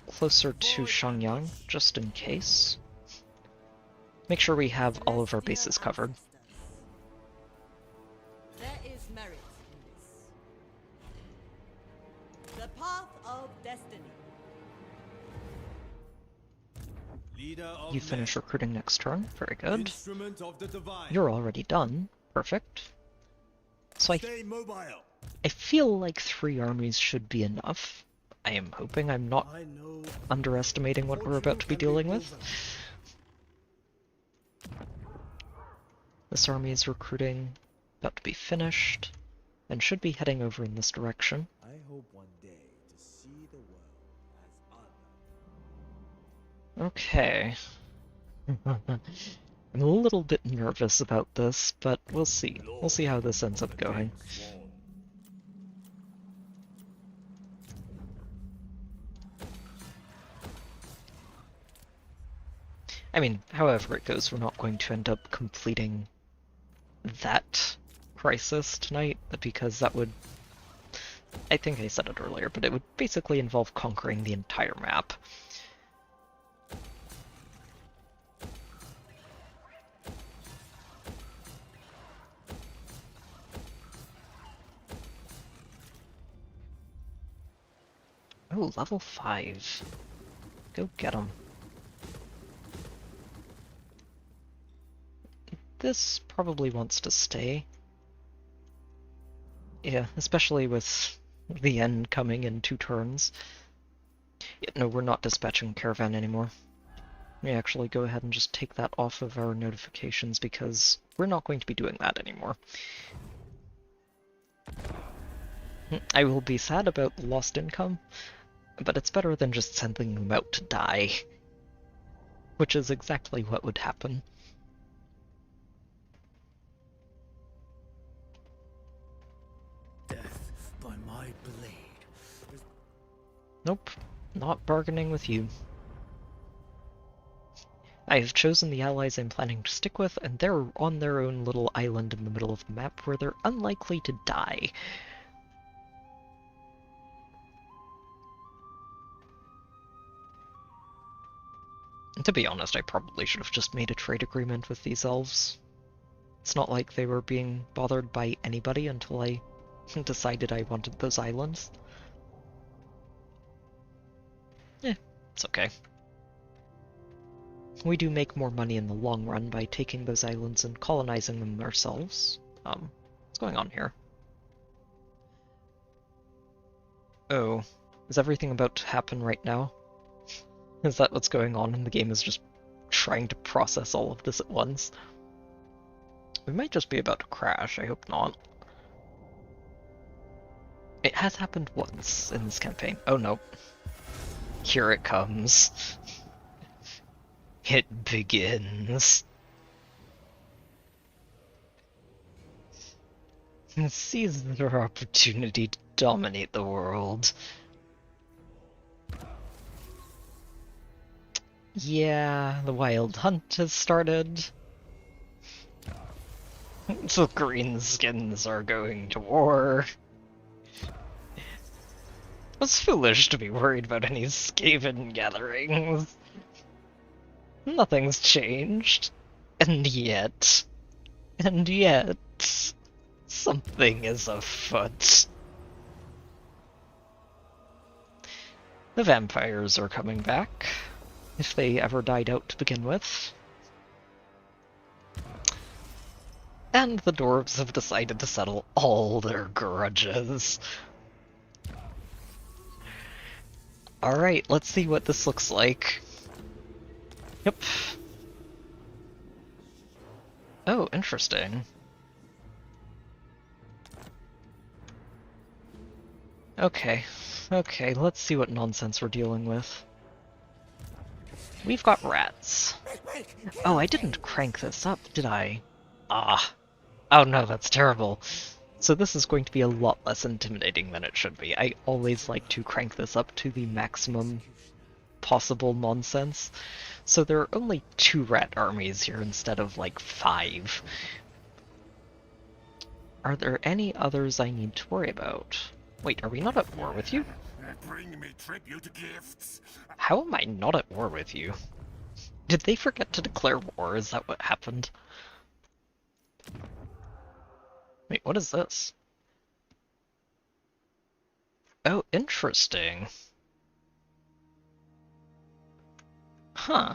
S1: closer to Shangyang, just in case. Make sure we have all of our bases covered.
S10: There is merit in this. The path of destiny.
S1: You finish recruiting next turn. Very good. You're already done. Perfect. So I feel like 3 armies should be enough. I am hoping I'm not underestimating what we're about to be dealing with. This army is recruiting, about to be finished, and should be heading over in this direction.
S2: I hope one day to see the world as
S1: Okay. I'm a little bit nervous about this, but we'll see. We'll see how this ends up going. I mean, however it goes, we're not going to end up completing that crisis tonight, because that would... I think I said it earlier, but it would basically involve conquering the entire map. Oh, level 5. Go get him. This probably wants to stay. Yeah, especially with the end coming in 2 turns. Yeah, no, we're not dispatching caravan anymore. We actually go ahead and just take that off of our notifications because we're not going to be doing that anymore. I will be sad about lost income, But it's better than just sending them out to die. Which is exactly what would happen.
S2: Death by my blade.
S1: Nope, not bargaining with you. I have chosen the allies I'm planning to stick with, and they're on their own little island in the middle of the map where they're unlikely to die. And to be honest, I probably should have just made a trade agreement with these elves. It's not like they were being bothered by anybody until I decided I wanted those islands. It's okay. We do make more money in the long run by taking those islands and colonizing them ourselves. What's going on here? Oh, is everything about to happen right now? Is that what's going on and the game is just trying to process all of this at once? We might just be about to crash, I hope not. It has happened once in this campaign. Oh no. Here it comes. It begins. Seize their opportunity to dominate the world. Yeah, the wild hunt has started. The greenskins are going to war. It was foolish to be worried about any Skaven gatherings. Nothing's changed. And yet, something is afoot. The vampires are coming back, if they ever died out to begin with. And the dwarves have decided to settle all their grudges. Alright, let's see what this looks like. Yep. Oh, interesting. Okay, let's see what nonsense we're dealing with. We've got rats. Oh, I didn't crank this up, did I? Ah. Oh no, that's terrible. So this is going to be a lot less intimidating than it should be. I always like to crank this up to the maximum possible nonsense. So there are only 2 rat armies here instead of like 5. Are there any others I need to worry about? Wait, are we not at war with you?
S9: Bring me tribute gifts.
S1: How am I not at war with you? Did they forget to declare war? Is that what happened? Wait, what is this? Oh, interesting. Huh.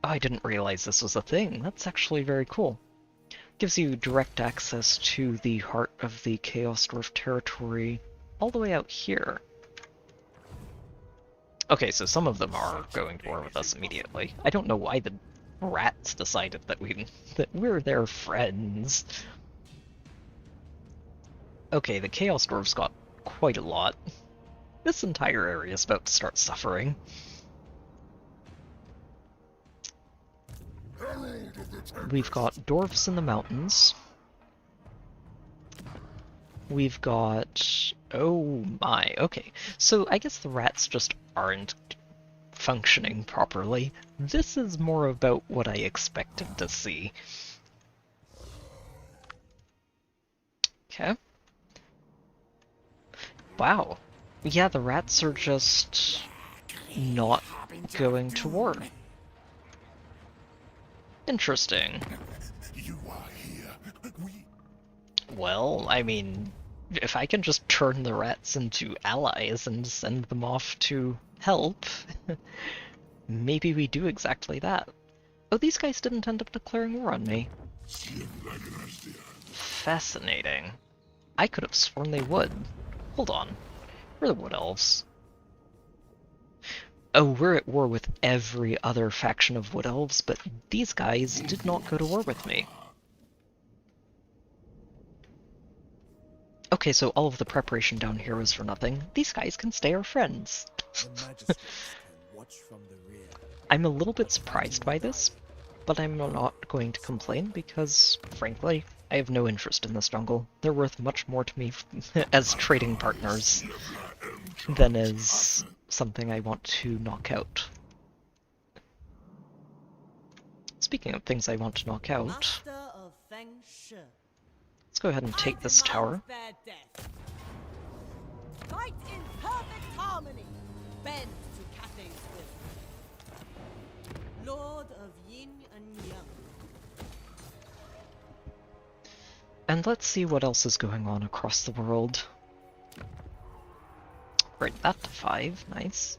S1: Oh, I didn't realize this was a thing. That's actually very cool. Gives you direct access to the heart of the Chaos Dwarf territory all the way out here. Okay, so some of them are going to war with us immediately. I don't know why the rats decided that we're their friends. Okay, the Chaos Dwarves got quite a lot. This entire area is about to start suffering. We've got dwarves in the mountains. We've got... oh my, okay. So I guess the rats just aren't functioning properly. This is more about what I expected to see. Okay. Wow. Yeah, the rats are just not going to war. Interesting.
S9: You are here.
S1: Well, I mean, if I can just turn the rats into allies and send them off to help, maybe we do exactly that. Oh, these guys didn't end up declaring war on me. Fascinating. I could have sworn they would. Hold on. We're the Wood Elves. Oh, we're at war with every other faction of Wood Elves, but these guys did not go to war with me. Okay, so all of the preparation down here was for nothing. These guys can stay our friends.
S2: The magistrates can watch from the rear.
S1: I'm a little bit surprised by this, but I'm not going to complain because, frankly, I have no interest in this jungle. They're worth much more to me as trading partners than as something I want to knock out. Speaking of things I want to knock out,
S10: Master of Feng Shi.
S1: let's go ahead and take this tower.
S10: Their death. Fight in perfect harmony. Bend to Cathay's will. Lord of Yin and Yang.
S1: And let's see what else is going on across the world. Right, that to 5, nice.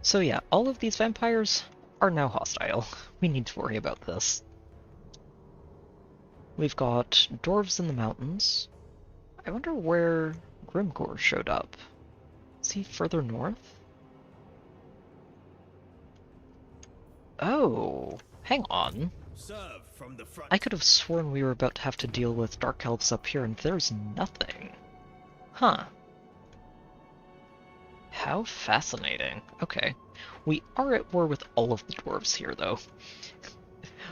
S1: So yeah, all of these vampires are now hostile. We need to worry about this. We've got dwarves in the mountains. I wonder where Grimgor showed up. Is he further north? Oh, hang on.
S2: Serve from the front.
S1: I could have sworn we were about to have to deal with dark elves up here, and there's nothing. Huh. How fascinating. Okay. We are at war with all of the dwarves here, though.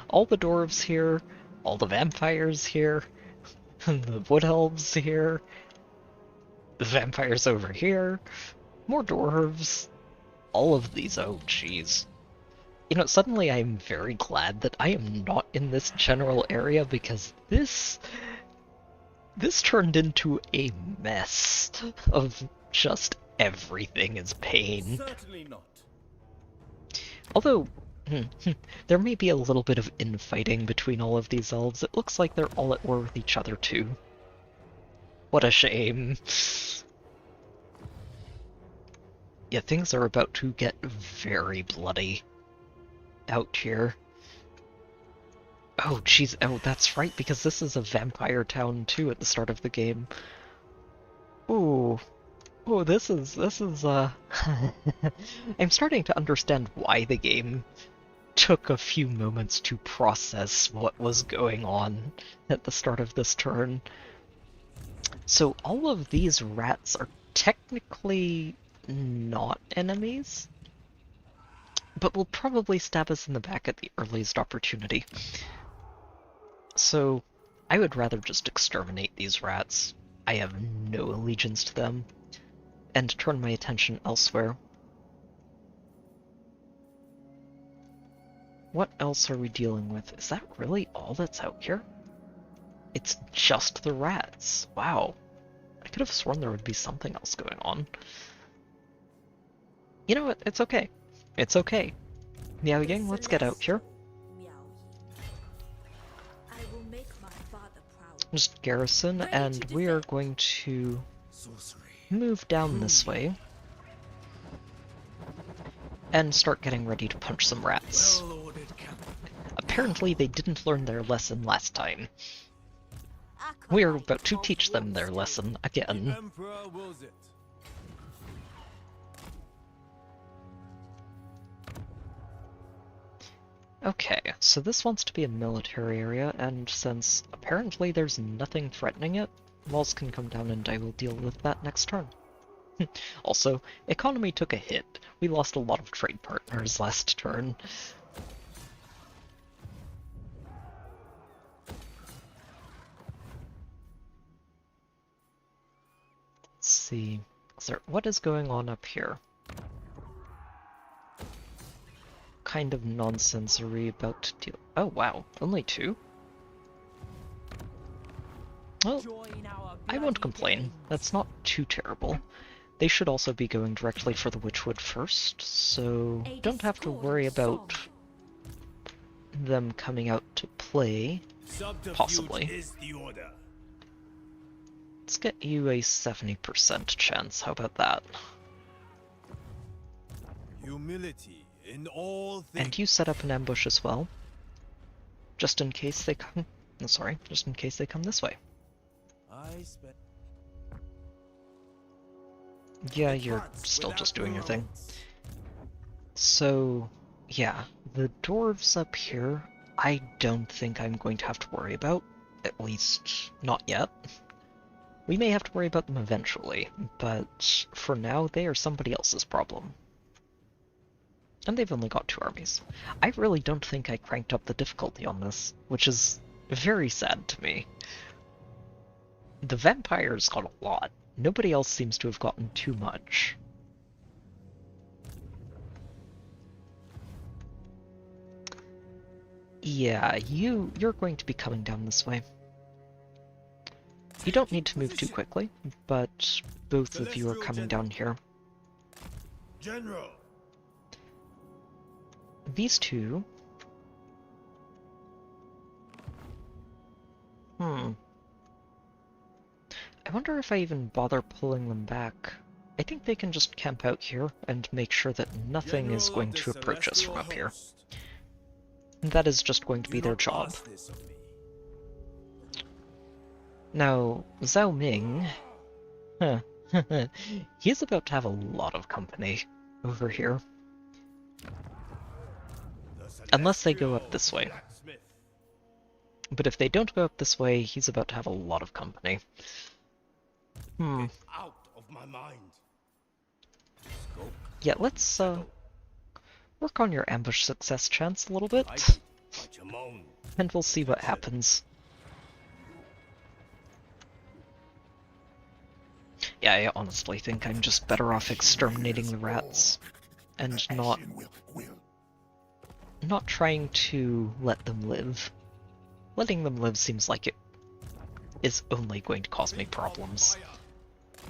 S1: All the dwarves here, all the vampires here, the wood elves here, the vampires over here, more dwarves, all of these. Oh, jeez. You know, suddenly I'm very glad that I am not in this general area, because this turned into a mess of just everything is pain.
S2: Certainly not.
S1: Although, there may be a little bit of infighting between all of these elves. It looks like they're all at war with each other too. What a shame. Yeah, things are about to get very bloody out here. Oh, jeez. Oh, that's right, because this is a vampire town too at the start of the game. Ooh. Oh, this is, I'm starting to understand why the game took a few moments to process what was going on at the start of this turn. So all of these rats are technically not enemies, but will probably stab us in the back at the earliest opportunity. So I would rather just exterminate these rats. I have no allegiance to them, and turn my attention elsewhere. What else are we dealing with? Is that really all that's out here? It's just the rats. Wow. I could have sworn there would be something else going on. You know what? It's okay. It's okay. Meow Yang, let's get out here.
S3: I will make my father proud.
S1: Just garrison, and we are going to move down this way and start getting ready to punch some rats. Apparently they didn't learn their lesson last time. We are about to teach them their lesson again.
S2: Emperor wills it.
S1: Okay, so this wants to be a military area, and since apparently there's nothing threatening it, walls can come down and I will deal with that next turn. Also, economy took a hit. We lost a lot of trade partners last turn. Let's see. What is going on up here? Kind of nonsensery about to deal. Oh wow, only 2? Well, I won't complain. That's not too terrible. They should also be going directly for the Witchwood first, so don't have to worry about them coming out to play. Possibly.
S2: Is the order.
S1: Let's get you a 70% chance. How about that?
S2: Humility in all things.
S1: And you set up an ambush as well, just in case they come. No, sorry, just in case they come this way. Yeah, you're still just doing your thing. So, yeah, the dwarves up here, I don't think I'm going to have to worry about. At least, not yet. We may have to worry about them eventually, but for now they are somebody else's problem. And they've only got 2 armies. I really don't think I cranked up the difficulty on this, which is very sad to me. The vampires got a lot. Nobody else seems to have gotten too much. Yeah, you're going to be coming down this way. You don't need to move too quickly, but both of you are coming down here.
S4: General.
S1: These two... I wonder if I even bother pulling them back. I think they can just camp out here and make sure that nothing is going to approach us from up here. And that is just going to be their job. Now, Zhao Ming... he's about to have a lot of company over here. Unless they go up this way. But if they don't go up this way, he's about to have a lot of company.
S4: Out of my mind.
S1: Yeah, let's work on your ambush success chance a little bit. And we'll see what happens. Yeah, I honestly think I'm just better off exterminating the rats. And not trying to let them live. Letting them live seems like it is only going to cause me problems.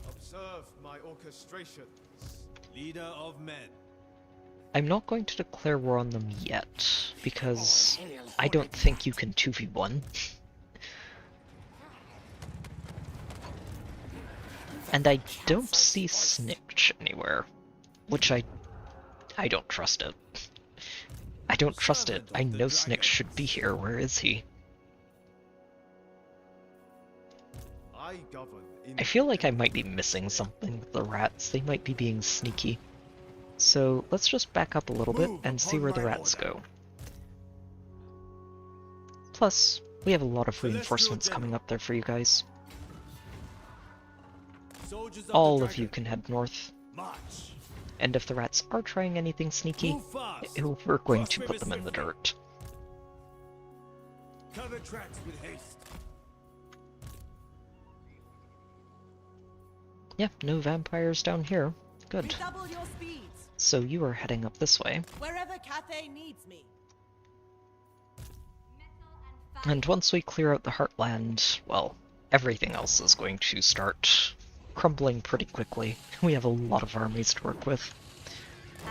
S7: Observe my orchestrations, leader of men.
S1: I'm not going to declare war on them yet, because I don't think you can 2v1. And I don't see Snitch anywhere, which I don't trust it. I don't trust it. I know Snitch should be here. Where is he? I feel like I might be missing something with the rats. They might be being sneaky. So let's just back up a little bit and see where the rats go. Plus, we have a lot of reinforcements coming up there for you guys. All of you can head north. And if the rats are trying anything sneaky, we're going to put them in the dirt.
S4: Cover tracks with haste.
S1: Yeah, no vampires down here. Good.
S10: Redouble your speeds.
S1: So you are heading up this way.
S10: Wherever Cathay needs me.
S1: And once we clear out the Heartland, well, everything else is going to start crumbling pretty quickly. We have a lot of armies to work with.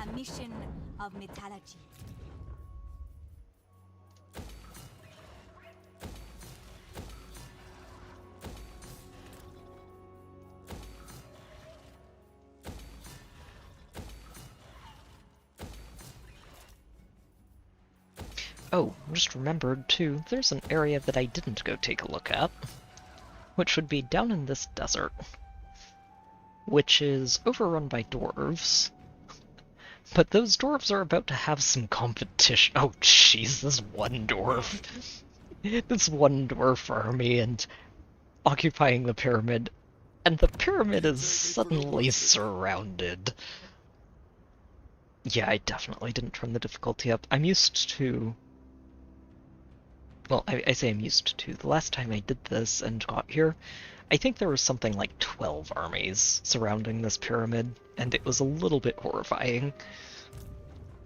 S6: A mission of metallurgy.
S1: Oh, just remembered too, there's an area that I didn't go take a look at, which would be down in this desert, which is overrun by dwarves. But those dwarves are about to have some competition. Oh jeez, this one dwarf. This one dwarf army and occupying the pyramid, and the pyramid is suddenly surrounded. Yeah, I definitely didn't turn the difficulty up. I'm used to... Well, I say I'm used to. The last time I did this and got here, I think there was something like 12 armies surrounding this pyramid, and it was a little bit horrifying.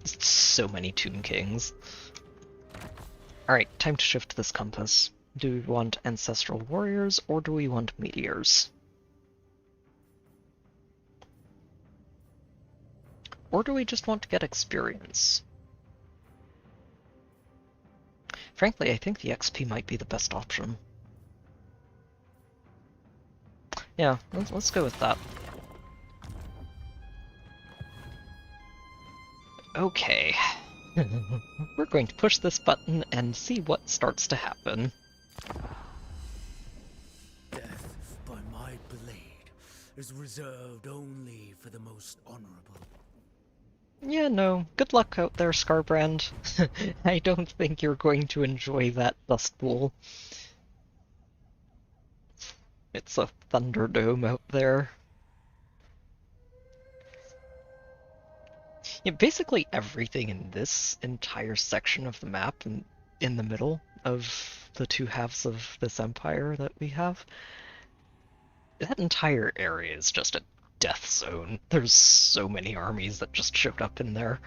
S1: So many Tomb Kings. Alright, time to shift this compass. Do we want Ancestral Warriors, or do we want Meteors? Or do we just want to get experience? Frankly, I think the XP might be the best option. Yeah, let's go with that. Okay. We're going to push this button and see what starts to happen.
S2: Death by my blade is reserved only for the most honorable.
S1: Yeah, no. Good luck out there, Scarbrand. I don't think you're going to enjoy that dust bowl. It's a Thunderdome out there. Yeah, basically everything in this entire section of the map and in the middle of the two halves of this empire that we have, that entire area is just a death zone. There's so many armies that just showed up in there.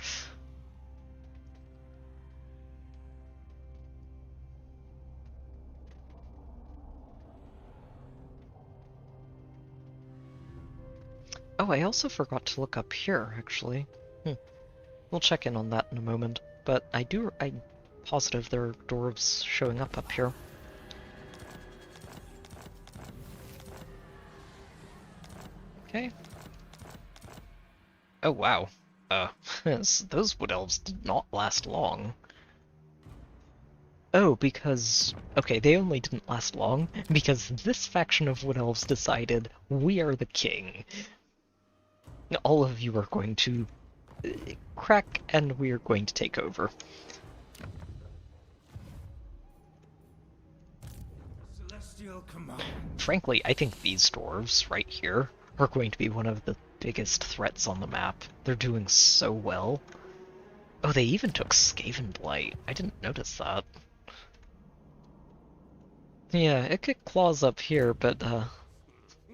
S1: Oh, I also forgot to look up here, actually. We'll check in on that in a moment, but I'm positive there are dwarves showing up here. Okay. Oh wow. Those wood elves did not last long. Oh, because... Okay, they only didn't last long because this faction of wood elves decided, we are the king. All of you are going to crack and we are going to take over.
S4: Celestial command.
S1: Frankly, I think these dwarves right here are going to be one of the biggest threats on the map. They're doing so well. Oh, they even took Skaven Blight. I didn't notice that. Yeah, it could claws up here, but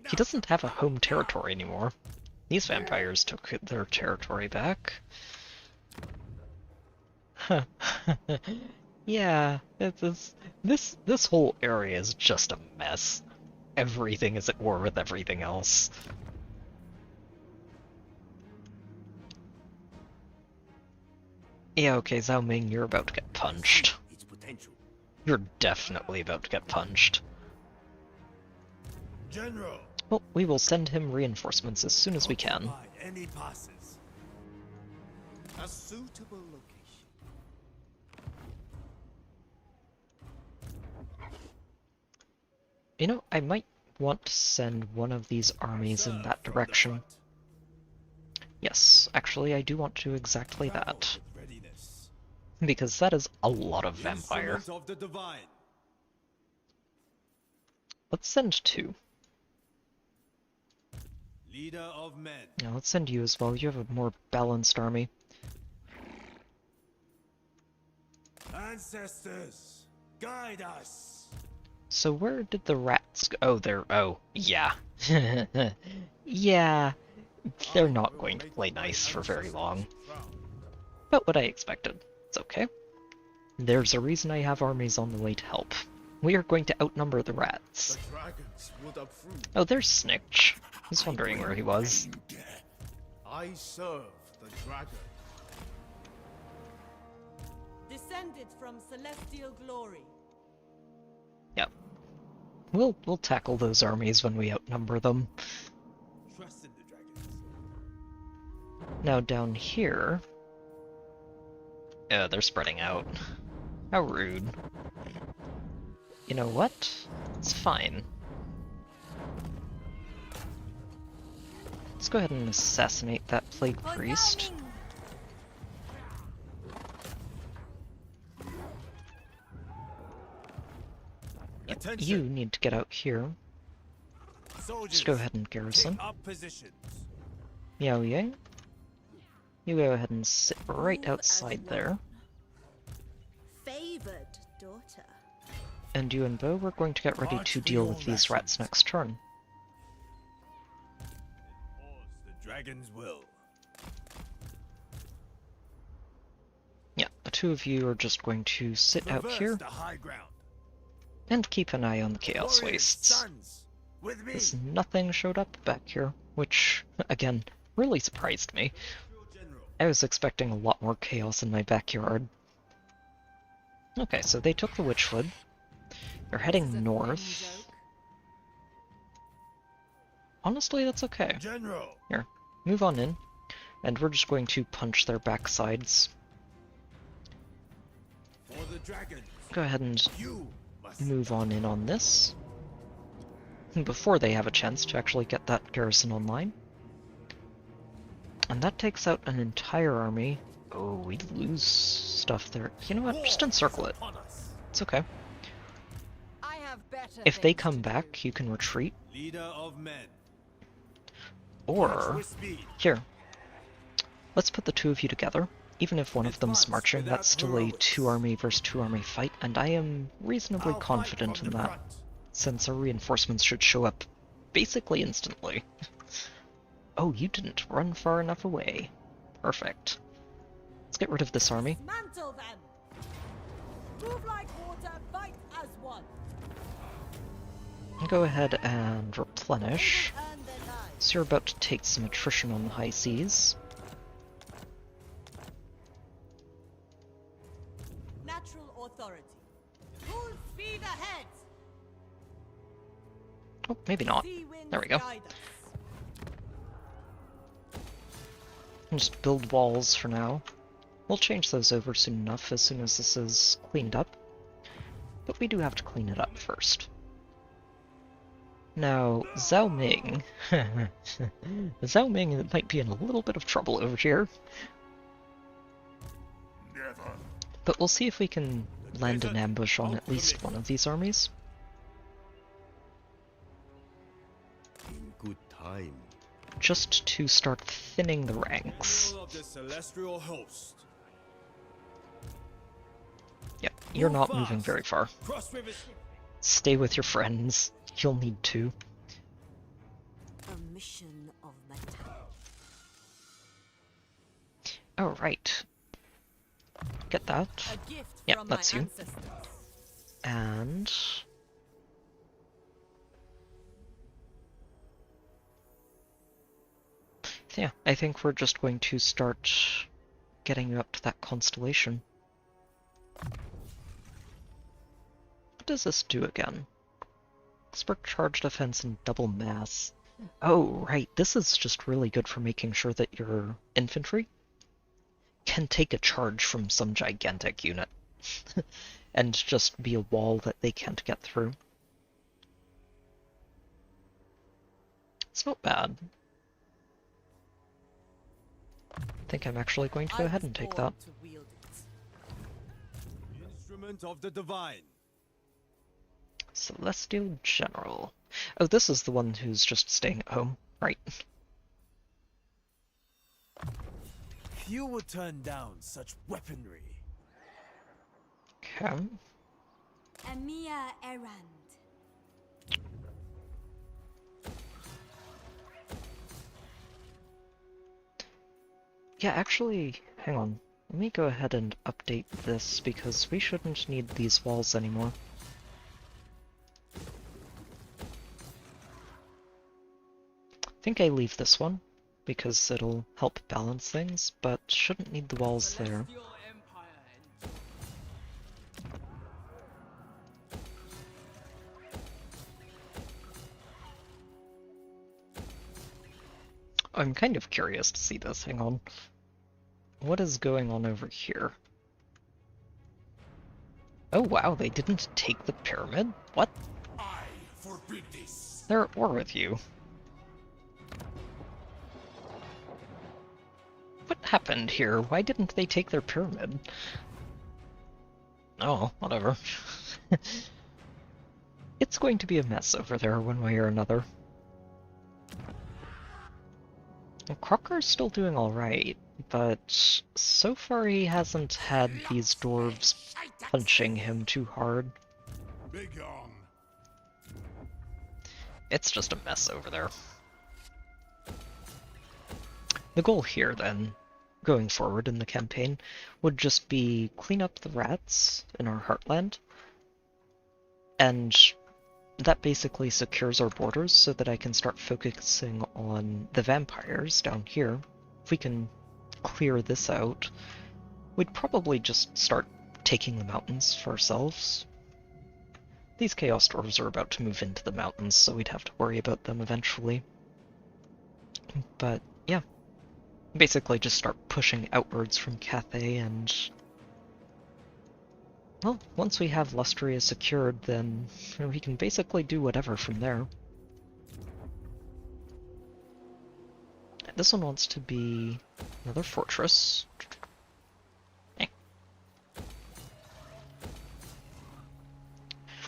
S1: he doesn't have a home territory anymore. These vampires took their territory back. Yeah, this whole area is just a mess. Everything is at war with everything else. Yeah, okay, Zhao Ming, you're about to get punched. You're definitely about to get punched.
S4: General.
S1: Well, we will send him reinforcements as soon as we can.
S4: Any passes. A suitable location.
S1: You know, I might want to send one of these armies in that direction. Yes, actually I do want to do exactly that. Because that is a lot of vampire. Let's send two.
S4: Leader of men.
S1: Yeah, let's send you as well. You have a more balanced army.
S4: Ancestors, guide us.
S1: So where did the rats go? Oh, they're... Oh, yeah. Yeah. They're not going to play nice for very long. But what I expected. It's okay. There's a reason I have armies on the way to help. We are going to outnumber the rats. Oh, there's Snitch. I was wondering where he was.
S4: I serve the dragon.
S10: Descended from celestial glory.
S1: Yep. We'll tackle those armies when we outnumber them.
S4: Trust in the dragons.
S1: Now down here... Oh, they're spreading out. How rude. You know what? It's fine. Let's go ahead and assassinate that plague priest. Yep, you need to get out here. Let's go ahead and garrison. Miao Yang, you go ahead and sit right outside there.
S3: Favored daughter.
S1: And you and Bo, we're going to get ready to deal with these rats next turn.
S4: The dragon's will.
S1: Yeah, the two of you are just going to sit out here and keep an eye on the Chaos Wastes. Because nothing showed up back here, which, again, really surprised me. I was expecting a lot more chaos in my backyard. Okay, so they took the Witchwood. They're heading north. Honestly, that's okay. Here, move on in, and we're just going to punch their backsides. Go ahead and move on in on this, before they have a chance to actually get that garrison online. And that takes out an entire army. Oh, we lose stuff there. You know what? Just encircle it. It's okay.
S10: I have better
S1: if they come back, you can retreat.
S2: Leader of men.
S1: Or, here, let's put the two of you together. Even if one of them's marching, that's still a 2-army versus 2-army fight, and I am reasonably confident in that, since our reinforcements should show up basically instantly. Oh, you didn't run far enough away. Perfect. Let's get rid of this army.
S10: Mantle them. Move like water, fight as one.
S1: Go ahead and replenish.
S10: Earn their lives.
S1: So you're about to take some attrition on the high seas.
S10: Natural authority. Full speed ahead.
S1: Oh, maybe not.
S10: Sea winds
S1: There we go.
S10: guide us.
S1: Just build walls for now. We'll change those over soon enough, as soon as this is cleaned up. But we do have to clean it up first. Now, Zhao Ming... Zhao Ming might be in a little bit of trouble over here.
S9: Never.
S1: But we'll see if we can land an ambush on at least one of these armies.
S11: In good time.
S1: Just to start thinning the ranks.
S2: Of the celestial host.
S1: Yep, you're not moving very far.
S2: Cross rivers.
S1: Stay with your friends. You'll need to.
S3: A mission of metal.
S1: Oh, right. Get that.
S10: A gift
S1: Yep,
S10: from
S1: that's
S10: my
S1: you.
S10: ancestors.
S1: And... yeah, I think we're just going to start getting you up to that constellation. What does this do again? Expert charge defense and double mass. Oh, right, this is just really good for making sure that your infantry can take a charge from some gigantic unit and just be a wall that they can't get through. It's not bad. I think I'm actually going to go ahead and take that.
S2: Instrument of the divine.
S1: Celestial General. Oh, this is the one who's just staying at home, right?
S2: Few would turn down such weaponry.
S1: Okay.
S6: Amia Errand.
S1: Yeah, actually, hang on. Let me go ahead and update this, because we shouldn't need these walls anymore. I think I leave this one, because it'll help balance things, but shouldn't need the walls there. I'm kind of curious to see this, hang on. What is going on over here? Oh wow, they didn't take the pyramid? What?
S9: I forbid this.
S1: They're at war with you. What happened here? Why didn't they take their pyramid? Oh, whatever. It's going to be a mess over there one way or another. Well, Crocker's still doing alright, but so far he hasn't had these dwarves punching him too hard.
S9: Begone.
S1: It's just a mess over there. The goal here, then, going forward in the campaign, would just be clean up the rats in our heartland, and that basically secures our borders so that I can start focusing on the vampires down here. If we can clear this out, we'd probably just start taking the mountains for ourselves. These Chaos Dwarves are about to move into the mountains, so we'd have to worry about them eventually. But, yeah. Basically just start pushing outwards from Cathay, and well, once we have Lustria secured, then we can basically do whatever from there. This one wants to be another fortress.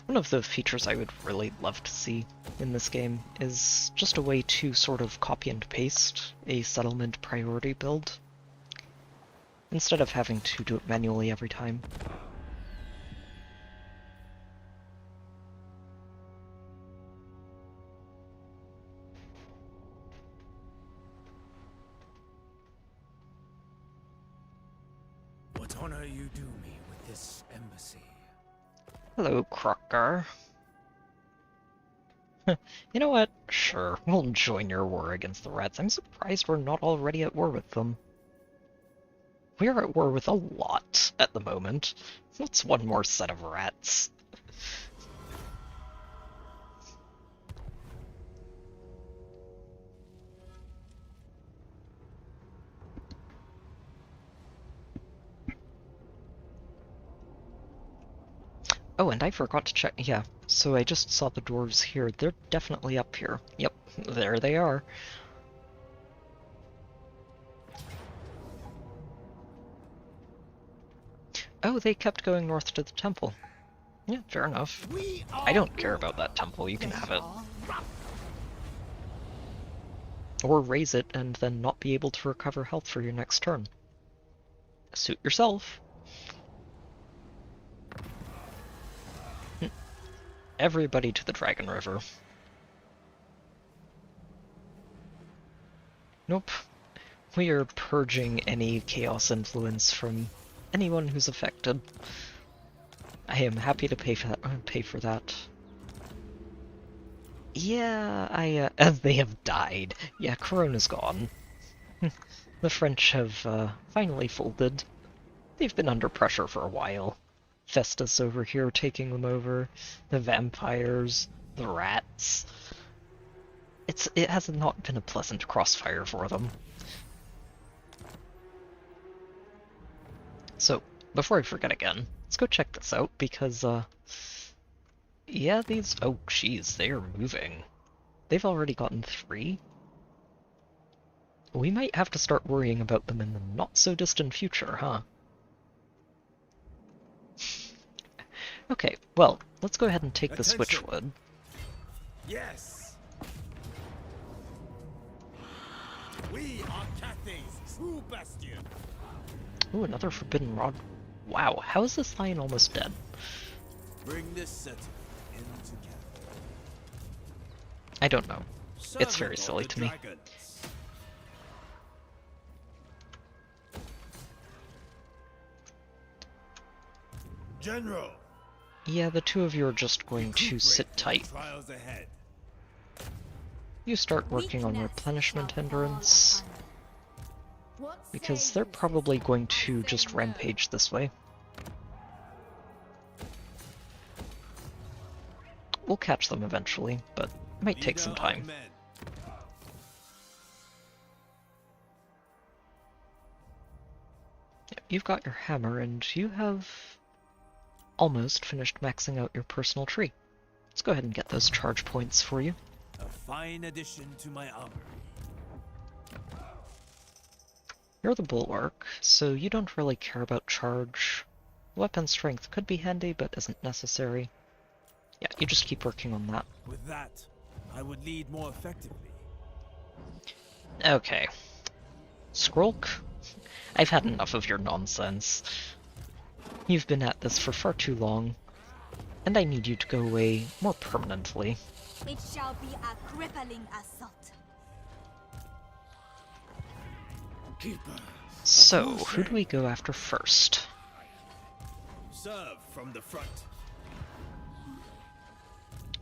S1: One of the features I would really love to see in this game is just a way to sort of copy and paste a settlement priority build, instead of having to do it manually every time.
S2: What honor you do me with this embassy?
S1: Hello, Crocker. You know what? Sure, we'll join your war against the rats. I'm surprised we're not already at war with them. We're at war with a lot at the moment. What's one more set of rats? Oh, and I forgot to check. Yeah, so I just saw the dwarves here. They're definitely up here. Yep, there they are. Oh, they kept going north to the temple. Yeah, fair enough. I don't care about that temple, you can have it. Or raise it and then not be able to recover health for your next turn. Suit yourself. Everybody to the Dragon River. Nope. We are purging any chaos influence from anyone who's affected. I am happy to pay for that. Yeah, as they have died. Yeah, Corona's gone. The French have finally folded. They've been under pressure for a while. Festus over here taking them over. The vampires. The rats. It has not been a pleasant crossfire for them. So, before I forget again, let's go check this out, because, yeah, these... Oh, jeez, they are moving. They've already gotten 3. We might have to start worrying about them in the not-so-distant future, huh? Okay, well, let's go ahead and take the switchwood.
S2: Yes! We are Cathay's true bastion!
S1: Ooh, another forbidden rod. Wow, how is this lion almost dead?
S2: Bring this settlement into Cathay.
S1: I don't know. It's very silly to me.
S2: General!
S1: Yeah, the two of you are just going to sit tight. You start working on replenishment hindrance, because they're probably going to just rampage this way. We'll catch them eventually, but it might take some time. You've got your hammer, and you have almost finished maxing out your personal tree. Let's go ahead and get those charge points for you.
S2: A fine addition to my armor.
S1: You're the bulwark, so you don't really care about charge. Weapon strength could be handy, but isn't necessary. Yeah, you just keep working on that.
S2: With that, I would lead more effectively.
S1: Okay. Skrulk, I've had enough of your nonsense. You've been at this for far too long, and I need you to go away more permanently.
S6: It shall be a crippling assault.
S1: So, who do we go after first?
S2: Serve from the front.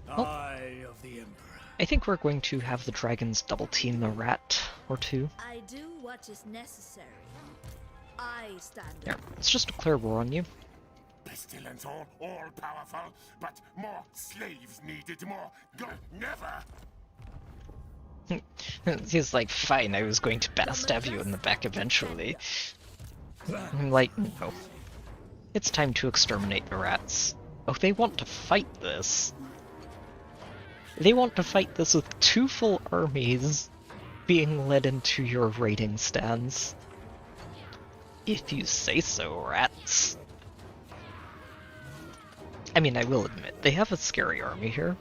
S1: Well,
S2: Eye of the Emperor.
S1: I think we're going to have the dragons double team a rat or two.
S3: I do what is necessary. I stand
S1: Here, let's just declare war on you.
S9: Pestilence all powerful, but more slaves needed, more. Never!
S1: He's like, fine, I was going to backstab you in the back eventually. I'm like, no. It's time to exterminate the rats. Oh, they want to fight this. They want to fight this with 2 full armies being led into your raiding stands. If you say so, rats. I mean, I will admit, they have a scary army here.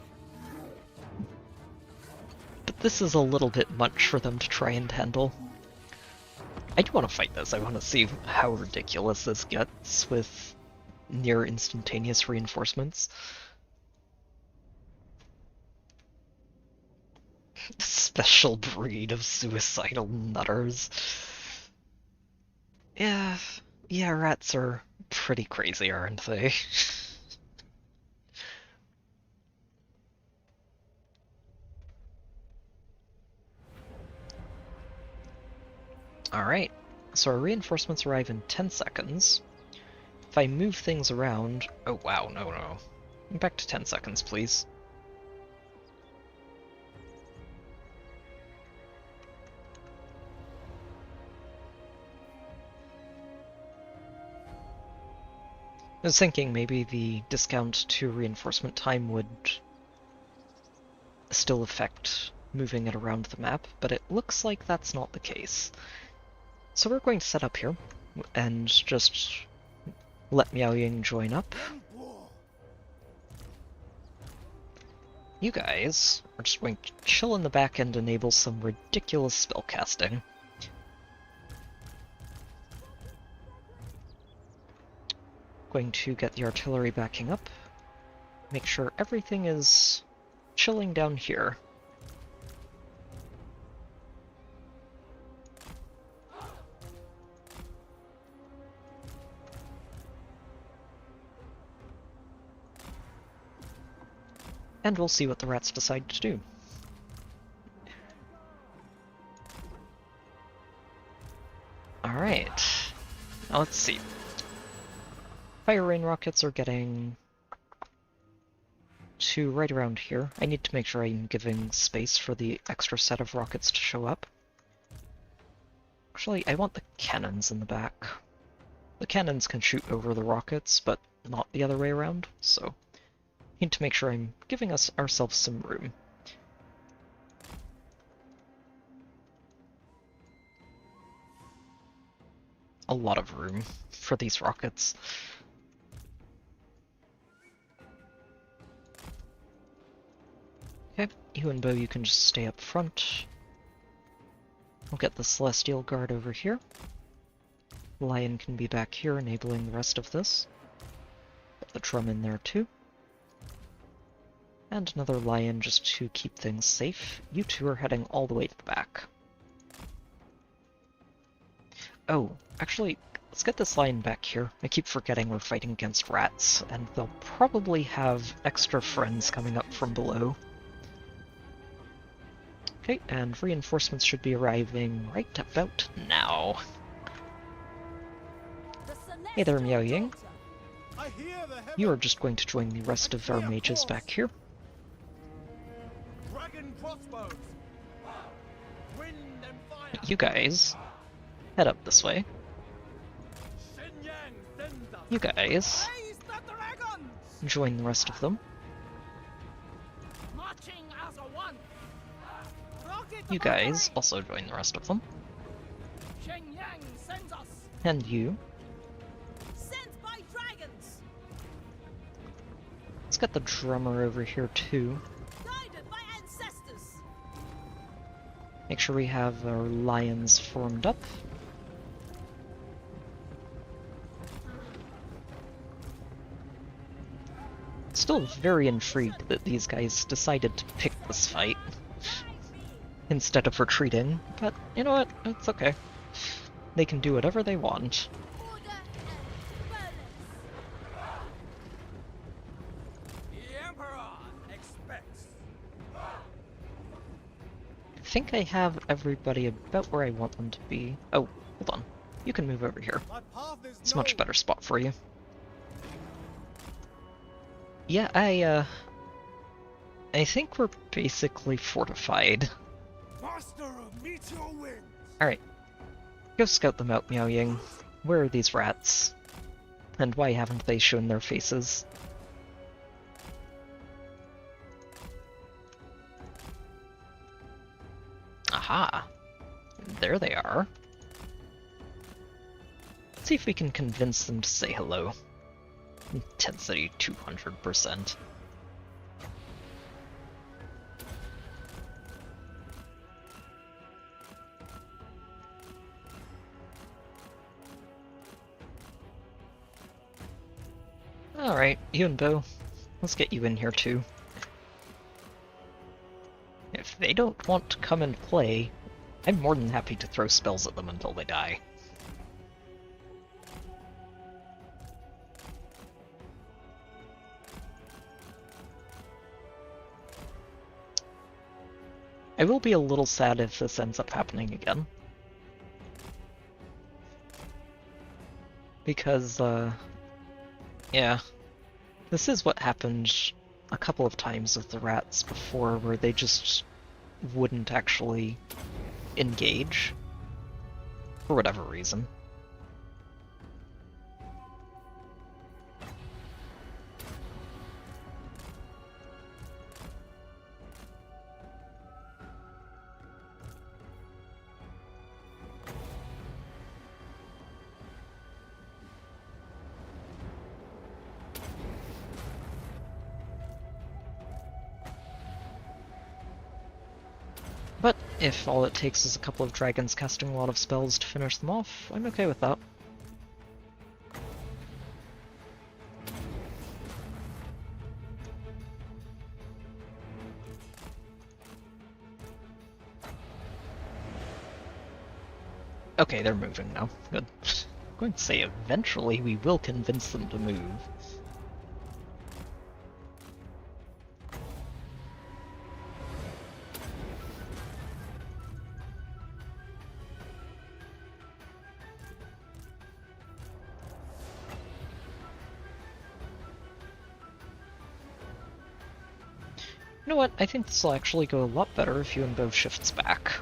S1: But this is a little bit much for them to try and handle. I do want to fight this. I want to see how ridiculous this gets with near instantaneous reinforcements. Special breed of suicidal nutters. Yeah, rats are pretty crazy, aren't they? Alright, so our reinforcements arrive in 10 seconds. If I move things around... Oh wow, no. Back to 10 seconds, please. I was thinking maybe the discount to reinforcement time would still affect moving it around the map, but it looks like that's not the case. So we're going to set up here and just let Miao Ying join up. You guys are just going to chill in the back and enable some ridiculous spellcasting. Going to get the artillery backing up. Make sure everything is chilling down here. And we'll see what the rats decide to do. Alright. Now let's see. Fire rain rockets are getting to right around here. I need to make sure I'm giving space for the extra set of rockets to show up. Actually, I want the cannons in the back. The cannons can shoot over the rockets, but not the other way around, so need to make sure I'm giving ourselves some room. A lot of room for these rockets. Okay, you and Bo, you can just stay up front. We'll get the Celestial Guard over here. Lion can be back here, enabling the rest of this. Put the drum in there too. And another Lion just to keep things safe. You two are heading all the way to the back. Oh, actually, let's get this Lion back here. I keep forgetting we're fighting against rats, and they'll probably have extra friends coming up from below. Okay, and reinforcements should be arriving right about now. Hey there, Miao Ying. You are just going to join the rest of our mages back here. You guys, head up this way. You guys, join the rest of them. You guys also join the rest of them. And you. Let's get the drummer over here too. Make sure we have our lions formed up. Still very intrigued that these guys decided to pick this fight instead of retreating, but you know what? It's okay. They can do whatever they want. I think I have everybody about where I want them to be. Oh, hold on. You can move over here. It's a much better spot for you. Yeah, I think we're basically fortified. Alright. Go scout them out, Miao Ying. Where are these rats? And why haven't they shown their faces? Aha! There they are. Let's see if we can convince them to say hello. Intensity 200%. Alright, you and Bo, let's get you in here too. If they don't want to come and play, I'm more than happy to throw spells at them until they die. I will be a little sad if this ends up happening again. Because, yeah. This is what happened a couple of times with the rats before, where they just wouldn't actually engage. For whatever reason. But if all it takes is a couple of dragons casting a lot of spells to finish them off, I'm okay with that. Okay, they're moving now. Good. I'm going to say eventually we will convince them to move. You know what? I think this will actually go a lot better if you and Bo shifts back.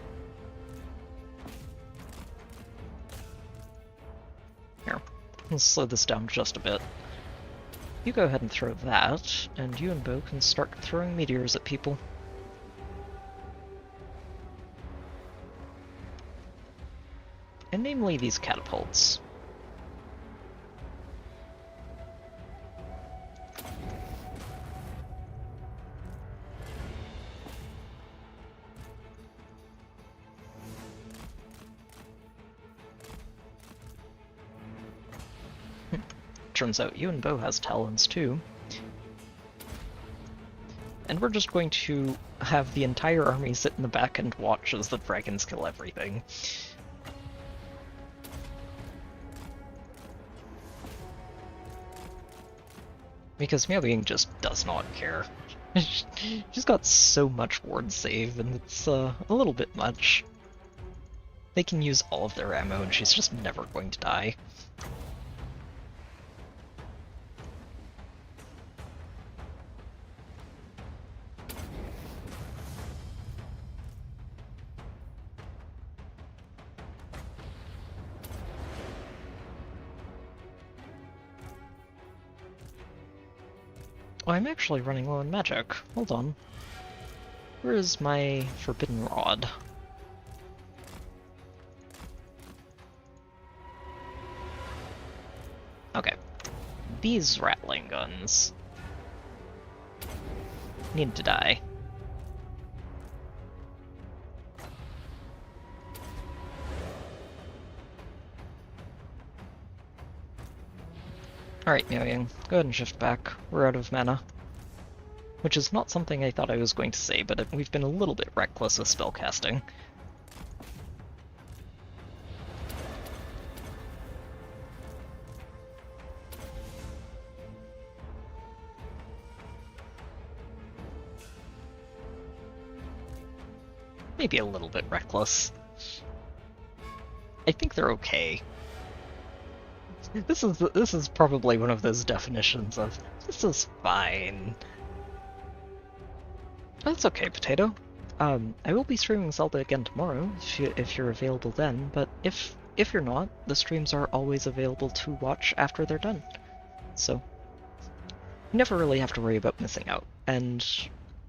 S1: Here, let's slow this down just a bit. You go ahead and throw that, and you and Bo can start throwing meteors at people. And namely these catapults. Turns out you and Bo has talons too. And we're just going to have the entire army sit in the back and watch as the dragons kill everything. Because Miao Ying just does not care. She's got so much ward save, and it's a little bit much. They can use all of their ammo, and she's just never going to die. Oh, I'm actually running low on magic. Hold on. Where is my forbidden rod? Okay. These rattling guns need to die. Alright, Miao Ying, go ahead and shift back. We're out of mana. Which is not something I thought I was going to say, but we've been a little bit reckless with spellcasting. Maybe a little bit reckless. I think they're okay. This is probably one of those definitions of this is fine. That's okay, Potato. I will be streaming Zelda again tomorrow if you're available then, but if you're not, the streams are always available to watch after they're done. So you never really have to worry about missing out. And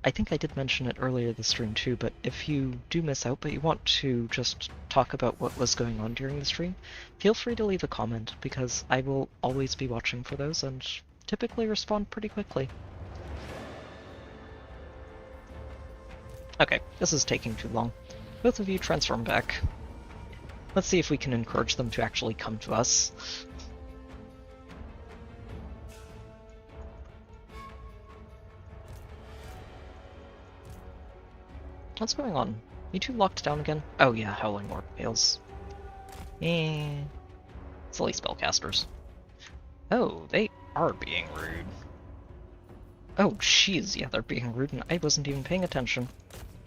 S1: I think I did mention it earlier this stream too, but if you do miss out but you want to just talk about what was going on during the stream, feel free to leave a comment, because I will always be watching for those, and typically respond pretty quickly. Okay, this is taking too long. Both of you transform back. Let's see if we can encourage them to actually come to us. What's going on? You two locked down again? Oh yeah, Howling Warp Gales. Silly spellcasters. Oh, they are being rude. Oh, jeez, yeah, they're being rude, and I wasn't even paying attention.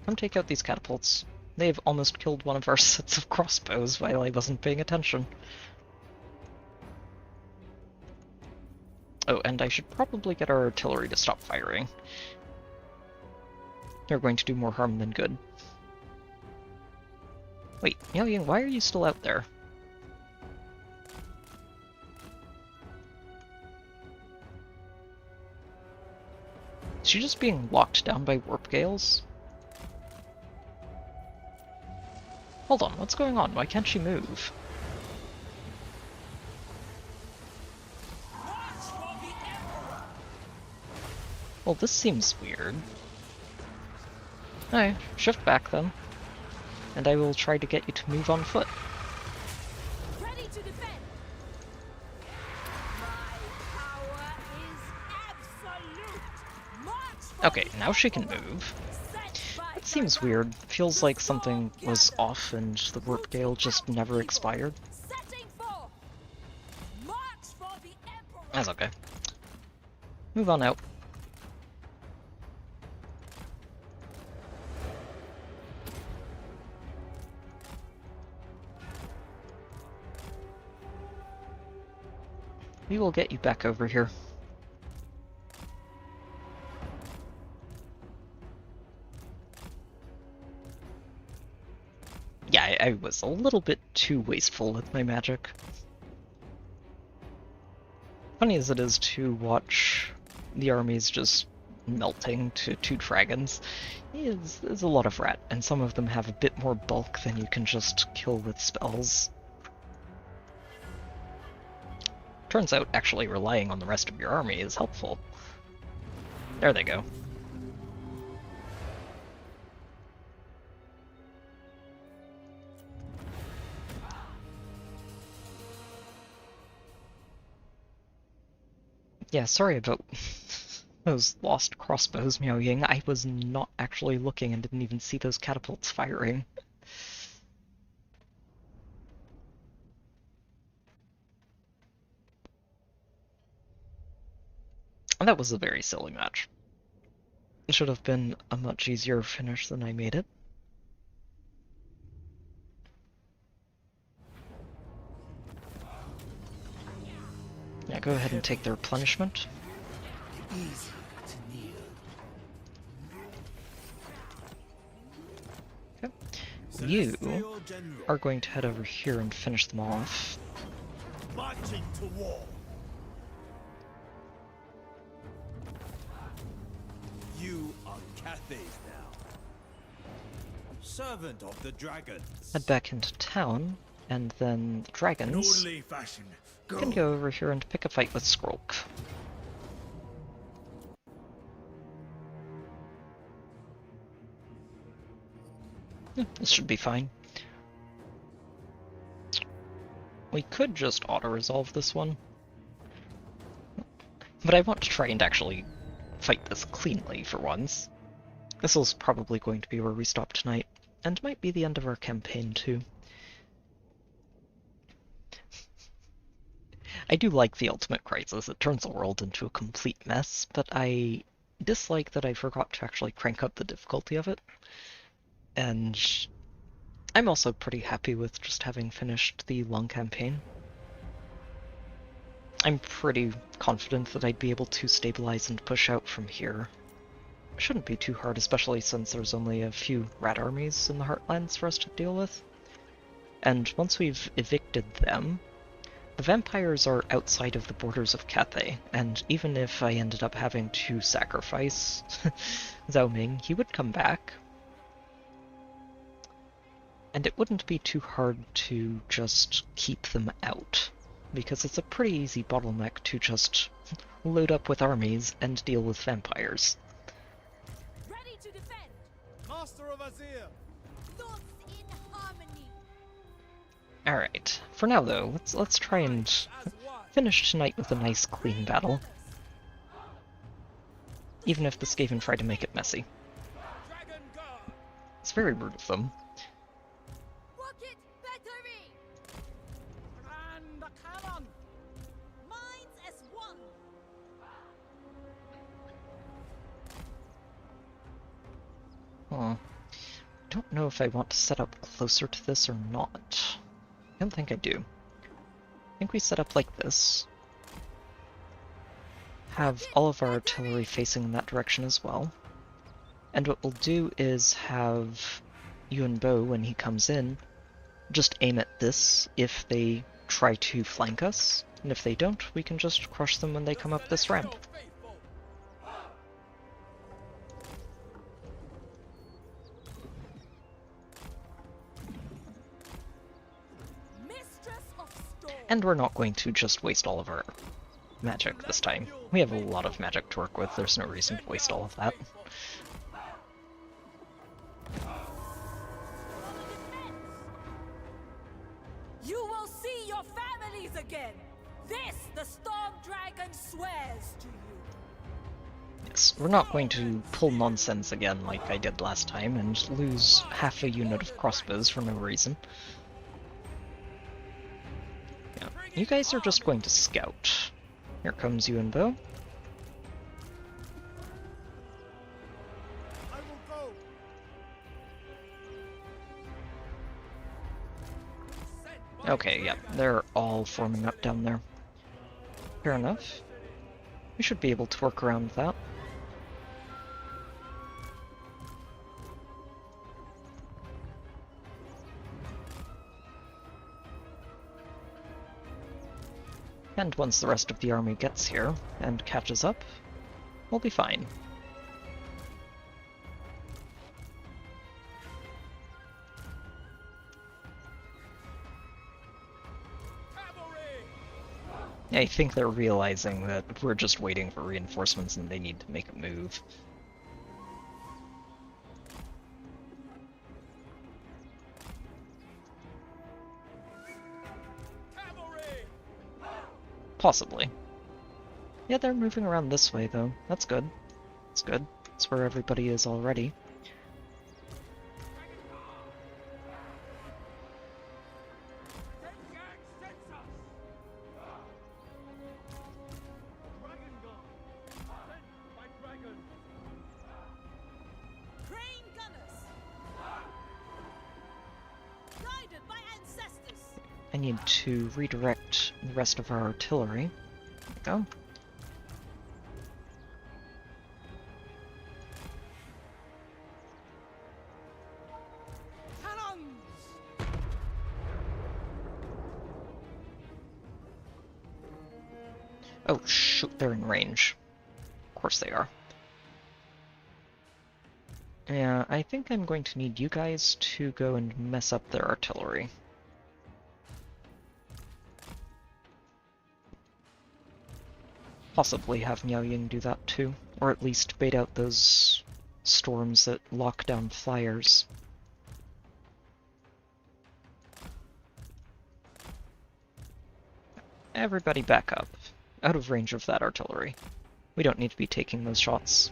S1: Come take out these catapults. They've almost killed one of our sets of crossbows while I wasn't paying attention. Oh, and I should probably get our artillery to stop firing. They're going to do more harm than good. Wait, Miao Ying, why are you still out there? Is she just being locked down by warp gales? Hold on, what's going on? Why can't she move? Well, this seems weird. Alright, shift back then. And I will try to get you to move on foot.
S5: Ready to defend. My power is absolute. March
S1: Okay, now she can move. That seems weird. Feels like something was off and the warp gale just never expired. That's okay. Move on out. We will get you back over here. Yeah, I was a little bit too wasteful with my magic. Funny as it is to watch the armies just melting to 2 dragons, is a lot of rat, and some of them have a bit more bulk than you can just kill with spells. Turns out actually relying on the rest of your army is helpful. There they go. Yeah, sorry about those lost crossbows, Miao Ying. I was not actually looking and didn't even see those catapults firing. And that was a very silly match. It should have been a much easier finish than I made it. Yeah, go ahead and take the replenishment.
S2: Easy to kneel.
S1: Okay. You are going to head over here and finish them off.
S4: Marching to war.
S2: You are Cathay's now. Servant of the dragons.
S1: Head back into town, and then the dragons
S4: Fashion.
S1: can go over here and pick a fight with Skrulk. This should be fine. We could just auto-resolve this one. But I want to try and actually fight this cleanly for once. This is probably going to be where we stop tonight, and might be the end of our campaign too. I do like the Ultimate Crisis. It turns the world into a complete mess, but I dislike that I forgot to actually crank up the difficulty of it. And I'm also pretty happy with just having finished the long campaign. I'm pretty confident that I'd be able to stabilize and push out from here. It shouldn't be too hard, especially since there's only a few rat armies in the Heartlands for us to deal with. And once we've evicted them, the vampires are outside of the borders of Cathay, and even if I ended up having to sacrifice Zhao Ming, he would come back. And it wouldn't be too hard to just keep them out. because it's a pretty easy bottleneck to just load up with armies and deal with vampires.
S5: Ready to defend.
S7: Master of Azir.
S6: Thoughts in harmony.
S1: Alright, for now though, let's try and finish tonight with a nice clean battle. Even if the Skaven try to make it messy.
S7: Dragon Guard.
S1: It's very rude of them.
S6: Rocket battery.
S10: And the cannon.
S6: Minds as one.
S1: Huh. Don't know if I want to set up closer to this or not. I don't think I do. I think we set up like this. Have all of our artillery facing in that direction as well. And what we'll do is have Yuan, when he comes in, just aim at this if they try to flank us. And if they don't, we can just crush them when they come up this ramp.
S5: Mistress of Storm.
S1: And we're not going to just waste all of our magic this time. We have a lot of magic to work with, there's no reason to waste all of that.
S5: You will see your families again. This the Storm Dragon swears to you.
S1: Yes, we're not going to pull nonsense again like I did last time and lose half a unit of crossbows for no reason. Yeah, you guys are just going to scout. Here comes Yuan.
S7: I will go.
S1: Okay, yeah, they're all forming up down there. Fair enough. We should be able to work around with that. And once the rest of the army gets here and catches up, we'll be fine. I think they're realizing that we're just waiting for reinforcements and they need to make a move. Possibly. Yeah, they're moving around this way, though. That's good. That's good. That's where everybody is already.
S10: Crane gunners. Guided by ancestors.
S1: I need to redirect the rest of our artillery. There we go.
S10: Cannons.
S1: Oh shoot, they're in range. Of course they are. Yeah, I think I'm going to need you guys to go and mess up their artillery. Possibly have Miao Ying do that too, or at least bait out those storms that lock down flyers. Everybody back up, out of range of that artillery. We don't need to be taking those shots.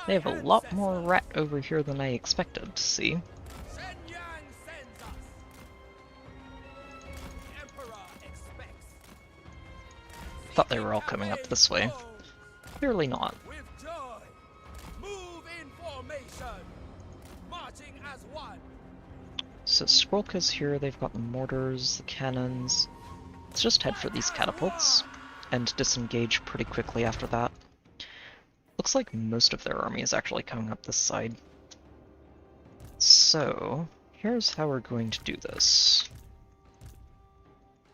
S1: They have a lot more rat over here than I expected to see. Thought they were all coming up this way. Clearly not. So Skrolka's here, they've got the mortars, the cannons. Let's just head for these catapults. and disengage pretty quickly after that. Looks like most of their army is actually coming up this side. So, here's how we're going to do this.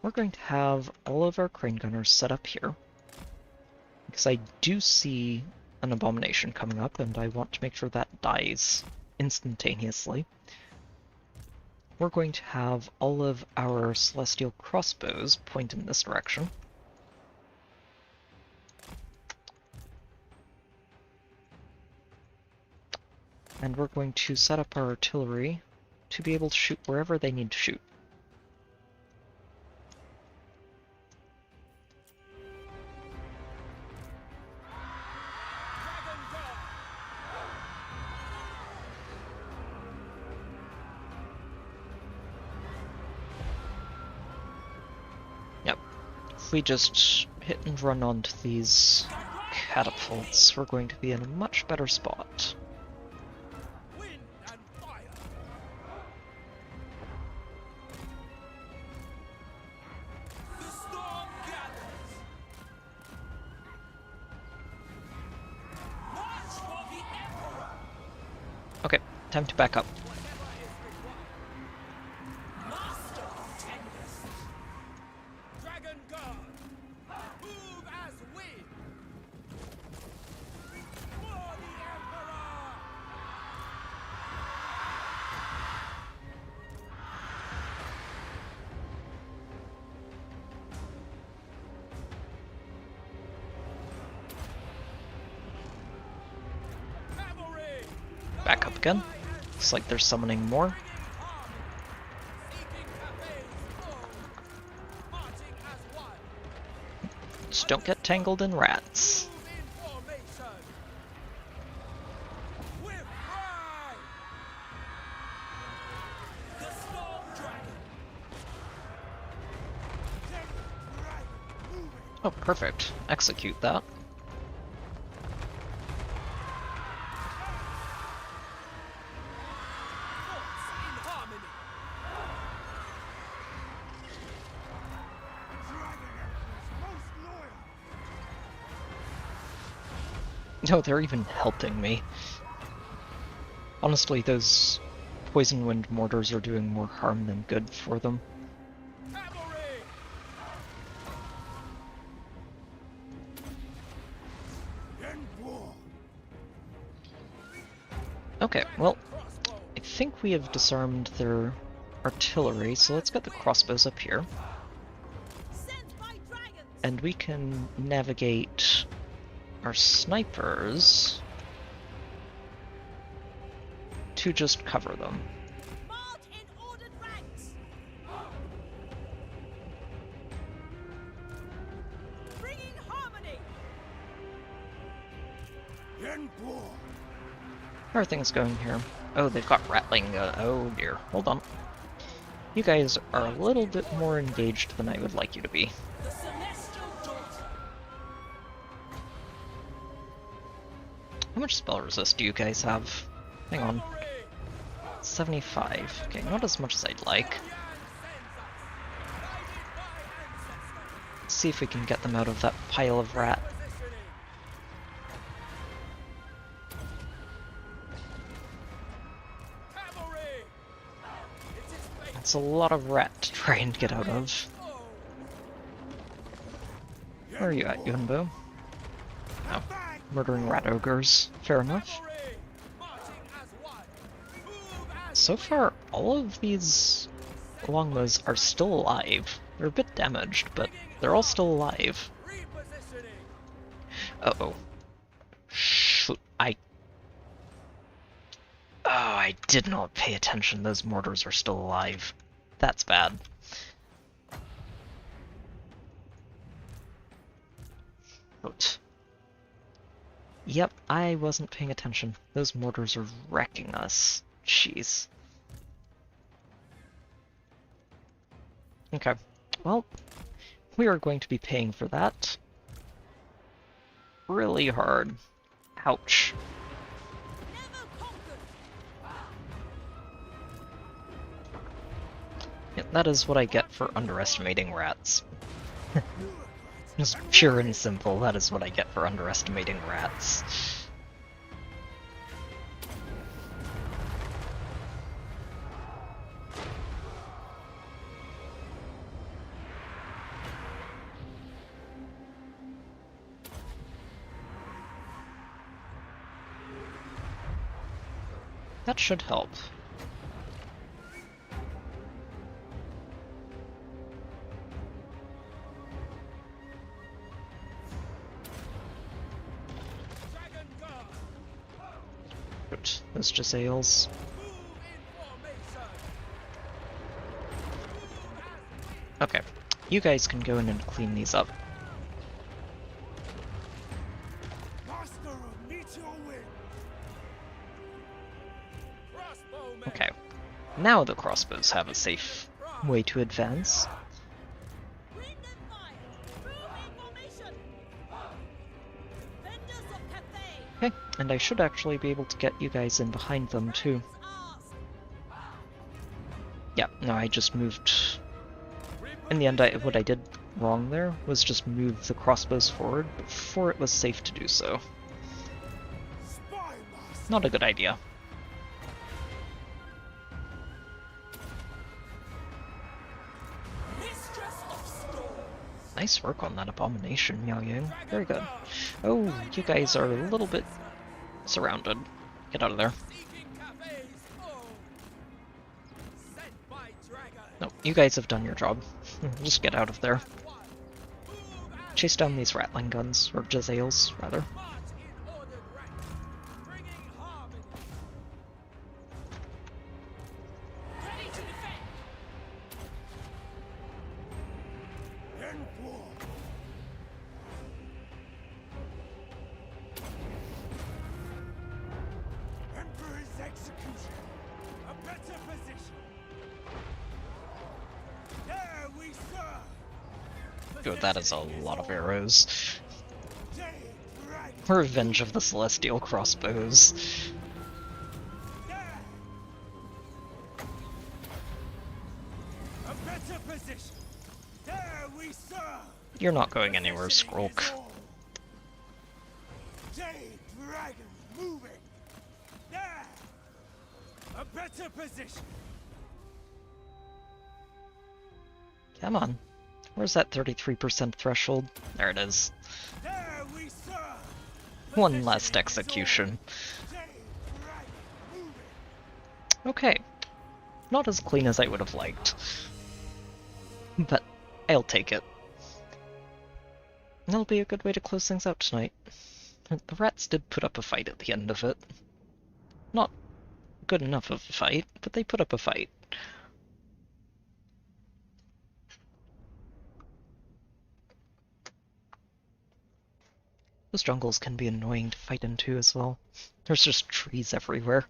S1: We're going to have all of our crane gunners set up here, because I do see an abomination coming up, and I want to make sure that dies instantaneously. We're going to have all of our celestial crossbows point in this direction. And we're going to set up our artillery to be able to shoot wherever they need to shoot. Yep. If we just hit and run onto these catapults, we're going to be in a much better spot. Okay, time to back up. Back up again. Looks like they're summoning more. Just don't get tangled in rats. Oh, perfect. Execute that. No, they're even helping me. Honestly, those poison wind mortars are doing more harm than good for them. Okay, well, I think we have disarmed their artillery, so let's get the crossbows up here. And we can navigate our snipers to just cover them. How are things going here? Oh, they've got rattling. Oh dear. Hold on. You guys are a little bit more engaged than I would like you to be. How much spell resist do you guys have? Hang on. 75. Okay, not as much as I'd like. Let's see if we can get them out of that pile of rat. It's a lot of rat to try and get out of. Where are you at, Yuan? Oh. Murdering rat ogres. Fair enough. So far, all of these longbows are still alive. They're a bit damaged, but they're all still alive. Uh-oh. Shoot, I did not pay attention. Those mortars are still alive. That's bad. Out. Yep, I wasn't paying attention. Those mortars are wrecking us. Jeez. Okay, well, we are going to be paying for that really hard. Ouch. Yeah, that is what I get for underestimating rats. Just pure and simple, that is what I get for underestimating rats. That should help. Good. Those just ales. Okay. You guys can go in and clean these up. Okay. Now the crossbows have a safe way to advance. Okay, and I should actually be able to get you guys in behind them too. Yeah, no, I just moved... In the end, what I did wrong there was just move the crossbows forward before it was safe to do so. Not a good idea. Nice work on that abomination, Miao Yang. Very good. Oh, you guys are a little bit surrounded. Get out of there. No, you guys have done your job. Just get out of there. Chase down these Ratling guns, or Jezzails, rather. Good, that is a lot of arrows. Revenge of the Celestial Crossbows. You're not going anywhere, Skrulk. Come on. Where's that 33% threshold? There it is. One last execution. Okay. Not as clean as I would have liked. But I'll take it. That'll be a good way to close things out tonight. The rats did put up a fight at the end of it. Not good enough of a fight, but they put up a fight. Those jungles can be annoying to fight into as well. There's just trees everywhere.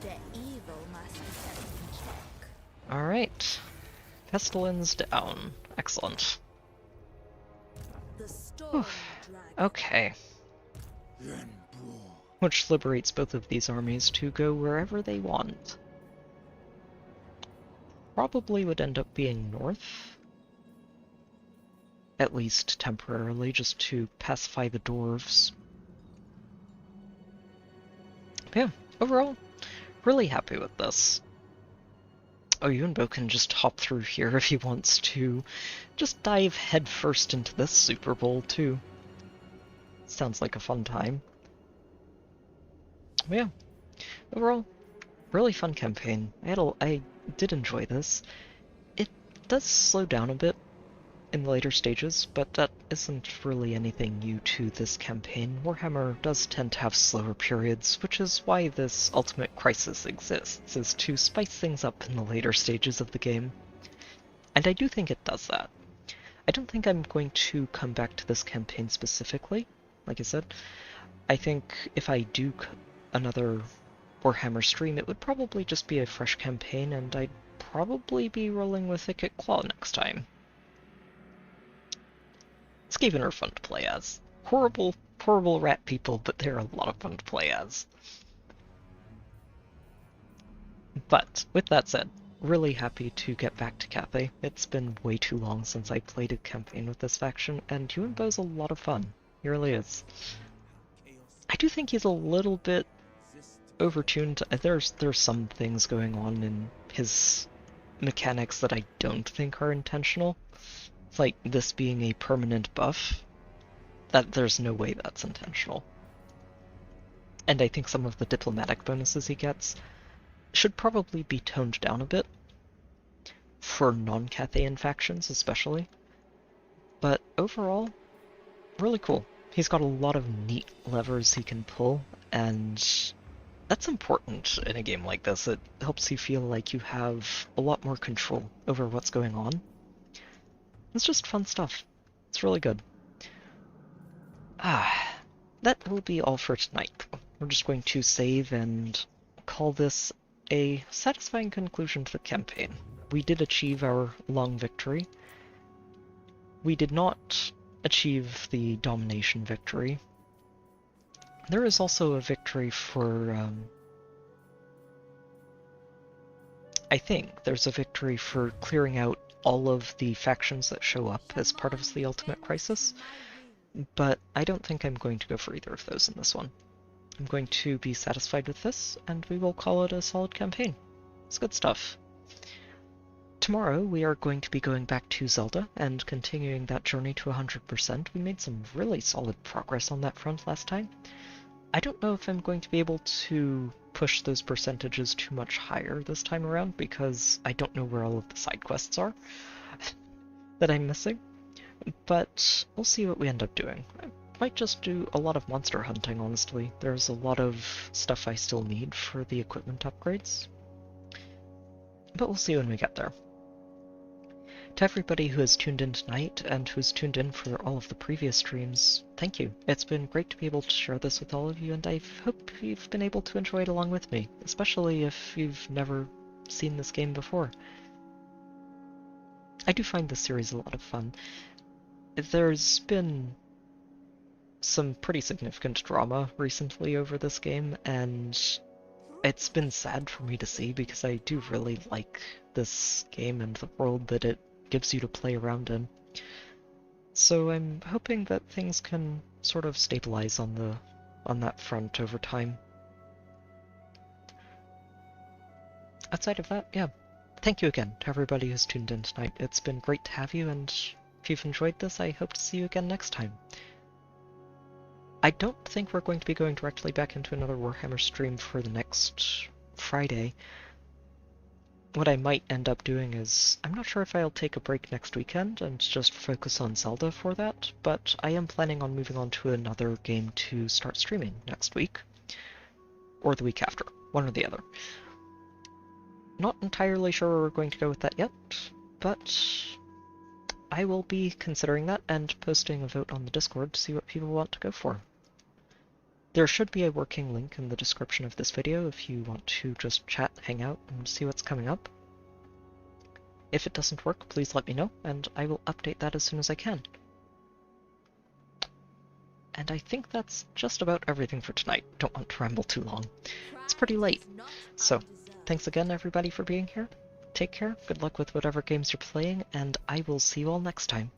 S3: The evil must be kept in check.
S1: Alright. Pestilence down. Excellent.
S3: The storm dragon.
S1: Okay. Which liberates both of these armies to go wherever they want. Probably would end up being north. At least temporarily, just to pacify the dwarves. But yeah, overall, really happy with this. Oh, Yuan can just hop through here if he wants to. Just dive headfirst into this Super Bowl, too. Sounds like a fun time. But yeah, overall, really fun campaign. I did enjoy this. It does slow down a bit in the later stages, but that isn't really anything new to this campaign. Warhammer does tend to have slower periods, which is why this Ultimate Crisis exists, is to spice things up in the later stages of the game. And I do think it does that. I don't think I'm going to come back to this campaign specifically, like I said. I think if I do another Warhammer stream, it would probably just be a fresh campaign, and I'd probably be rolling with Thicket Claw next time. Skaven are fun to play as. Horrible, horrible rat people, but they're a lot of fun to play as. But, with that said, really happy to get back to Cathay. It's been way too long since I played a campaign with this faction, and Yuan's a lot of fun. He really is. I do think he's a little bit overtuned. There's some things going on in his mechanics that I don't think are intentional. It's like this being a permanent buff. That there's no way that's intentional. And I think some of the diplomatic bonuses he gets should probably be toned down a bit. For non-Cathayan factions especially. But overall, really cool. He's got a lot of neat levers he can pull, and that's important in a game like this. It helps you feel like you have a lot more control over what's going on. It's just fun stuff. It's really good. That will be all for tonight. We're just going to save and call this a satisfying conclusion to the campaign. We did achieve our long victory. We did not achieve the domination victory. There is also a victory for, I think there's a victory for clearing out all of the factions that show up as part of the Ultimate Crisis, but I don't think I'm going to go for either of those in this one. I'm going to be satisfied with this, and we will call it a solid campaign. It's good stuff. Tomorrow we are going to be going back to Zelda and continuing that journey to 100%. We made some really solid progress on that front last time. I don't know if I'm going to be able to push those percentages too much higher this time around, because I don't know where all of the side quests are that I'm missing. But we'll see what we end up doing. I might just do a lot of monster hunting, honestly. There's a lot of stuff I still need for the equipment upgrades. But we'll see when we get there. To everybody who has tuned in tonight and who's tuned in for all of the previous streams, thank you. It's been great to be able to share this with all of you, and I hope you've been able to enjoy it along with me, especially if you've never seen this game before. I do find this series a lot of fun. There's been some pretty significant drama recently over this game, and it's been sad for me to see because I do really like this game and the world that it gives you to play around in. So I'm hoping that things can sort of stabilize on that front over time. Outside of that, yeah. Thank you again to everybody who's tuned in tonight. It's been great to have you, and if you've enjoyed this, I hope to see you again next time. I don't think we're going to be going directly back into another Warhammer stream for the next Friday. What I might end up doing is, I'm not sure if I'll take a break next weekend and just focus on Zelda for that, but I am planning on moving on to another game to start streaming next week. Or the week after, one or the other. Not entirely sure where we're going to go with that yet, but I will be considering that and posting a vote on the Discord to see what people want to go for. There should be a working link in the description of this video if you want to just chat, hang out, and see what's coming up. If it doesn't work, please let me know, and I will update that as soon as I can. And I think that's just about everything for tonight. Don't want to ramble too long. It's pretty late. So, thanks again everybody for being here. Take care, good luck with whatever games you're playing, and I will see you all next time.